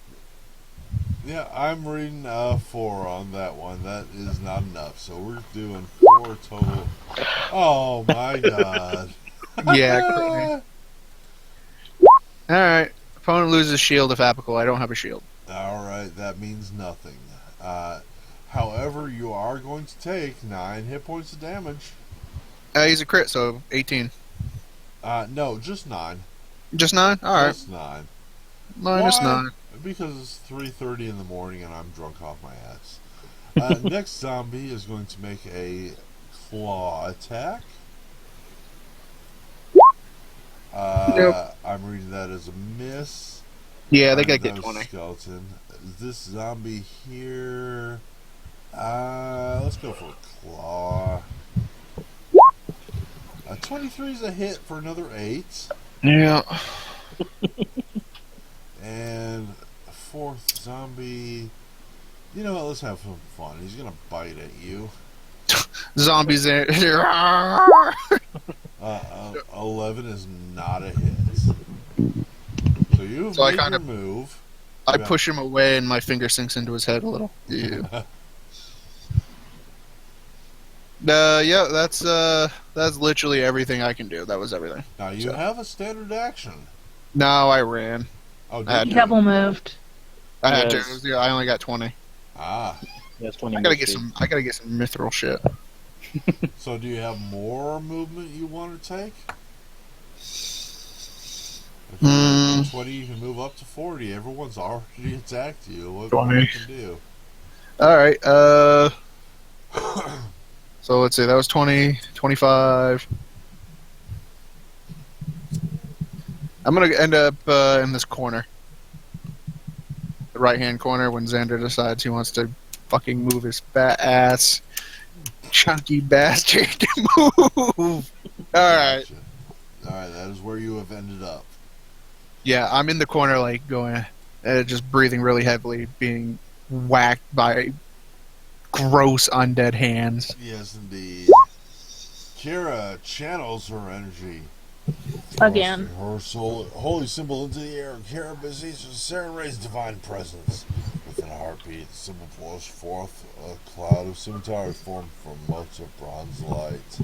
Yeah, I'm reading 4 on that one. That is not enough. So we're doing 4 total. Oh my god. Yeah. Alright. Opponent loses shield if applicable. I don't have a shield. Alright, that means nothing. However, you are going to take 9 hit points of damage. He's a crit, so 18. No, just 9. Just 9? Alright. Just 9. Minus Why? 9. Because it's 3:30 in the morning and I'm drunk off my ass. Next zombie is going to make a claw attack. Nope. I'm reading that as a miss. Yeah, they gotta That get was 20. Skeleton. This zombie here. Let's go for a claw. 23 is a hit for another 8. Yeah. And 4th zombie. You know what? Let's have some fun. He's gonna bite at you. Zombies there. 11 is not a hit. So you've So I made kinda- your move. I push him away and my finger sinks into his head a little. Yeah. Yeah, that's literally everything I can do. That was everything. Now you So- have a standard action. No, I ran. Oh, I had did He you? double moved. I had Yes. to. Yeah, I only got 20. Ah. Yes, 20 I gotta move get speed. some. I gotta get some mithril shit. So do you have more movement you want to take? If you're moving 20, you can move up to 40. Everyone's already attacked you. What 20. you can do? All right. So let's see. That was 20, 25. I'm gonna end up in this corner, the right-hand corner, when Xander decides he wants to fucking move his fat ass, chunky bastard to move. All right. Gotcha. All right, that is where you have ended up. Yeah, I'm in the corner, like going, just breathing really heavily, being whacked by gross undead hands. Yes, indeed. Kira channels her energy. Again. Thrusting her soul, holy symbol into the air. Kira beseeches Serenra's divine presence. Within a heartbeat, the symbol pours forth a cloud of scimitars formed from motes of bronze light.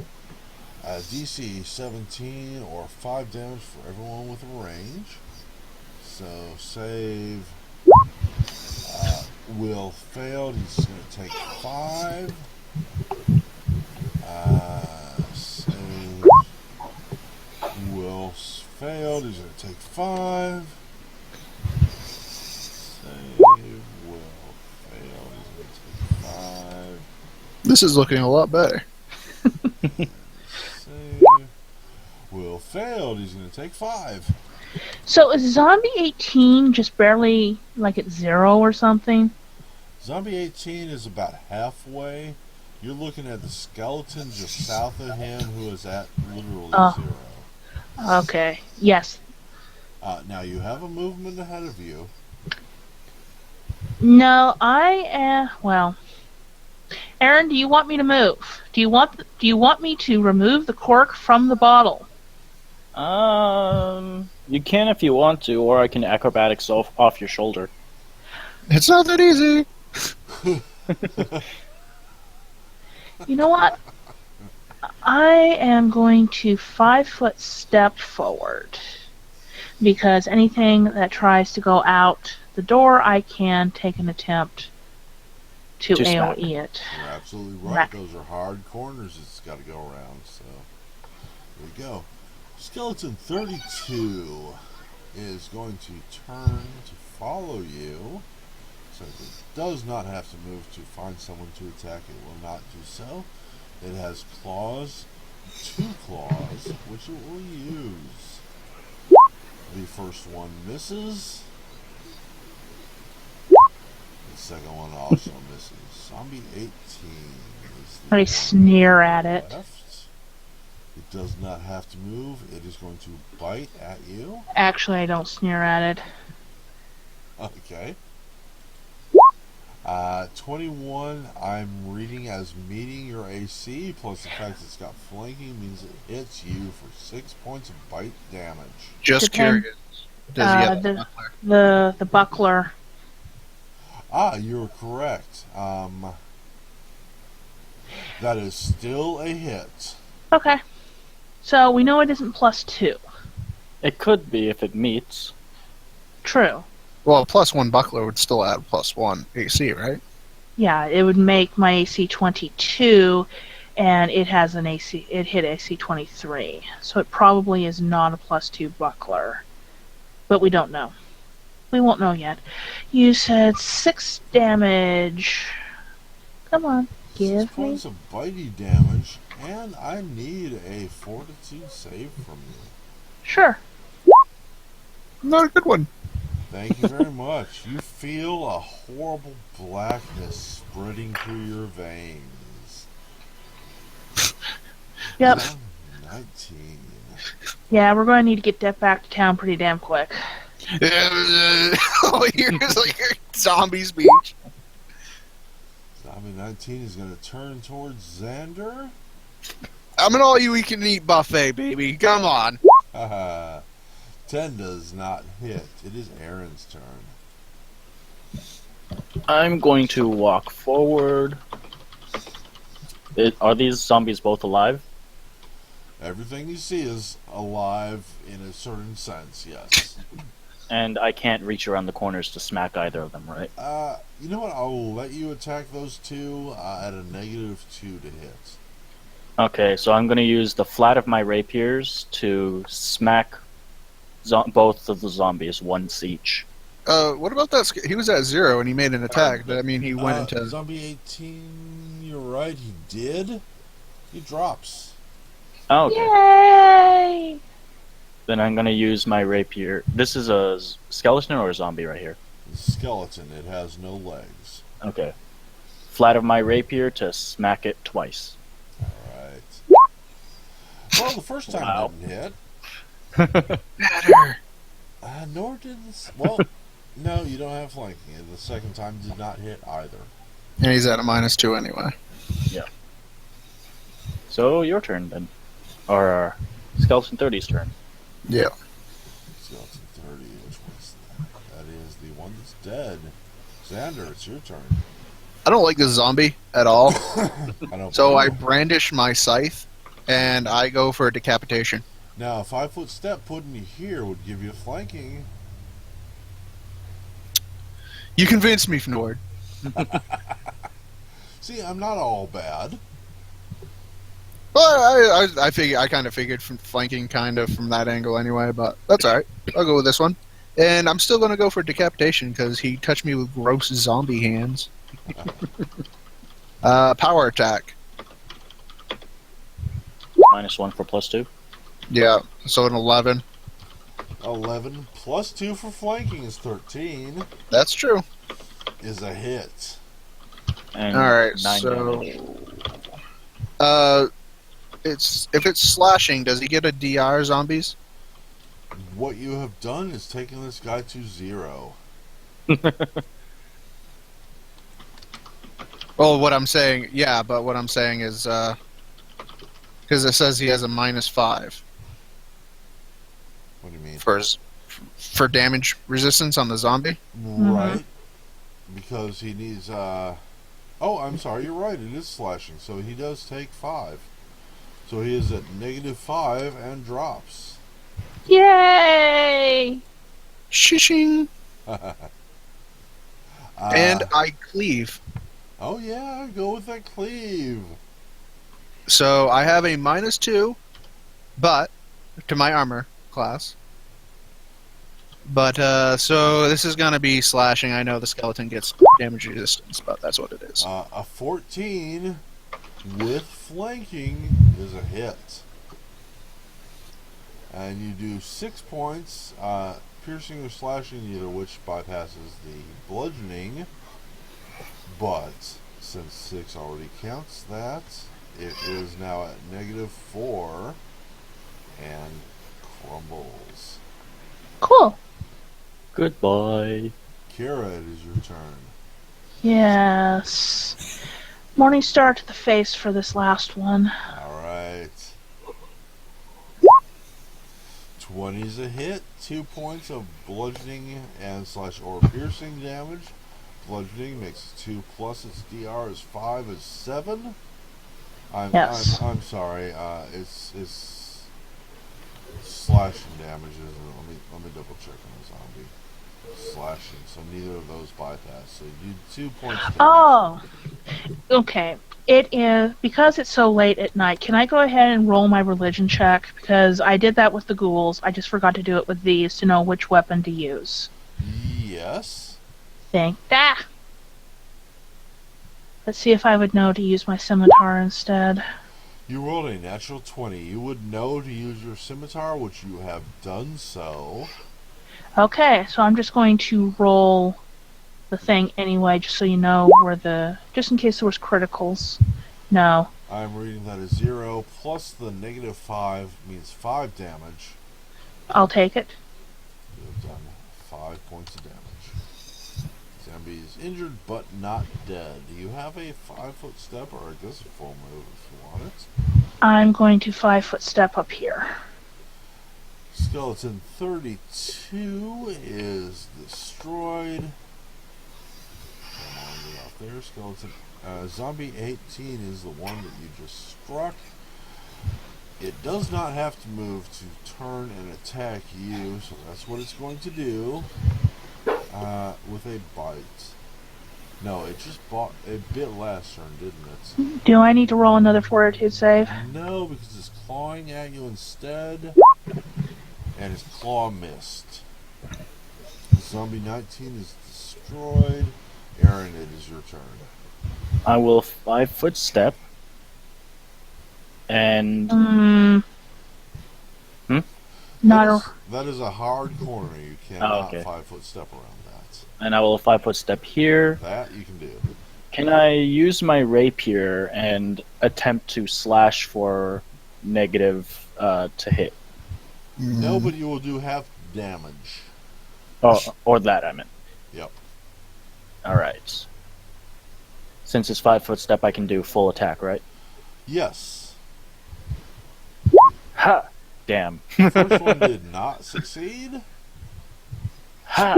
DC 17 or 5 damage for everyone with a range. So save will failed. He's going to take 5. Save will failed. He's going to take 5. Save will failed. He's going to take 5. This is looking a lot better. Save will failed. He's going to take 5. So is zombie 18 just barely like at 0 or something? Zombie 18 is about halfway. You're looking at the skeleton just south of him, who is at literally 0. Okay. Yes. Now you have a movement ahead of you. No, well. Aaron, do you want me to move? Do you want me to remove the cork from the bottle? You can if you want to, or I can acrobatics off your shoulder. It's not that easy. You know what? I am going to 5-foot step forward. Because anything that tries to go out the door, I can take an attempt to smack. AoE it. You're absolutely right. Right. Those are hard corners it's got to go around. So here we go. Skeleton 32 is going to turn to follow you. So it does not have to move to find someone to attack. It will not do so. It has claws, 2 claws, which it will use. The first one misses. The second one also misses. Zombie 18 is the I one sneer at it. left. It does not have to move. It is going to bite at you. Actually, I don't sneer at it. Okay. 21, I'm reading as meeting your AC, plus the fact it's got flanking means it hits you for 6 points of bite damage. Just Depend- curious. Does he have a the- buckler? The buckler. You're correct. That is still a hit. Okay. So we know it isn't +2. It could be if it meets. True. Well, +1 buckler would still add +1 AC, right? Yeah, it would make my AC 22, and it has an AC. It hit AC 23, so it probably is not a +2 buckler. But we don't know. We won't know yet. You said 6 damage. Come on, 6 give me. points of bitey damage, and I need a fortitude save from you. Sure. Not a good one. Thank you very much. You feel a horrible blackness spreading through your veins. Yep. 19. Yeah, we're going to need to get that back to town pretty damn quick. Oh, here's like a zombie speech. Zombie 19 is going to turn towards Xander. I'm an all-you-can-eat buffet, baby. Come on. Haha. 10 does not hit. It is Aaron's turn. I'm going to walk forward. Are these zombies both alive? Everything you see is alive in a certain sense, yes. And I can't reach around the corners to smack either of them, right? You know what? I'll let you attack those two at a -2 to hit. Okay, so I'm going to use the flat of my rapiers to smack both of the zombies once each. What about that? He was at 0 and he made an attack. Does that mean he went into... Zombie 18, you're right, he did. He drops. Oh, okay. Yay! Then I'm going to use my rapier. This is a skeleton or a zombie right here? Skeleton, it has no legs. Okay. Flat of my rapier to smack it twice. Alright. Well, the first time Wow. didn't hit. Better. Nor did this. Well, no, you don't have flanking. The second time did not hit either. And he's at a -2 anyway. So your turn then. Or Skeleton 30's turn. Yeah. Skeleton 30, which one's that? That is the one that's dead. Xander, it's your turn. I don't like this zombie at all. I don't So I know. brandish my scythe and I go for a decapitation. Now, a 5-foot step putting you here would give you flanking. You convinced me, Nord. See, I'm not all bad. Well, I kind of figured from flanking kind of from that angle anyway, but that's all right. I'll go with this one. And I'm still going to go for decapitation because he touched me with gross zombie hands. Power attack. -1 for +2. Yeah, so an 11. 11 plus 2 for flanking is 13. That's true. Is a hit. And All right, 9 so damage. if it's slashing, does he get a DR zombies? What you have done is taken this guy to 0. Well, what I'm saying, yeah, but what I'm saying is because it says he has a -5 What do you mean? for damage resistance on the zombie. Right. Because he needs, oh, I'm sorry, you're right, it is slashing, so he does take 5. So he is at -5 and drops. Yay! Shishing. And I cleave. Oh yeah, go with that cleave. So I have a -2, but to my armor class. But so this is gonna be slashing. I know the skeleton gets damage resistance, but that's what it is. A 14 with flanking is a hit. And you do 6 points, piercing or slashing, either of which bypasses the bludgeoning. But since 6 already counts that, it is now at -4 and crumbles. Cool. Goodbye. Kira, it is your turn. Yes. Morning star to the face for this last one. Alright. 20's a hit, 2 points of bludgeoning and / or piercing damage. Bludgeoning makes it 2 plus its DR is 5 is 7. Yes. I'm sorry. It's slashing damage. Let me double check on the zombie. Slashing, so neither of those bypass. So you 2 points. Oh. Okay. It is because it's so late at night. Can I go ahead and roll my religion check? Because I did that with the ghouls. I just forgot to do it with these to know which weapon to use. Yes. Think that. Let's see if I would know to use my scimitar instead. You rolled a natural 20. You would know to use your scimitar, which you have done so. Okay, so I'm just going to roll the thing anyway, just so you know where just in case there was criticals. No. I'm reading that as 0 plus the -5 means 5 damage. I'll take it. You have done 5 points of damage. Zombie is injured but not dead. Do you have a 5-foot step, or I guess a full move if you want it? I'm going to 5-foot step up here. Skeleton 32 is destroyed. Come on, get off there. Skeleton. Zombie 18 is the one that you just struck. It does not have to move to turn and attack you, so that's what it's going to do with a bite. No, it just bought a bit last turn, didn't Do I need to roll another fortitude save? it? No, because it's clawing at you instead, and its claw missed. Zombie 19 is destroyed. Aaron, it is your turn. I will 5-foot step. And That is a hard corner. You cannot 5-foot step around that. and I will 5-foot step here. That you can do. Can I use my rapier and attempt to slash for negative to hit? No, but you will do half damage. Oh, or that I meant. Yep. All right. Since it's 5-foot step, I can do full attack, right? Yes. Ha! Damn. The first one did not succeed. Ha!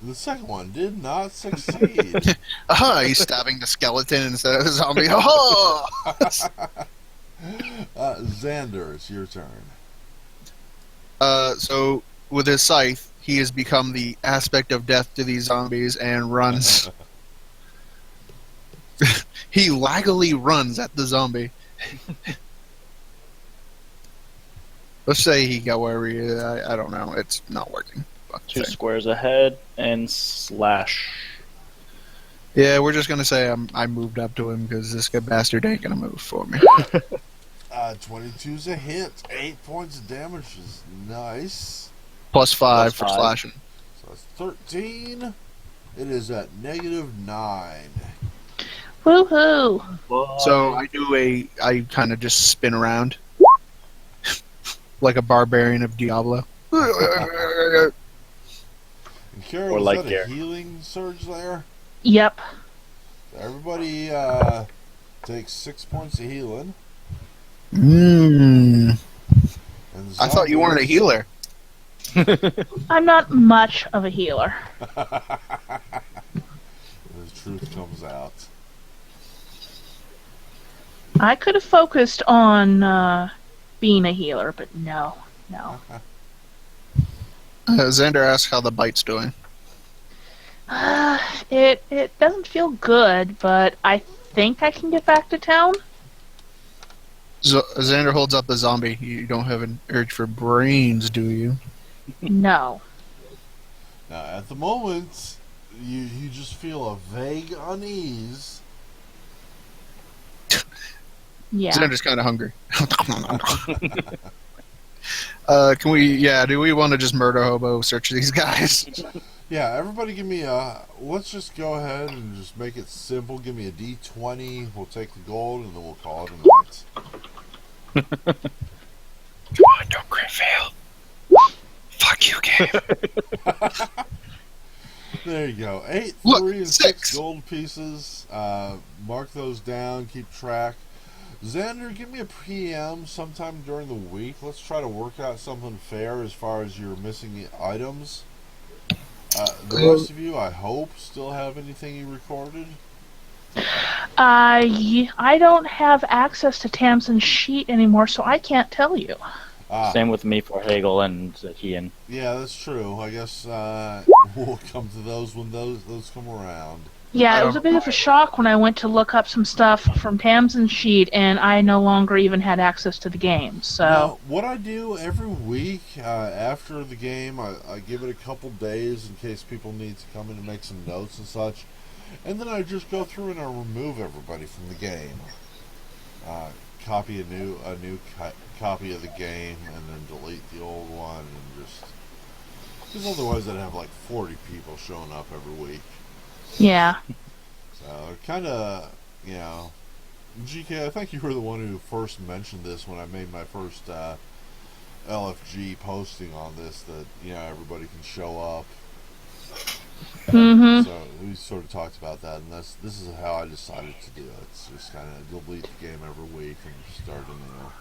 The second one did not succeed. Aha! He's stabbing the skeleton instead of the zombie. Aha! Xander, it's your turn. So with his scythe, he has become the aspect of death to these zombies and runs. He laggily runs at the zombie. Let's say he got wherever he is. I don't know. It's not working. 2 squares ahead and slash. Yeah, we're just gonna say I moved up to him because this good bastard ain't gonna move for me. 22's a hit. 8 points of damage is nice. +5 for +5. slashing. So that's 13. It is at -9. Woohoo! So I kind of just spin around like a barbarian of Diablo. And Carol, Or was like that Gare. a healing surge there? Yep. Everybody takes 6 points of healing. Mm. And I thought you weren't a healer. I'm not much of a healer. The truth comes out. I could have focused on being a healer, but no. Xander asks how the bite's doing. It doesn't feel good, but I think I can get back to town. Xander holds up the zombie. You don't have an urge for brains, do you? No. Now, at the moment, you just feel a vague unease. Yeah. Xander's kind of hungry. Do we want to just murder hobo search these guys? Yeah, everybody give me let's just go ahead and just make it simple. Give me a D20. We'll take the gold and then we'll call it a night. Come on, don't crit fail. Fuck you, game. There you go. 8, Look, 3, and 6 6 gold pieces. Mark those down. Keep track. Xander, give me a PM sometime during the week. Let's try to work out something fair as far as your missing items. The rest of you, I hope, still have anything you recorded. I don't have access to Tamsin's sheet anymore, so I can't tell you. Same with me for Hegel and Ian. Yeah, that's true. I guess we'll come to those when those come around. Yeah, it was a bit of a shock when I went to look up some stuff from Tamsin's sheet, and I no longer even had access to the game. So Now, what I do every week after the game, I give it a couple days in case people need to come in and make some notes and such, and then I just go through and I remove everybody from the game. Copy a new copy of the game, and then delete the old one, and just because otherwise I'd have like 40 people showing up every week. yeah. So kind of, GK, I think you were the one who first mentioned this when I made my first LFG posting on this, that everybody can show up. Mhm. So we sort of talked about that, and this is how I decided to do it. It's just kind of delete the game every week and start anew.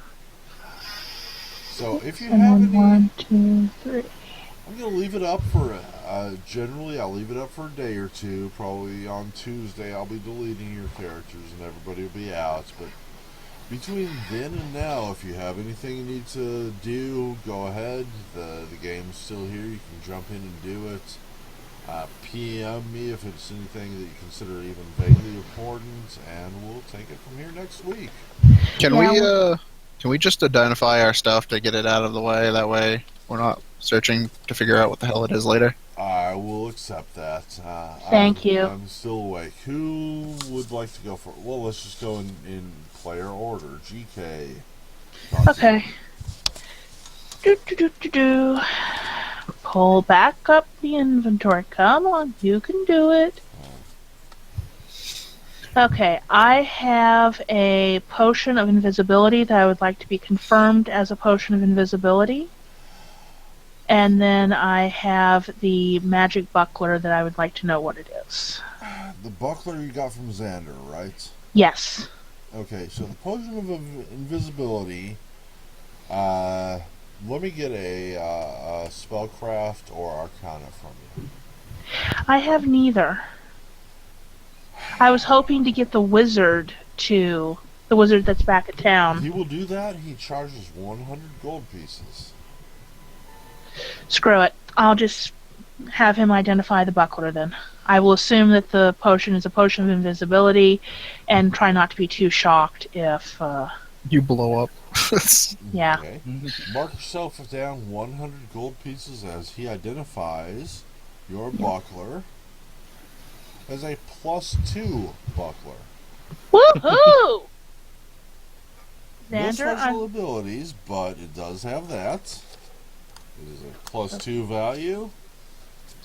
So if you have any, 1, 2, 3. I'm gonna leave it up for generally I'll leave it up for a day or two. Probably on Tuesday I'll be deleting your characters and everybody will be out. But between then and now, if you have anything you need to do, go ahead. The game's still here. You can jump in and do it. PM me if it's anything that you consider even vaguely important, and we'll take it from here next week. Can we just identify our stuff to get it out of the way? That way, we're not searching to figure out what the hell it is later. I will accept that. Thank you. I'm still awake. Who would like to go for it? Well, let's just go in player order. GK. Okay. Do. Pull back up the inventory. Come on, you can do it. Okay, I have a potion of invisibility that I would like to be confirmed as a potion of invisibility. And then I have the magic buckler that I would like to know what it is. The buckler you got from Xander, right? Yes. Okay, so the potion of invisibility. Let me get a spellcraft or arcana from you. I have neither. I was hoping to get the wizard that's back at town. He will do that. He charges 100 gold pieces. Screw it. I'll just have him identify the buckler then. I will assume that the potion is a potion of invisibility and try not to be too shocked if... You blow up. Yeah. Okay. Mark yourself down 100 gold pieces as he identifies your buckler as a +2 buckler. Woohoo! No Xander, special abilities, but it does have that. It is a +2 value.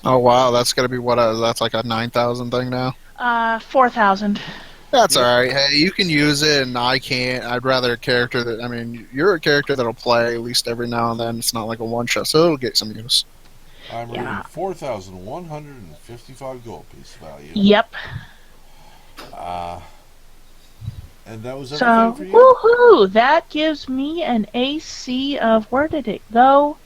Oh wow, that's gonna be that's like a 9,000 thing now. 4,000. That's Yeah. alright. Hey, you can use it and I can't. I'd rather a character you're a character that'll play at least every now and then. It's not like a one shot, so it'll get some use. I'm Yeah. reading 4,155 gold piece value. Yep. And that was So, everything for you? woohoo! That gives me an AC of, where did it go?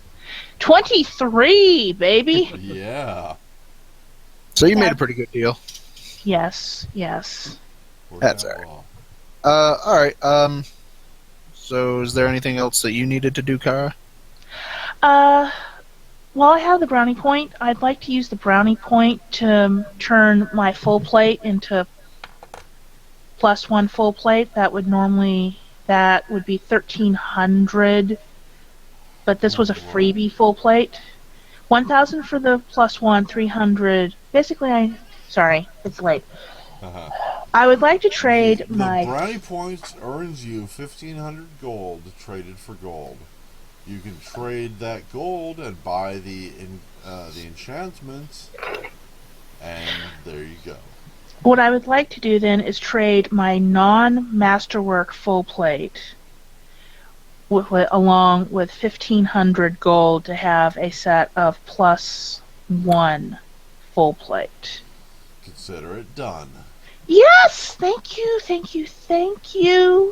23, baby! Yeah. So you made a pretty good deal. Yes. Worked That's out alright. well. Alright, so is there anything else that you needed to do, Kara? While I have the brownie point, I'd like to use the brownie point to turn my full plate into +1 full plate. That would be 1,300, but this was a freebie full plate. 1,000 for the +1, 300. Basically, sorry, it's late. I would like to trade The my... brownie points earns you 1,500 gold traded for gold. You can trade that gold and buy the enchantments, and there you go. What I would like to do then is trade my non-masterwork full plate along with 1,500 gold to have a set of +1 full plate. Consider it done. Yes! Thank you.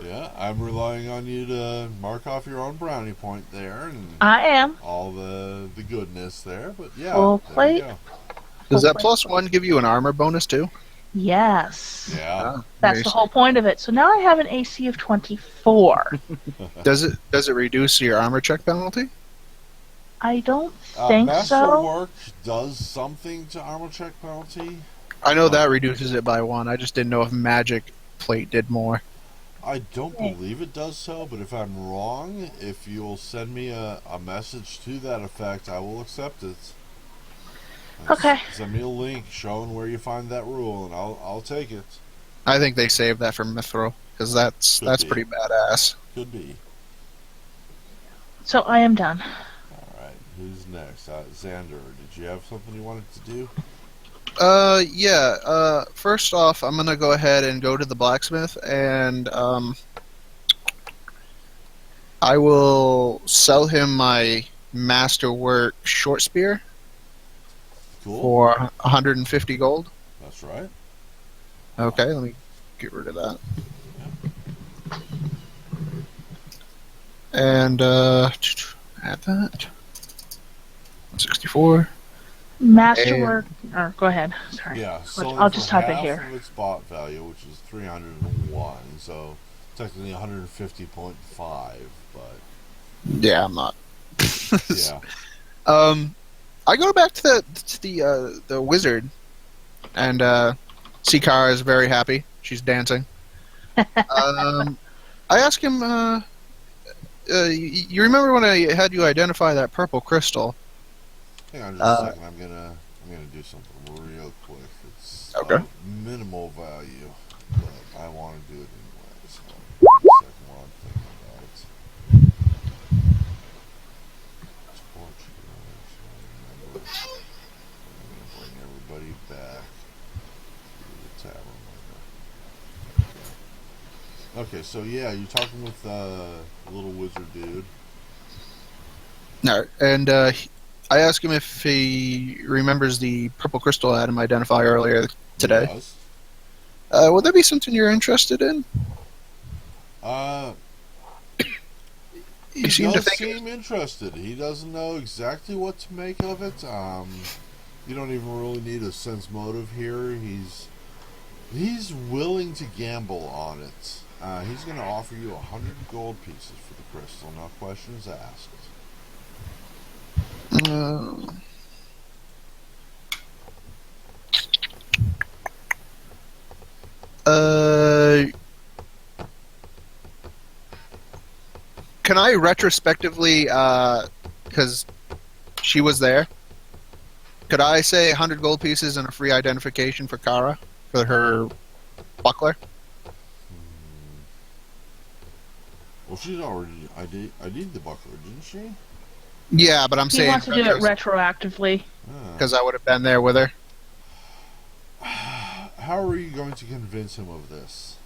Yeah, I'm relying on you to mark off your own brownie point there and I am. all the goodness there, but yeah. Full there you plate. go. Does that Full plate. +1 give you an armor bonus too? Yes. Yeah. That's the whole point of it. So now I have an AC of 24. Does it reduce your armor check penalty? I don't think so. Masterwork does something to armor check penalty. I know that reduces it by 1. I just didn't know if magic plate did more. I don't believe it does so, but if I'm wrong, if you'll send me a message to that effect, I will accept it. Okay. Send me a link showing where you find that rule, and I'll take it. I think they saved that for Mithril because that's Could be. pretty badass. Could be. So I am done. All right. Who's next? Xander, did you have something you wanted to do? Yeah. First off, I'm gonna go ahead and go to the blacksmith, and I will sell him my masterwork short spear Cool. for 150 gold. That's right. Okay, let me get rid of that. And add that. 164. Masterwork. Or go ahead. Sorry. Yeah. I'll just type it half here. of its bought value, which is 301. So technically 150.5, but Yeah, I'm not. yeah. I go back to the wizard, and Sikara is very happy. She's dancing. I ask him, you remember when I had you identify that purple crystal? Hang on just a second. I'm gonna do something real quick. It's Okay. of minimal value, but I want to do it anyways. Hold on a second while I'm thinking about it. Torch here, so I remember. I'm gonna bring everybody back to the tavern later. Okay, so yeah, you're talking with little wizard dude. No, and I ask him if he remembers the purple crystal I had him identify earlier today. Yes. Would that be something you're interested in? He You seem to does think seem interested. He doesn't know exactly what to make of it. You don't even really need a sense motive here. He's willing to gamble on it. He's going to offer you 100 gold pieces for the crystal. No questions asked. Can I retrospectively, because she was there, could I say 100 gold pieces and a free identification for Kara for her buckler? Well, she's already ID'd the buckler, didn't she? Yeah, but I'm He saying wants to do it retroactively. because I would have been there with her. How are you going to convince him of this?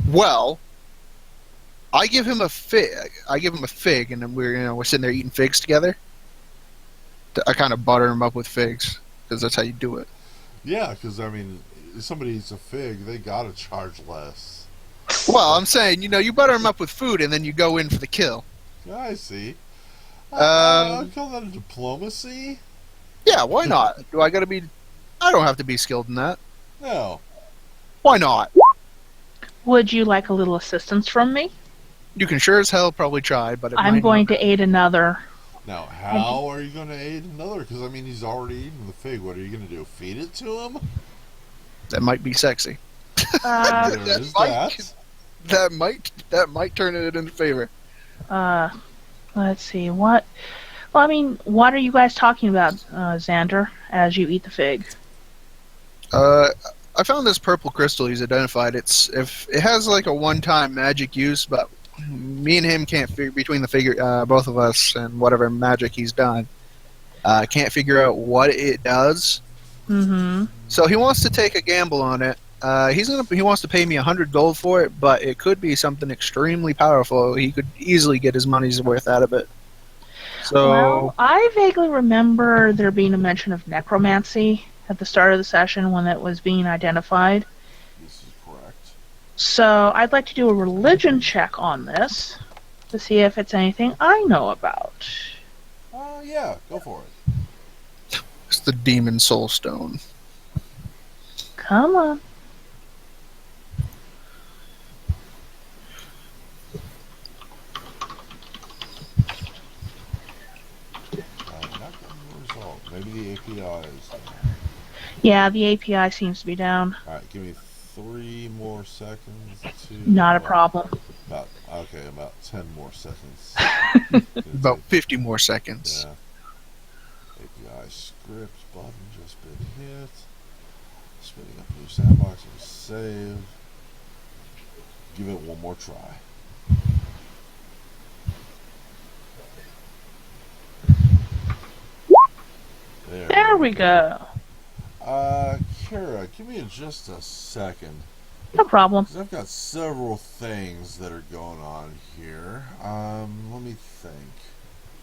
Well, I give him a fig. And then we're sitting there eating figs together. I kind of butter him up with figs because that's how you do it. Yeah, because I mean, if somebody eats a fig, they gotta charge less. Well, I'm saying you butter him up with food and then you go in for the kill. Yeah, I see. Um, I'd call that a diplomacy. Yeah, why not? I don't have to be skilled in that. No. Why not? Would you like a little assistance from me? You can sure as hell probably try, but I'm going to aid another. Now, how are you going to aid another? Because, I mean, he's already eaten the fig. What are you going to do? Feed it to him? That might be sexy. There is that. That might turn it in favor. Let's see. What are you guys talking about, Xander, as you eat the fig? I found this purple crystal he's identified. It has like a one-time magic use, but me and him can't figure between both of us and whatever magic he's done. Can't figure out what it does. Mm-hmm. So he wants to take a gamble on it. He wants to pay me 100 gold for it, but it could be something extremely powerful. He could easily get his money's worth out of it. So, Well, I vaguely remember there being a mention of necromancy at the start of the session when it was being identified. This is correct. So I'd like to do a religion check on this to see if it's anything I know about. Yeah, go for it. it's the Demon Soul Stone. Come on. Not getting the result. Maybe the API is down. Yeah, the API seems to be down. Alright, give me 3 more seconds to... Not a problem. About 10 more seconds. About 50 more seconds. Yeah. API script button just been hit. Spinning up a new sandbox and save. Give it one more try. There we go. Kara, give me just a second. No problem. 'Cause I've got several things that are going on here. Let me think.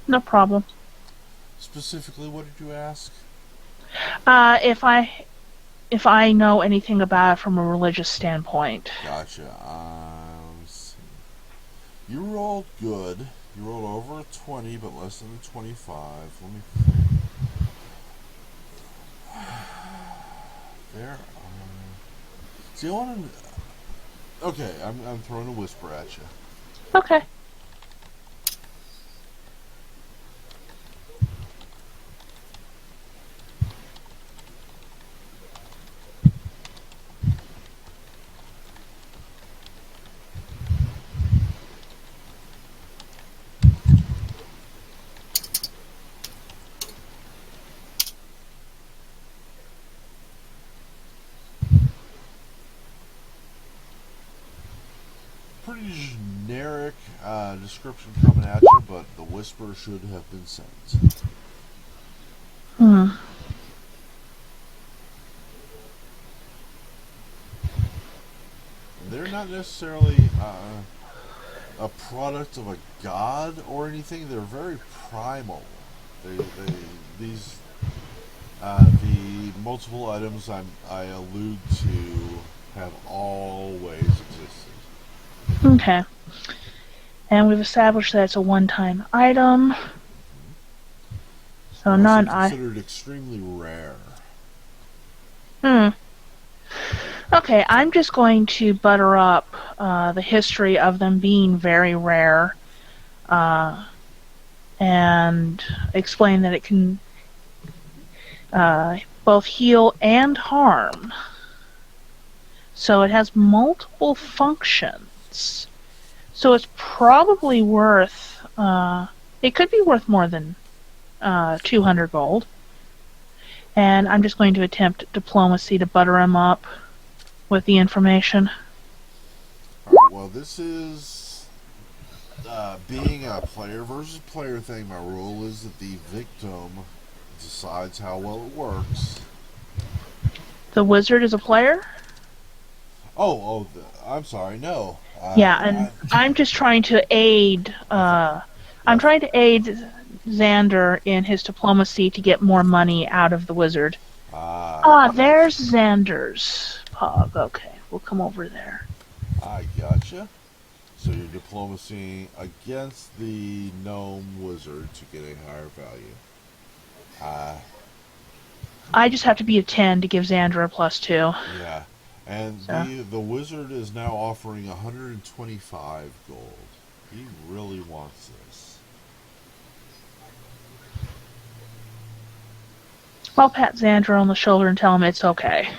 No problem. Specifically, what did you ask? If I know anything about it from a religious standpoint. Gotcha. Let's see. You rolled good. You rolled over a 20, but less than a 25. Let me think. There are... See, I want to... Okay, I'm throwing a whisper at you. Okay. Pretty generic description coming at you, but the whisper should have been sent. Hmm. They're not necessarily a product of a god or anything. They're very primal. These the multiple items I allude to have always existed. Okay. And we've established that it's a one-time item. So They're also none I. considered extremely rare. Hmm. Okay, I'm just going to butter up the history of them being very rare, and explain that it can both heal and harm. So it has multiple functions. So it's probably worth. It could be worth more than 200 gold. And I'm just going to attempt diplomacy to butter him up with the information. Alright, well, this is being a player versus player thing. My rule is that the victim decides how well it works. The wizard is a player? I'm sorry, no. Yeah, and I'm just trying to aid. I'm trying to aid Xander in his diplomacy to get more money out of the wizard. There's Xander's pug. Okay, we'll come over there. I gotcha. So you're diplomacy against the gnome wizard to get a higher value. I just have to be a 10 to give Xander a +2. Yeah. And So. the wizard is now offering 125 gold. He really wants this. I'll pat Xander on the shoulder and tell him it's okay.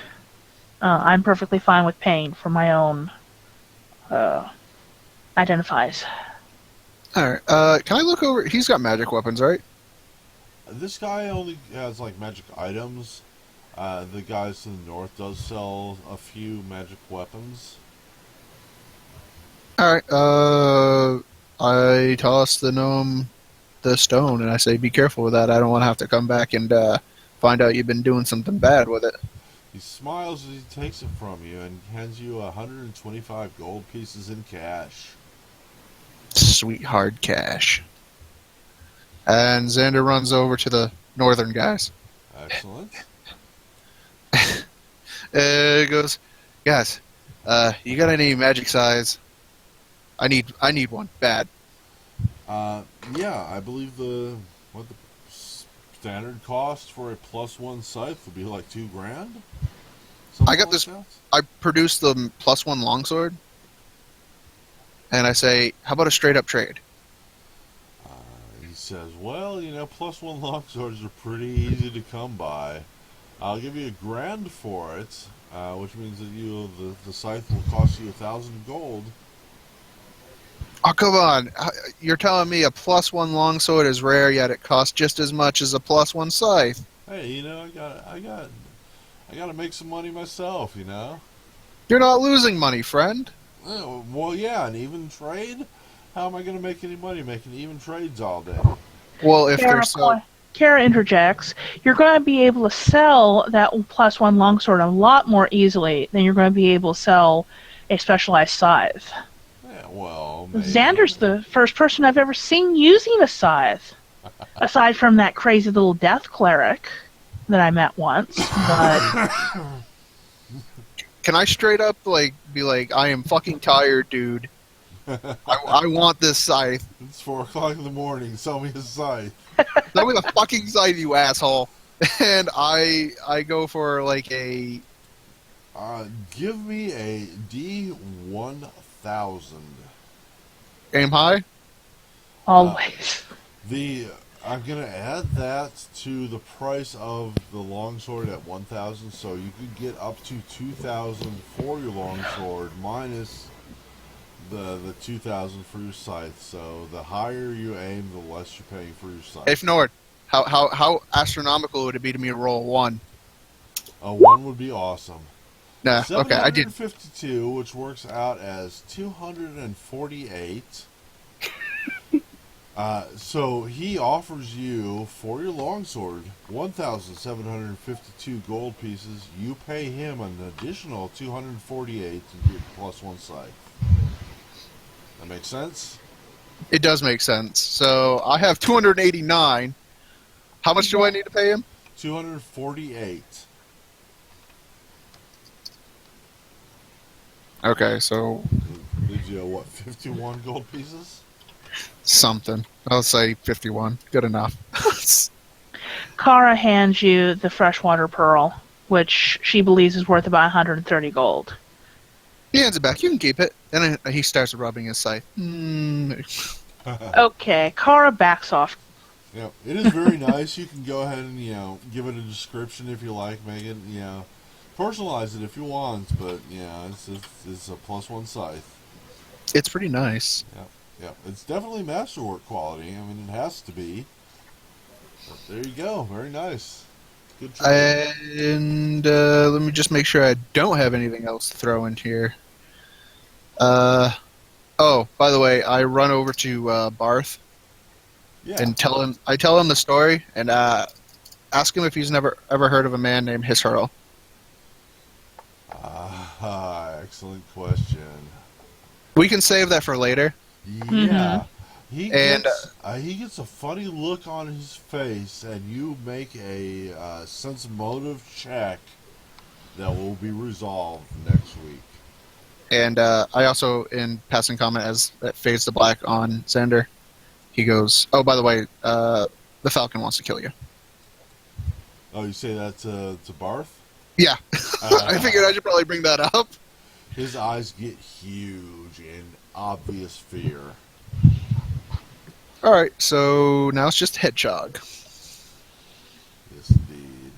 I'm perfectly fine with pain for my own identifies. Alright, can I look over? He's got magic weapons, right? This guy only has like magic items. The guys to the north does sell a few magic weapons. Alright, I toss the gnome the stone and I say, be careful with that. I don't want to have to come back and find out you've been doing something bad with it. He smiles as he takes it from you and hands you 125 gold pieces in cash. Sweet hard cash. And Xander runs over to the northern guys. Excellent. Goes, guys, you got any magic size? I need one bad. Yeah, I believe the standard cost for a +1 scythe would be like $2,000. I got this. I produce the +1 longsword, and I say, how about a straight up trade? He says, well, +1 longswords are pretty easy to come by. I'll give you $1,000 for it, which means that the scythe will cost you 1,000 gold. Oh, come on. You're telling me a +1 longsword is rare, yet it costs just as much as a +1 scythe. Hey, I got to make some money myself, You're not losing money, friend. Oh, well, yeah, an even trade? How am I going to make any money making even trades all day? Well, if they're so... Kara interjects, you're going to be able to sell that +1 longsword a lot more easily than you're going to be able to sell a specialized scythe. Yeah, well, maybe. Xander's the first person I've ever seen using a scythe, aside from that crazy little death cleric that I met once. But Can I straight up be like, I am fucking tired, dude. I want this scythe. It's 4 o'clock in the morning. Sell me a scythe. Sell me the fucking scythe, you asshole. And I go for like a Give me a D1000. Aim high. Always. I'm gonna add that to the price of the longsword at 1,000, so you could get up to 2,000 for your longsword minus the 2,000 for your scythe. So the higher you aim, the less you're paying for your scythe. If Nord, how astronomical would it be to me to roll 1? A 1 would be awesome. Nah, okay, I did. 752, which works out as 248. So he offers you, for your longsword, 1,752 gold pieces. You pay him an additional 248 to get +1 scythe. That makes sense? It does make sense. So I have 289. How much do I need to pay him? 248. Okay, so Did you, what, 51 gold pieces? something. I'll say 51. Good enough. Kara hands you the freshwater pearl, which she believes is worth about 130 gold. He hands it back. You can keep it. Then he starts rubbing his scythe. Okay, Kara backs off. Yeah, it is very nice. You can go ahead and, give it a description if you like, make it, personalize it if you want, but, it's a +1 scythe. It's pretty nice. Yeah, it's definitely masterwork quality. I mean, it has to be. But there you go. Very nice. Good trade. And let me just make sure I don't have anything else to throw in here. Oh, by the way, I run over to Barth and tell him the story and ask him if he's never ever heard of a man named Hisarl. Excellent question. We can save that for later. Yeah. He gets a funny look on his face, and you make a sense motive check that will be resolved next week. And I also, in passing comment, as that fades to black on Xander, he goes, "Oh, by the way, the Falcon wants to kill you." Oh, you say that to Barth? Yeah, I figured I should probably bring that up. His eyes get huge in obvious fear. All right, so now it's just Hedgehog. Yes, indeed.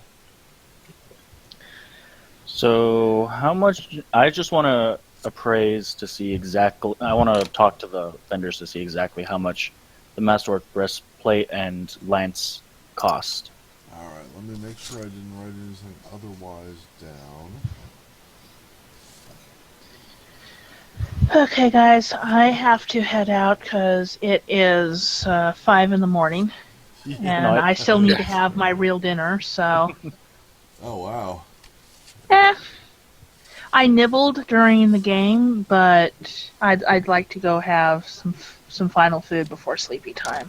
So, how much? I just want to appraise to see exactly. I want to talk to the vendors to see exactly how much the Masterwork breastplate and lance cost. All right, let me make sure I didn't write anything otherwise down. Okay, guys, I have to head out because it is 5 in the morning, and I still need to have my real dinner, so... Oh, wow. I nibbled during the game, but I'd like to go have some final food before sleepy time.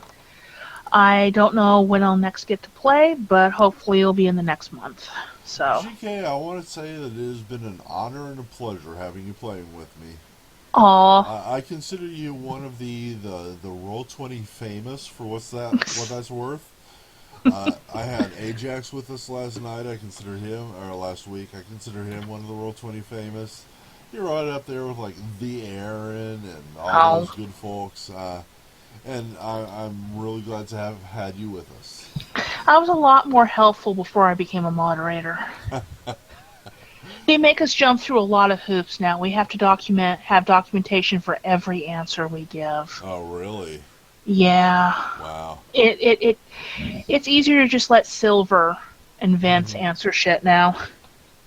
I don't know when I'll next get to play, but hopefully it'll be in the next month. So, GK, I want to say that it has been an honor and a pleasure having you playing with me. aw, I consider you one of the Roll20 famous for what that's worth. I had Ajax with us last night. I consider him, or last week, I consider him one of the Roll20 famous. You're right up there with like the Aaron and all those good folks. And I'm really glad to have had you with us. I was a lot more helpful before I became a moderator. They make us jump through a lot of hoops now. We have to have documentation for every answer we give. Oh, really? Yeah. Wow. It's easier to just let Silver and Vince answer shit now.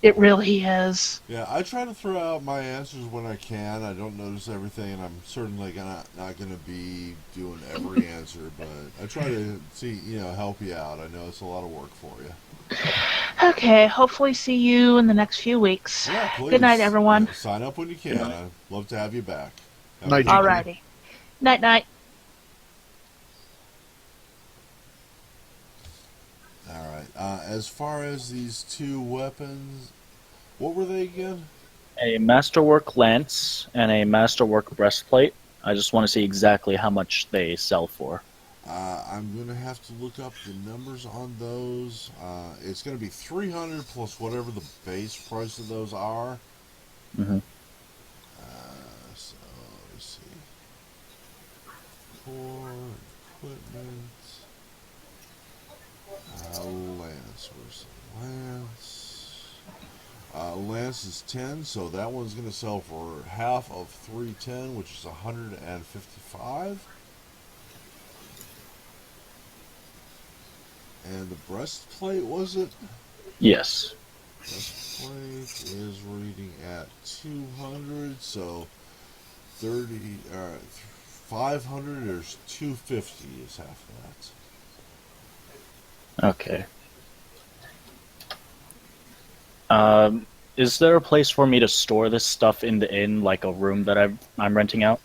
It really is. Yeah, I try to throw out my answers when I can. I don't notice everything, and I'm certainly not going to be doing every answer, but I try to help you out. I know it's a lot of work for you. Okay, hopefully see you in the next few weeks. Yeah, please. Good night, everyone. Yeah, sign up when you can. I'd love to have you back. Night, Alrighty. Night-night. All right. As far as these two weapons, what were they again? A Masterwork lance and a Masterwork breastplate. I just want to see exactly how much they sell for. I'm going to have to look up the numbers on those. It's going to be 300 plus whatever the base price of those are. Hmm. So let's see. Core equipment. Lance. Where's the Lance? Lance is 10, so that one's going to sell for half of 310, which is 155. And the breastplate, was it? Yes. Breastplate is reading at 200, so 30, 500 or 250 is half that. Okay. Is there a place for me to store this stuff in the inn, like a room that I'm renting out?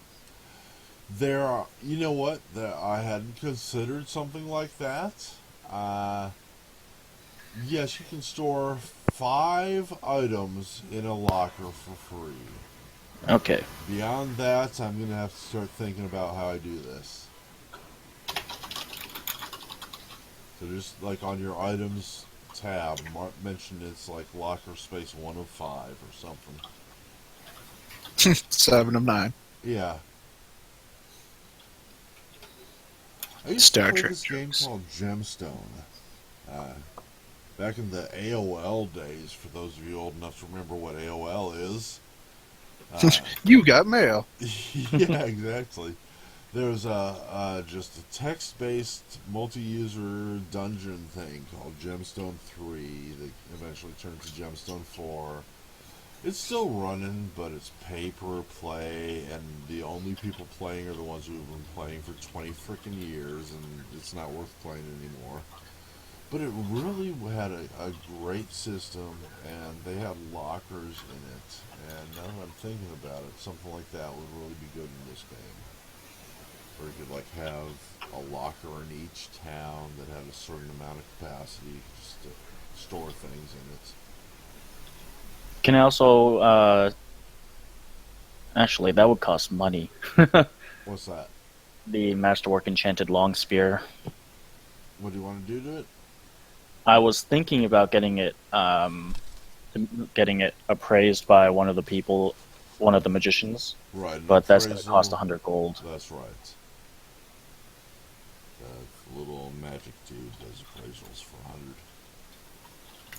There are, you know what? I hadn't considered something like that. Yes, you can store 5 items in a locker for free. Okay. Beyond that, I'm going to have to start thinking about how I do this. So just like on your items tab, mention it's like locker space 1 of 5 or something. 7 of 9. Yeah. I used Star to play Trek this game jokes. called Gemstone. Back in the AOL days, for those of you old enough to remember what AOL is. You got mail. Yeah, exactly. There's just a text-based multi-user dungeon thing called Gemstone 3 that eventually turned to Gemstone 4. It's still running, but it's pay-per-play, and the only people playing are the ones who have been playing for 20 freaking years, and it's not worth playing anymore. But it really had a great system, and they had lockers in it. And now that I'm thinking about it, something like that would really be good in this game. Where you could like have a locker in each town that had a certain amount of capacity just to store things in it. Can I also, actually, that would cost money. What's that? The Masterwork Enchanted Long Spear. What do you want to do to it? I was thinking about getting it appraised by one of the magicians, Right. but that's going to appraisal. cost 100 gold. That's right. The little magic dude does appraisals for 100.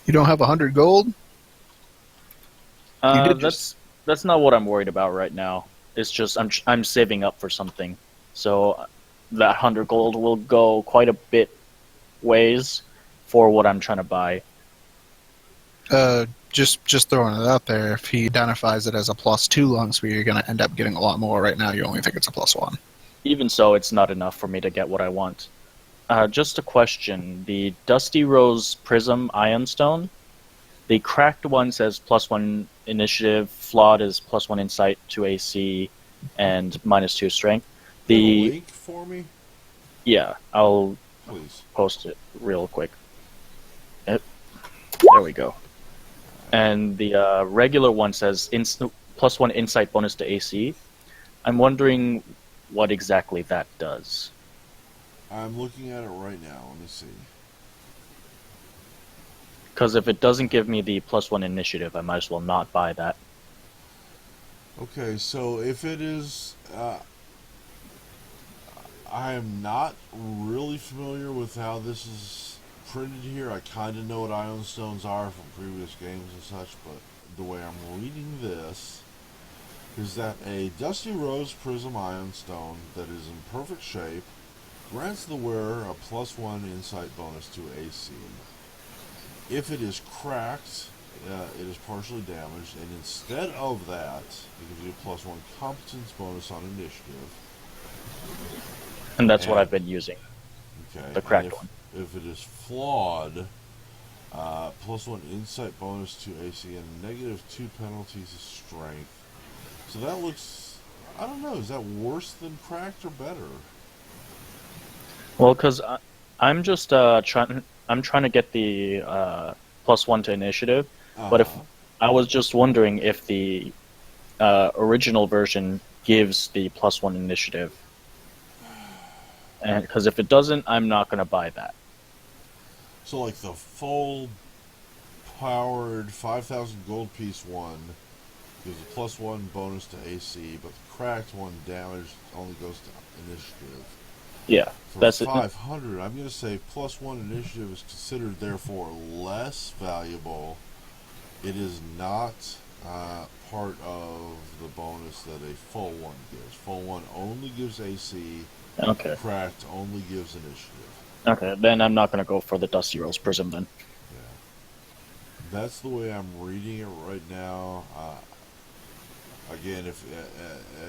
You don't have 100 gold? You did That's not what I'm worried about right now. It's just I'm saving up for something, so that 100 gold will go quite a bit ways for what I'm trying to buy. Just throwing it out there. If he identifies it as a +2 long spear, you're going to end up getting a lot more. Right now, you only think it's a +1. Even so, it's not enough for me to get what I want. Just a question: the Dusty Rose Prism Ion Stone, the cracked one says +1 initiative, flawed is +1 insight to AC, and -2 strength. You have a link for me? Yeah, I'll Please. post it real quick. There we go. And the regular one says +1 insight bonus to AC. I'm wondering what exactly that does. I'm looking at it right now. Let me see. Because if it doesn't give me the +1 initiative, I might as well not buy that. Okay, so if it is... I am not really familiar with how this is printed here. I kind of know what ion stones are from previous games and such, but the way I'm reading this is that a Dusty Rose Prism Ion Stone that is in perfect shape grants the wearer a +1 insight bonus to AC. If it is cracked, it is partially damaged, and instead of that, it gives you a +1 competence bonus on initiative. And that's what I've been using. Okay. The cracked one. If it is flawed, +1 insight bonus to AC and -2 penalties to strength. So that looks, I don't know, is that worse than cracked or better? Well, because I'm just trying to get the +1 to initiative, but if I was just wondering if the original version gives the +1 initiative, and because if it doesn't, I'm not going to buy that. So, like the full powered 5,000 gold piece one gives a +1 bonus to AC, but the cracked one damage only goes to initiative. Yeah, For that's it. 500, I'm going to say +1 initiative is considered therefore less valuable. It is not part of the bonus that a full one gives. Full one only gives AC. Okay. Cracked only gives initiative. Okay, then I'm not going to go for the Dusty Rose Prism then. Yeah. That's the way I'm reading it right now. Again, if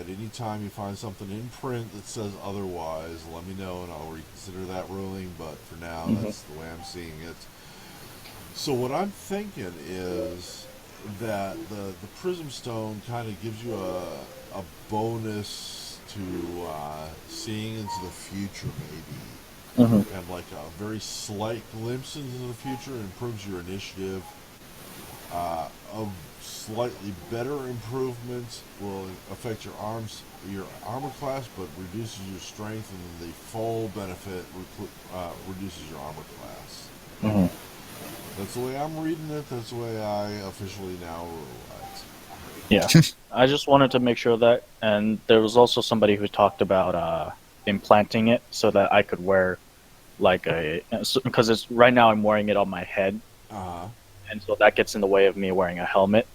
at any time you find something in print that says otherwise, let me know and I'll reconsider that ruling. But for now, that's the way I'm seeing it. So what I'm thinking is that the Prism Stone kind of gives you a bonus to seeing into the future, maybe, and like a very slight glimpse into the future improves your initiative. Of slightly better improvements will affect your armor class, but reduces your strength, and the full benefit reduces your armor class. That's the way I'm reading it. That's the way I officially now rule it. Yeah. I just wanted to make sure that, and there was also somebody who talked about implanting it so that I could wear like because it's right now I'm wearing it on my head, and so that gets in the way of me wearing a helmet.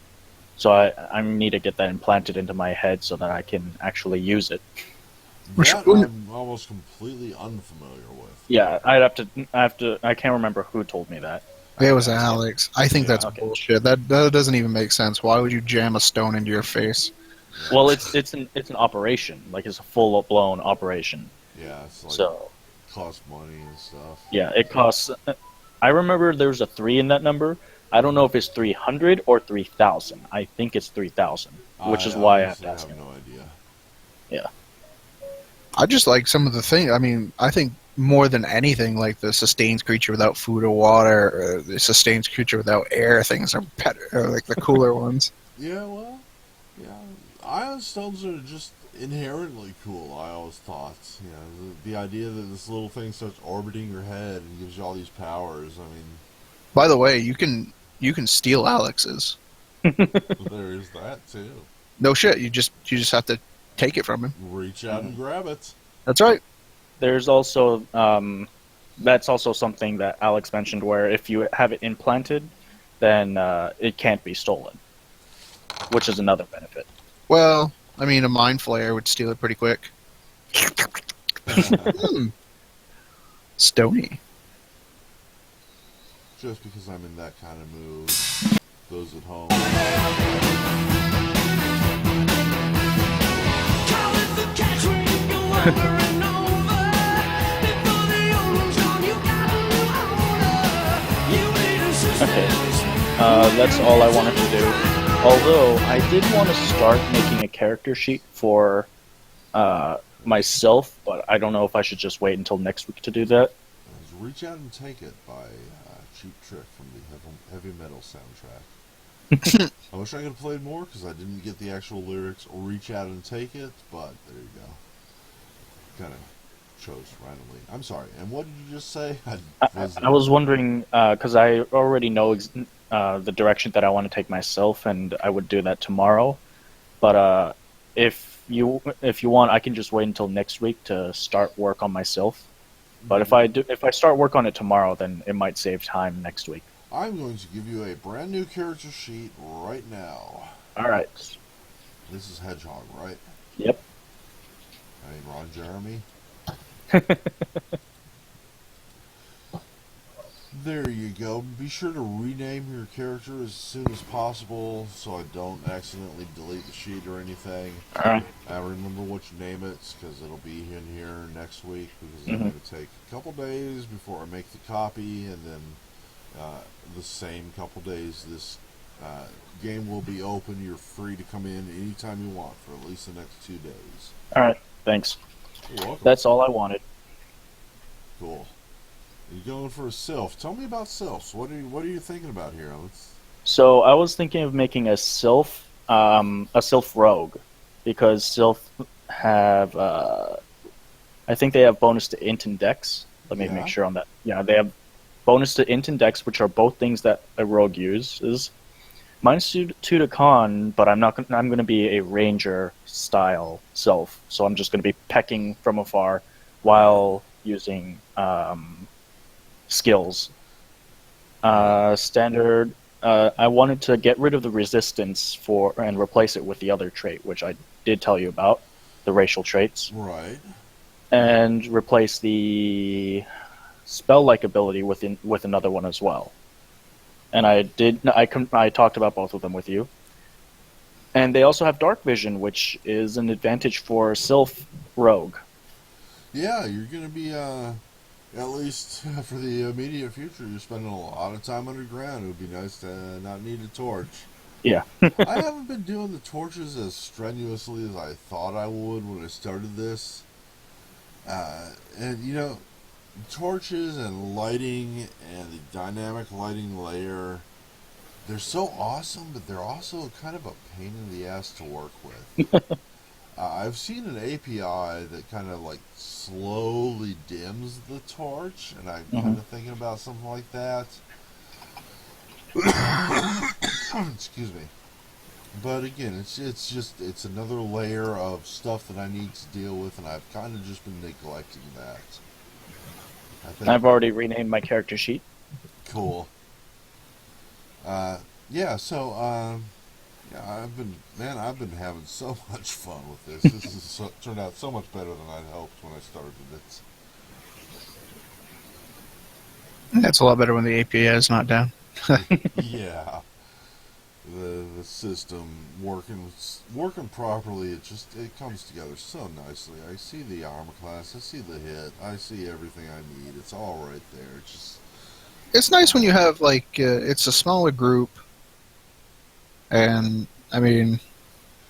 So I need to get that implanted into my head so that I can actually use it. That I'm almost completely unfamiliar with. Yeah, I can't remember who told me that. It was Alex. I think that's okay. bullshit. That doesn't even make sense. Why would you jam a stone into your face? Yeah. Well, it's an operation. Like, it's a full blown operation. Yeah, it's like So costs money and stuff. yeah, it costs. I remember there's a 3 in that number. I don't know if it's 300 or 3,000. I think it's 3,000, which is why I have to ask him. I have no idea. Yeah. I just like some of the things. I mean, I think more than anything, like the sustains creature without food or water, or the sustains creature without air things are better, or like the cooler ones. Yeah, well, yeah. Ion stones are just inherently cool, I always thought. You know, the idea that this little thing starts orbiting your head and gives you all these powers, I mean... By the way, you can steal Alex's. There is that, too. No shit, you just have to take it from him. Reach out and grab it. That's right. There's also that's also something that Alex mentioned, where if you have it implanted, then it can't be stolen, which is another benefit. Well, I mean, a mind flayer would steal it pretty quick. Stony. Just because I'm in that kind of mood. Those at home. Okay, that's all I wanted to do. Although, I did want to start making a character sheet for myself, but I don't know if I should just wait until next week to do that. Reach Out and Take It by Cheap Trick from the Heavy Metal soundtrack. I wish I could have played more because I didn't get the actual lyrics or Reach Out and Take It, but there you go. Kind of chose randomly. I'm sorry, and what did you just say? I was wondering, because I already know the direction that I want to take myself, and I would do that tomorrow. But if you want, I can just wait until next week to start work on myself. But if I start work on it tomorrow, then it might save time next week. I'm going to give you a brand new character sheet right now. All right. This is Hedgehog, right? Yep. I mean, Ron Jeremy. There you go. Be sure to rename your character as soon as possible so I don't accidentally delete the sheet or anything. Alright. I remember what you name it because it'll be in here next week because it's going to take a couple days before I make the copy, and then the same couple days this game will be open. You're free to come in anytime you want for at least the next 2 days. Alright, thanks. You're welcome. That's all I wanted. Cool. You're going for a Sylph. Tell me about Sylphs. What are you thinking about here? So I was thinking of making a Sylph rogue, because Sylph have I I think they have bonus to int and dex. Let me Yeah. make sure on that. Yeah, they have bonus to int and dex, which are both things that a rogue uses. Mine's two to con, but I'm not. I'm going to be a ranger style self, so I'm just going to be pecking from afar while using skills. Standard. I wanted to get rid of the resistance and replace it with the other trait, which I did tell you about, the racial traits, Right. and replace the spell-like ability with another one as well. And I talked about both of them with you. And they also have dark vision, which is an advantage for Sylph Rogue. Yeah, you're going to be, at least for the immediate future, you're spending a lot of time underground. It would be nice to not need a torch. Yeah. I haven't been doing the torches as strenuously as I thought I would when I started this. And, you know, torches and lighting and the dynamic lighting layer, they're so awesome, but they're also kind of a pain in the ass to work with. I've seen an API that kind of like slowly dims the torch, and I'm kind of thinking about something like that. Excuse me. But again, it's another layer of stuff that I need to deal with, and I've kind of just been neglecting that. I've already renamed my character sheet. Cool. Yeah. So, yeah, I've been having so much fun with this. This has turned out so much better than I'd hoped when I started it. That's a lot better when the API is not down. Yeah. The system working properly, it comes together so nicely. I see the armor class, I see the hit, I see everything I need. It's all right there. It's nice when you have it's a smaller group, and I mean,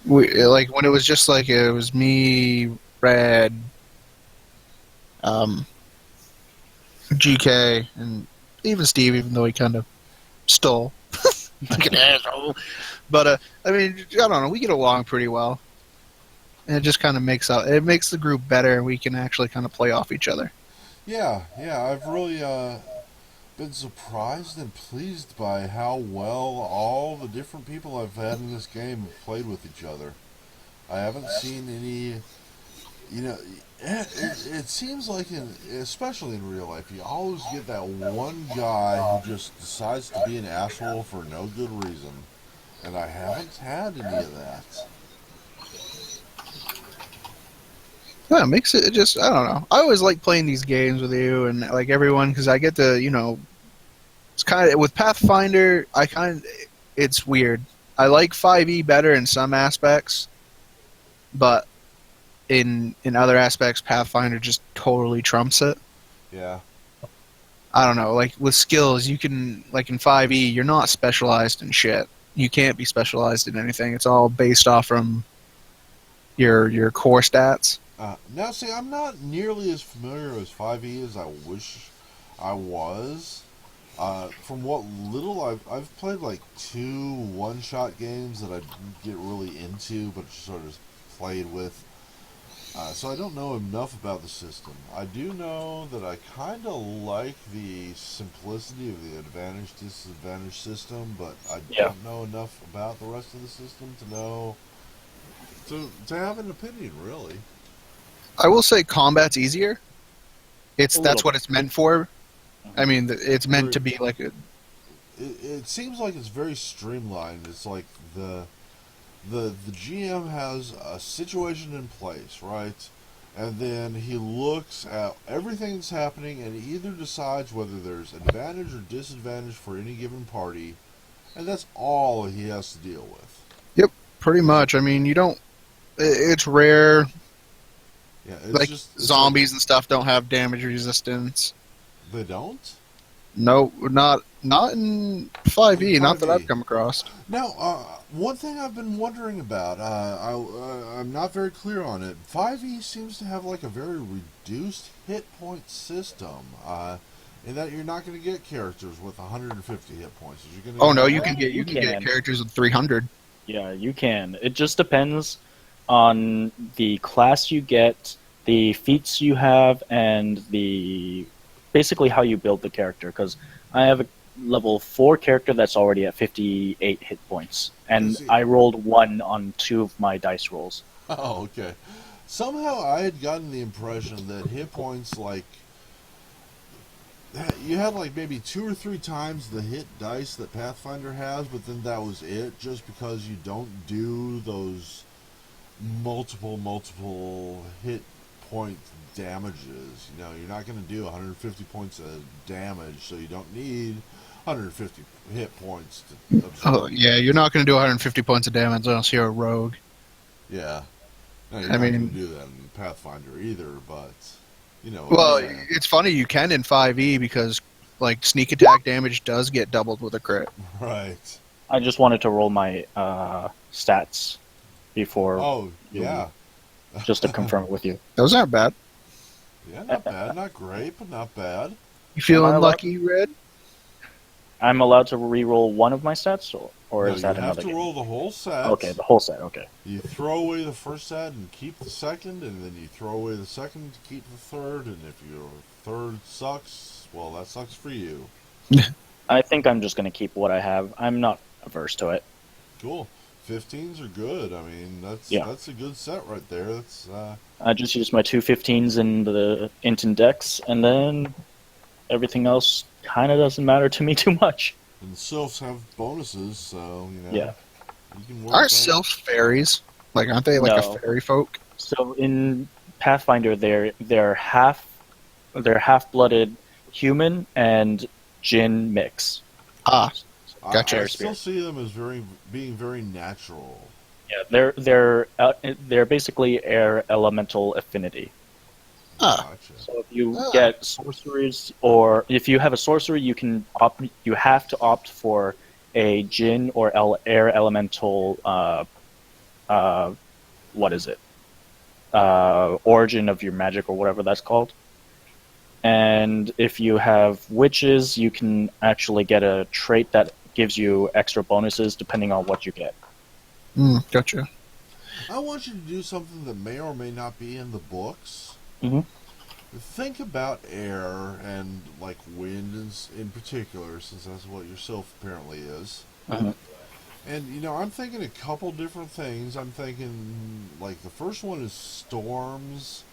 when it was just it was me, Red, GK, and even Steve, even though he kind of stole. Like an asshole. But I mean, I don't know. We get along pretty well, and it just kind of makes the group better, and we can actually kind of play off each other. Yeah. I've really been surprised and pleased by how well all the different people I've had in this game have played with each other. I haven't seen any. You know, it seems like, especially in real life, you always get that one guy who just decides to be an asshole for no good reason. And I haven't had any of that. Yeah, it makes it just, I don't know. I always like playing these games with you and like everyone because I get to, it's kind of, with Pathfinder, it's weird. I like 5e better in some aspects, but in other aspects, Pathfinder just totally trumps it. Yeah. I don't know, like with skills, you can, like in 5e, you're not specialized in shit. You can't be specialized in anything. It's all based off from your core stats. Now, see, I'm not nearly as familiar with 5e as I wish I was. From what little I've played, like 2 one-shot games that I didn't get really into, but just sort of played with. So I don't know enough about the system. I do know that I kind of like the simplicity of the advantage-disadvantage system, but I don't know enough about the rest of the system to know to have an opinion, really. I will say combat's easier. That's what it's meant for. I mean, it's meant to be like a. It seems like it's very streamlined. It's like the GM has a situation in place, right? And then he looks at everything that's happening and he either decides whether there's advantage or disadvantage for any given party, and that's all he has to deal with. Yep, pretty much. I mean, you don't. It's rare. Yeah, it's zombies and stuff don't have damage resistance. They don't? No, not in 5e, not that I've come across. Now, one thing I've been wondering about, I'm not very clear on it. 5e seems to have like a very reduced hit point system, in that you're not going to get characters with 150 hit points. You can get characters with 300. Yeah, you can. It just depends on the class you get the feats you have and the basically how you build the character. Because I have a level 4 character that's already at 58 hit points, and See- I rolled 1 on 2 of my dice rolls. Oh, okay. Somehow I had gotten the impression that hit points, like, you had like maybe 2 or 3 times the hit dice that Pathfinder has, but then that was it, just because you don't do those multiple hit point damages. You know, you're not going to do 150 points of damage, so you don't need 150 hit points to absorb. Oh, yeah, you're not going to do 150 points of damage unless you're a rogue. Yeah. No, you're I not going mean- to do that in Pathfinder either, but, you know. Well, yeah. it's funny you can in 5e because like sneak attack damage does get doubled with a crit. Right. I just wanted to roll my stats before, Oh, yeah. just to confirm it with you. Those aren't bad. Yeah, not bad. Not great, but not bad. You feeling Am I allowed- lucky, Red? I'm allowed to re-roll one of my stats, or No, is that you have another to game? roll the whole set. Okay, the whole set. Okay. You throw away the first set and keep the second, and then you throw away the second to keep the third, and if your third sucks, well, that sucks for you. I think I'm just going to keep what I have. I'm not averse to it. Cool. 15s are good. I mean, that's Yeah. that's a good set right there. That's I just used my 2 15s in the Inton decks, and then everything else kind of doesn't matter to me too much. and sylphs have bonuses, so you know. Yeah. You can work Aren't that. sylphs fairies? Like, aren't they like No. a fairy folk? So in Pathfinder, they're half-blooded human and Jinn mix. Ah, I- Gotcha. I, Air still spirit. see them as being very natural. Yeah, they're basically air elemental affinity. ah, Gotcha. So if you Ah. get sorceries, or if you have a sorcery, you have to opt for a Jinn or air elemental. What is it? Origin of your magic or whatever that's called. And if you have witches, you can actually get a trait that gives you extra bonuses depending on what you get. gotcha. I want you to do something that may or may not be in the books. Mhm. Think about air and like wind in particular, since that's what your sylph apparently is. Mhm. And you know, I'm thinking a couple different things. I'm thinking like the first one is storms,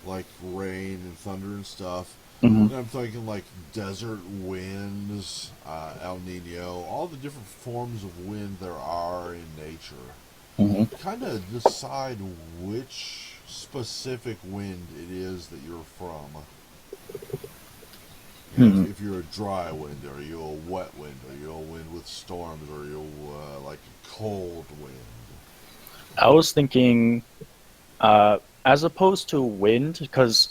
like rain and thunder and stuff. Mhm. And I'm thinking like desert winds, El Nino, all the different forms of wind there are in nature. Mhm. Kind of decide which specific wind it is that you're from. You know, Hmm. if you're a dry wind, are you a wet wind? Are you a wind with storms? Or are you like a cold wind? I was thinking, as opposed to wind, because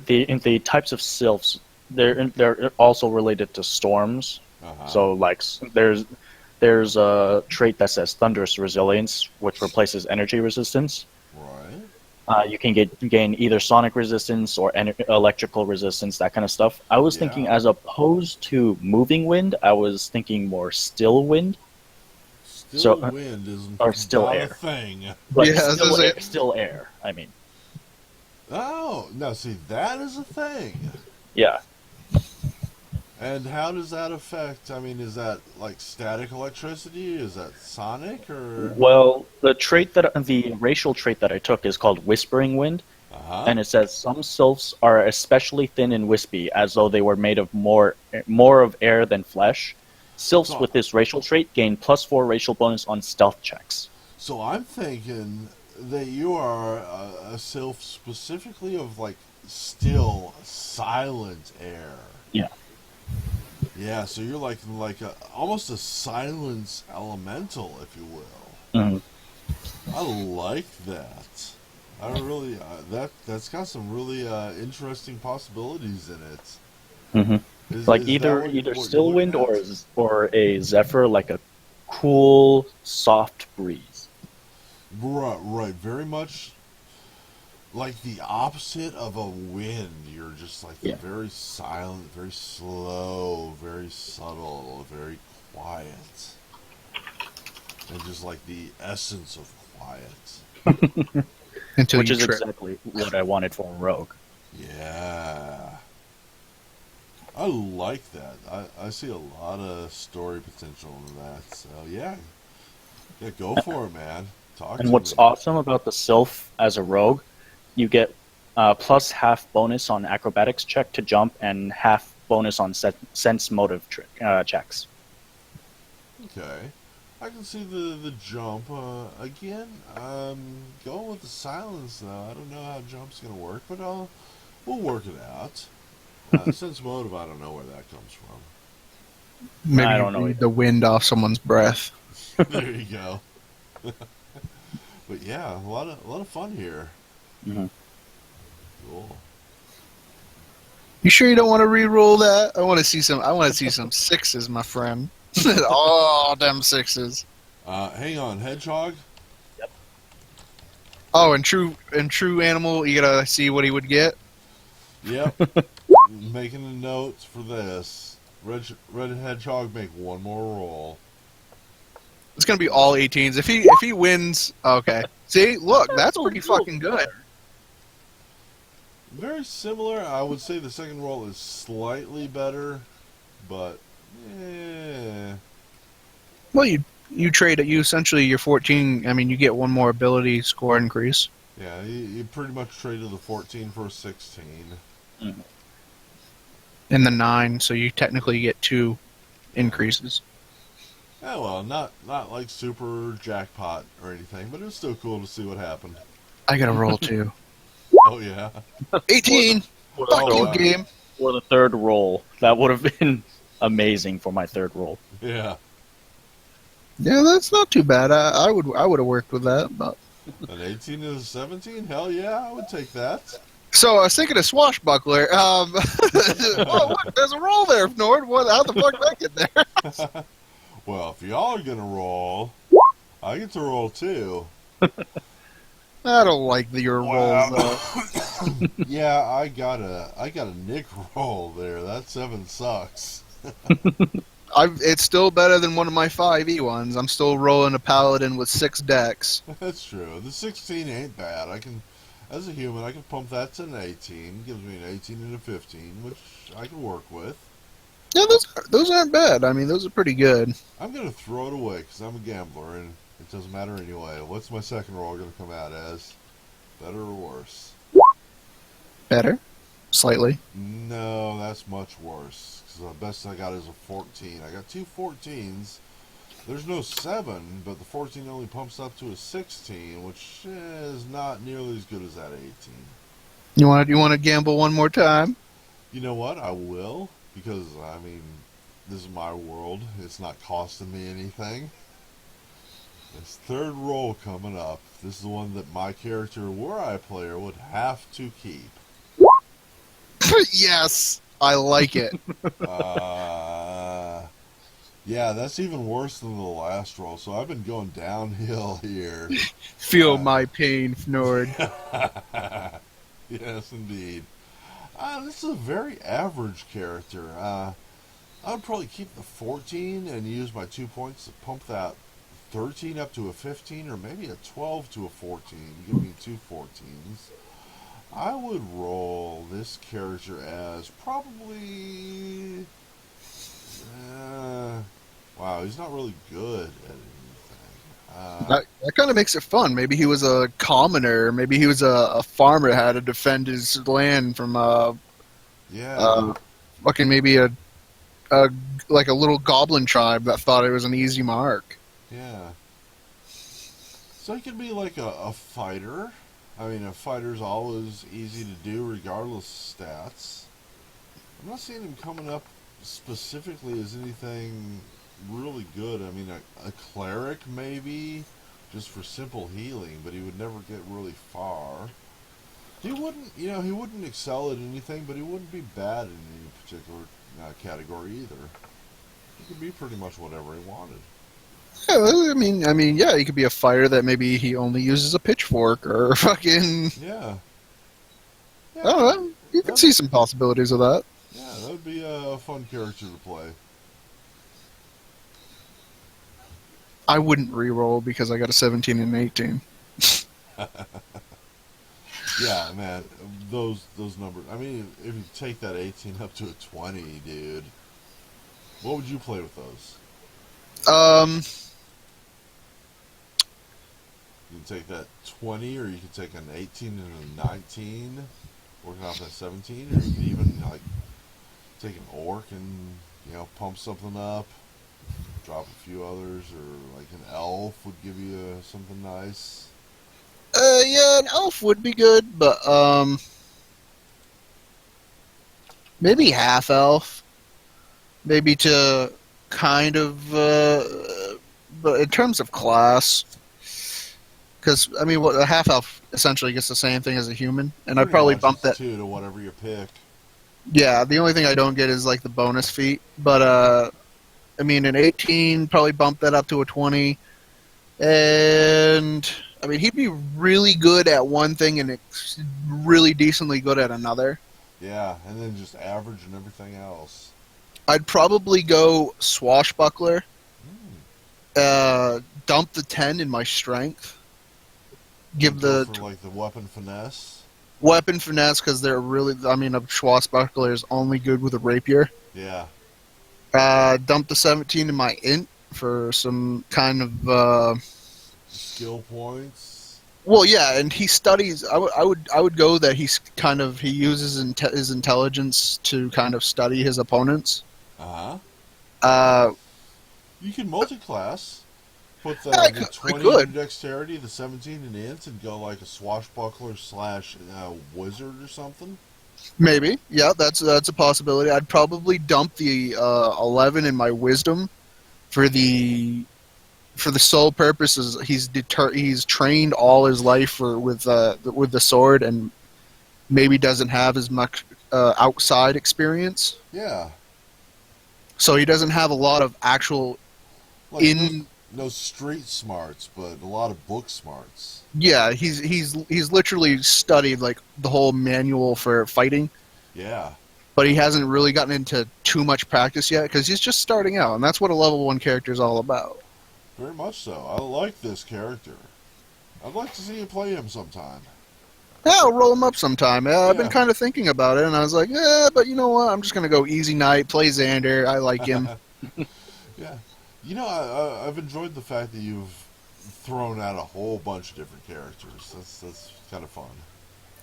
the types of sylphs they're also related to storms. Uh-huh. So like there's a trait that says thunderous resilience, which replaces energy resistance. Right. You can gain either sonic resistance or electrical resistance, that kind of stuff. I was thinking, Yeah. as opposed to moving wind, I was thinking more still wind. Still So- wind isn't or still not air. a thing. But Yeah, this still, is it. still air. I mean, Oh, now see, that is a thing. yeah. And how does that affect? I mean, is that like static electricity? Is that sonic or? Well, the racial trait that I took is called Whispering Wind, Uh-huh. and it says some sylphs are especially thin and wispy, as though they were made of more of air than flesh. Sylphs So- with this racial trait gain +4 racial bonus on stealth checks. So I'm thinking that you are a sylph specifically of like still, silent air. Yeah. Yeah, so you're like almost a silence elemental, if you will. Mhm. I like that. I really that's got some really interesting possibilities in it. Mhm. Is- Like is that either what you- either what you're still looking wind at? or a zephyr, like a cool, soft breeze. Right, very much like the opposite of a wind. You're just like Yeah. very silent, very slow, very subtle, very quiet, and just like the essence of quiet. Until which you is trip. exactly what I wanted for a rogue. Yeah. I like that. I see a lot of story potential in that. So, yeah. Yeah, go for it, man. Talk And to what's me. awesome about the Sylph as a rogue, you get plus half bonus on acrobatics check to jump and half bonus on sense motive checks. Okay. I can see the jump. Again, I'm going with the silence, though. I don't know how jump's going to work, but we'll work it out. Sense motive, I don't know where that comes from. Maybe I you don't know read either. the wind off someone's breath. There you go. But yeah, a lot of fun here. Mhm. Cool. You sure you don't want to re-roll that? I want to see some. I want to see some sixes, my friend. All them sixes. Hang on, hedgehog. Oh, and true animal, you gotta see what he would get. Yep. Making a note for this. Red hedgehog, make one more roll. It's gonna be all 18s. If he wins, okay. See, look, that's pretty fucking good. Very similar. I would say the second roll is slightly better, but yeah. Well, you trade it. You essentially your 14. I mean, you get one more ability score increase. Yeah, you pretty much traded the 14 for a 16. And the 9, so you technically get 2 increases. Yeah, well, not like super jackpot or anything, but it was still cool to see what happened. I gotta roll 2. Oh yeah. 18. For Fuck Oh, you, wow. game. For the third roll, that would have been amazing for my third roll. Yeah. Yeah, that's not too bad. I would have worked with that, but. An 18 and a 17? Hell yeah, I would take that. So I was thinking of swashbuckler. Whoa, what? There's a roll there, Nord. What? How the fuck did I get there? Well, if y'all are gonna roll, I get to roll too. I don't like your rolls though. Yeah, I got a Nick roll there. That 7 sucks. It's still better than one of my 5e ones. I'm still rolling a paladin with 6 decks. That's true. The 16 ain't bad. As a human, I can pump that to an 18. Gives me an 18 and a 15, which I can work with. Yeah, those aren't bad. I mean, those are pretty good. I'm gonna throw it away because I'm a gambler and it doesn't matter anyway. What's my second roll gonna come out as? Better or worse? Better, slightly. No, that's much worse. Because the best I got is a 14. I got 2 14s. There's no 7, but the 14 only pumps up to a 16, which is not nearly as good as that 18. You want to gamble one more time? You know what? I will. Because, I mean, this is my world. It's not costing me anything. This third roll coming up. This is the one that my character, Where I player, would have to keep. Yes, I like it. Yeah, that's even worse than the last roll. So I've been going downhill here. Feel my pain, Nord. Yes, indeed. This is a very average character. I'd probably keep the 14 and use my 2 points to pump that 13 up to a 15, or maybe a 12 to a 14. Give me 2 14s. I would roll this character as probably... wow, he's not really good at anything. That kind of makes it fun. Maybe he was a commoner. Maybe he was a farmer that had to defend his land from fucking maybe a like a little goblin tribe that thought it was an easy mark. Yeah. So he could be like a fighter. I mean, a fighter's always easy to do regardless of stats. I'm not seeing him coming up specifically as anything really good. I mean, a cleric maybe, just for simple healing, but he would never get really far. He wouldn't excel at anything, but he wouldn't be bad in any particular category either. He could be pretty much whatever he wanted. Yeah, I mean, yeah, he could be a fighter that maybe he only uses a pitchfork or fucking. Yeah. I don't know. You could see some possibilities of that. Yeah, that would be a fun character to play. I wouldn't re-roll because I got a 17 and an 18. Yeah, man, those numbers. I mean, if you take that 18 up to a 20, dude, what would you play with those? Um, You can take that 20, or you could take an 18 and a 19, working off that 17, or you could even like take an orc and pump something up, drop a few others, or like an elf would give you something nice. yeah, an elf would be good, but maybe half elf, maybe to kind of. But in terms of class, because I mean, what a half elf essentially gets the same thing as a human, and I'd Pretty probably much, bump it's that. two to whatever you pick. Yeah, the only thing I don't get is like the bonus feat, but I mean, an 18 probably bump that up to a 20, and I mean, he'd be really good at one thing and really decently good at another. Yeah, and then just average and everything else. I'd probably go swashbuckler, dump the 10 in my strength, give Go the for like the weapon finesse. weapon finesse because they're really. I mean, a swashbuckler is only good with a rapier. Yeah, Dump the 17 in my int for some kind of. skill points. Well, yeah, and he studies. I would go that he uses his intelligence to kind of study his opponents. Uh huh. Uh, You can multi-class. Put yeah, I the could, I 20 in could dexterity, the 17 in int, and go like a swashbuckler slash wizard or something. maybe. Yeah, that's a possibility. I'd probably dump the 11 in my wisdom for the sole purpose is he's trained all his life with the sword and maybe doesn't have as much outside experience. Yeah, So he doesn't have a lot of actual like in. no street smarts, but a lot of book smarts. Yeah, he's literally studied like the whole manual for fighting, Yeah, but he hasn't really gotten into too much practice yet because he's just starting out, and that's what a level 1 character is all about. very much so. I like this character. I'd like to see you play him sometime. Yeah, I'll roll him up sometime. Yeah, I've been Yeah. kind of thinking about it, and I was like, yeah, but you know what? I'm just gonna go easy night, play Xander. I like him. Yeah. I've enjoyed the fact that you've thrown out a whole bunch of different characters. That's kind of fun.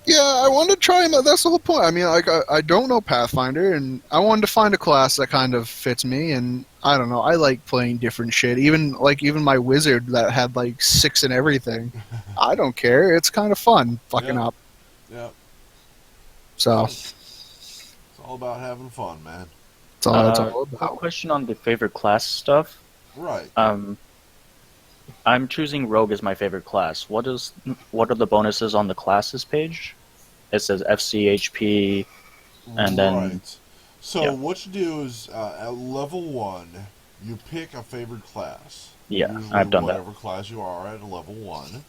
Yeah, I wanted to try him. That's the whole point. I mean, like, I don't know Pathfinder, and I wanted to find a class that kind of fits me. And I don't know. I like playing different shit. Even my wizard that had like 6 and everything. I don't care. It's kind of fun fucking Yeah. up. Yeah. So It's all about having fun, man. that's all it's all Quick about. question on the favorite class stuff. Right. I'm choosing Rogue as my favorite class. What are the bonuses on the classes page? It says FC, HP, and then Right. So yeah. what you do is at level 1, you pick a favorite class. Yeah, Usually I've done that. whatever class you are at a level 1.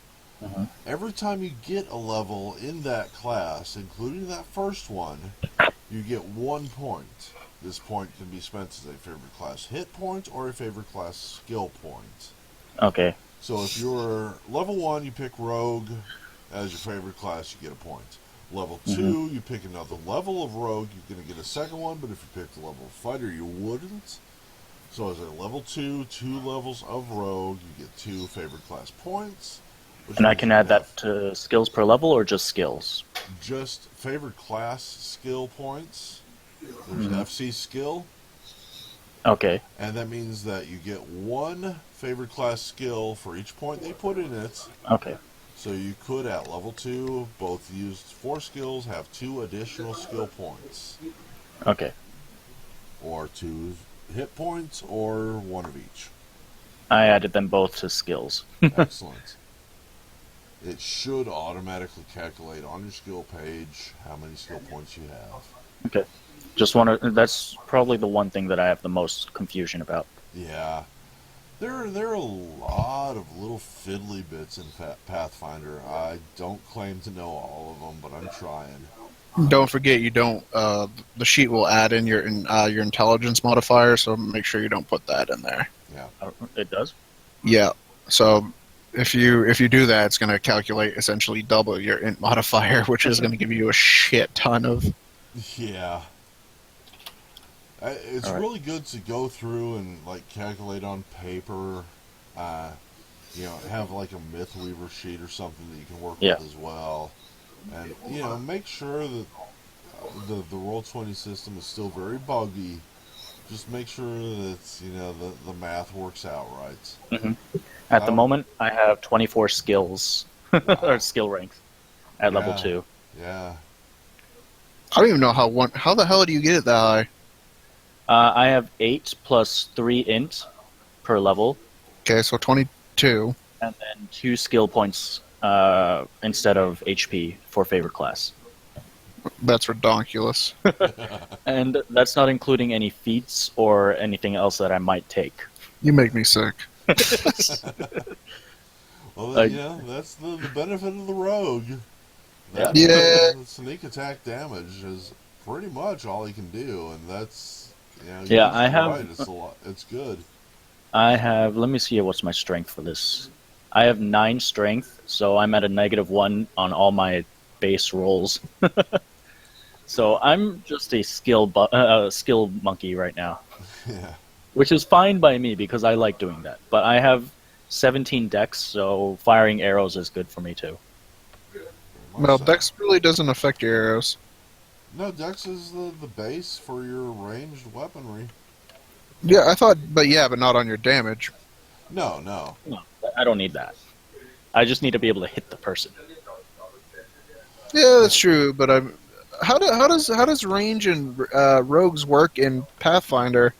Mhm. Every time you get a level in that class, including that first one, you get 1 point. This point can be spent as a favorite class hit point or a favorite class skill point. Okay. So if you're level 1, you pick Rogue as your favorite class, you get a point. Level 2, you pick another level of Rogue, you're going to get a second one, but if you picked a level of Fighter, you wouldn't. So as a level 2, 2 levels of Rogue, you get 2 favorite class points. And I can add that to skills per level or just skills? Just favorite class skill points. There's FC skill, Okay. and that means that you get 1 favorite class skill for each point they put in it. Okay. So you could, at level 2, both use 4 skills, have 2 additional skill points. Okay. Or 2 hit points, or 1 of each. I added them both to skills. Excellent. It should automatically calculate on your skill page how many skill points you have. Okay. Just want to. That's probably the one thing that I have the most confusion about. Yeah. There are a lot of little fiddly bits in Pathfinder. I don't claim to know all of them, but I'm trying. Don't forget, you don't. The sheet will add in your intelligence modifier, so make sure you don't put that in there. Yeah. It does. Yeah. So if you do that, it's going to calculate essentially double your int modifier, which is going to give you a shit ton of. Yeah. It's All right. really good to go through and like calculate on paper. Have like a Mythweaver sheet or something that you can work Yeah. with as well, and make sure that the Roll20 system is still very buggy. Just make sure that the math works out right. hmm At the Um, moment, I have 24 skills or wow. skill ranks at level Yeah. 2. Yeah. I don't even know how the hell do you get it that high? I have 8 plus 3 int per level, Okay, so 22. and then 2 skill points instead of HP for favorite class. That's redonkulous. And that's not including any feats or anything else that I might take. You make me sick. Well, I- that's the benefit of the rogue. Yeah. Yeah. Sneak attack damage is pretty much all he can do, and that's Yeah, used I have- right. It's a lot. It's good. I have, let me see what's my strength for this. I have 9 strength, so I'm at a -1 on all my base rolls. So I'm just a skill monkey right now, Yeah. which is fine by me because I like doing that. But I have 17 dex, so firing arrows is good for me too. Well, So- Dex really doesn't affect your arrows. No, Dex is the base for your ranged weaponry. Yeah, I thought, but not on your damage. No. No, I don't need that. I just need to be able to hit the person. Yeah, that's true. But how does range and rogues work in Pathfinder?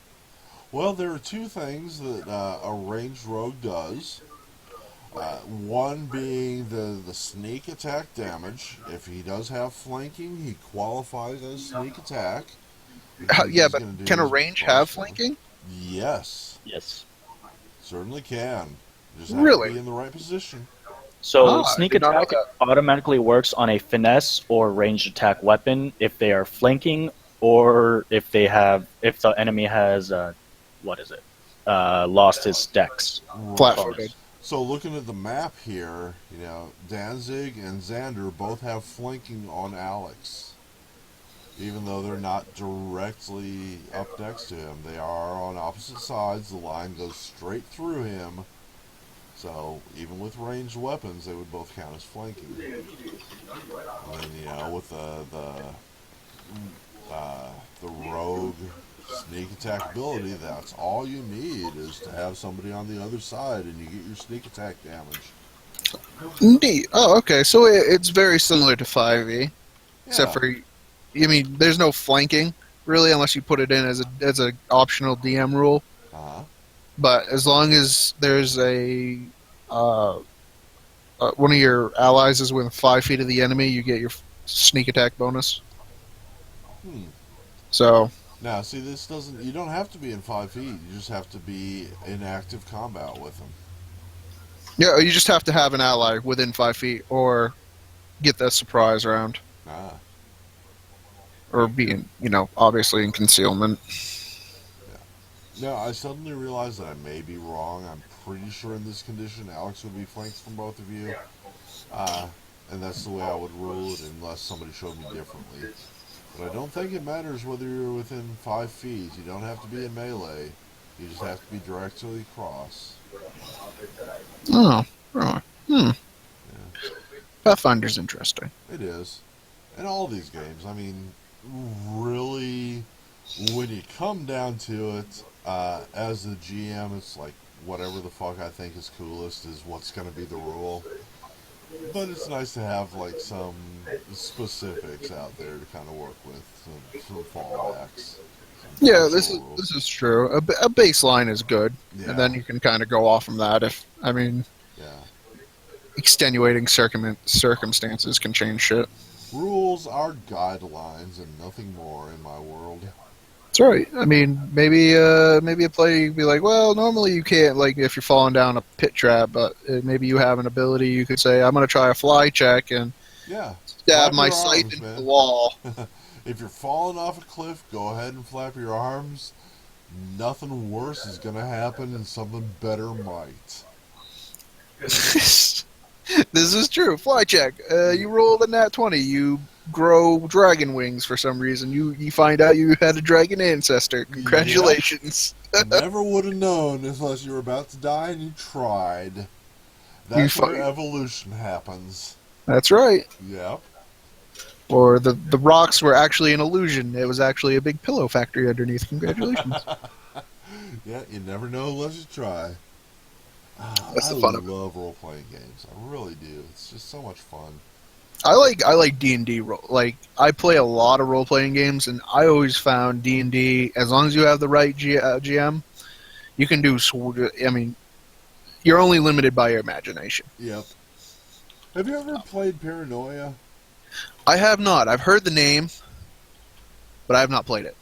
Well, there are two things that a ranged rogue does. One being the sneak attack damage. If he does have flanking, he qualifies as sneak attack. Yeah, but can a range have flanking? Yes, Yes. certainly can. You just have Really? to be in the right position. So I sneak did not know attack that. automatically works on a finesse or ranged attack weapon if they are flanking or if the enemy has lost his dex. Flat-footed. So looking at the map here, Danzig and Xander both have flanking on Alex. Even though they're not directly up next to him, they are on opposite sides. The line goes straight through him. So even with ranged weapons, they would both count as flanking. And then with the rogue sneak attack ability, that's all you need is to have somebody on the other side, and you get your sneak attack damage. Neat. Oh, okay. So it's very similar to 5e, except Yeah. for, there's no flanking really, unless you put it in as a optional DM rule. Uh-huh. But as long as there's one of your allies is within 5 feet of the enemy, you get your sneak attack bonus. So Now, see, this doesn't. You don't have to be in 5 feet. You just have to be in active combat with them. yeah, you just have to have an ally within 5 feet, or get that surprise round, Ah. or being obviously in concealment. Now, I suddenly realized that I may be wrong. I'm pretty sure in this condition, Alex would be flanked from both of you. And that's the way I would rule it unless somebody showed me differently. But I don't think it matters whether you're within 5 feet. You don't have to be in melee. You just have to be directly across. Oh, right. Pathfinder's interesting. It is. In all these games, I mean, really, when you come down to it, as the GM, it's like whatever the fuck I think is coolest is what's going to be the rule. But it's nice to have like some specifics out there to kind of work with, some fallbacks. Yeah, Actual rules. this is true. A baseline is good, Yeah. and then you can kind of go off from that. Yeah. Extenuating circumstances can change shit. Rules are guidelines and nothing more in my world. That's right. Maybe a player could be like, well, normally you can't, like, if you're falling down a pit trap, but maybe you have an ability. You could say, I'm going to try a fly check and Yeah. stab Flap my your scythe arms, into man. the wall. If you're falling off a cliff, go ahead and flap your arms. Nothing worse is going to happen and something better might. This is true. Fly check. You rolled a nat 20. You grow dragon wings for some reason. You find out you had a dragon ancestor. Congratulations. Never would have known unless you were about to die and you tried. That's where evolution happens. That's right. Yep. Or the rocks were actually an illusion. It was actually a big pillow factory underneath. Congratulations. Yeah, you never know unless you try. That's I the fun of it. love role-playing games. I really do. It's just so much fun. I like D&D role. Like I play a lot of role playing games, and I always found D&D, as long as you have the right GM, you can do. I mean, you're only limited by your imagination. Yep. Have you ever played Paranoia? I have not. I've heard the name, but I have not played it.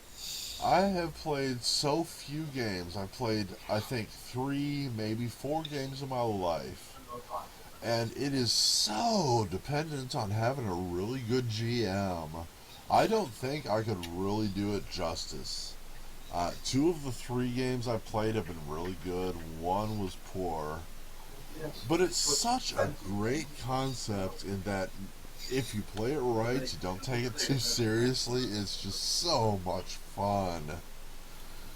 I have played so few games. I played, I think, 3, maybe 4 games in my life. And it is so dependent on having a really good GM. I don't think I could really do it justice. 2 of the 3 games I played have been really good. 1 was poor. But it's such a great concept in that if you play it right, you don't take it too seriously, it's just so much fun.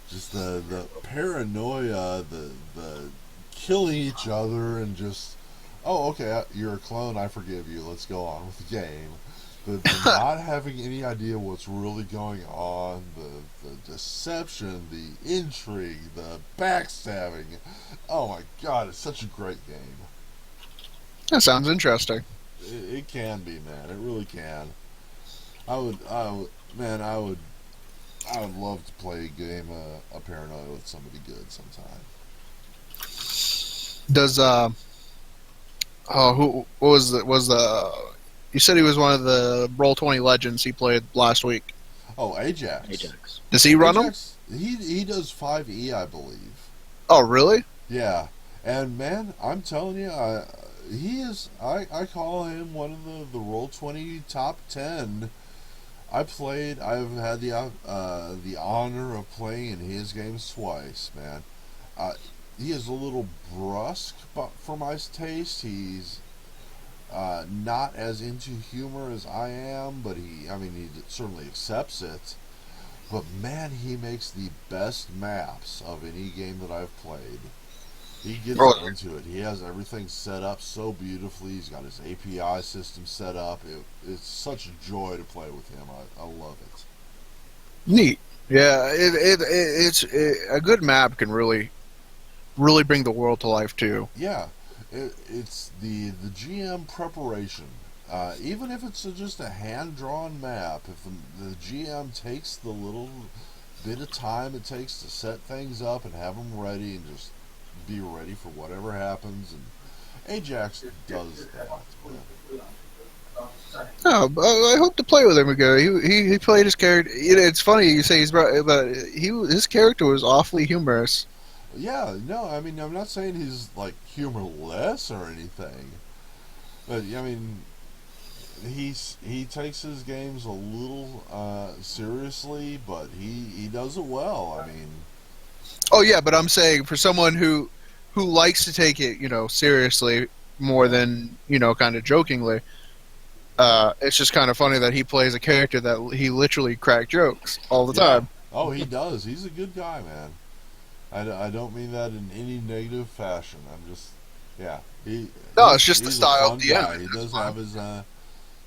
Just the paranoia, the killing each other, and just, oh, okay, you're a clone, I forgive you, let's go on with the game. The not having any idea what's really going on, the deception, the intrigue, the backstabbing. Oh my god, it's such a great game. That sounds interesting. It can be, man. It really can. I would love to play a game, a Paranoia with somebody good sometime. Does who what was the you said he was one of the Roll20 legends he played last week. Oh, Ajax. Ajax. Does he run them? He does 5e, I believe. Oh, really? Yeah, and man, I'm telling you, he is. I call him one of the Roll20 top 10. I've had the honor of playing in his games twice, man. He is a little brusque, but for my taste, he's not as into humor as I am. But he certainly accepts it. But man, he makes the best maps of any game that I've played. He gets into it. He has everything set up so beautifully. He's got his API system set up. It's such a joy to play with him. I love it. Neat. Yeah, it's a good map can really bring the world to life too. Yeah, it's the GM preparation. Even if it's just a hand-drawn map, if the GM takes the little bit of time it takes to set things up and have them ready and just be ready for whatever happens, and Ajax does that. Oh, I hope to play with him again. He played his character. It's funny you say but his character was awfully humorous. Yeah, no, I mean, I'm not saying he's like humorless or anything, but I mean, he takes his games a little seriously, but he does it well. I mean, oh yeah, but I'm saying for someone who likes to take it, seriously more than kind of jokingly. It's just kind of funny that he plays a character that he literally crack jokes all the time. Oh, he does. He's a good guy, man. I don't mean that in any negative fashion. I'm just, yeah. It's just the style of the guy. He does have his,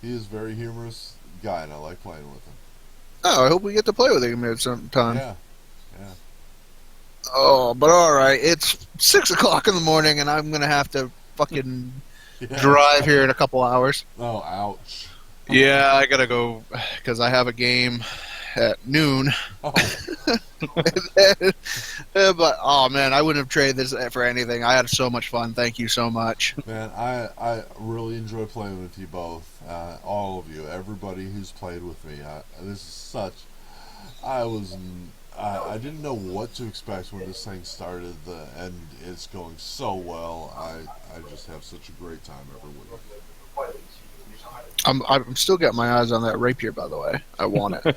he is a very humorous guy, and I like playing with him. Oh, I hope we get to play with him at some time. Yeah. Oh, but alright, it's 6 o'clock in the morning, and I'm going to have to fucking drive here in a couple hours. Oh, ouch. Yeah, I gotta go, because I have a game at noon. Oh. But, oh man, I wouldn't have traded this for anything. I had so much fun. Thank you so much. Man, I really enjoy playing with you both. All of you, everybody who's played with me. This is such... I didn't know what to expect when this thing started, and it's going so well. I just have such a great time every week. I'm still got my eyes on that rapier, by the way. I want it.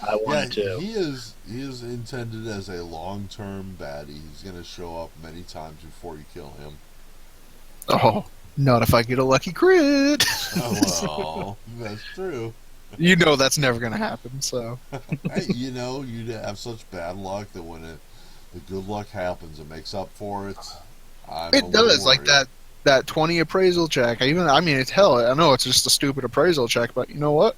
I want it too. He is intended as a long-term baddie. He's going to show up many times before you kill him. Oh, not if I get a lucky crit. Oh, well, that's true. You know that's never going to happen, so. Hey, you'd have such bad luck that when the good luck happens, it makes up for it. I'm a It little does, like worried. that 20 appraisal check. I mean, it's hell. I know it's just a stupid appraisal check, but you know what?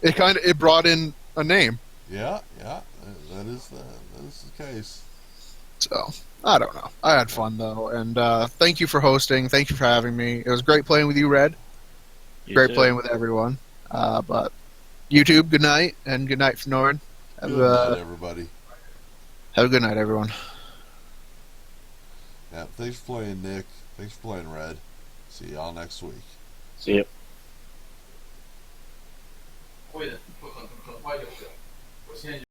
It brought in a name. Yeah, that is the case. So I don't know. I had fun though, and thank you for hosting. Thank you for having me. It was great playing with you, Red. You Great too. playing with everyone. But YouTube, good night, and good night from Nord. Good night, everybody. Have a good night, everyone. Yeah, thanks for playing, Nick. Thanks for playing, Red. See y'all next week. See you.